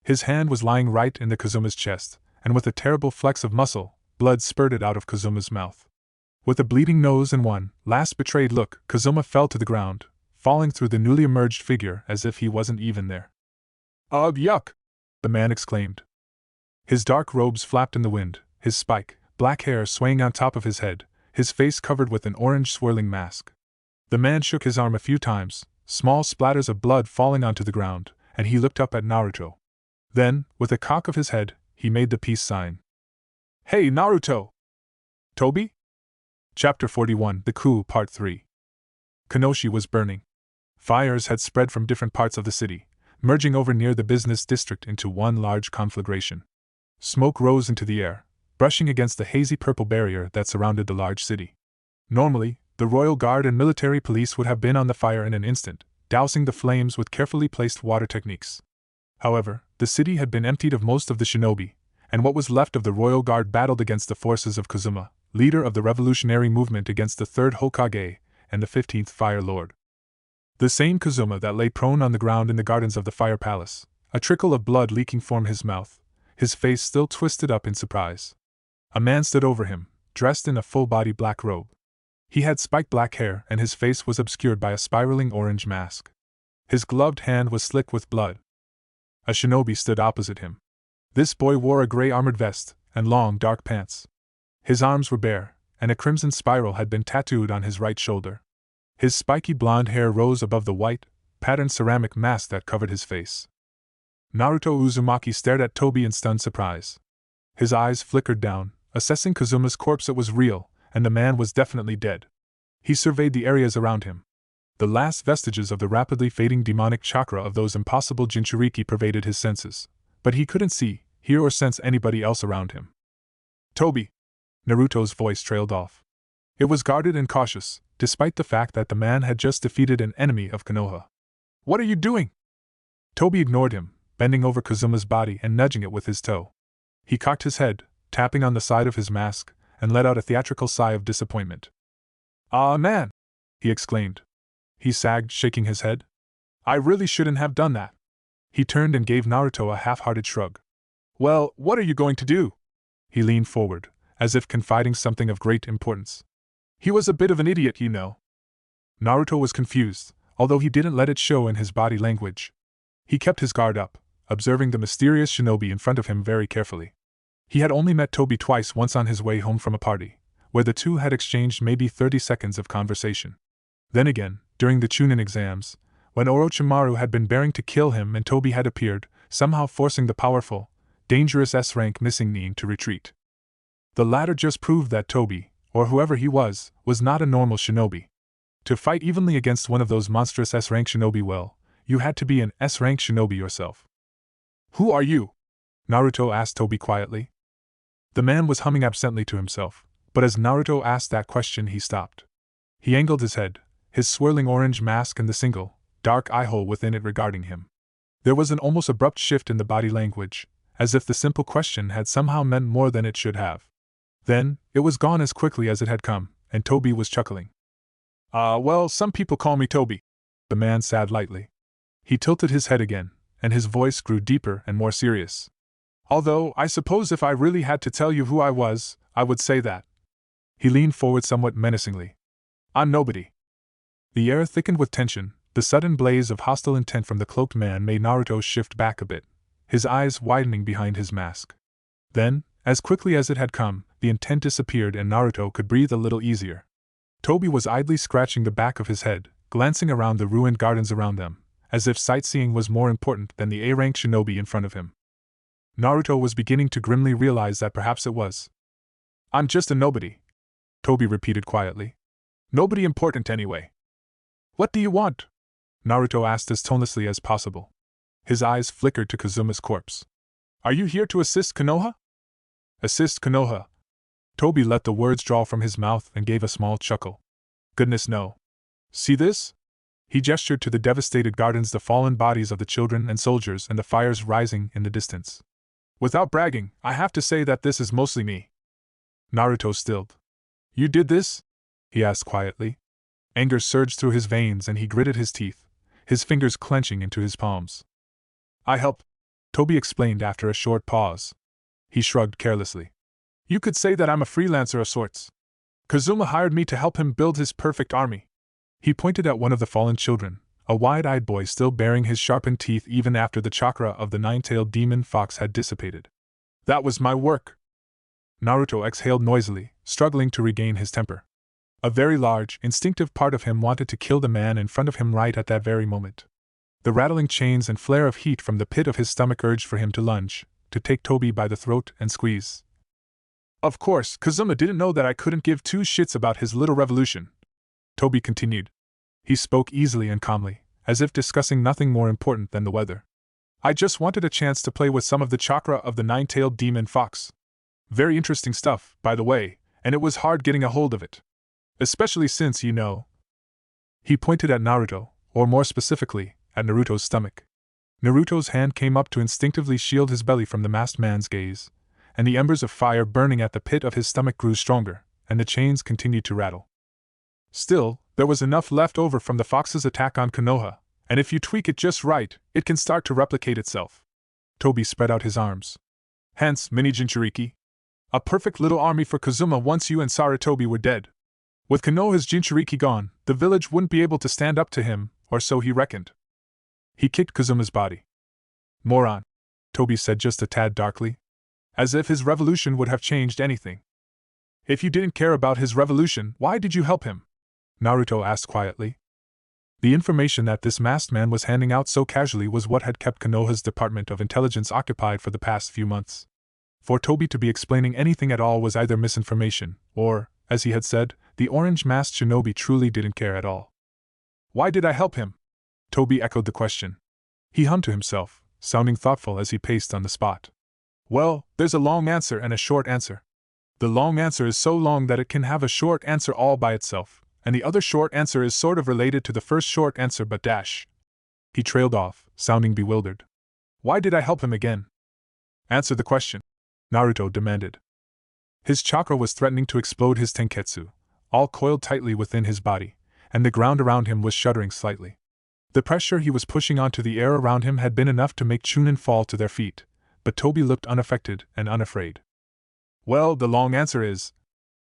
His hand was lying right in the Kazuma's chest, and with a terrible flex of muscle, blood spurted out of Kazuma's mouth. With a bleeding nose and one last betrayed look, Kazuma fell to the ground, falling through the newly emerged figure as if he wasn't even there. Yuck! The man exclaimed. His dark robes flapped in the wind, his black hair swaying on top of his head, his face covered with an orange swirling mask. The man shook his arm a few times, small splatters of blood falling onto the ground, and he looked up at Naruto. Then, with a cock of his head, he made the peace sign. Hey, Naruto! Toby? Chapter 41, The Coup, Part 3. Kanoshi was burning. Fires had spread from different parts of the city, merging over near the business district into one large conflagration. Smoke rose into the air, brushing against the hazy purple barrier that surrounded the large city. Normally, the royal guard and military police would have been on the fire in an instant, dousing the flames with carefully placed water techniques. However, the city had been emptied of most of the shinobi, and what was left of the royal guard battled against the forces of Kazuma, leader of the revolutionary movement against the 3rd Hokage and the 15th Fire Lord. The same Kazuma that lay prone on the ground in the gardens of the Fire Palace, a trickle of blood leaking from his mouth, his face still twisted up in surprise. A man stood over him, dressed in a full-body black robe. He had spiked black hair and his face was obscured by a spiraling orange mask. His gloved hand was slick with blood. A shinobi stood opposite him. This boy wore a gray armored vest and long dark pants. His arms were bare, and a crimson spiral had been tattooed on his right shoulder. His spiky blonde hair rose above the white, patterned ceramic mask that covered his face. Naruto Uzumaki stared at Toby in stunned surprise. His eyes flickered down, assessing Kazuma's corpse. It was real, and the man was definitely dead. He surveyed the areas around him. The last vestiges of the rapidly fading demonic chakra of those impossible Jinchuriki pervaded his senses, but he couldn't see, hear or sense anybody else around him. Toby! Naruto's voice trailed off. It was guarded and cautious, despite the fact that the man had just defeated an enemy of Konoha. What are you doing? Toby ignored him, bending over Kazuma's body and nudging it with his toe. He cocked his head, tapping on the side of his mask, and let out a theatrical sigh of disappointment. "Ah, man!" he exclaimed. He sagged, shaking his head. "I really shouldn't have done that." He turned and gave Naruto a half-hearted shrug. "Well, what are you going to do?" He leaned forward, as if confiding something of great importance. "He was a bit of an idiot, you know." Naruto was confused, although he didn't let it show in his body language. He kept his guard up, observing the mysterious shinobi in front of him very carefully. He had only met Toby twice, once on his way home from a party, where the two had exchanged maybe 30 seconds of conversation. Then again, during the Chunin exams, when Orochimaru had been bearing to kill him and Toby had appeared, somehow forcing the powerful, dangerous S-rank missing Nin to retreat. The latter just proved that Toby, or whoever he was not a normal shinobi. To fight evenly against one of those monstrous S-rank shinobi, well, you had to be an S-rank shinobi yourself. "Who are you?" Naruto asked Toby quietly. The man was humming absently to himself, but as Naruto asked that question he stopped. He angled his head, his swirling orange mask and the single, dark eye-hole within it regarding him. There was an almost abrupt shift in the body language, as if the simple question had somehow meant more than it should have. Then, it was gone as quickly as it had come, and Toby was chuckling. Well, some people call me Toby," the man said lightly. He tilted his head again, and his voice grew deeper and more serious. "Although, I suppose if I really had to tell you who I was, I would say that." He leaned forward somewhat menacingly. "I'm nobody." The air thickened with tension. The sudden blaze of hostile intent from the cloaked man made Naruto shift back a bit, his eyes widening behind his mask. Then, as quickly as it had come, the intent disappeared and Naruto could breathe a little easier. Toby was idly scratching the back of his head, glancing around the ruined gardens around them, as if sightseeing was more important than the A-rank shinobi in front of him. Naruto was beginning to grimly realize that perhaps it was. "I'm just a nobody," Toby repeated quietly. "Nobody important anyway." "What do you want?" Naruto asked as tonelessly as possible. His eyes flickered to Kazuma's corpse. "Are you here to assist Konoha?" "Assist Konoha?" Toby let the words draw from his mouth and gave a small chuckle. "Goodness no. See this?" He gestured to the devastated gardens, the fallen bodies of the children and soldiers and the fires rising in the distance. "Without bragging, I have to say that this is mostly me." Naruto stilled. "You did this?" he asked quietly. Anger surged through his veins and he gritted his teeth, his fingers clenching into his palms. "I helped," Toby explained after a short pause. He shrugged carelessly. "You could say that I'm a freelancer of sorts. Kazuma hired me to help him build his perfect army." He pointed at one of the fallen children, a wide-eyed boy still baring his sharpened teeth even after the chakra of the nine-tailed demon fox had dissipated. "That was my work." Naruto exhaled noisily, struggling to regain his temper. A very large, instinctive part of him wanted to kill the man in front of him right at that very moment. The rattling chains and flare of heat from the pit of his stomach urged for him to lunge, to take Toby by the throat and squeeze. "Of course, Kazuma didn't know that I couldn't give two shits about his little revolution," Toby continued. He spoke easily and calmly, as if discussing nothing more important than the weather. "I just wanted a chance to play with some of the chakra of the nine-tailed demon fox. Very interesting stuff, by the way, and it was hard getting a hold of it. Especially since, you know." He pointed at Naruto, or more specifically, at Naruto's stomach. Naruto's hand came up to instinctively shield his belly from the masked man's gaze, and the embers of fire burning at the pit of his stomach grew stronger, and the chains continued to rattle. Still, there was enough left over from the fox's attack on Konoha, and if you tweak it just right, it can start to replicate itself. Toby spread out his arms. "Hence, Mini Jinchuriki. A perfect little army for Kazuma once you and Sarutobi were dead. With Konoha's Jinchuriki gone, the village wouldn't be able to stand up to him, or so he reckoned." He kicked Kazuma's body. "Moron," Toby said just a tad darkly. As if his revolution would have changed anything. "If you didn't care about his revolution, why did you help him?" Naruto asked quietly. The information that this masked man was handing out so casually was what had kept Konoha's Department of Intelligence occupied for the past few months. For Toby to be explaining anything at all was either misinformation, or, as he had said, the orange-masked shinobi truly didn't care at all. Why did I help him? Toby echoed the question. He hummed to himself, sounding thoughtful as he paced on the spot. Well, there's a long answer and a short answer. The long answer is so long that it can have a short answer all by itself, and the other short answer is sort of related to the first short answer but dash. He trailed off, sounding bewildered. Why did I help him again? Answer the question, Naruto demanded. His chakra was threatening to explode his tenketsu, all coiled tightly within his body, and the ground around him was shuddering slightly. The pressure he was pushing onto the air around him had been enough to make Chunin fall to their feet, but Toby looked unaffected and unafraid. Well, the long answer is...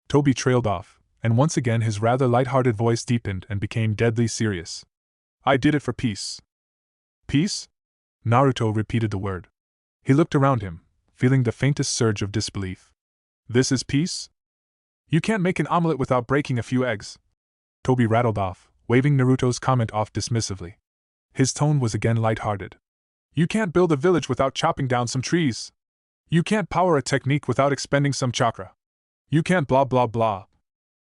Toby trailed off, and once again his rather light-hearted voice deepened and became deadly serious. I did it for peace. Peace? Naruto repeated the word. He looked around him, feeling the faintest surge of disbelief. This is peace? You can't make an omelet without breaking a few eggs. Toby rattled off, waving Naruto's comment off dismissively. His tone was again light-hearted. You can't build a village without chopping down some trees. You can't power a technique without expending some chakra. You can't blah blah blah.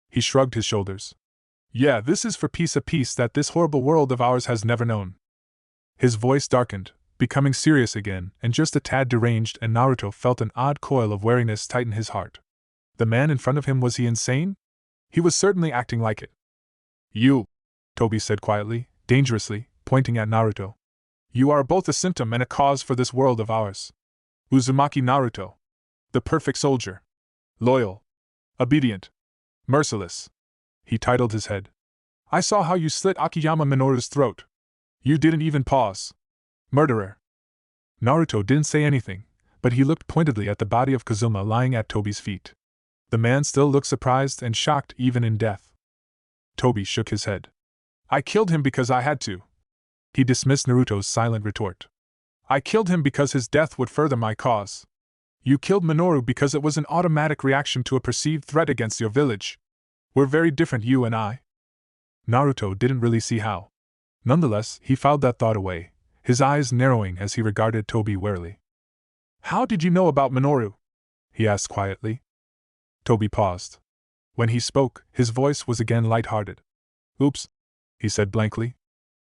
He shrugged his shoulders. Yeah, this is for peace, a peace that this horrible world of ours has never known. His voice darkened, becoming serious again, and just a tad deranged, and Naruto felt an odd coil of wariness tighten his heart. The man in front of him, was he insane? He was certainly acting like it. You, Toby said quietly, dangerously, pointing at Naruto. You are both a symptom and a cause for this world of ours. Uzumaki Naruto. The perfect soldier. Loyal. Obedient. Merciless. He titled his head. I saw how you slit Akiyama Minoru's throat. You didn't even pause. Murderer. Naruto didn't say anything, but he looked pointedly at the body of Kazuma lying at Toby's feet. The man still looked surprised and shocked even in death. Toby shook his head. I killed him because I had to. He dismissed Naruto's silent retort. I killed him because his death would further my cause. You killed Minoru because it was an automatic reaction to a perceived threat against your village. We're very different, you and I. Naruto didn't really see how. Nonetheless, he filed that thought away, his eyes narrowing as he regarded Toby warily. How did you know about Minoru? He asked quietly. Toby paused. When he spoke, his voice was again light-hearted. Oops, he said blankly.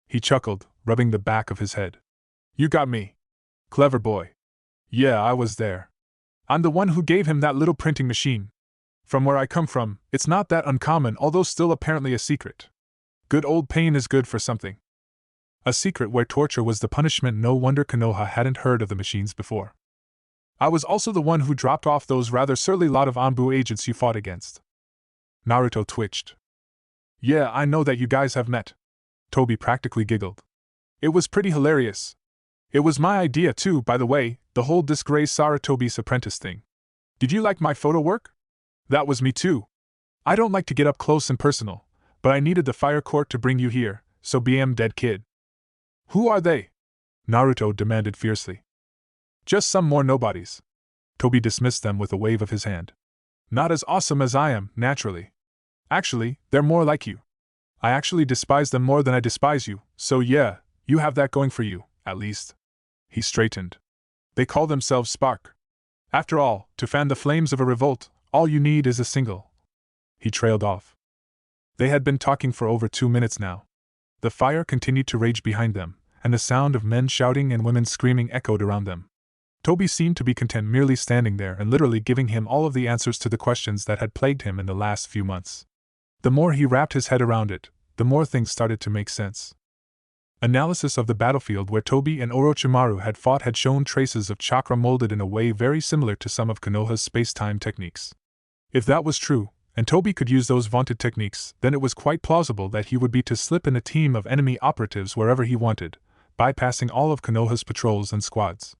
He chuckled, rubbing the back of his head. You got me. Clever boy. Yeah, I was there. I'm the one who gave him that little printing machine. From where I come from, it's not that uncommon, although still apparently a secret. Good old pain is good for something. A secret where torture was the punishment. No wonder Konoha hadn't heard of the machines before. I was also the one who dropped off those rather surly lot of Anbu agents you fought against. Naruto twitched. Yeah, I know that you guys have met. Toby practically giggled. It was pretty hilarious. It was my idea too, by the way, the whole disgrace Saratobi's apprentice thing. Did you like my photo work? That was me too. I don't like to get up close and personal, but I needed the fire court to bring you here, so BM dead kid. Who are they? Naruto demanded fiercely. Just some more nobodies. Toby dismissed them with a wave of his hand. Not as awesome as I am, naturally. Actually, they're more like you. I actually despise them more than I despise you, so yeah, you have that going for you, at least. He straightened. They call themselves Spark. After all, to fan the flames of a revolt, all you need is a single. He trailed off. They had been talking for over 2 minutes now. The fire continued to rage behind them, and the sound of men shouting and women screaming echoed around them. Toby seemed to be content merely standing there and literally giving him all of the answers to the questions that had plagued him in the last few months. The more he wrapped his head around it, the more things started to make sense. Analysis of the battlefield where Toby and Orochimaru had fought had shown traces of chakra molded in a way very similar to some of Konoha's space-time techniques. If that was true, and Toby could use those vaunted techniques, then it was quite plausible that he would be to slip in a team of enemy operatives wherever he wanted, bypassing all of Konoha's patrols and squads.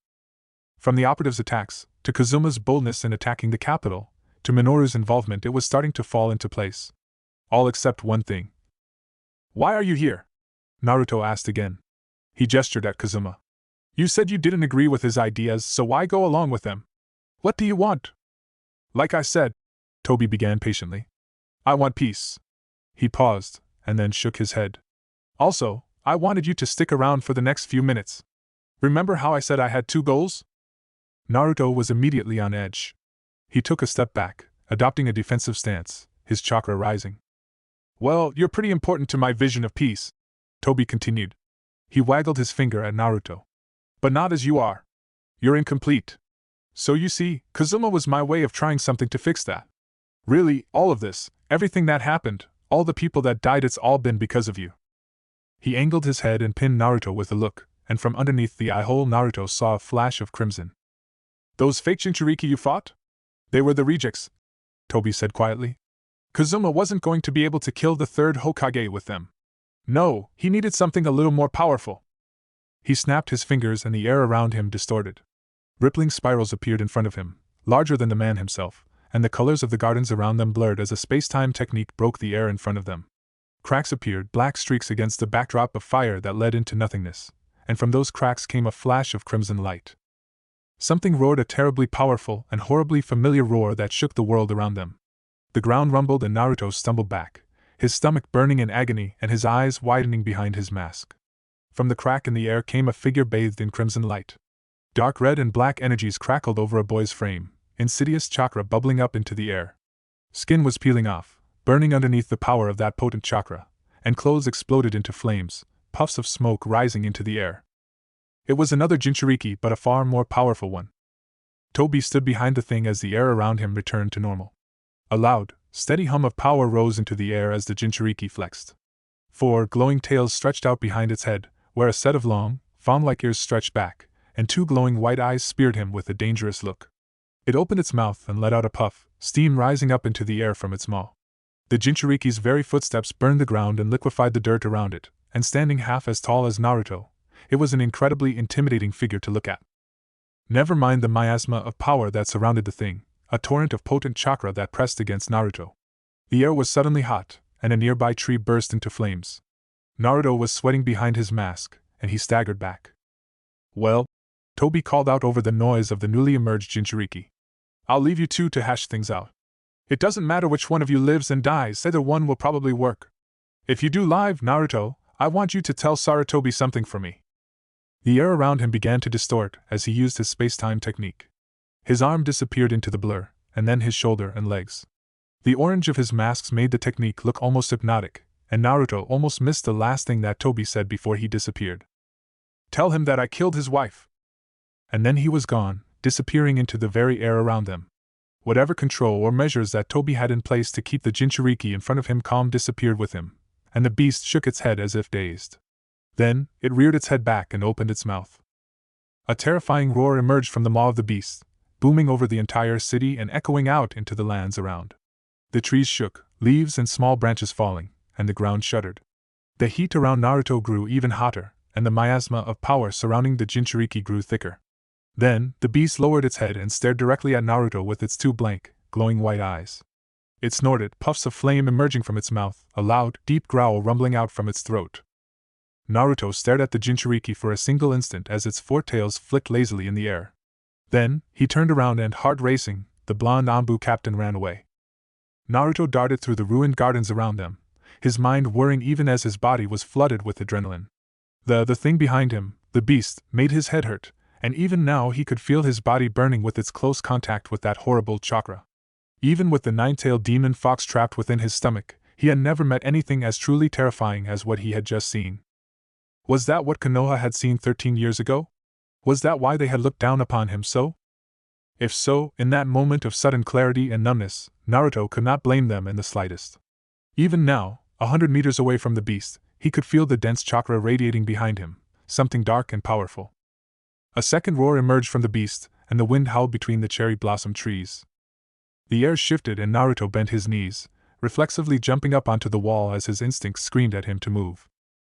From the operatives' attacks, to Kazuma's boldness in attacking the capital, to Minoru's involvement, it was starting to fall into place. All except one thing. Why are you here? Naruto asked again. He gestured at Kazuma. You said you didn't agree with his ideas, so why go along with them? What do you want? Like I said, Toby began patiently. I want peace. He paused, and then shook his head. Also, I wanted you to stick around for the next few minutes. Remember how I said I had 2 goals? Naruto was immediately on edge. He took a step back, adopting a defensive stance, his chakra rising. Well, you're pretty important to my vision of peace, Toby continued. He waggled his finger at Naruto. But not as you are. You're incomplete. So you see, Kazuma was my way of trying something to fix that. Really, all of this, everything that happened, all the people that died, it's all been because of you. He angled his head and pinned Naruto with a look, and from underneath the eye hole Naruto saw a flash of crimson. Those fake Jinchuriki you fought? They were the rejects, Toby said quietly. Kazuma wasn't going to be able to kill the 3rd Hokage with them. No, he needed something a little more powerful. He snapped his fingers and the air around him distorted. Rippling spirals appeared in front of him, larger than the man himself, and the colors of the gardens around them blurred as a space-time technique broke the air in front of them. Cracks appeared, black streaks against the backdrop of fire that led into nothingness, and from those cracks came a flash of crimson light. Something roared, a terribly powerful and horribly familiar roar that shook the world around them. The ground rumbled and Naruto stumbled back, his stomach burning in agony and his eyes widening behind his mask. From the crack in the air came a figure bathed in crimson light. Dark red and black energies crackled over a boy's frame, insidious chakra bubbling up into the air. Skin was peeling off, burning underneath the power of that potent chakra, and clothes exploded into flames, puffs of smoke rising into the air. It was another Jinchuriki, but a far more powerful one. Toby stood behind the thing as the air around him returned to normal. A loud, steady hum of power rose into the air as the Jinchuriki flexed. 4 glowing tails stretched out behind its head, where a set of long, fawn-like ears stretched back, and 2 glowing white eyes speared him with a dangerous look. It opened its mouth and let out a puff, steam rising up into the air from its maw. The Jinchuriki's very footsteps burned the ground and liquefied the dirt around it, and standing half as tall as Naruto, it was an incredibly intimidating figure to look at. Never mind the miasma of power that surrounded the thing, a torrent of potent chakra that pressed against Naruto. The air was suddenly hot, and a nearby tree burst into flames. Naruto was sweating behind his mask, and he staggered back. Well, Toby called out over the noise of the newly emerged Jinchuriki. I'll leave you 2 to hash things out. It doesn't matter which one of you lives and dies, either one will probably work. If you do live, Naruto, I want you to tell Sarutobi something for me. The air around him began to distort as he used his space-time technique. His arm disappeared into the blur, and then his shoulder and legs. The orange of his masks made the technique look almost hypnotic, and Naruto almost missed the last thing that Toby said before he disappeared. Tell him that I killed his wife. And then he was gone, disappearing into the very air around them. Whatever control or measures that Toby had in place to keep the Jinchuriki in front of him calm disappeared with him, and the beast shook its head as if dazed. Then, it reared its head back and opened its mouth. A terrifying roar emerged from the maw of the beast, booming over the entire city and echoing out into the lands around. The trees shook, leaves and small branches falling, and the ground shuddered. The heat around Naruto grew even hotter, and the miasma of power surrounding the Jinchuriki grew thicker. Then, the beast lowered its head and stared directly at Naruto with its 2 blank, glowing white eyes. It snorted, puffs of flame emerging from its mouth, a loud, deep growl rumbling out from its throat. Naruto stared at the Jinchuriki for a single instant as its 4 tails flicked lazily in the air. Then, he turned around and, heart racing, the blonde Anbu captain ran away. Naruto darted through the ruined gardens around them, his mind whirring even as his body was flooded with adrenaline. The thing behind him, the beast, made his head hurt, and even now he could feel his body burning with its close contact with that horrible chakra. Even with the 9-tailed demon fox trapped within his stomach, he had never met anything as truly terrifying as what he had just seen. Was that what Konoha had seen 13 years ago? Was that why they had looked down upon him so? If so, in that moment of sudden clarity and numbness, Naruto could not blame them in the slightest. Even now, 100 meters away from the beast, he could feel the dense chakra radiating behind him, something dark and powerful. A second roar emerged from the beast, and the wind howled between the cherry blossom trees. The air shifted and Naruto bent his knees, reflexively jumping up onto the wall as his instincts screamed at him to move.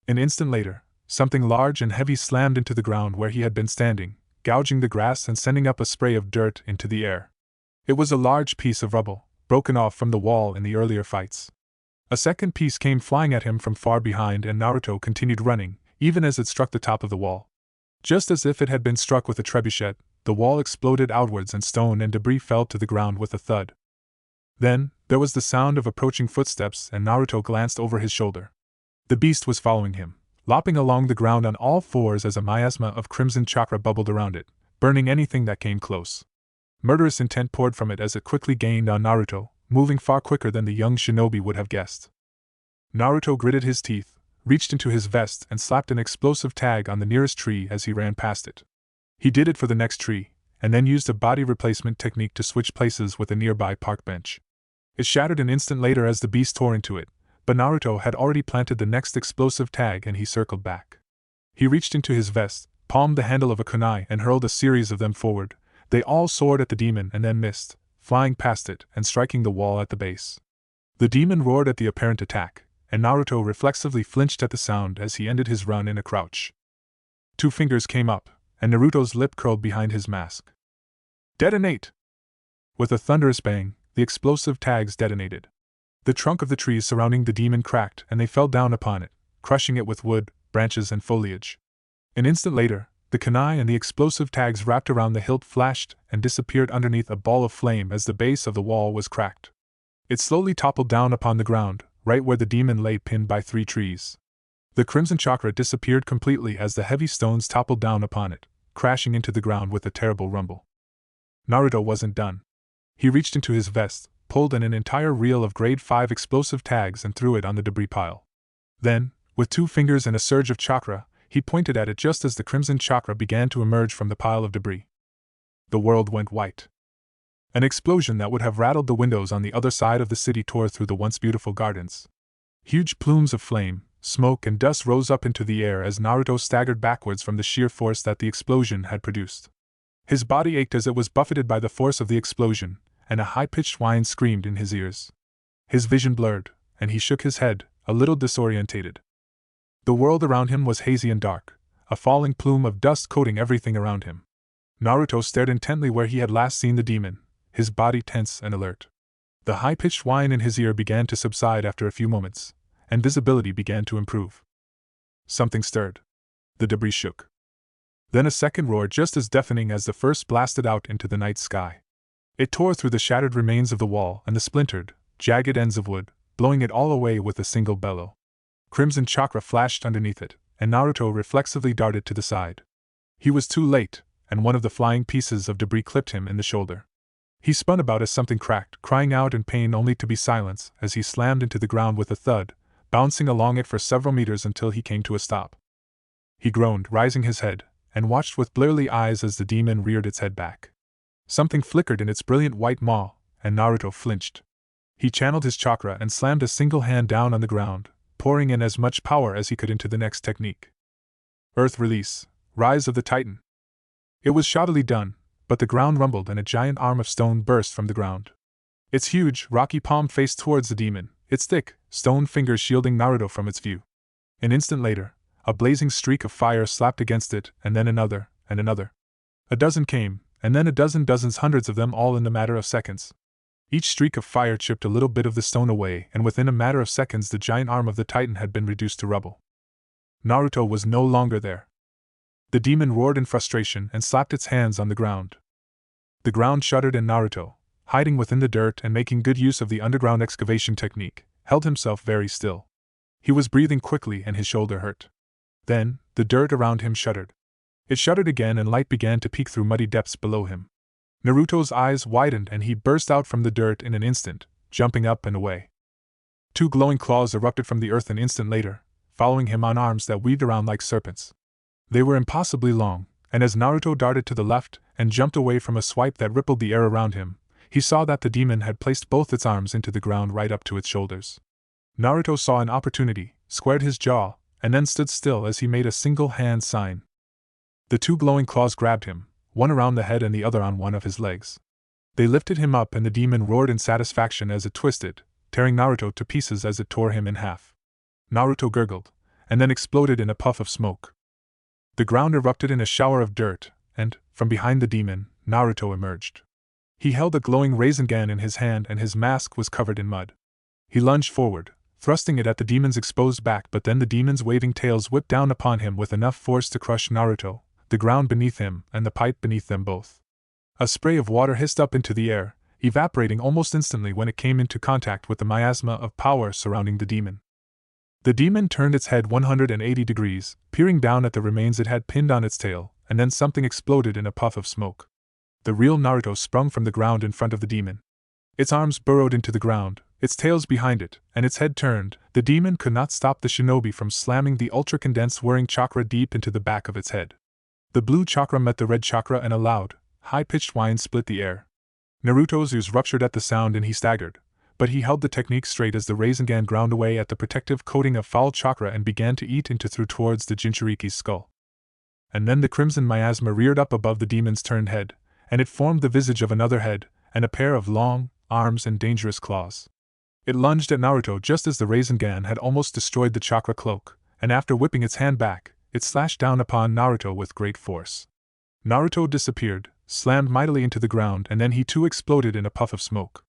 An instant later, something large and heavy slammed into the ground where he had been standing, gouging the grass and sending up a spray of dirt into the air. It was a large piece of rubble, broken off from the wall in the earlier fights. A second piece came flying at him from far behind and Naruto continued running, even as it struck the top of the wall. Just as if it had been struck with a trebuchet, the wall exploded outwards and stone and debris fell to the ground with a thud. Then, there was the sound of approaching footsteps and Naruto glanced over his shoulder. The beast was following him, lopping along the ground on all fours as a miasma of crimson chakra bubbled around it, burning anything that came close. Murderous intent poured from it as it quickly gained on Naruto, moving far quicker than the young shinobi would have guessed. Naruto gritted his teeth, reached into his vest and slapped an explosive tag on the nearest tree as he ran past it. He did it for the next tree, and then used a body replacement technique to switch places with a nearby park bench. It shattered an instant later as the beast tore into it, but Naruto had already planted the next explosive tag and he circled back. He reached into his vest, palmed the handle of a kunai and hurled a series of them forward. They all soared at the demon and then missed, flying past it and striking the wall at the base. The demon roared at the apparent attack, and Naruto reflexively flinched at the sound as he ended his run in a crouch. 2 fingers came up, and Naruto's lip curled behind his mask. Detonate! With a thunderous bang, the explosive tags detonated. The trunk of the trees surrounding the demon cracked and they fell down upon it, crushing it with wood, branches and foliage. An instant later, the kunai and the explosive tags wrapped around the hilt flashed and disappeared underneath a ball of flame as the base of the wall was cracked. It slowly toppled down upon the ground, right where the demon lay pinned by 3 trees. The crimson chakra disappeared completely as the heavy stones toppled down upon it, crashing into the ground with a terrible rumble. Naruto wasn't done. He reached into his vest, pulled an entire reel of grade 5 explosive tags and threw it on the debris pile. Then, with 2 fingers and a surge of chakra, he pointed at it just as the crimson chakra began to emerge from the pile of debris. The world went white. An explosion that would have rattled the windows on the other side of the city tore through the once beautiful gardens. Huge plumes of flame, smoke and dust rose up into the air as Naruto staggered backwards from the sheer force that the explosion had produced. His body ached as it was buffeted by the force of the explosion, and a high-pitched whine screamed in his ears. His vision blurred, and he shook his head, a little disorientated. The world around him was hazy and dark, a falling plume of dust coating everything around him. Naruto stared intently where he had last seen the demon, his body tense and alert. The high-pitched whine in his ear began to subside after a few moments, and visibility began to improve. Something stirred. The debris shook. Then a second roar just as deafening as the first blasted out into the night sky. It tore through the shattered remains of the wall and the splintered, jagged ends of wood, blowing it all away with a single bellow. Crimson chakra flashed underneath it, and Naruto reflexively darted to the side. He was too late, and one of the flying pieces of debris clipped him in the shoulder. He spun about as something cracked, crying out in pain only to be silenced as he slammed into the ground with a thud, bouncing along it for several meters until he came to a stop. He groaned, raising his head, and watched with bleary eyes as the demon reared its head back. Something flickered in its brilliant white maw, and Naruto flinched. He channeled his chakra and slammed a single hand down on the ground, pouring in as much power as he could into the next technique. Earth release, rise of the Titan. It was shoddily done, but the ground rumbled and a giant arm of stone burst from the ground. Its huge, rocky palm faced towards the demon, its thick, stone fingers shielding Naruto from its view. An instant later, a blazing streak of fire slapped against it, and then another, and another. A dozen came, and then a dozen, dozens, hundreds of them all in the matter of seconds. Each streak of fire chipped a little bit of the stone away, and within a matter of seconds the giant arm of the Titan had been reduced to rubble. Naruto was no longer there. The demon roared in frustration and slapped its hands on the ground. The ground shuddered and Naruto, hiding within the dirt and making good use of the underground excavation technique, held himself very still. He was breathing quickly and his shoulder hurt. Then, the dirt around him shuddered. It shuddered again and light began to peek through muddy depths below him. Naruto's eyes widened and he burst out from the dirt in an instant, jumping up and away. 2 glowing claws erupted from the earth an instant later, following him on arms that weaved around like serpents. They were impossibly long, and as Naruto darted to the left and jumped away from a swipe that rippled the air around him, he saw that the demon had placed both its arms into the ground right up to its shoulders. Naruto saw an opportunity, squared his jaw, and then stood still as he made a single hand sign. The 2 glowing claws grabbed him, one around the head and the other on one of his legs. They lifted him up and the demon roared in satisfaction as it twisted, tearing Naruto to pieces as it tore him in half. Naruto gurgled, and then exploded in a puff of smoke. The ground erupted in a shower of dirt, and, from behind the demon, Naruto emerged. He held a glowing Rasengan in his hand and his mask was covered in mud. He lunged forward, thrusting it at the demon's exposed back, but then the demon's waving tails whipped down upon him with enough force to crush Naruto, the ground beneath him, and the pipe beneath them both. A spray of water hissed up into the air, evaporating almost instantly when it came into contact with the miasma of power surrounding the demon. The demon turned its head 180 degrees, peering down at the remains it had pinned on its tail, and then something exploded in a puff of smoke. The real Naruto sprung from the ground in front of the demon. Its arms burrowed into the ground, its tails behind it, and its head turned. The demon could not stop the shinobi from slamming the ultra-condensed whirring chakra deep into the back of its head. The blue chakra met the red chakra and a loud, high-pitched whine split the air. Naruto's ears ruptured at the sound and he staggered, but he held the technique straight as the Rasengan ground away at the protective coating of foul chakra and began to eat into through towards the Jinchuriki's skull. And then the crimson miasma reared up above the demon's turned head, and it formed the visage of another head, and a pair of long arms and dangerous claws. It lunged at Naruto just as the Rasengan had almost destroyed the chakra cloak, and after whipping its hand back, it slashed down upon Naruto with great force. Naruto disappeared, slammed mightily into the ground, and then he too exploded in a puff of smoke.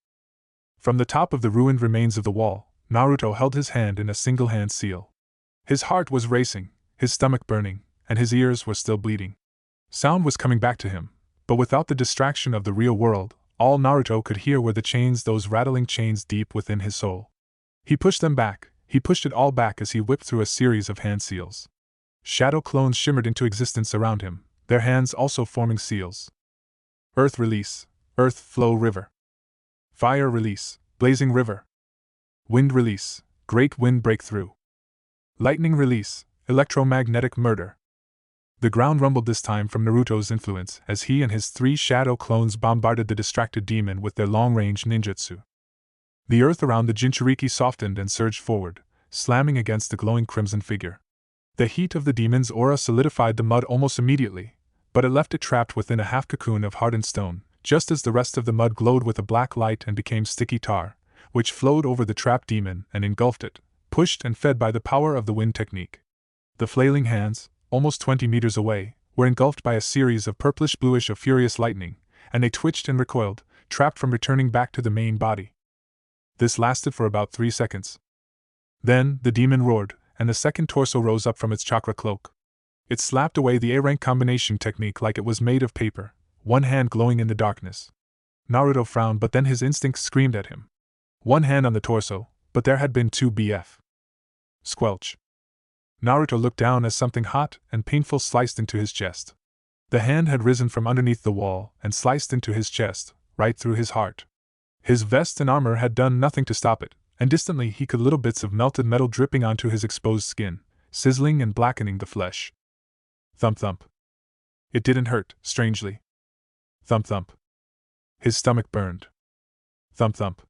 From the top of the ruined remains of the wall, Naruto held his hand in a single-hand seal. His heart was racing, his stomach burning, and his ears were still bleeding. Sound was coming back to him, but without the distraction of the real world, all Naruto could hear were the chains, those rattling chains deep within his soul. He pushed them back, he pushed it all back as he whipped through a series of hand seals. Shadow clones shimmered into existence around him, their hands also forming seals. Earth release, earth flow river. Fire release, blazing river. Wind release, great wind breakthrough. Lightning release, electromagnetic murder. The ground rumbled this time from Naruto's influence as he and his 3 shadow clones bombarded the distracted demon with their long-range ninjutsu. The earth around the Jinchuriki softened and surged forward, slamming against the glowing crimson figure. The heat of the demon's aura solidified the mud almost immediately, but it left it trapped within a half-cocoon of hardened stone, just as the rest of the mud glowed with a black light and became sticky tar, which flowed over the trapped demon and engulfed it, pushed and fed by the power of the wind technique. The flailing hands, almost 20 meters away, were engulfed by a series of purplish-bluish of furious lightning, and they twitched and recoiled, trapped from returning back to the main body. This lasted for about 3 seconds. Then, the demon roared, and the second torso rose up from its chakra cloak. It slapped away the A-rank combination technique like it was made of paper, one hand glowing in the darkness. Naruto frowned, but then his instinct screamed at him. One hand on the torso, but there had been 2 BF. Squelch. Naruto looked down as something hot and painful sliced into his chest. The hand had risen from underneath the wall and sliced into his chest, right through his heart. His vest and armor had done nothing to stop it, and distantly he could little bits of melted metal dripping onto his exposed skin, sizzling and blackening the flesh. Thump thump. It didn't hurt, strangely. Thump thump. His stomach burned. Thump thump.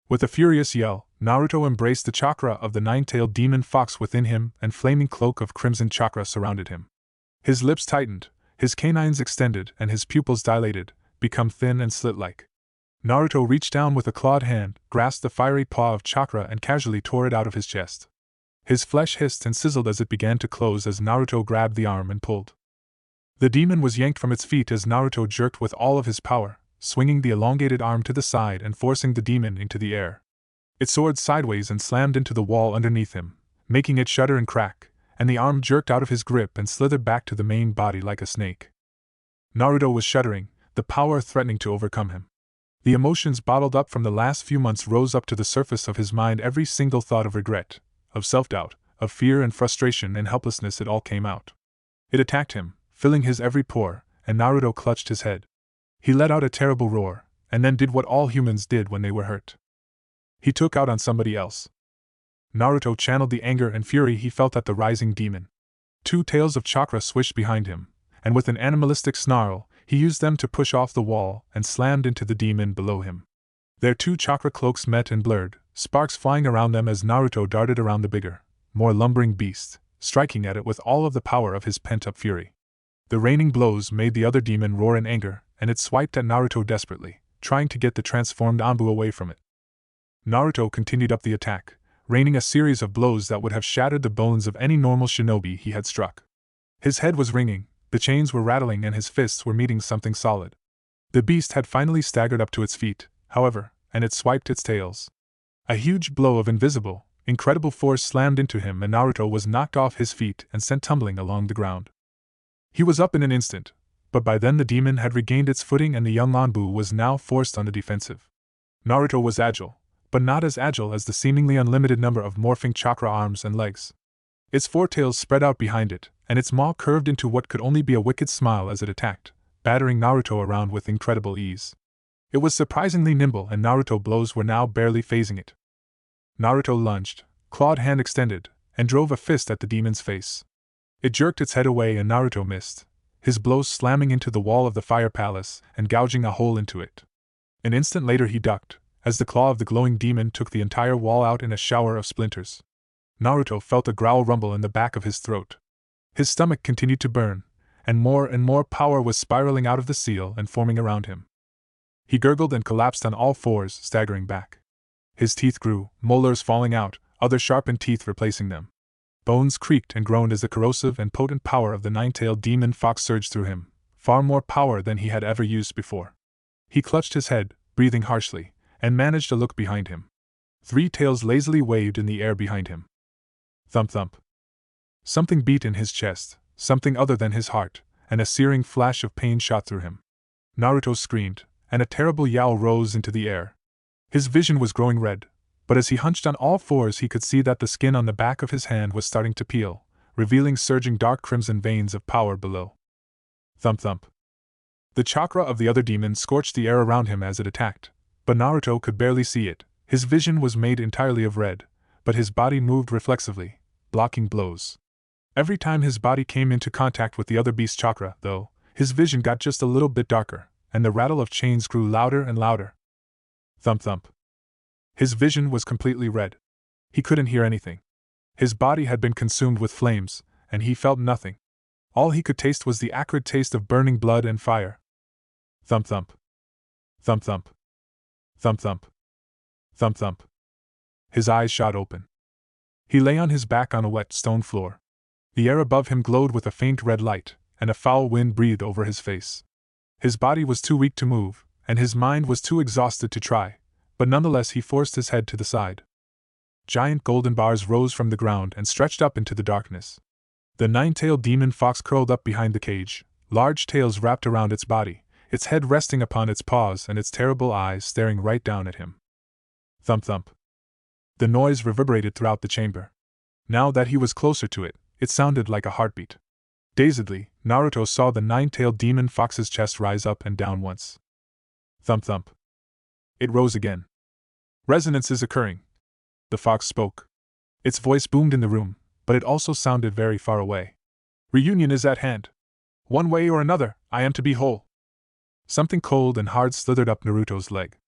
With a furious yell, Naruto embraced the chakra of the 9-tailed demon fox within him, and flaming cloak of crimson chakra surrounded him. His lips tightened, his canines extended, and his pupils dilated, become thin and slit-like. Naruto reached down with a clawed hand, grasped the fiery paw of chakra and casually tore it out of his chest. His flesh hissed and sizzled as it began to close as Naruto grabbed the arm and pulled. The demon was yanked from its feet as Naruto jerked with all of his power, swinging the elongated arm to the side and forcing the demon into the air. It soared sideways and slammed into the wall underneath him, making it shudder and crack, and the arm jerked out of his grip and slithered back to the main body like a snake. Naruto was shuddering, the power threatening to overcome him. The emotions bottled up from the last few months rose up to the surface of his mind. Every single thought of regret, of self-doubt, of fear and frustration and helplessness, it all came out. It attacked him, filling his every pore, and Naruto clutched his head. He let out a terrible roar, and then did what all humans did when they were hurt. He took out on somebody else. Naruto channeled the anger and fury he felt at the rising demon. 2 tails of chakra swished behind him, and with an animalistic snarl, he used them to push off the wall and slammed into the demon below him. Their 2 chakra cloaks met and blurred, sparks flying around them as Naruto darted around the bigger, more lumbering beast, striking at it with all of the power of his pent-up fury. The raining blows made the other demon roar in anger, and it swiped at Naruto desperately, trying to get the transformed Anbu away from it. Naruto continued up the attack, raining a series of blows that would have shattered the bones of any normal shinobi he had struck. His head was ringing, the chains were rattling, and his fists were meeting something solid. The beast had finally staggered up to its feet, however, and it swiped its tails. A huge blow of invisible, incredible force slammed into him, and Naruto was knocked off his feet and sent tumbling along the ground. He was up in an instant, but by then the demon had regained its footing and the young Anbu was now forced on the defensive. Naruto was agile, but not as agile as the seemingly unlimited number of morphing chakra arms and legs. Its foretails spread out behind it, and its maw curved into what could only be a wicked smile as it attacked, battering Naruto around with incredible ease. It was surprisingly nimble, and Naruto's blows were now barely phasing it. Naruto lunged, clawed hand extended, and drove a fist at the demon's face. It jerked its head away and Naruto missed, his blows slamming into the wall of the fire palace and gouging a hole into it. An instant later he ducked, as the claw of the glowing demon took the entire wall out in a shower of splinters. Naruto felt a growl rumble in the back of his throat. His stomach continued to burn, and more power was spiraling out of the seal and forming around him. He gurgled and collapsed on all fours, staggering back. His teeth grew, molars falling out, other sharpened teeth replacing them. Bones creaked and groaned as the corrosive and potent power of the nine-tailed demon fox surged through him, far more power than he had ever used before. He clutched his head, breathing harshly, and managed to look behind him. 3 tails lazily waved in the air behind him. Thump thump. Something beat in his chest, something other than his heart, and a searing flash of pain shot through him. Naruto screamed, and a terrible yowl rose into the air. His vision was growing red, but as he hunched on all fours he could see that the skin on the back of his hand was starting to peel, revealing surging dark crimson veins of power below. Thump thump. The chakra of the other demon scorched the air around him as it attacked, but Naruto could barely see it. His vision was made entirely of red, but his body moved reflexively, blocking blows. Every time his body came into contact with the other beast's chakra, though, his vision got just a little bit darker, and the rattle of chains grew louder and louder. Thump thump. His vision was completely red. He couldn't hear anything. His body had been consumed with flames, and he felt nothing. All he could taste was the acrid taste of burning blood and fire. Thump thump. Thump thump. Thump thump. Thump thump. His eyes shot open. He lay on his back on a wet stone floor. The air above him glowed with a faint red light, and a foul wind breathed over his face. His body was too weak to move, and his mind was too exhausted to try, but nonetheless he forced his head to the side. Giant golden bars rose from the ground and stretched up into the darkness. The nine-tailed demon fox curled up behind the cage, large tails wrapped around its body, its head resting upon its paws and its terrible eyes staring right down at him. Thump thump. The noise reverberated throughout the chamber. Now that he was closer to it, it sounded like a heartbeat. Dazedly, Naruto saw the nine-tailed demon fox's chest rise up and down once. Thump thump. It rose again. Resonance is occurring. The fox spoke. Its voice boomed in the room, but it also sounded very far away. Reunion is at hand. One way or another, I am to be whole. Something cold and hard slithered up Naruto's leg.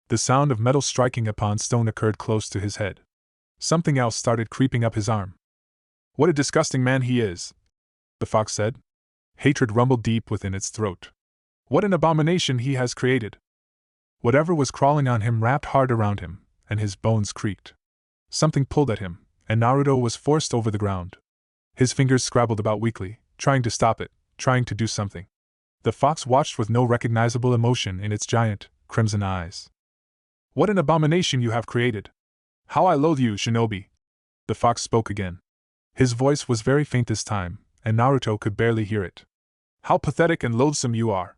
The sound of metal striking upon stone occurred close to his head. Something else started creeping up his arm. What a disgusting man he is, the fox said. Hatred rumbled deep within its throat. What an abomination he has created. Whatever was crawling on him wrapped hard around him, and his bones creaked. Something pulled at him, and Naruto was forced over the ground. His fingers scrabbled about weakly, trying to stop it, trying to do something. The fox watched with no recognizable emotion in its giant, crimson eyes. What an abomination you have created! How I loathe you, shinobi! The fox spoke again. His voice was very faint this time, and Naruto could barely hear it. How pathetic and loathsome you are!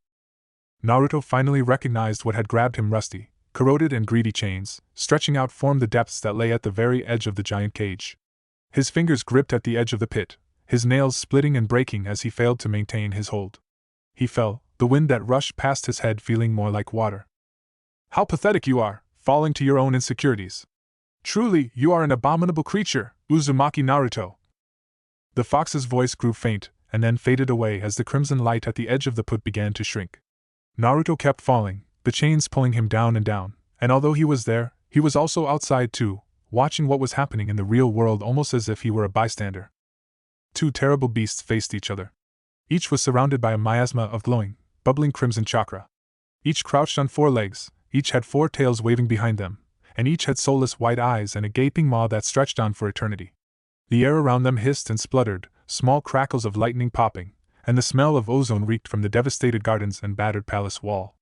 Naruto finally recognized what had grabbed him. Rusty, corroded and greedy chains, stretching out formed the depths that lay at the very edge of the giant cage. His fingers gripped at the edge of the pit, his nails splitting and breaking as he failed to maintain his hold. He fell, the wind that rushed past his head feeling more like water. How pathetic you are, falling to your own insecurities. Truly, you are an abominable creature, Uzumaki Naruto. The fox's voice grew faint, and then faded away as the crimson light at the edge of the pit began to shrink. Naruto kept falling, the chains pulling him down, and although he was there, he was also outside too, watching what was happening in the real world almost as if he were a bystander. 2 terrible beasts faced each other. Each was surrounded by a miasma of glowing, bubbling crimson chakra. Each crouched on 4 legs, each had 4 tails waving behind them, and each had soulless white eyes and a gaping maw that stretched on for eternity. The air around them hissed and spluttered, small crackles of lightning popping, and the smell of ozone reeked from the devastated gardens and battered palace wall.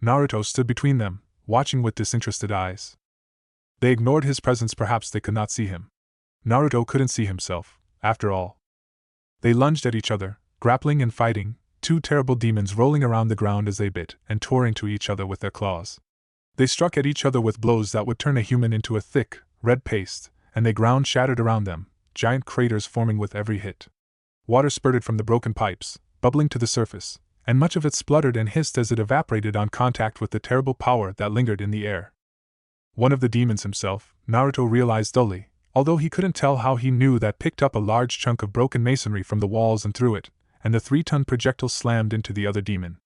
Naruto stood between them, watching with disinterested eyes. They ignored his presence, perhaps they could not see him. Naruto couldn't see himself, after all. They lunged at each other, grappling and fighting, 2 terrible demons rolling around the ground as they bit and tore into each other with their claws. They struck at each other with blows that would turn a human into a thick, red paste, and the ground shattered around them, giant craters forming with every hit. Water spurted from the broken pipes, bubbling to the surface, and much of it spluttered and hissed as it evaporated on contact with the terrible power that lingered in the air. One of the demons himself, Naruto realized dully, although he couldn't tell how he knew that, picked up a large chunk of broken masonry from the walls and threw it, and the 3-ton projectile slammed into the other demon.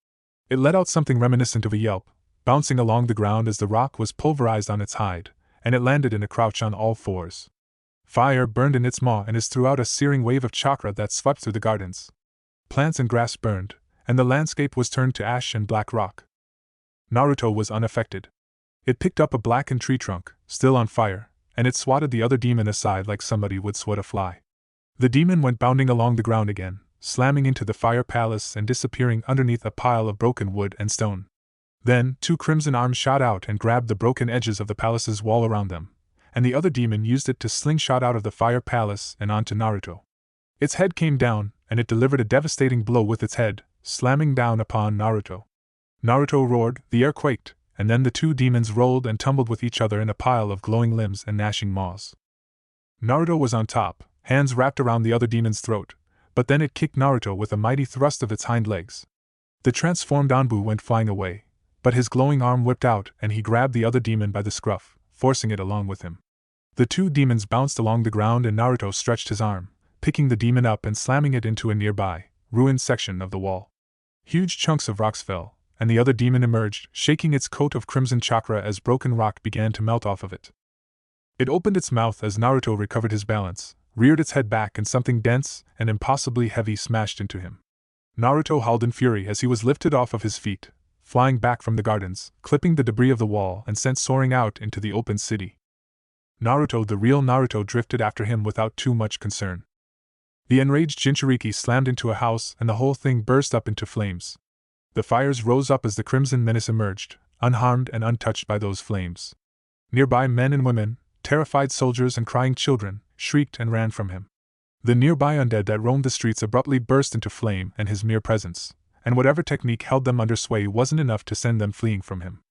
It let out something reminiscent of a yelp, bouncing along the ground as the rock was pulverized on its hide, and it landed in a crouch on all fours. Fire burned in its maw and threw out a searing wave of chakra that swept through the gardens. Plants and grass burned, and the landscape was turned to ash and black rock. Naruto was unaffected. It picked up a blackened tree trunk, still on fire, and it swatted the other demon aside like somebody would swat a fly. The demon went bounding along the ground again, slamming into the fire palace and disappearing underneath a pile of broken wood and stone. Then, 2 crimson arms shot out and grabbed the broken edges of the palace's wall around them, and the other demon used it to slingshot out of the fire palace and onto Naruto. Its head came down, and it delivered a devastating blow with its head, slamming down upon Naruto. Naruto roared, the air quaked, and then the 2 demons rolled and tumbled with each other in a pile of glowing limbs and gnashing maws. Naruto was on top, hands wrapped around the other demon's throat, but then it kicked Naruto with a mighty thrust of its hind legs. The transformed Anbu went flying away, but his glowing arm whipped out and he grabbed the other demon by the scruff, forcing it along with him. The 2 demons bounced along the ground and Naruto stretched his arm, picking the demon up and slamming it into a nearby, ruined section of the wall. Huge chunks of rocks fell, and the other demon emerged, shaking its coat of crimson chakra as broken rock began to melt off of it. It opened its mouth as Naruto recovered his balance, reared its head back, and something dense and impossibly heavy smashed into him. Naruto howled in fury as he was lifted off of his feet, flying back from the gardens, clipping the debris of the wall and sent soaring out into the open city. Naruto, the real Naruto, drifted after him without too much concern. The enraged Jinchuriki slammed into a house and the whole thing burst up into flames. The fires rose up as the Crimson Menace emerged, unharmed and untouched by those flames. Nearby men and women, terrified soldiers and crying children, shrieked and ran from him. The nearby undead that roamed the streets abruptly burst into flame and his mere presence, and whatever technique held them under sway wasn't enough to send them fleeing from him.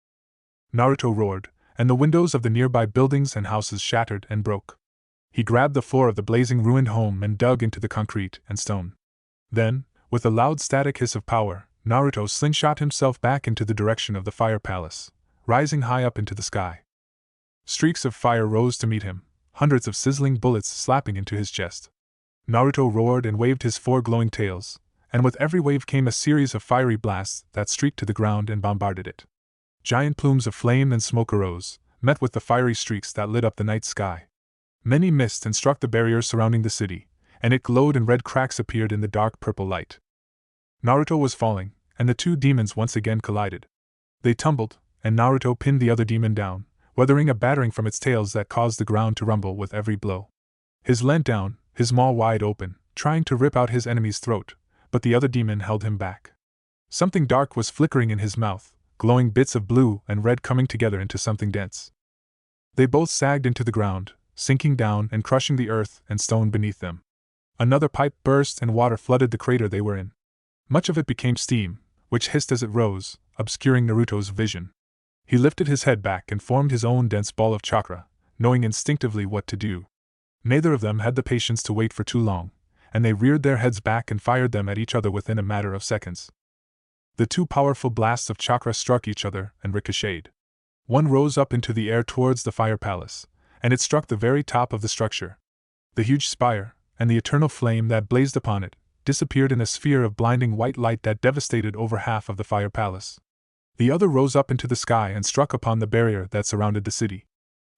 Naruto roared, and the windows of the nearby buildings and houses shattered and broke. He grabbed the floor of the blazing ruined home and dug into the concrete and stone. Then, with a loud static hiss of power, Naruto slingshot himself back into the direction of the fire palace, rising high up into the sky. Streaks of fire rose to meet him, hundreds of sizzling bullets slapping into his chest. Naruto roared and waved his 4 glowing tails, and with every wave came a series of fiery blasts that streaked to the ground and bombarded it. Giant plumes of flame and smoke arose, met with the fiery streaks that lit up the night sky. Many missed and struck the barriers surrounding the city, and it glowed and red cracks appeared in the dark purple light. Naruto was falling, and the 2 demons once again collided. They tumbled, and Naruto pinned the other demon down, weathering a battering from its tails that caused the ground to rumble with every blow. His leant down, his maw wide open, trying to rip out his enemy's throat, but the other demon held him back. Something dark was flickering in his mouth, glowing bits of blue and red coming together into something dense. They both sagged into the ground, sinking down and crushing the earth and stone beneath them. Another pipe burst and water flooded the crater they were in. Much of it became steam, which hissed as it rose, obscuring Naruto's vision. He lifted his head back and formed his own dense ball of chakra, knowing instinctively what to do. Neither of them had the patience to wait for too long, and they reared their heads back and fired them at each other within a matter of seconds. The 2 powerful blasts of chakra struck each other and ricocheted. One rose up into the air towards the fire palace, and it struck the very top of the structure. The huge spire, and the eternal flame that blazed upon it, disappeared in a sphere of blinding white light that devastated over half of the fire palace. The other rose up into the sky and struck upon the barrier that surrounded the city.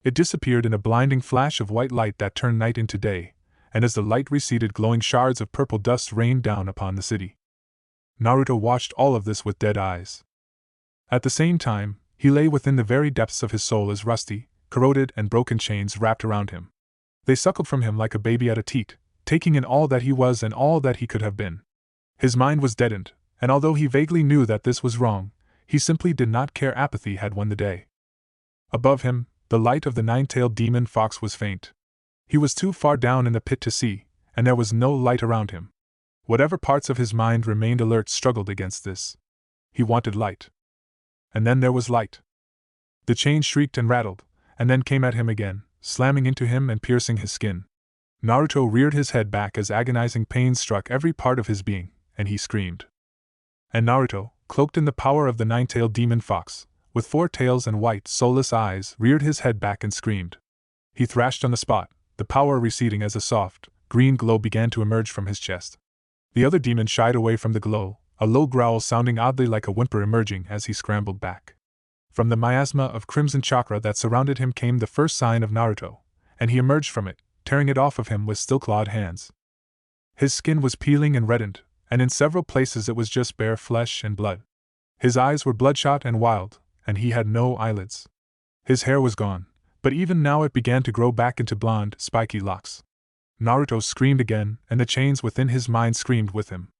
It disappeared in a blinding flash of white light that turned night into day, and as the light receded, glowing shards of purple dust rained down upon the city. Naruto watched all of this with dead eyes. At the same time, he lay within the very depths of his soul as rusty, corroded and broken chains wrapped around him. They suckled from him like a baby at a teat, taking in all that he was and all that he could have been. His mind was deadened, and although he vaguely knew that this was wrong, he simply did not care. Apathy had won the day. Above him, the light of the 9-tailed demon fox was faint. He was too far down in the pit to see, and there was no light around him. Whatever parts of his mind remained alert struggled against this. He wanted light. And then there was light. The chain shrieked and rattled, and then came at him again, slamming into him and piercing his skin. Naruto reared his head back as agonizing pain struck every part of his being, and he screamed. And Naruto, cloaked in the power of the nine-tailed demon fox, with 4 tails and white, soulless eyes, reared his head back and screamed. He thrashed on the spot, the power receding as a soft, green glow began to emerge from his chest. The other demon shied away from the glow, a low growl sounding oddly like a whimper emerging as he scrambled back. From the miasma of crimson chakra that surrounded him came the first sign of Naruto, and he emerged from it, tearing it off of him with still-clawed hands. His skin was peeling and reddened, and in several places it was just bare flesh and blood. His eyes were bloodshot and wild, and he had no eyelids. His hair was gone, but even now it began to grow back into blonde, spiky locks. Naruto screamed again, and the chains within his mind screamed with him.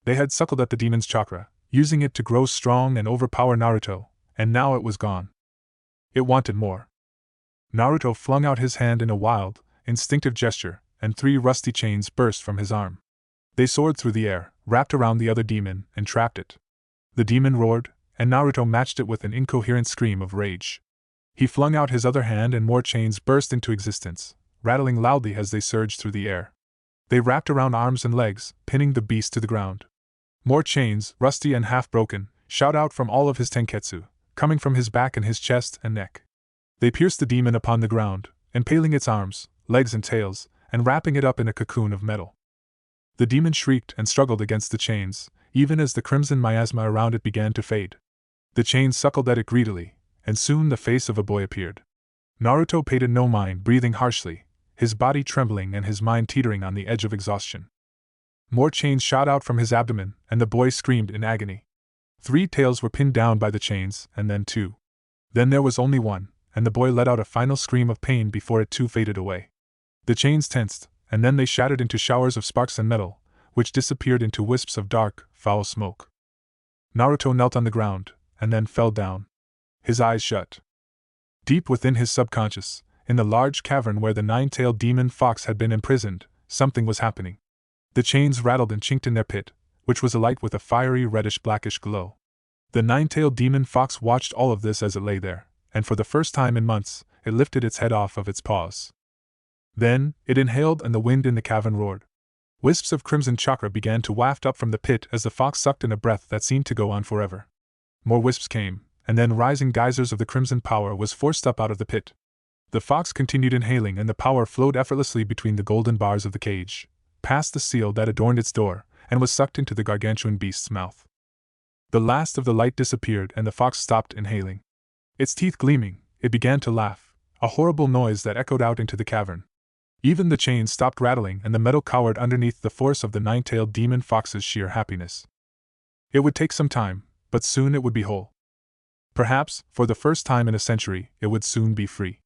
They had suckled at the demon's chakra, using it to grow strong and overpower Naruto, and now it was gone. It wanted more. Naruto flung out his hand in a wild, instinctive gesture, and 3 rusty chains burst from his arm. They soared through the air, wrapped around the other demon, and trapped it. The demon roared, and Naruto matched it with an incoherent scream of rage. He flung out his other hand and more chains burst into existence, rattling loudly as they surged through the air. They wrapped around arms and legs, pinning the beast to the ground. More chains, rusty and half-broken, shot out from all of his tenketsu, coming from his back and his chest and neck. They pierced the demon upon the ground, impaling its arms, legs and tails, and wrapping it up in a cocoon of metal. The demon shrieked and struggled against the chains, even as the crimson miasma around it began to fade. The chains suckled at it greedily, and soon the face of a boy appeared. Naruto paid it no mind, breathing harshly, his body trembling and his mind teetering on the edge of exhaustion. More chains shot out from his abdomen, and the boy screamed in agony. 3 tails were pinned down by the chains, and then 2. Then there was only 1, and the boy let out a final scream of pain before it too faded away. The chains tensed, and then they shattered into showers of sparks and metal, which disappeared into wisps of dark, foul smoke. Naruto knelt on the ground, and then fell down. His eyes shut. Deep within his subconscious, in the large cavern where the 9-tailed demon fox had been imprisoned, something was happening. The chains rattled and chinked in their pit, which was alight with a fiery reddish-blackish glow. The 9-tailed demon fox watched all of this as it lay there, and for the first time in months, it lifted its head off of its paws. Then, it inhaled and the wind in the cavern roared. Wisps of crimson chakra began to waft up from the pit as the fox sucked in a breath that seemed to go on forever. More wisps came, and then rising geysers of the crimson power was forced up out of the pit. The fox continued inhaling and the power flowed effortlessly between the golden bars of the cage, past the seal that adorned its door, and was sucked into the gargantuan beast's mouth. The last of the light disappeared and the fox stopped inhaling. Its teeth gleaming, it began to laugh, a horrible noise that echoed out into the cavern. Even the chains stopped rattling and the metal cowered underneath the force of the 9-tailed demon fox's sheer happiness. It would take some time, but soon it would be whole. Perhaps, for the first time in a century, it would soon be free.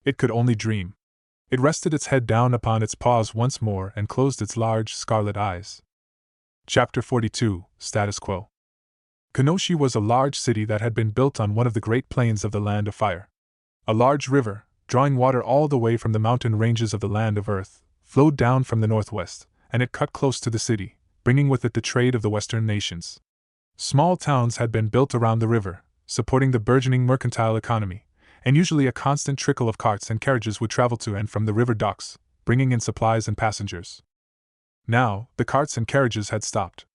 It could only dream. It rested its head down upon its paws once more and closed its large, scarlet eyes. Chapter 42, Status Quo. Kanoshi was a large city that had been built on one of the great plains of the Land of Fire. A large river, drawing water all the way from the mountain ranges of the Land of Earth, flowed down from the northwest, and it cut close to the city, bringing with it the trade of the western nations. Small towns had been built around the river, supporting the burgeoning mercantile economy, and usually a constant trickle of carts and carriages would travel to and from the river docks, bringing in supplies and passengers. Now, the carts and carriages had stopped.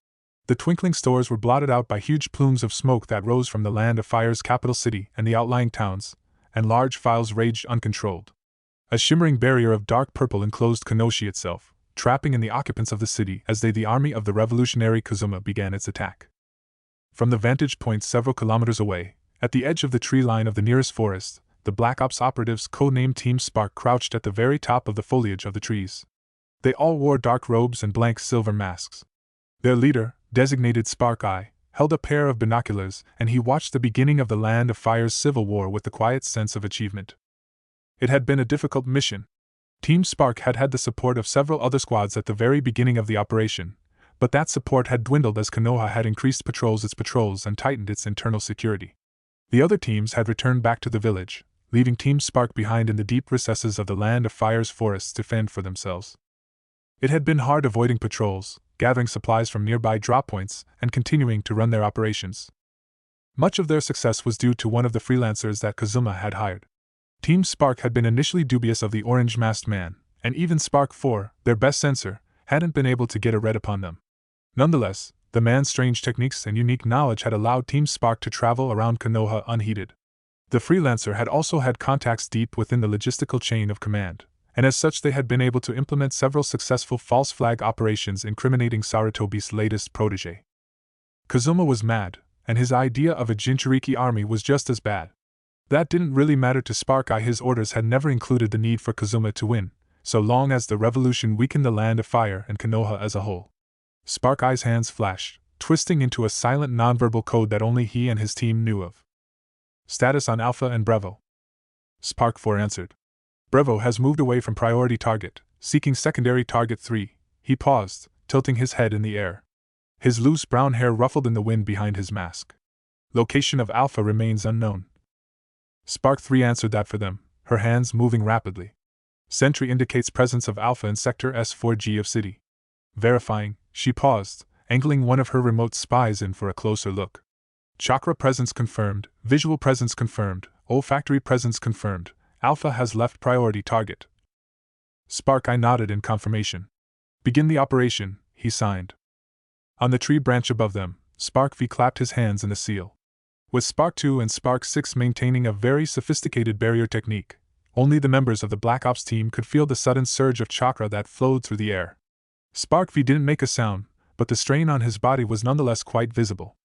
The twinkling stores were blotted out by huge plumes of smoke that rose from the Land of Fire's capital city and the outlying towns, and large fires raged uncontrolled. A shimmering barrier of dark purple enclosed Kanoshi itself, trapping in the occupants of the city as the army of the revolutionary Kazuma began its attack. From the vantage point several kilometers away, at the edge of the tree line of the nearest forest, the Black Ops operatives codenamed Team Spark crouched at the very top of the foliage of the trees. They all wore dark robes and blank silver masks. Their leader, designated Spark Eye, held a pair of binoculars, and he watched the beginning of the Land of Fire's civil war with the quiet sense of achievement. It had been a difficult mission. Team Spark had had the support of several other squads at the very beginning of the operation, but that support had dwindled as Konoha had increased its patrols and tightened its internal security. The other teams had returned back to the village, leaving Team Spark behind in the deep recesses of the Land of Fire's forests to fend for themselves. It had been hard avoiding patrols, gathering supplies from nearby drop points, and continuing to run their operations. Much of their success was due to one of the freelancers that Kazuma had hired. Team Spark had been initially dubious of the orange-masked man, and even Spark 4, their best sensor, hadn't been able to get a read upon them. Nonetheless, the man's strange techniques and unique knowledge had allowed Team Spark to travel around Konoha unheeded. The freelancer had also had contacts deep within the logistical chain of command, and as such they had been able to implement several successful false flag operations incriminating Sarutobi's latest protege. Kazuma was mad, and his idea of a Jinchuriki army was just as bad. That didn't really matter to Spark Eye. His orders had never included the need for Kazuma to win, so long as the revolution weakened the Land of Fire and Konoha as a whole. Spark Eye's hands flashed, twisting into a silent nonverbal code that only he and his team knew of. Status on Alpha and Bravo. Spark 4 answered. Bravo has moved away from priority target, seeking secondary target 3. He paused, tilting his head in the air. His loose brown hair ruffled in the wind behind his mask. Location of Alpha remains unknown. Spark 3 answered that for them, her hands moving rapidly. Sentry indicates presence of Alpha in Sector S4G of City. Verifying, she paused, angling one of her remote spies in for a closer look. Chakra presence confirmed, visual presence confirmed, olfactory presence confirmed. Alpha has left priority target. Spark Eye nodded in confirmation. Begin the operation, he signed. On the tree branch above them, Spark V clapped his hands in a seal. With Spark 2 and Spark 6 maintaining a very sophisticated barrier technique, only the members of the Black Ops team could feel the sudden surge of chakra that flowed through the air. Spark V didn't make a sound, but the strain on his body was nonetheless quite visible.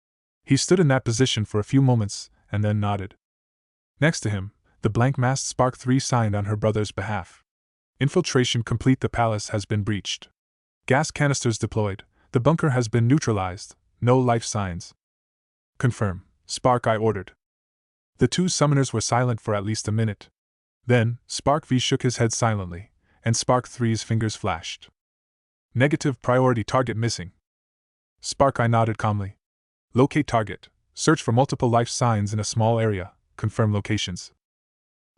He stood in that position for a few moments, and then nodded. Next to him, the blank-masked Spark 3 signed on her brother's behalf. Infiltration complete. The palace has been breached. Gas canisters deployed. The bunker has been neutralized. No life signs. Confirm, Spark Eye ordered. The two summoners were silent for at least a minute. Then, Spark V shook his head silently, and Spark 3's fingers flashed. Negative priority target missing. Spark Eye nodded calmly. Locate target. Search for multiple life signs in a small area. Confirm locations.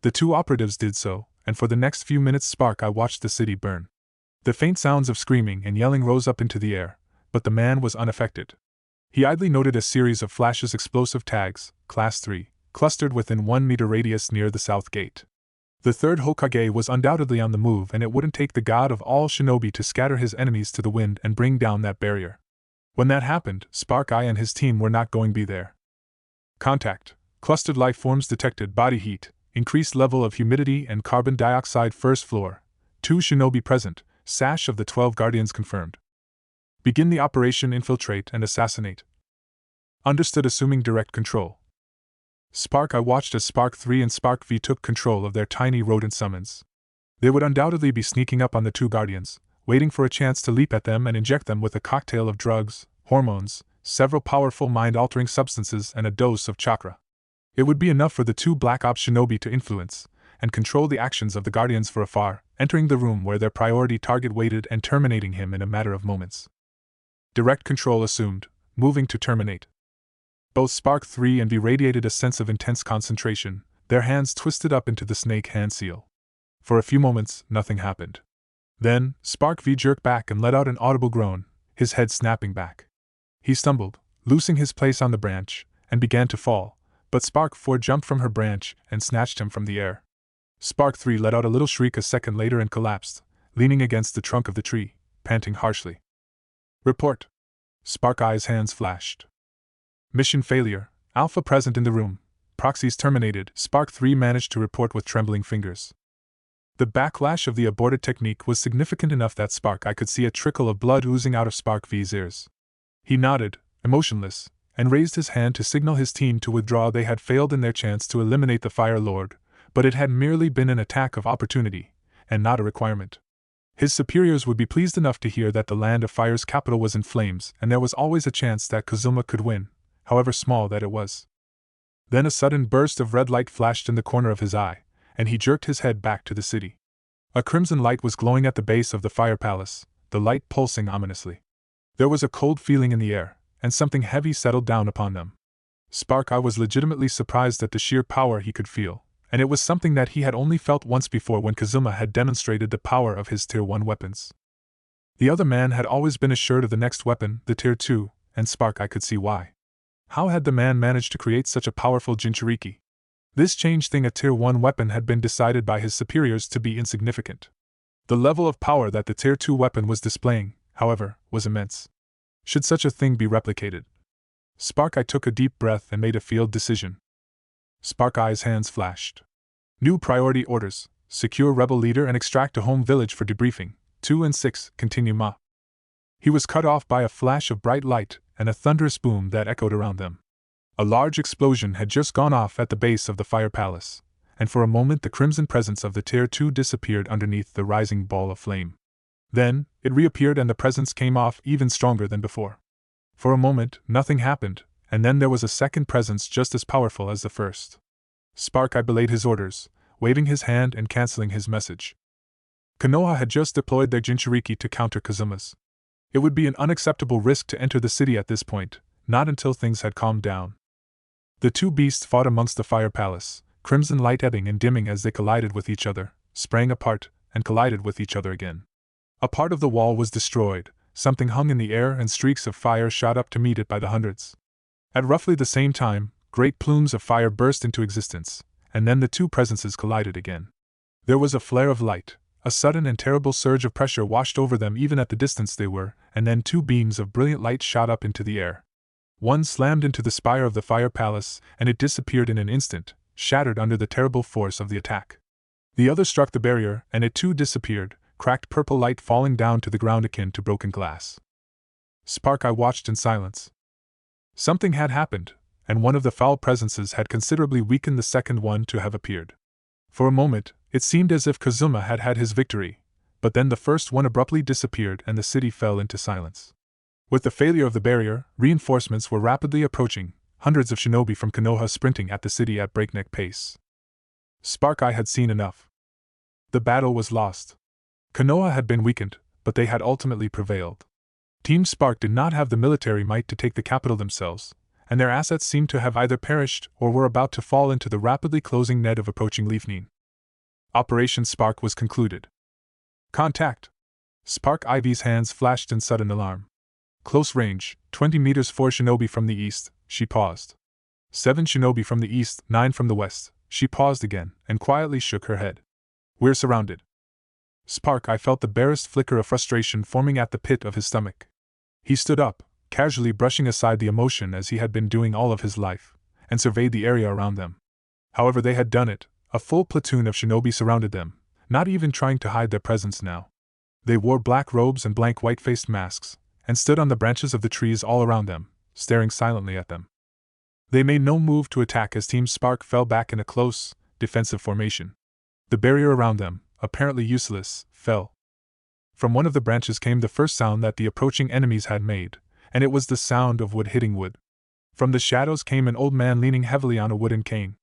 The two operatives did so, and for the next few minutes Spark Eye watched the city burn. The faint sounds of screaming and yelling rose up into the air, but the man was unaffected. He idly noted a series of flashes. Explosive tags, Class 3, clustered within 1 meter radius near the south gate. The third Hokage was undoubtedly on the move, and it wouldn't take the god of all shinobi to scatter his enemies to the wind and bring down that barrier. When that happened, Spark Eye and his team were not going to be there. Contact. Clustered life forms detected. Body heat. Increased level of humidity and carbon dioxide. First floor. 2 shinobi present. Sash of the 12 guardians confirmed. Begin the operation. Infiltrate and assassinate. Understood. Assuming direct control. Spark Eye watched as Spark 3 and Spark V took control of their tiny rodent summons. They would undoubtedly be sneaking up on the two guardians, waiting for a chance to leap at them and inject them with a cocktail of drugs, hormones, several powerful mind-altering substances, and a dose of chakra. It would be enough for the two Black Ops shinobi to influence and control the actions of the guardians from afar, entering the room where their priority target waited and terminating him in a matter of moments. Direct control assumed, moving to terminate. Both Spark 3 and V radiated a sense of intense concentration, their hands twisted up into the snake hand seal. For a few moments, nothing happened. Then, Spark V jerked back and let out an audible groan, his head snapping back. He stumbled, loosing his place on the branch, and began to fall, but Spark 4 jumped from her branch and snatched him from the air. Spark 3 let out a little shriek a second later and collapsed, leaning against the trunk of the tree, panting harshly. Report. Spark Eye's hands flashed. Mission failure. Alpha present in the room. Proxies terminated. Spark 3 managed to report with trembling fingers. The backlash of the aborted technique was significant enough that Spark Eye could see a trickle of blood oozing out of Spark V's ears. He nodded, emotionless, and raised his hand to signal his team to withdraw. They had failed in their chance to eliminate the Fire Lord, but it had merely been an attack of opportunity, and not a requirement. His superiors would be pleased enough to hear that the Land of Fire's capital was in flames, and there was always a chance that Kazuma could win, however small that it was. Then a sudden burst of red light flashed in the corner of his eye, and he jerked his head back to the city. A crimson light was glowing at the base of the fire palace, the light pulsing ominously. There was a cold feeling in the air, and something heavy settled down upon them. Spark Eye was legitimately surprised at the sheer power he could feel, and it was something that he had only felt once before when Kazuma had demonstrated the power of his Tier 1 weapons. The other man had always been assured of the next weapon, the Tier 2, and Spark Eye could see why. How had the man managed to create such a powerful Jinchuriki? This change thing a Tier 1 weapon had been decided by his superiors to be insignificant. The level of power that the Tier 2 weapon was displaying, however, was immense. Should such a thing be replicated? Spark Eye took a deep breath and made a field decision. Spark Eye's hands flashed. New priority orders: secure rebel leader and extract a home village for debriefing. 2 and 6, continue Ma. He was cut off by a flash of bright light and a thunderous boom that echoed around them. A large explosion had just gone off at the base of the fire palace, and for a moment the crimson presence of the Tier 2 disappeared underneath the rising ball of flame. Then, it reappeared and the presence came off even stronger than before. For a moment, nothing happened, and then there was a second presence just as powerful as the first. Spark Eye belayed his orders, waving his hand and canceling his message. Konoha had just deployed their Jinchuriki to counter Kazuma's. It would be an unacceptable risk to enter the city at this point, not until things had calmed down. The two beasts fought amongst the fire palace, crimson light ebbing and dimming as they collided with each other, sprang apart, and collided with each other again. A part of the wall was destroyed, something hung in the air and streaks of fire shot up to meet it by the hundreds. At roughly the same time, great plumes of fire burst into existence, and then the two presences collided again. There was a flare of light, a sudden and terrible surge of pressure washed over them even at the distance they were, and then two beams of brilliant light shot up into the air. One slammed into the spire of the fire palace, and it disappeared in an instant, shattered under the terrible force of the attack. The other struck the barrier, and it too disappeared, cracked purple light falling down to the ground akin to broken glass. Spark Eye watched in silence. Something had happened, and one of the foul presences had considerably weakened the second one to have appeared. For a moment, it seemed as if Kazuma had had his victory, but then the first one abruptly disappeared and the city fell into silence. With the failure of the barrier, reinforcements were rapidly approaching, hundreds of shinobi from Konoha sprinting at the city at breakneck pace. Spark Eye had seen enough. The battle was lost. Konoha had been weakened, but they had ultimately prevailed. Team Spark did not have the military might to take the capital themselves, and their assets seemed to have either perished or were about to fall into the rapidly closing net of approaching Leafnine. Operation Spark was concluded. Contact! Spark Ivy's hands flashed in sudden alarm. Close range, 20 meters, 4 shinobi from the east. She paused. 7 shinobi from the east, 9 from the west. She paused again, and quietly shook her head. We're surrounded. Spark Eye felt the barest flicker of frustration forming at the pit of his stomach. He stood up, casually brushing aside the emotion as he had been doing all of his life, and surveyed the area around them. However they had done it, a full platoon of shinobi surrounded them, not even trying to hide their presence now. They wore black robes and blank white-faced masks, and stood on the branches of the trees all around them, staring silently at them. They made no move to attack as Team Spark fell back in a close, defensive formation. The barrier around them, apparently useless, fell. From one of the branches came the first sound that the approaching enemies had made, and it was the sound of wood hitting wood. From the shadows came an old man leaning heavily on a wooden cane.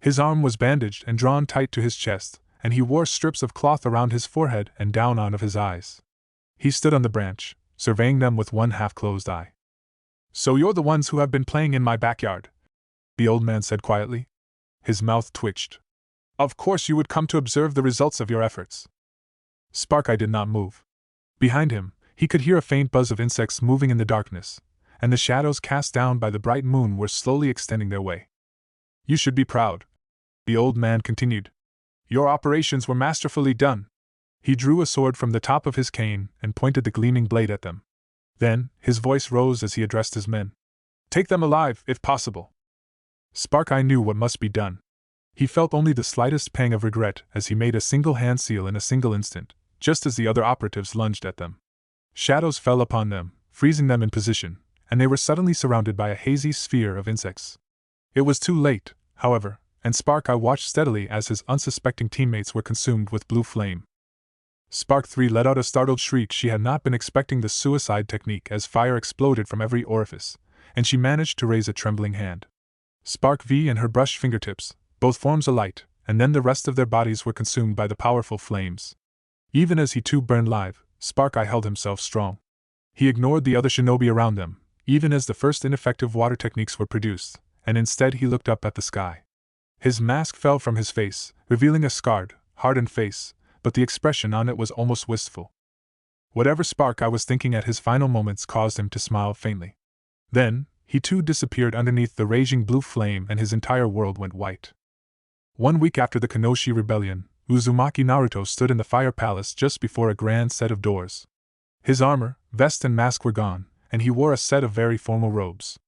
His arm was bandaged and drawn tight to his chest, and he wore strips of cloth around his forehead and down out of his eyes. He stood on the branch, surveying them with one half-closed eye. So you're the ones who have been playing in my backyard, the old man said quietly. His mouth twitched. Of course you would come to observe the results of your efforts. Spark Eye did not move. Behind him, he could hear a faint buzz of insects moving in the darkness, and the shadows cast down by the bright moon were slowly extending their way. You should be proud, the old man continued. Your operations were masterfully done. He drew a sword from the top of his cane and pointed the gleaming blade at them. Then, his voice rose as he addressed his men. Take them alive, if possible. Spark Eye knew what must be done. He felt only the slightest pang of regret as he made a single hand seal in a single instant, just as the other operatives lunged at them. Shadows fell upon them, freezing them in position, and they were suddenly surrounded by a hazy sphere of insects. It was too late, however, and Spark Eye watched steadily as his unsuspecting teammates were consumed with blue flame. Spark 3 let out a startled shriek. She had not been expecting the suicide technique as fire exploded from every orifice, and she managed to raise a trembling hand. Spark V and her brushed fingertips, both forms alight, and then the rest of their bodies were consumed by the powerful flames. Even as he too burned live, Spark Eye held himself strong. He ignored the other shinobi around them, even as the first ineffective water techniques were produced, and instead he looked up at the sky. His mask fell from his face, revealing a scarred, hardened face, but the expression on it was almost wistful. Whatever Spark Eye was thinking at his final moments caused him to smile faintly. Then, he too disappeared underneath the raging blue flame and his entire world went white. 1 week after the Kanoshi Rebellion, Uzumaki Naruto stood in the Fire Palace just before a grand set of doors. His armor, vest and mask were gone, and he wore a set of very formal robes.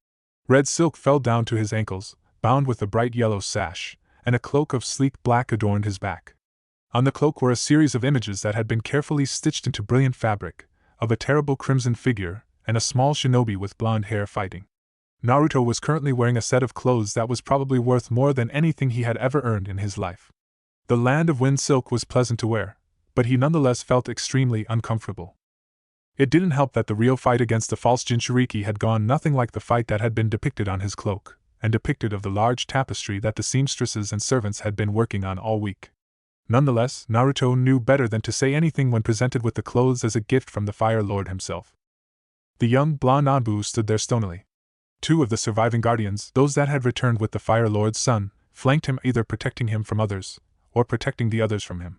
Red silk fell down to his ankles, bound with a bright yellow sash, and a cloak of sleek black adorned his back. On the cloak were a series of images that had been carefully stitched into brilliant fabric, of a terrible crimson figure, and a small shinobi with blonde hair fighting. Naruto was currently wearing a set of clothes that was probably worth more than anything he had ever earned in his life. The Land of Wind silk was pleasant to wear, but he nonetheless felt extremely uncomfortable. It didn't help that the real fight against the false Jinchuriki had gone nothing like the fight that had been depicted on his cloak, and depicted of the large tapestry that the seamstresses and servants had been working on all week. Nonetheless, Naruto knew better than to say anything when presented with the clothes as a gift from the Fire Lord himself. The young blonde Anbu stood there stonily. 2 of the surviving guardians, those that had returned with the Fire Lord's son, flanked him, either protecting him from others, or protecting the others from him.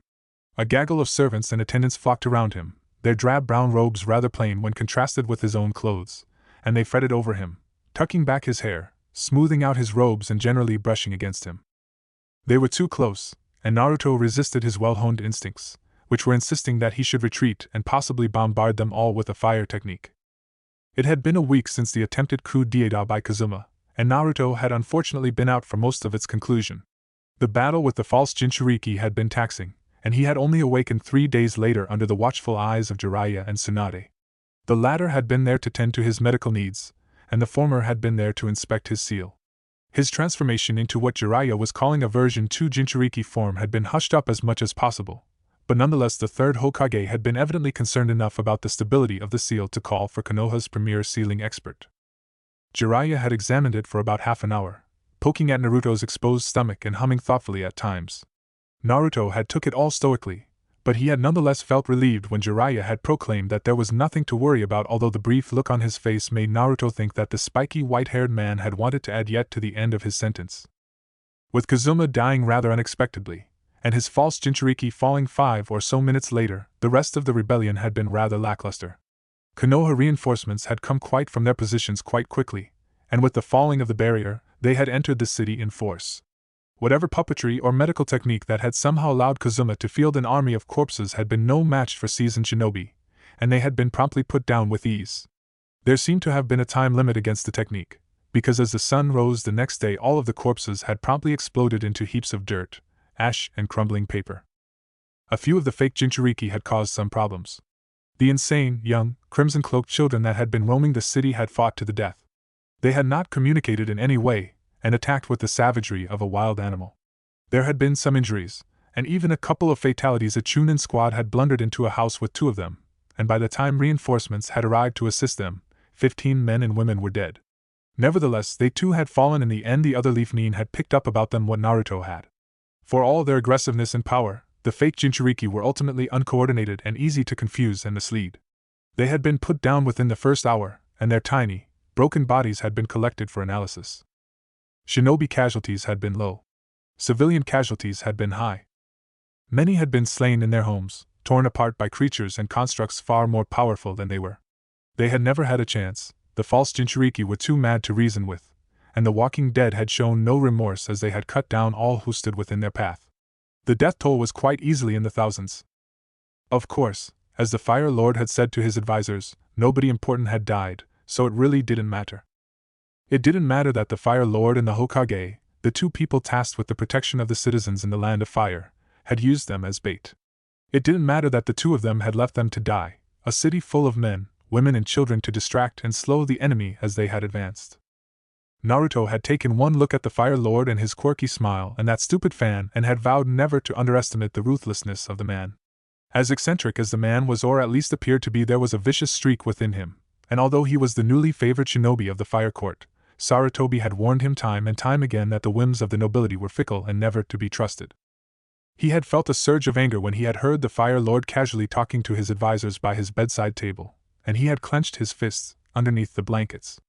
A gaggle of servants and attendants flocked around him, their drab brown robes rather plain when contrasted with his own clothes, and they fretted over him, tucking back his hair, smoothing out his robes and generally brushing against him. They were too close, and Naruto resisted his well-honed instincts, which were insisting that he should retreat and possibly bombard them all with a fire technique. It had been a week since the attempted coup d'état by Kazuma, and Naruto had unfortunately been out for most of its conclusion. The battle with the false Jinchuriki had been taxing, and he had only awakened 3 days later under the watchful eyes of Jiraiya and Tsunade. The latter had been there to tend to his medical needs, and the former had been there to inspect his seal. His transformation into what Jiraiya was calling a version 2 Jinchuriki form had been hushed up as much as possible, but nonetheless the third Hokage had been evidently concerned enough about the stability of the seal to call for Konoha's premier sealing expert. Jiraiya had examined it for about half an hour, poking at Naruto's exposed stomach and humming thoughtfully at times. Naruto had took it all stoically, but he had nonetheless felt relieved when Jiraiya had proclaimed that there was nothing to worry about, although the brief look on his face made Naruto think that the spiky white-haired man had wanted to add yet to the end of his sentence. With Kazuma dying rather unexpectedly, and his false Jinchuriki falling 5 or so minutes later, the rest of the rebellion had been rather lackluster. Konoha reinforcements had come quite from their positions quite quickly, and with the falling of the barrier, they had entered the city in force. Whatever puppetry or medical technique that had somehow allowed Kazuma to field an army of corpses had been no match for seasoned shinobi, and they had been promptly put down with ease. There seemed to have been a time limit against the technique, because as the sun rose the next day all of the corpses had promptly exploded into heaps of dirt, ash, and crumbling paper. A few of the fake Jinchuriki had caused some problems. The insane, young, crimson-cloaked children that had been roaming the city had fought to the death. They had not communicated in any way, and attacked with the savagery of a wild animal. There had been some injuries, and even a couple of fatalities. A Chunin squad had blundered into a house with 2 of them, and by the time reinforcements had arrived to assist them, 15 men and women were dead. Nevertheless, they too had fallen. In the end, the other Leaf Nin had picked up about them what Naruto had. For all their aggressiveness and power, the fake Jinchuriki were ultimately uncoordinated and easy to confuse and mislead. They had been put down within the first hour, and their tiny, broken bodies had been collected for analysis. Shinobi casualties had been low. Civilian casualties had been high. Many had been slain in their homes, torn apart by creatures and constructs far more powerful than they were. They had never had a chance, the false Jinchuriki were too mad to reason with, and the walking dead had shown no remorse as they had cut down all who stood within their path. The death toll was quite easily in the thousands. Of course, as the Fire Lord had said to his advisors, nobody important had died, so it really didn't matter. It didn't matter that the Fire Lord and the Hokage, the 2 people tasked with the protection of the citizens in the Land of Fire, had used them as bait. It didn't matter that the 2 of them had left them to die, a city full of men, women and children to distract and slow the enemy as they had advanced. Naruto had taken one look at the Fire Lord and his quirky smile and that stupid fan and had vowed never to underestimate the ruthlessness of the man. As eccentric as the man was, or at least appeared to be, there was a vicious streak within him, and although he was the newly favored shinobi of the Fire Court, Sarutobi had warned him time and time again that the whims of the nobility were fickle and never to be trusted. He had felt a surge of anger when he had heard the Fire Lord casually talking to his advisors by his bedside table, and he had clenched his fists underneath the blankets.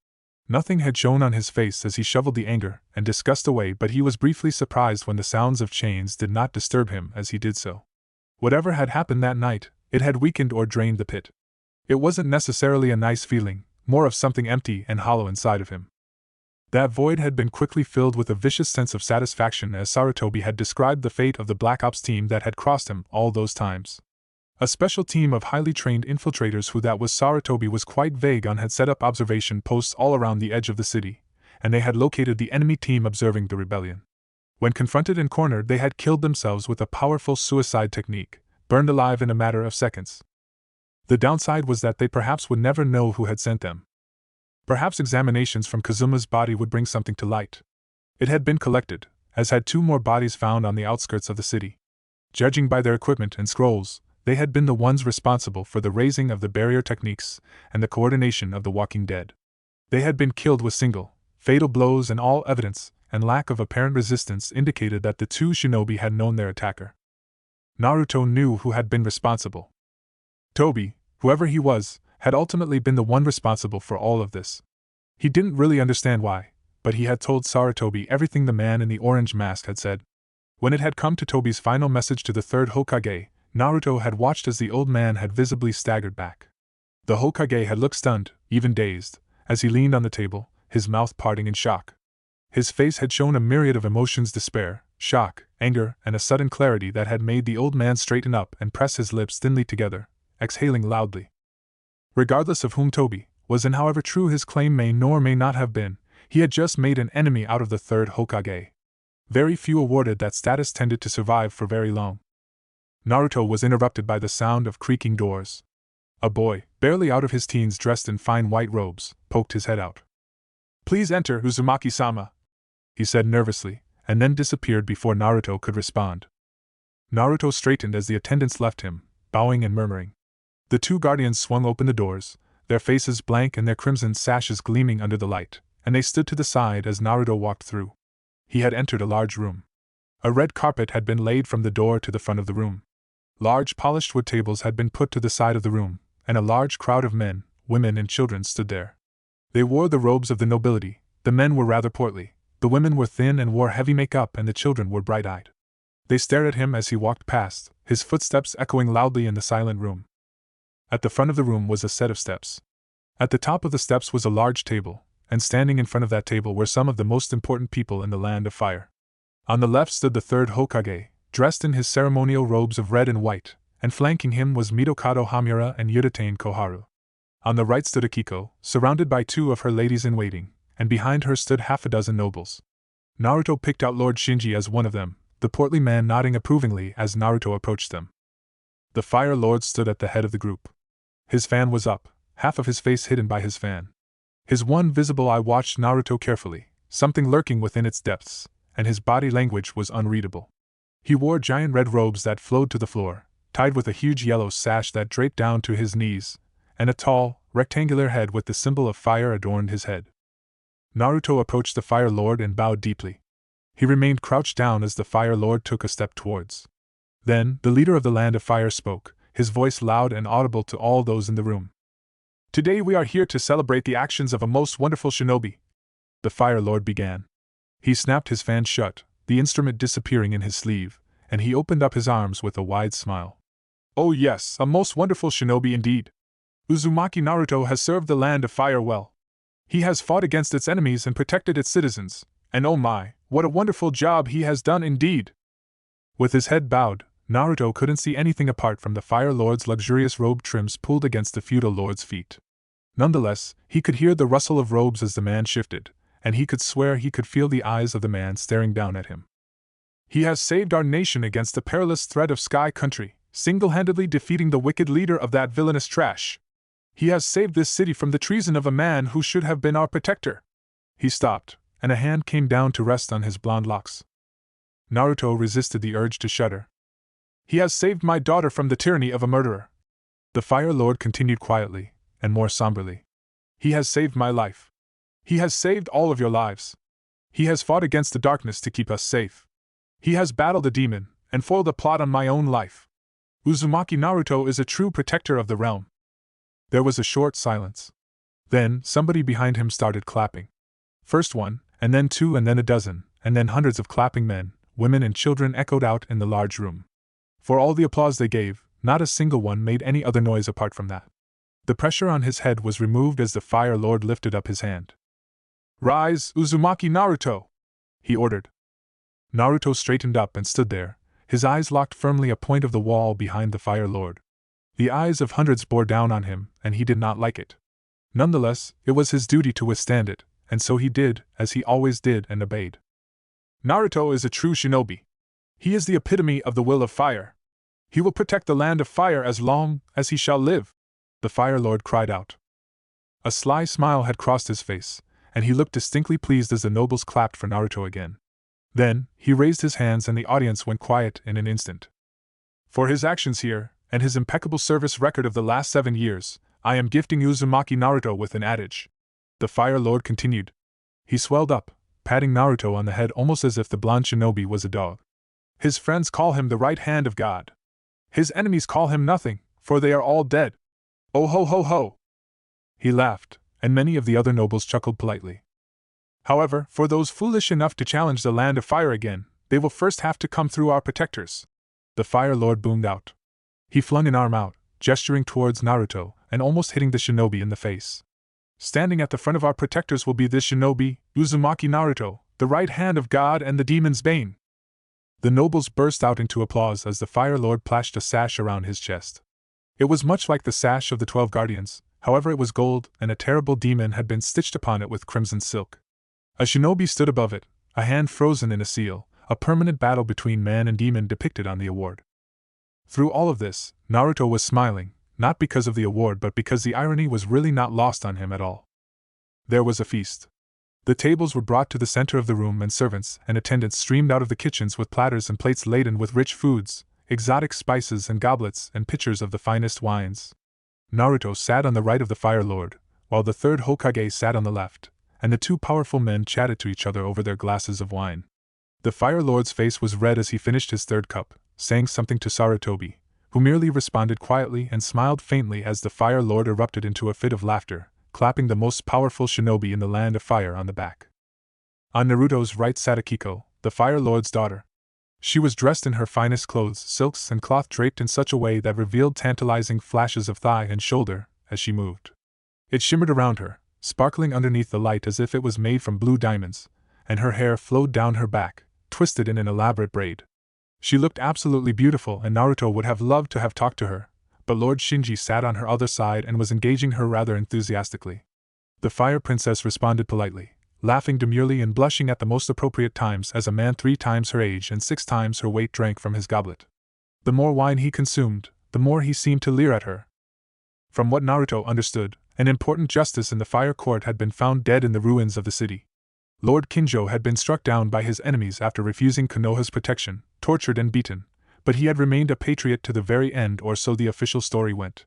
Nothing had shown on his face as he shoveled the anger and disgust away, but he was briefly surprised when the sounds of chains did not disturb him as he did so. Whatever had happened that night, it had weakened or drained the pit. It wasn't necessarily a nice feeling, more of something empty and hollow inside of him. That void had been quickly filled with a vicious sense of satisfaction as Sarutobi had described the fate of the Black Ops team that had crossed him all those times. A special team of highly trained infiltrators who that was Sarutobi was quite vague on had set up observation posts all around the edge of the city, and they had located the enemy team observing the rebellion. When confronted and cornered, they had killed themselves with a powerful suicide technique, burned alive in a matter of seconds. The downside was that they perhaps would never know who had sent them. Perhaps examinations from Kazuma's body would bring something to light. It had been collected, as had 2 more bodies found on the outskirts of the city. Judging by their equipment and scrolls, they had been the ones responsible for the raising of the barrier techniques and the coordination of the Walking Dead. They had been killed with single, fatal blows, and all evidence and lack of apparent resistance indicated that the 2 shinobi had known their attacker. Naruto knew who had been responsible. Tobi, whoever he was, had ultimately been the one responsible for all of this. He didn't really understand why, but he had told Sarutobi everything the man in the orange mask had said. When it had come to Tobi's final message to the 3rd Hokage, Naruto had watched as the old man had visibly staggered back. The Hokage had looked stunned, even dazed, as he leaned on the table, his mouth parting in shock. His face had shown a myriad of emotions: despair, shock, anger, and a sudden clarity that had made the old man straighten up and press his lips thinly together, exhaling loudly. Regardless of whom Tobi was and however true his claim may or may not have been, he had just made an enemy out of the 3rd Hokage. Very few awarded that status tended to survive for very long. Naruto was interrupted by the sound of creaking doors. A boy, barely out of his teens dressed in fine white robes, poked his head out. "Please enter, Uzumaki-sama," he said nervously, and then disappeared before Naruto could respond. Naruto straightened as the attendants left him, bowing and murmuring. The 2 guardians swung open the doors, their faces blank and their crimson sashes gleaming under the light, and they stood to the side as Naruto walked through. He had entered a large room. A red carpet had been laid from the door to the front of the room. Large polished wood tables had been put to the side of the room, and a large crowd of men, women, and children stood there. They wore the robes of the nobility. The men were rather portly, the women were thin and wore heavy makeup, and the children were bright-eyed. They stared at him as he walked past, his footsteps echoing loudly in the silent room. At the front of the room was a set of steps. At the top of the steps was a large table, and standing in front of that table were some of the most important people in the Land of Fire. On the left stood the 3rd Hokage, dressed in his ceremonial robes of red and white, and flanking him was Mitokado Hamura and Yudetane Koharu. On the right stood Akiko, surrounded by 2 of her ladies-in-waiting, and behind her stood half a dozen nobles. Naruto picked out Lord Shinji as one of them, the portly man nodding approvingly as Naruto approached them. The Fire Lord stood at the head of the group. His fan was up, half of his face hidden by his fan. His one visible eye watched Naruto carefully, something lurking within its depths, and his body language was unreadable. He wore giant red robes that flowed to the floor, tied with a huge yellow sash that draped down to his knees, and a tall, rectangular head with the symbol of fire adorned his head. Naruto approached the Fire Lord and bowed deeply. He remained crouched down as the Fire Lord took a step towards. Then, the leader of the Land of Fire spoke, his voice loud and audible to all those in the room. "Today we are here to celebrate the actions of a most wonderful shinobi," the Fire Lord began. He snapped his fan shut, the instrument disappearing in his sleeve, and he opened up his arms with a wide smile. "Oh yes, a most wonderful shinobi indeed. Uzumaki Naruto has served the Land of Fire well. He has fought against its enemies and protected its citizens, and oh my, what a wonderful job he has done indeed." With his head bowed, Naruto couldn't see anything apart from the Fire Lord's luxurious robe trims pulled against the feudal lord's feet. Nonetheless, he could hear the rustle of robes as the man shifted, and he could swear he could feel the eyes of the man staring down at him. "He has saved our nation against the perilous threat of Sky Country, single-handedly defeating the wicked leader of that villainous trash. He has saved this city from the treason of a man who should have been our protector." He stopped, and a hand came down to rest on his blonde locks. Naruto resisted the urge to shudder. "He has saved my daughter from the tyranny of a murderer," the Fire Lord continued quietly, and more somberly. "He has saved my life. He has saved all of your lives. He has fought against the darkness to keep us safe. He has battled a demon, and foiled a plot on my own life. Uzumaki Naruto is a true protector of the realm." There was a short silence. Then, somebody behind him started clapping. First 1, and then 2, and then a dozen, and then hundreds of clapping men, women, and children echoed out in the large room. For all the applause they gave, not a single one made any other noise apart from that. The pressure on his head was removed as the Fire Lord lifted up his hand. Rise, Uzumaki Naruto! He ordered. Naruto straightened up and stood there, his eyes locked firmly a point of the wall behind the Fire Lord. The eyes of hundreds bore down on him, and he did not like it. Nonetheless, it was his duty to withstand it, and so he did, as he always did, and obeyed. Naruto is a true shinobi. He is the epitome of the will of fire. He will protect the land of fire as long as he shall live, the Fire Lord cried out. A sly smile had crossed his face, and he looked distinctly pleased as the nobles clapped for Naruto again. Then, he raised his hands and the audience went quiet in an instant. For his actions here, and his impeccable service record of the last 7 years, I am gifting Uzumaki Naruto with an adage. The Fire Lord continued. He swelled up, patting Naruto on the head almost as if the blonde shinobi was a dog. His friends call him the right hand of God. His enemies call him nothing, for they are all dead. Oh ho ho ho! He laughed, and many of the other nobles chuckled politely. However, for those foolish enough to challenge the land of fire again, they will first have to come through our protectors. The Fire Lord boomed out. He flung an arm out, gesturing towards Naruto, and almost hitting the shinobi in the face. Standing at the front of our protectors will be this shinobi, Uzumaki Naruto, the right hand of God and the demon's bane. The nobles burst out into applause as the Fire Lord plashed a sash around his chest. It was much like the sash of the 12 Guardians, however it was gold, and a terrible demon had been stitched upon it with crimson silk. A shinobi stood above it, a hand frozen in a seal, a permanent battle between man and demon depicted on the award. Through all of this, Naruto was smiling, not because of the award but because the irony was really not lost on him at all. There was a feast. The tables were brought to the center of the room and servants and attendants streamed out of the kitchens with platters and plates laden with rich foods, exotic spices and goblets and pitchers of the finest wines. Naruto sat on the right of the Fire Lord, while the third Hokage sat on the left, and the two powerful men chatted to each other over their glasses of wine. The Fire Lord's face was red as he finished his third cup, saying something to Sarutobi, who merely responded quietly and smiled faintly as the Fire Lord erupted into a fit of laughter, clapping the most powerful shinobi in the land of fire on the back. On Naruto's right sat Akiko, the Fire Lord's daughter. She was dressed in her finest clothes, silks and cloth draped in such a way that revealed tantalizing flashes of thigh and shoulder as she moved. It shimmered around her, sparkling underneath the light as if it was made from blue diamonds, and her hair flowed down her back, twisted in an elaborate braid. She looked absolutely beautiful and Naruto would have loved to have talked to her, but Lord Shinji sat on her other side and was engaging her rather enthusiastically. The Fire Princess responded politely, laughing demurely and blushing at the most appropriate times as a man 3 times her age and 6 times her weight drank from his goblet. The more wine he consumed, the more he seemed to leer at her. From what Naruto understood, an important justice in the fire court had been found dead in the ruins of the city. Lord Kinjo had been struck down by his enemies after refusing Konoha's protection, tortured and beaten, but he had remained a patriot to the very end, or so the official story went.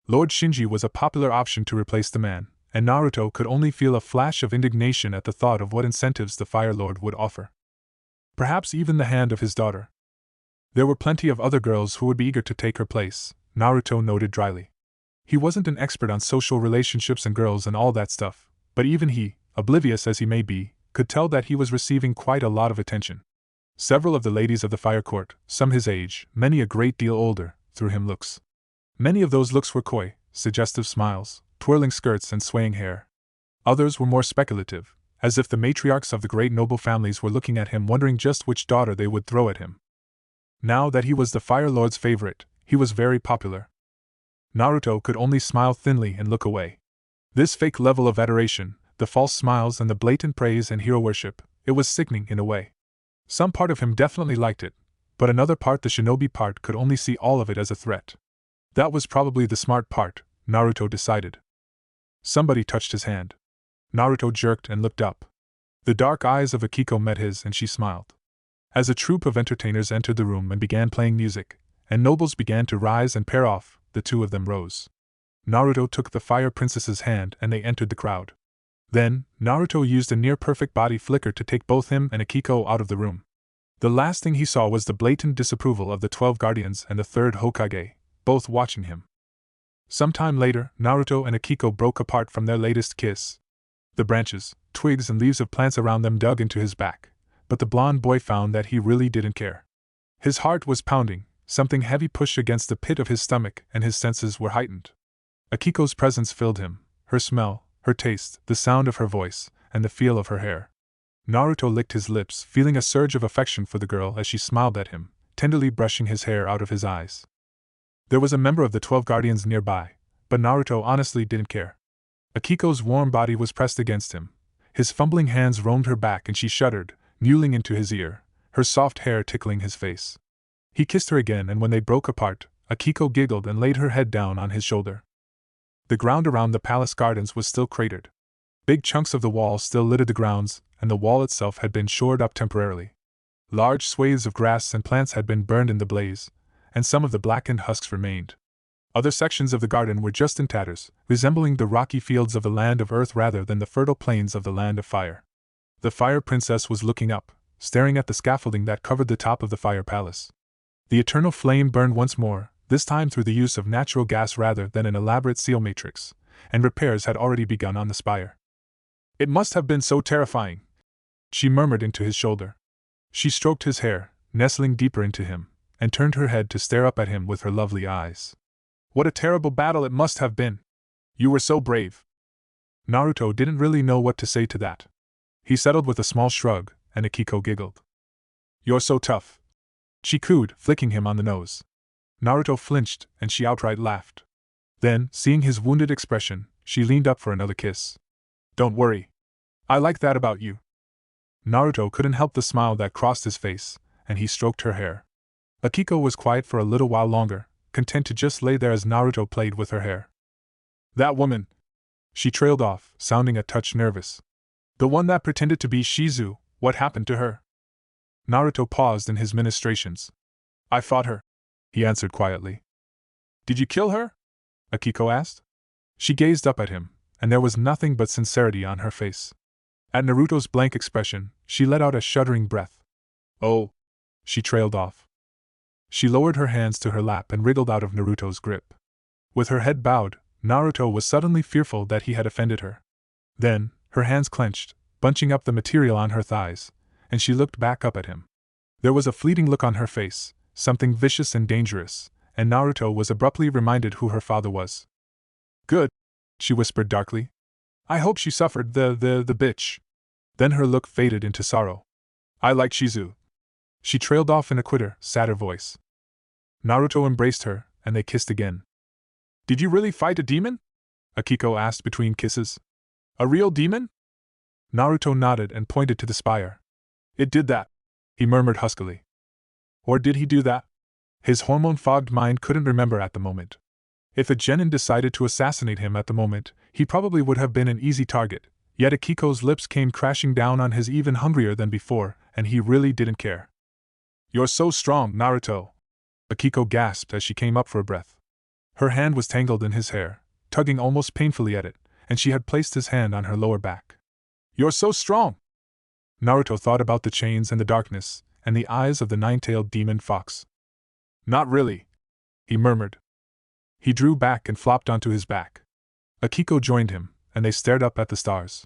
Lord Shinji was a popular option to replace the man, and Naruto could only feel a flash of indignation at the thought of what incentives the Fire Lord would offer. Perhaps even the hand of his daughter. There were plenty of other girls who would be eager to take her place, Naruto noted dryly. He wasn't an expert on social relationships and girls and all that stuff, but even he, oblivious as he may be, could tell that he was receiving quite a lot of attention. Several of the ladies of the fire court, some his age, many a great deal older, threw him looks. Many of those looks were coy, suggestive smiles, twirling skirts and swaying hair. Others were more speculative, as if the matriarchs of the great noble families were looking at him wondering just which daughter they would throw at him. Now that he was the Fire Lord's favorite, he was very popular. Naruto could only smile thinly and look away. This fake level of adoration, the false smiles and the blatant praise and hero worship, it was sickening in a way. Some part of him definitely liked it, but another part, the shinobi part, could only see all of it as a threat. That was probably the smart part, Naruto decided. Somebody touched his hand. Naruto jerked and looked up. The dark eyes of Akiko met his and she smiled. As a troupe of entertainers entered the room and began playing music, and nobles began to rise and pair off, the two of them rose. Naruto took the Fire Princess's hand and they entered the crowd. Then, Naruto used a near-perfect body flicker to take both him and Akiko out of the room. The last thing he saw was the blatant disapproval of the 12 Guardians and the third Hokage, both watching him. Some time later, Naruto and Akiko broke apart from their latest kiss. The branches, twigs and leaves of plants around them dug into his back, but the blonde boy found that he really didn't care. His heart was pounding, something heavy pushed against the pit of his stomach and his senses were heightened. Akiko's presence filled him, her smell, her taste, the sound of her voice, and the feel of her hair. Naruto licked his lips, feeling a surge of affection for the girl as she smiled at him, tenderly brushing his hair out of his eyes. There was a member of the 12 Guardians nearby, but Naruto honestly didn't care. Akiko's warm body was pressed against him. His fumbling hands roamed her back and she shuddered, mewling into his ear, her soft hair tickling his face. He kissed her again, and when they broke apart, Akiko giggled and laid her head down on his shoulder. The ground around the palace gardens was still cratered. Big chunks of the wall still littered the grounds, and the wall itself had been shored up temporarily. Large swathes of grass and plants had been burned in the blaze, and some of the blackened husks remained. Other sections of the garden were just in tatters, resembling the rocky fields of the land of earth rather than the fertile plains of the land of fire. The Fire Princess was looking up, staring at the scaffolding that covered the top of the Fire Palace. The eternal flame burned once more, this time through the use of natural gas rather than an elaborate seal matrix, and repairs had already begun on the spire. "It must have been so terrifying," she murmured into his shoulder. She stroked his hair, nestling deeper into him, and turned her head to stare up at him with her lovely eyes. "What a terrible battle it must have been! You were so brave." Naruto didn't really know what to say to that. He settled with a small shrug, and Akiko giggled. "You're so tough," she cooed, flicking him on the nose. Naruto flinched, and she outright laughed. Then, seeing his wounded expression, she leaned up for another kiss. "Don't worry. I like that about you." Naruto couldn't help the smile that crossed his face, and he stroked her hair. Akiko was quiet for a little while longer, content to just lay there as Naruto played with her hair. "That woman," she trailed off, sounding a touch nervous. "The one that pretended to be Shizu, what happened to her?" Naruto paused in his ministrations. "I fought her," he answered quietly. "Did you kill her?" Akiko asked. She gazed up at him, and there was nothing but sincerity on her face. At Naruto's blank expression, she let out a shuddering breath. "Oh," she trailed off. She lowered her hands to her lap and wriggled out of Naruto's grip. With her head bowed, Naruto was suddenly fearful that he had offended her. Then, her hands clenched, bunching up the material on her thighs, and she looked back up at him. There was a fleeting look on her face, something vicious and dangerous, and Naruto was abruptly reminded who her father was. "Good," she whispered darkly. "I hope she suffered the bitch." Then her look faded into sorrow. "I like Shizu." She trailed off in a quitter, sadder voice. Naruto embraced her, and they kissed again. "Did you really fight a demon?" Akiko asked between kisses. "A real demon?" Naruto nodded and pointed to the spire. "It did that," he murmured huskily. Or did he do that? His hormone-fogged mind couldn't remember at the moment. If a genin decided to assassinate him at the moment, he probably would have been an easy target, yet Akiko's lips came crashing down on his even hungrier than before, and he really didn't care. "You're so strong, Naruto," Akiko gasped as she came up for a breath. Her hand was tangled in his hair, tugging almost painfully at it, and she had placed his hand on her lower back. "You're so strong!" Naruto thought about the chains and the darkness, and the eyes of the nine-tailed demon fox. "Not really," he murmured. He drew back and flopped onto his back. Akiko joined him, and they stared up at the stars.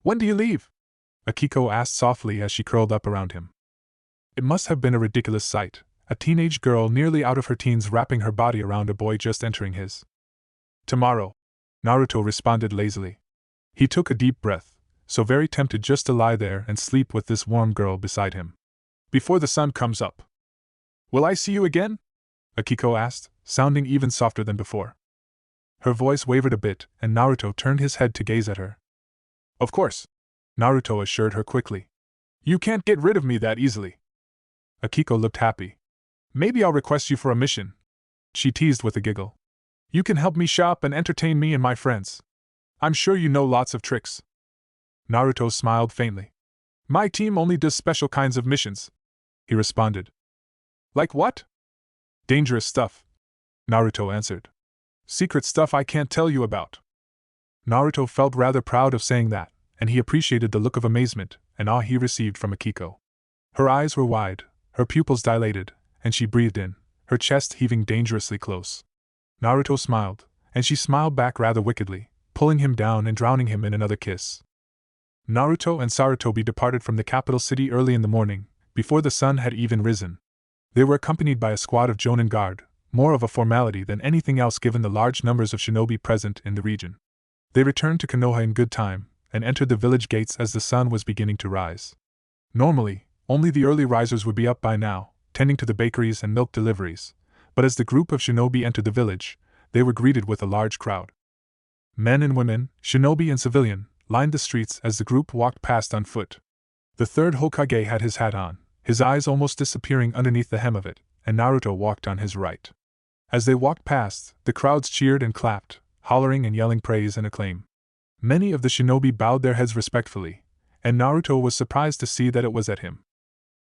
"When do you leave?" Akiko asked softly as she curled up around him. It must have been a ridiculous sight, a teenage girl nearly out of her teens wrapping her body around a boy just entering his. "Tomorrow," Naruto responded lazily. He took a deep breath, so very tempted just to lie there and sleep with this warm girl beside him. "Before the sun comes up." "Will I see you again?" Akiko asked, sounding even softer than before. Her voice wavered a bit, and Naruto turned his head to gaze at her. "Of course," Naruto assured her quickly. "You can't get rid of me that easily." Akiko looked happy. "Maybe I'll request you for a mission," she teased with a giggle. "You can help me shop and entertain me and my friends. I'm sure you know lots of tricks." Naruto smiled faintly. "My team only does special kinds of missions," he responded. "Like what?" "Dangerous stuff," Naruto answered. "Secret stuff I can't tell you about." Naruto felt rather proud of saying that, and he appreciated the look of amazement and awe he received from Akiko. Her eyes were wide, her pupils dilated, and she breathed in, her chest heaving dangerously close. Naruto smiled, and she smiled back rather wickedly, pulling him down and drowning him in another kiss. Naruto and Sarutobi departed from the capital city early in the morning, before the sun had even risen. They were accompanied by a squad of Jonin guard, more of a formality than anything else given the large numbers of shinobi present in the region. They returned to Konoha in good time, and entered the village gates as the sun was beginning to rise. Normally, only the early risers would be up by now, tending to the bakeries and milk deliveries, but as the group of shinobi entered the village, they were greeted with a large crowd. Men and women, shinobi and civilian, lined the streets as the group walked past on foot. The third Hokage had his hat on, his eyes almost disappearing underneath the hem of it, and Naruto walked on his right. As they walked past, the crowds cheered and clapped, hollering and yelling praise and acclaim. Many of the shinobi bowed their heads respectfully, and Naruto was surprised to see that it was at him.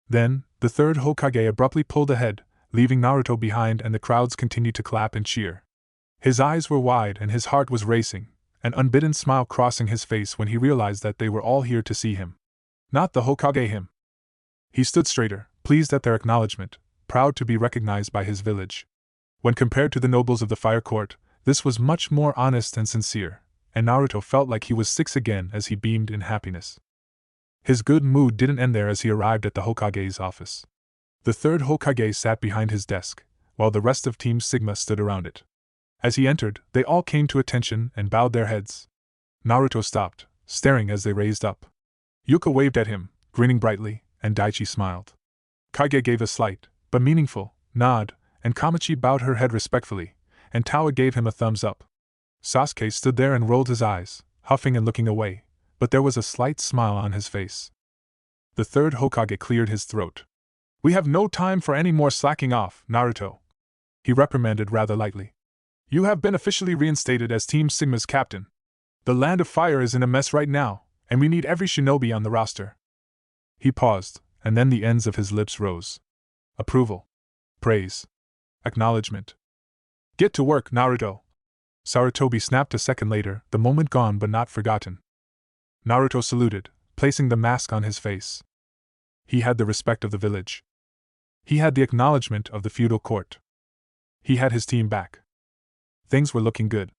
Then, the third Hokage abruptly pulled ahead, leaving Naruto behind, and the crowds continued to clap and cheer. His eyes were wide and his heart was racing, an unbidden smile crossing his face when he realized that they were all here to see him. Not the Hokage him. He stood straighter, pleased at their acknowledgement, proud to be recognized by his village. When compared to the nobles of the fire court, this was much more honest and sincere, and Naruto felt like he was 6 again as he beamed in happiness. His good mood didn't end there as he arrived at the Hokage's office. The third Hokage sat behind his desk, while the rest of Team Sigma stood around it. As he entered, they all came to attention and bowed their heads. Naruto stopped, staring as they raised up. Yuka waved at him, grinning brightly, and Daichi smiled. Kage gave a slight, but meaningful, nod, and Kamachi bowed her head respectfully, and Tawa gave him a thumbs up. Sasuke stood there and rolled his eyes, huffing and looking away, but there was a slight smile on his face. The third Hokage cleared his throat. "We have no time for any more slacking off, Naruto," he reprimanded rather lightly. "You have been officially reinstated as Team Sigma's captain. The Land of Fire is in a mess right now, and we need every shinobi on the roster." He paused, and then the ends of his lips rose. Approval. Praise. Acknowledgement. "Get to work, Naruto!" Sarutobi snapped a second later, the moment gone but not forgotten. Naruto saluted, placing the mask on his face. He had the respect of the village. He had the acknowledgement of the feudal court. He had his team back. Things were looking good.